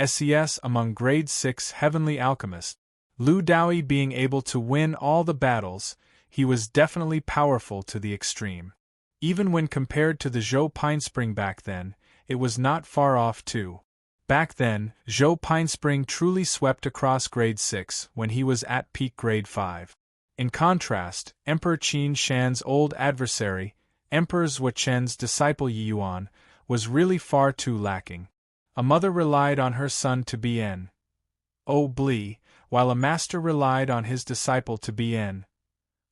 SES among grade 6 heavenly alchemists. Lu Dowie being able to win all the battles, he was definitely powerful to the extreme. Even when compared to the Zhou Pinespring back then, it was not far off too. Back then, Zhou Pinespring truly swept across grade 6 when he was at peak grade 5. In contrast, Emperor Qin Shan's old adversary, Emperor Zhou Chen's disciple Yi Yuan, was really far too lacking. A mother relied on her son to be Bli, while a master relied on his disciple to be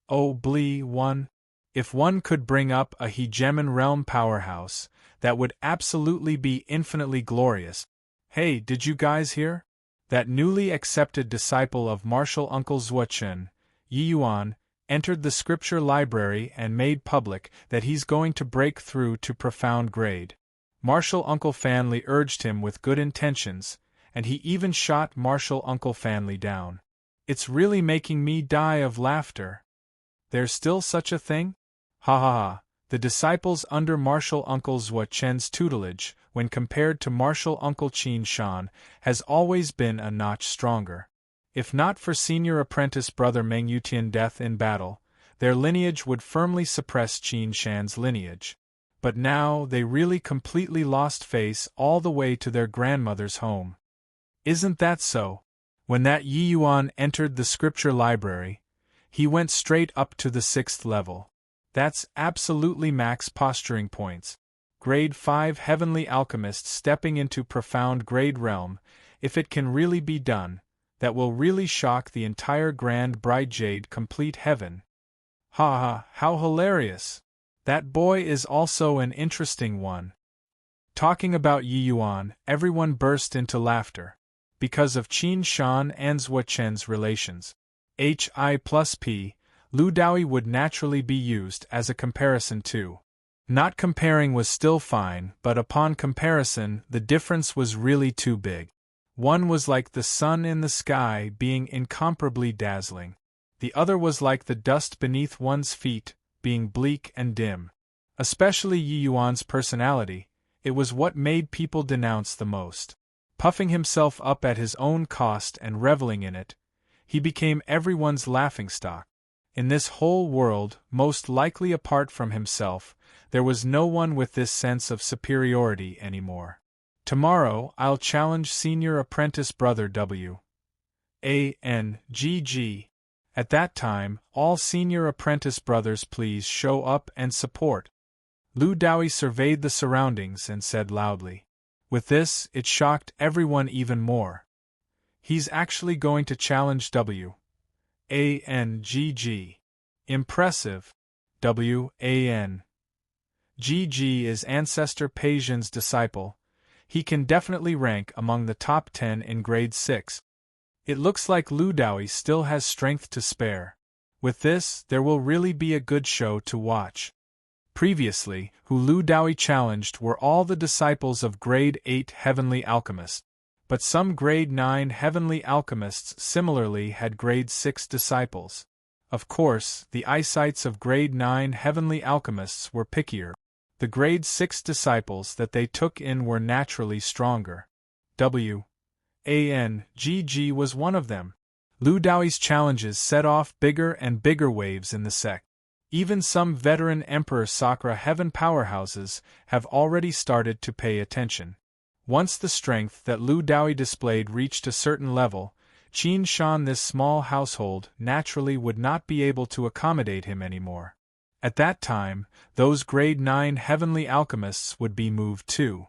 Bli one. If one could bring up a hegemon realm powerhouse, that would absolutely be infinitely glorious. Hey, did you guys hear? That newly accepted disciple of martial uncle Zhou Chen, Yi Yuan, entered the scripture library and made public that he's going to break through to profound grade. Martial Uncle Fanli urged him with good intentions, and he even shot Martial Uncle Fanli down. It's really making me die of laughter. There's still such a thing? Ha ha ha. The disciples under Martial Uncle Zhou Chen's tutelage, when compared to Martial Uncle Qin Shan, has always been a notch stronger. If not for senior apprentice brother Meng Yutian death in battle, their lineage would firmly suppress Qin Shan's lineage. But now they really completely lost face all the way to their grandmother's home. Isn't that so? When that Yi Yuan entered the scripture library, he went straight up to the 6th level. That's absolutely max posturing points. Grade 5 heavenly alchemists stepping into profound grade realm, if it can really be done, that will really shock the entire grand bright jade complete heaven. Ha ha, how hilarious! That boy is also an interesting one. Talking about Yi Yuan, everyone burst into laughter. Because of Qin Shan and Zhou Chen's relations. Hi+P, Lu Dowie would naturally be used as a comparison too. Not comparing was still fine, but upon comparison, the difference was really too big. One was like the sun in the sky being incomparably dazzling. The other was like the dust beneath one's feet, being bleak and dim. Especially Yi Yuan's personality, it was what made people denounce the most. Puffing himself up at his own cost and reveling in it, he became everyone's laughingstock. In this whole world, most likely apart from himself, there was no one with this sense of superiority anymore. Tomorrow I'll challenge senior apprentice brother WANGG. At that time, all senior apprentice brothers please show up and support. Lu Dowie surveyed the surroundings and said loudly. With this, it shocked everyone even more. He's actually going to challenge WANGG. Impressive. WANGG is Ancestor Peijian's disciple. He can definitely rank among the top 10 in grade 6. It looks like Lu Dowie still has strength to spare. With this, there will really be a good show to watch. Previously, who Lu Dowie challenged were all the disciples of grade 8 heavenly alchemists. But some grade 9 heavenly alchemists similarly had grade 6 disciples. Of course, the eyesights of grade 9 heavenly alchemists were pickier. The grade 6 disciples that they took in were naturally stronger. WANGG was one of them. Lu Dowie's challenges set off bigger and bigger waves in the sect. Even some veteran Emperor Sakura heaven powerhouses have already started to pay attention. Once the strength that Lu Daoi displayed reached a certain level, Qin Shan, this small household, naturally would not be able to accommodate him anymore. At that time, those grade 9 heavenly alchemists would be moved too.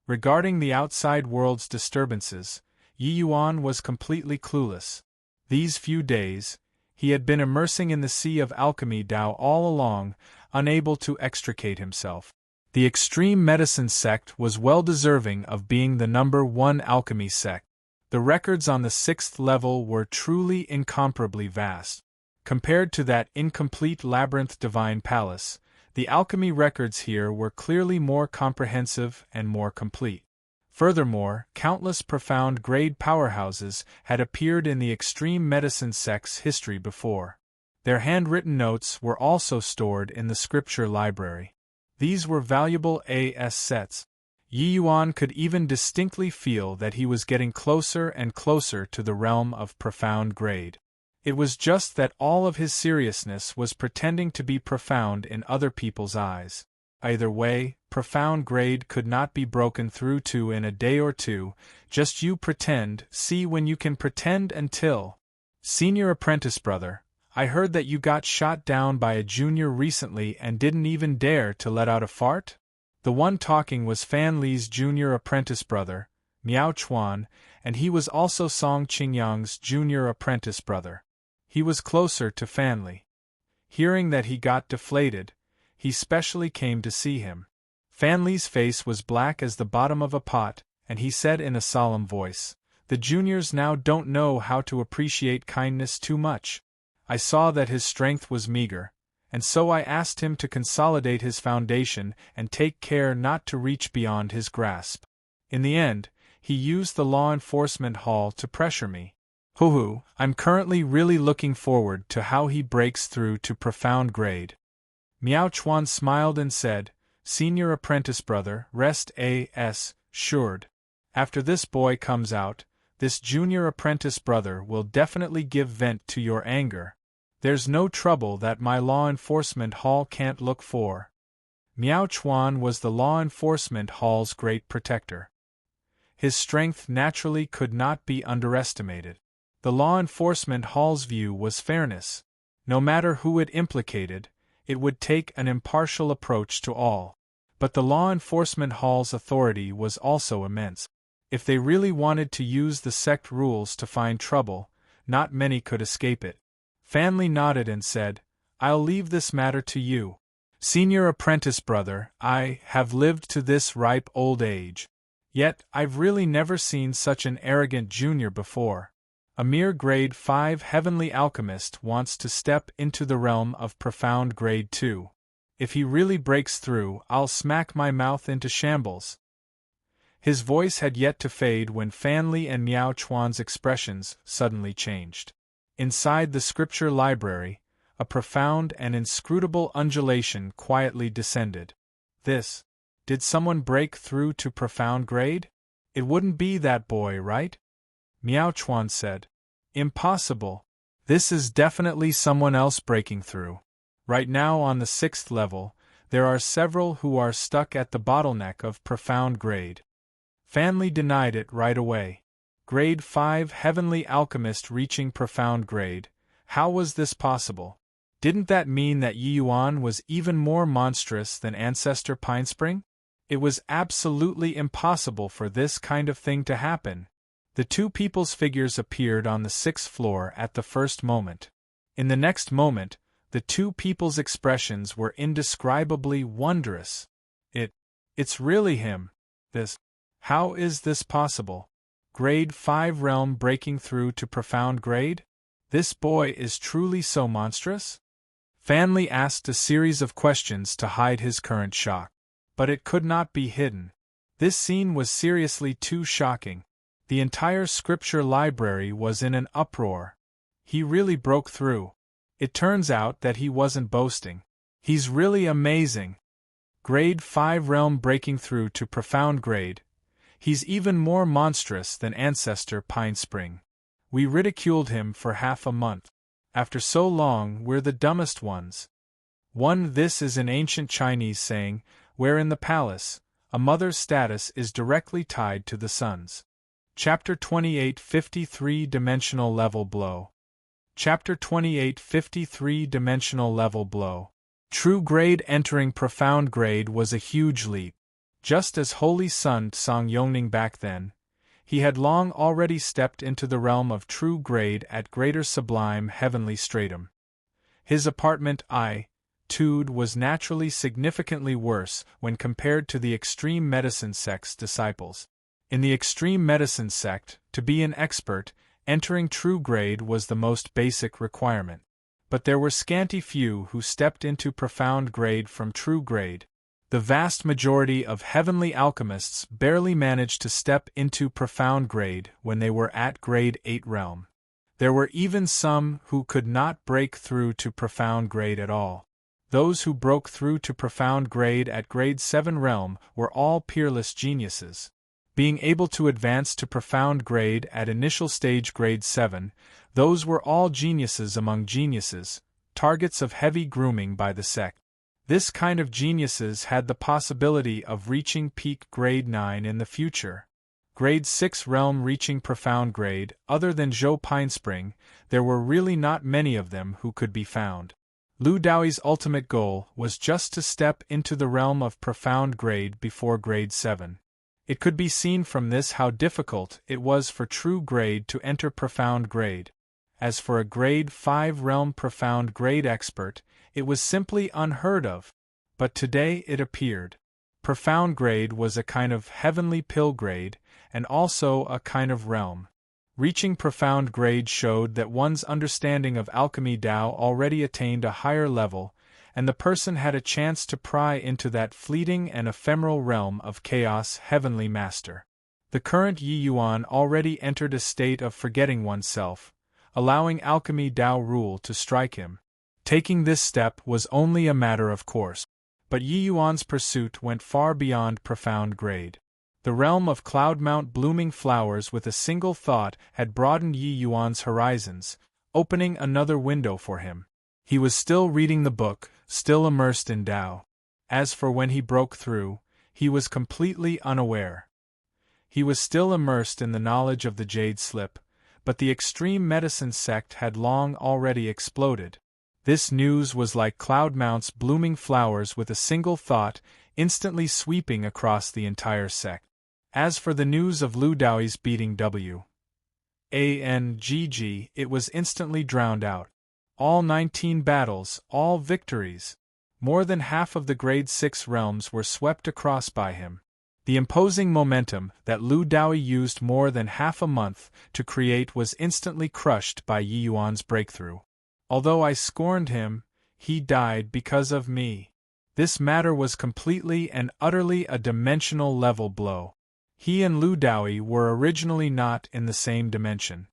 Regarding the outside world's disturbances, Yi Yuan was completely clueless. These few days, he had been immersing in the sea of alchemy Dao all along, unable to extricate himself. The extreme medicine sect was well deserving of being the #1 alchemy sect. The records on the 6th level were truly incomparably vast. Compared to that incomplete labyrinth divine palace, the alchemy records here were clearly more comprehensive and more complete. Furthermore, countless profound grade powerhouses had appeared in the extreme medicine sect's history before. Their handwritten notes were also stored in the scripture library. These were valuable AS sets. Yi Yuan could even distinctly feel that he was getting closer and closer to the realm of profound grade. It was just that all of his seriousness was pretending to be profound in other people's eyes. Either way, profound grade could not be broken through to in a day or two. Just you pretend, see when you can pretend until. Senior apprentice brother, I heard that you got shot down by a junior recently and didn't even dare to let out a fart? The one talking was Fan Li's junior apprentice brother, Miao Chuan, and he was also Song Qingyang's junior apprentice brother. He was closer to Fan Li. Hearing that he got deflated, he specially came to see him. Fan Li's face was black as the bottom of a pot, and he said in a solemn voice, "The juniors now don't know how to appreciate kindness too much." I saw that his strength was meager, and so I asked him to consolidate his foundation and take care not to reach beyond his grasp. In the end, he used the law enforcement hall to pressure me. I'm currently really looking forward to how he breaks through to profound grade. Miao Chuan smiled and said, "Senior apprentice brother, rest assured. After this boy comes out, this junior apprentice brother will definitely give vent to your anger. There's no trouble that my law enforcement hall can't look for." Miao Chuan was the law enforcement hall's great protector. His strength naturally could not be underestimated. The law enforcement hall's view was fairness. No matter who it implicated, it would take an impartial approach to all. But the law enforcement hall's authority was also immense. If they really wanted to use the sect rules to find trouble, not many could escape it. Fan Li nodded and said, "I'll leave this matter to you. Senior apprentice brother, I have lived to this ripe old age. Yet, I've really never seen such an arrogant junior before. A mere grade 5 heavenly alchemist wants to step into the realm of profound grade 2. If he really breaks through, I'll smack my mouth into shambles." His voice had yet to fade when Fan Li and Miao Chuan's expressions suddenly changed. Inside the scripture library, a profound and inscrutable undulation quietly descended. Did someone break through to profound grade? It wouldn't be that boy, right? Miao Chuan said. "Impossible. This is definitely someone else breaking through. Right now on the 6th level, there are several who are stuck at the bottleneck of profound grade." Fan Li denied it right away. Grade 5 heavenly alchemist reaching profound grade. How was this possible? Didn't that mean that Yi Yuan was even more monstrous than Ancestor Pinespring? It was absolutely impossible for this kind of thing to happen. The two people's figures appeared on the 6th floor at the first moment. In the next moment, the two people's expressions were indescribably wondrous. It's really him. How is this possible? Grade 5 realm breaking through to profound grade? This boy is truly so monstrous? Fan Li asked a series of questions to hide his current shock. But it could not be hidden. This scene was seriously too shocking. The entire scripture library was in an uproar. He really broke through. It turns out that he wasn't boasting. He's really amazing. Grade 5 realm breaking through to profound grade. He's even more monstrous than Ancestor Pinespring. We ridiculed him for half a month. After so long, we're the dumbest ones. This is an ancient Chinese saying, where in the palace, A mother's status is directly tied to the son's. Chapter 28 53-Dimensional Level Blow. Chapter 28 53-Dimensional Level Blow. True grade entering profound grade was a huge leap. Just as Holy Sun Song Yongning back then, he had long already stepped into the realm of true grade at greater sublime heavenly stratum. His apartment I-tude was naturally significantly worse when compared to the extreme medicine sect's disciples. In the extreme medicine sect, to be an expert, entering true grade was the most basic requirement. But there were scanty few who stepped into profound grade from true grade. The vast majority of heavenly alchemists barely managed to step into profound grade when they were at grade 8 realm. There were even some who could not break through to profound grade at all. Those who broke through to profound grade at grade 7 realm were all peerless geniuses. Being able to advance to profound grade at initial stage grade 7, those were all geniuses among geniuses, targets of heavy grooming by the sect. This kind of geniuses had the possibility of reaching peak grade 9 in the future. Grade 6 realm reaching profound grade, other than Zhou Pinespring, there were really not many of them who could be found. Lu Daoi's ultimate goal was just to step into the realm of profound grade before grade 7. It could be seen from this how difficult it was for true grade to enter profound grade. As for a grade 5 realm profound grade expert, it was simply unheard of. But today it appeared. Profound grade was a kind of heavenly pill grade, and also a kind of realm. Reaching profound grade showed that one's understanding of alchemy Tao already attained a higher level, and the person had a chance to pry into that fleeting and ephemeral realm of chaos heavenly master. The current Yi Yuan already entered a state of forgetting oneself, allowing alchemy Tao rule to strike him. Taking this step was only a matter of course. But Yi Yuan's pursuit went far beyond profound grade. The realm of cloud mount blooming flowers with a single thought had broadened Yi Yuan's horizons, opening another window for him. He was still reading the book, still immersed in Tao. As for when he broke through, he was completely unaware. He was still immersed in the knowledge of the Jade Slip, but the extreme medicine sect had long already exploded. This news was like cloud mounts blooming flowers with a single thought, instantly sweeping across the entire sect. As for the news of Lu Daoi's beating Wangg, it was instantly drowned out. All 19 battles, all victories. More than half of the grade 6 realms were swept across by him. The imposing momentum that Lu Dao used more than half a month to create was instantly crushed by Yi Yuan's breakthrough. Although I scorned him, he died because of me. This matter was completely and utterly a dimensional level blow. He and Lu Dao were originally not in the same dimension.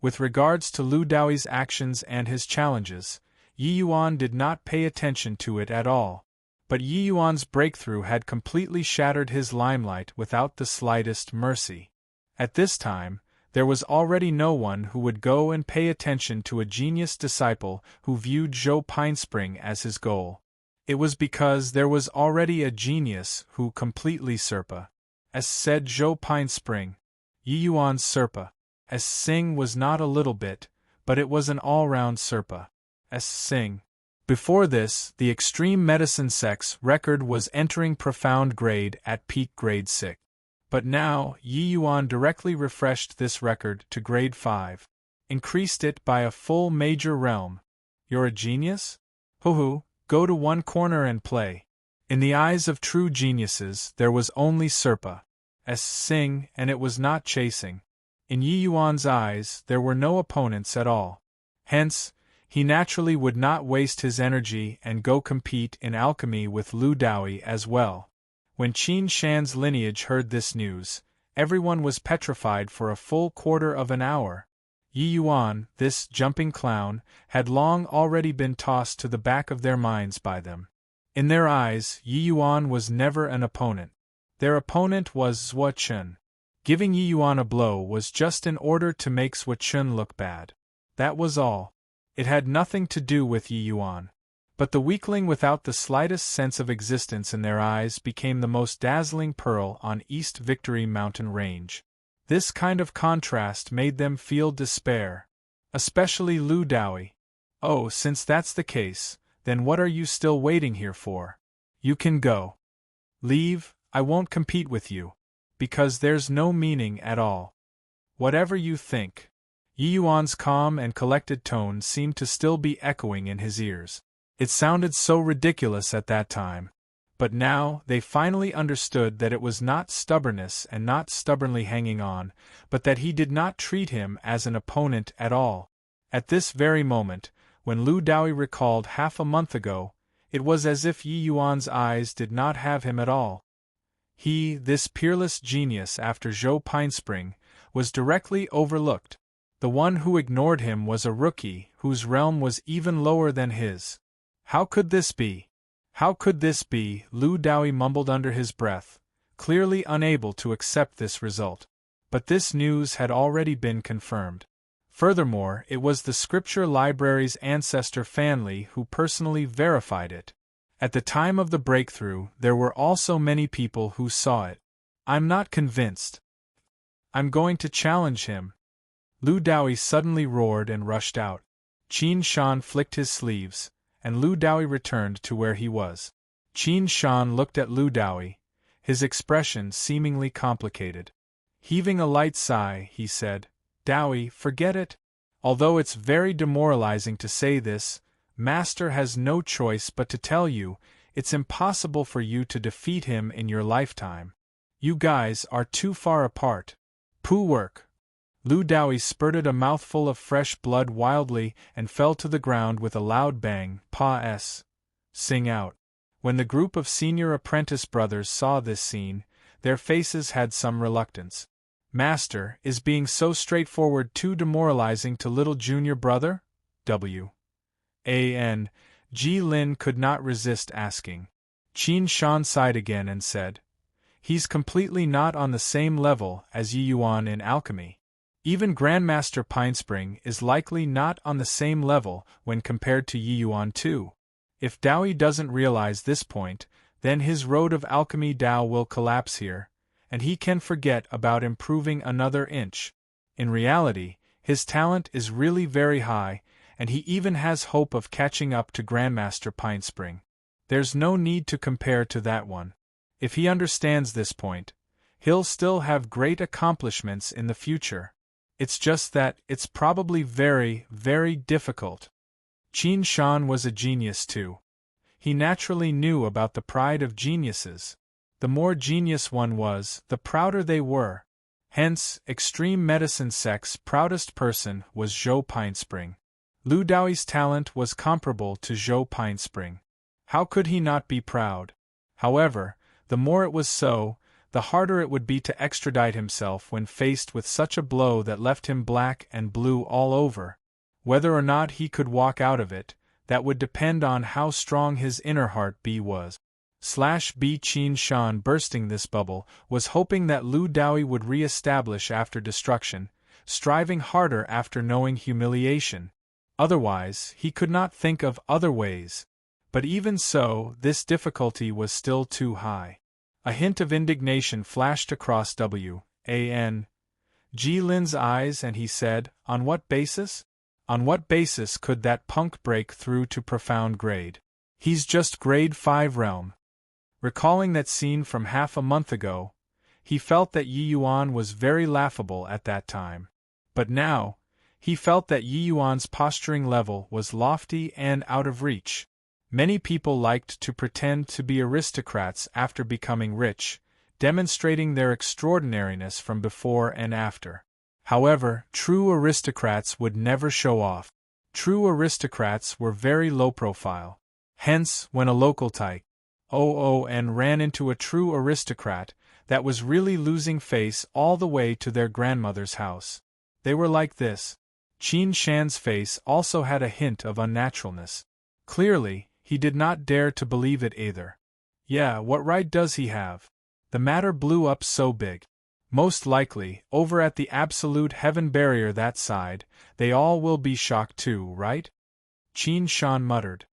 With regards to Lu Daoi's actions and his challenges, Yi Yuan did not pay attention to it at all. But Yi Yuan's breakthrough had completely shattered his limelight without the slightest mercy. At this time, there was already no one who would go and pay attention to a genius disciple who viewed Zhou Pinespring as his goal. It was because there was already a genius who completely Serpa. As said Zhou Pinespring, Yi Yuan's Serpa. As Sing was not a little bit, but it was an all-round Serpa. As Sing. Before this, the extreme medicine sect's record was entering profound grade at peak grade 6. But now, Yi Yuan directly refreshed this record to grade 5. Increased it by a full major realm. You're a genius? Hoo-hoo, go to one corner and play. In the eyes of true geniuses, there was only Serpa. As Sing, and it was not chasing. In Yi Yuan's eyes, there were no opponents at all. Hence, he naturally would not waste his energy and go compete in alchemy with Lu Dao as well. When Qin Shan's lineage heard this news, everyone was petrified for a full quarter of an hour. Yi Yuan, this jumping clown, had long already been tossed to the back of their minds by them. In their eyes, Yi Yuan was never an opponent. Their opponent was Zhuo Chun. Giving Yi Yuan a blow was just in order to make Zhuo Chun look bad. That was all. It had nothing to do with Yi Yuan. But the weakling without the slightest sense of existence in their eyes became the most dazzling pearl on East Victory Mountain Range. This kind of contrast made them feel despair. Especially Lu Dowie. Oh, since that's the case, then what are you still waiting here for? You can go. Leave, I won't compete with you. Because there's no meaning at all. Whatever you think. Yi Yuan's calm and collected tone seemed to still be echoing in his ears. It sounded so ridiculous at that time. But now, they finally understood that it was not stubbornness and not stubbornly hanging on, but that he did not treat him as an opponent at all. At this very moment, when Lu Dowie recalled half a month ago, it was as if Yi Yuan's eyes did not have him at all. He, this peerless genius after Zhou Pinespring, was directly overlooked. The one who ignored him was a rookie whose realm was even lower than his. How could this be? How could this be? Lu Dowie mumbled under his breath, clearly unable to accept this result. But this news had already been confirmed. Furthermore, it was the scripture library's ancestor Fanli who personally verified it. At the time of the breakthrough, there were also many people who saw it. I'm not convinced. I'm going to challenge him. Lu Dowie suddenly roared and rushed out. Qin Shan flicked his sleeves, and Lu Dowie returned to where he was. Qin Shan looked at Lu Dowie, his expression seemingly complicated. Heaving a light sigh, he said, "Dowie, forget it. Although it's very demoralizing to say this, Master has no choice but to tell you, it's impossible for you to defeat him in your lifetime. You guys are too far apart. Pooh work." Lu Dowie spurted a mouthful of fresh blood wildly and fell to the ground with a loud bang. Pa-s. Sing out. When the group of senior apprentice brothers saw this scene, their faces had some reluctance. Master, is being so straightforward too demoralizing to little junior brother? Ji Lin could not resist asking. Qin Shan sighed again and said, "He's completely not on the same level as Yi Yuan in alchemy. Even Grandmaster Pinespring is likely not on the same level when compared to Yi Yuan too. If Dowie doesn't realize this point, then his road of alchemy Dao will collapse here, and he can forget about improving another inch. In reality, his talent is really very high, and he even has hope of catching up to Grandmaster Pinespring. There's no need to compare to that one. If he understands this point, he'll still have great accomplishments in the future. It's just that it's probably very, very difficult." Qin Shan was a genius too. He naturally knew about the pride of geniuses. The more genius one was, the prouder they were. Hence, extreme medicine sect's proudest person was Zhou Pinespring. Lu Dowie's talent was comparable to Zhou Pinespring. How could he not be proud? However, the more it was so, the harder it would be to extradite himself when faced with such a blow that left him black and blue all over. Whether or not he could walk out of it, that would depend on how strong his inner heart was. Qin Shan, bursting this bubble, was hoping that Lu Dowie would re-establish after destruction, striving harder after knowing humiliation. Otherwise, he could not think of other ways. But even so, this difficulty was still too high. A hint of indignation flashed across Ji Lin's eyes and he said, "On what basis? On what basis could that punk break through to profound grade? He's just grade 5 realm." Recalling that scene from half a month ago, he felt that Yi Yuan was very laughable at that time. But now, he felt that Yi Yuan's posturing level was lofty and out of reach. Many people liked to pretend to be aristocrats after becoming rich, demonstrating their extraordinariness from before and after. However, true aristocrats would never show off. True aristocrats were very low profile. Hence, when a local tyke ran into a true aristocrat that was really losing face all the way to their grandmother's house, they were like this. Qin Shan's face also had a hint of unnaturalness. Clearly, he did not dare to believe it either. Yeah, what right does he have? The matter blew up so big. Most likely, over at the absolute heaven barrier that side, they all will be shocked too, right? Qin Shan muttered.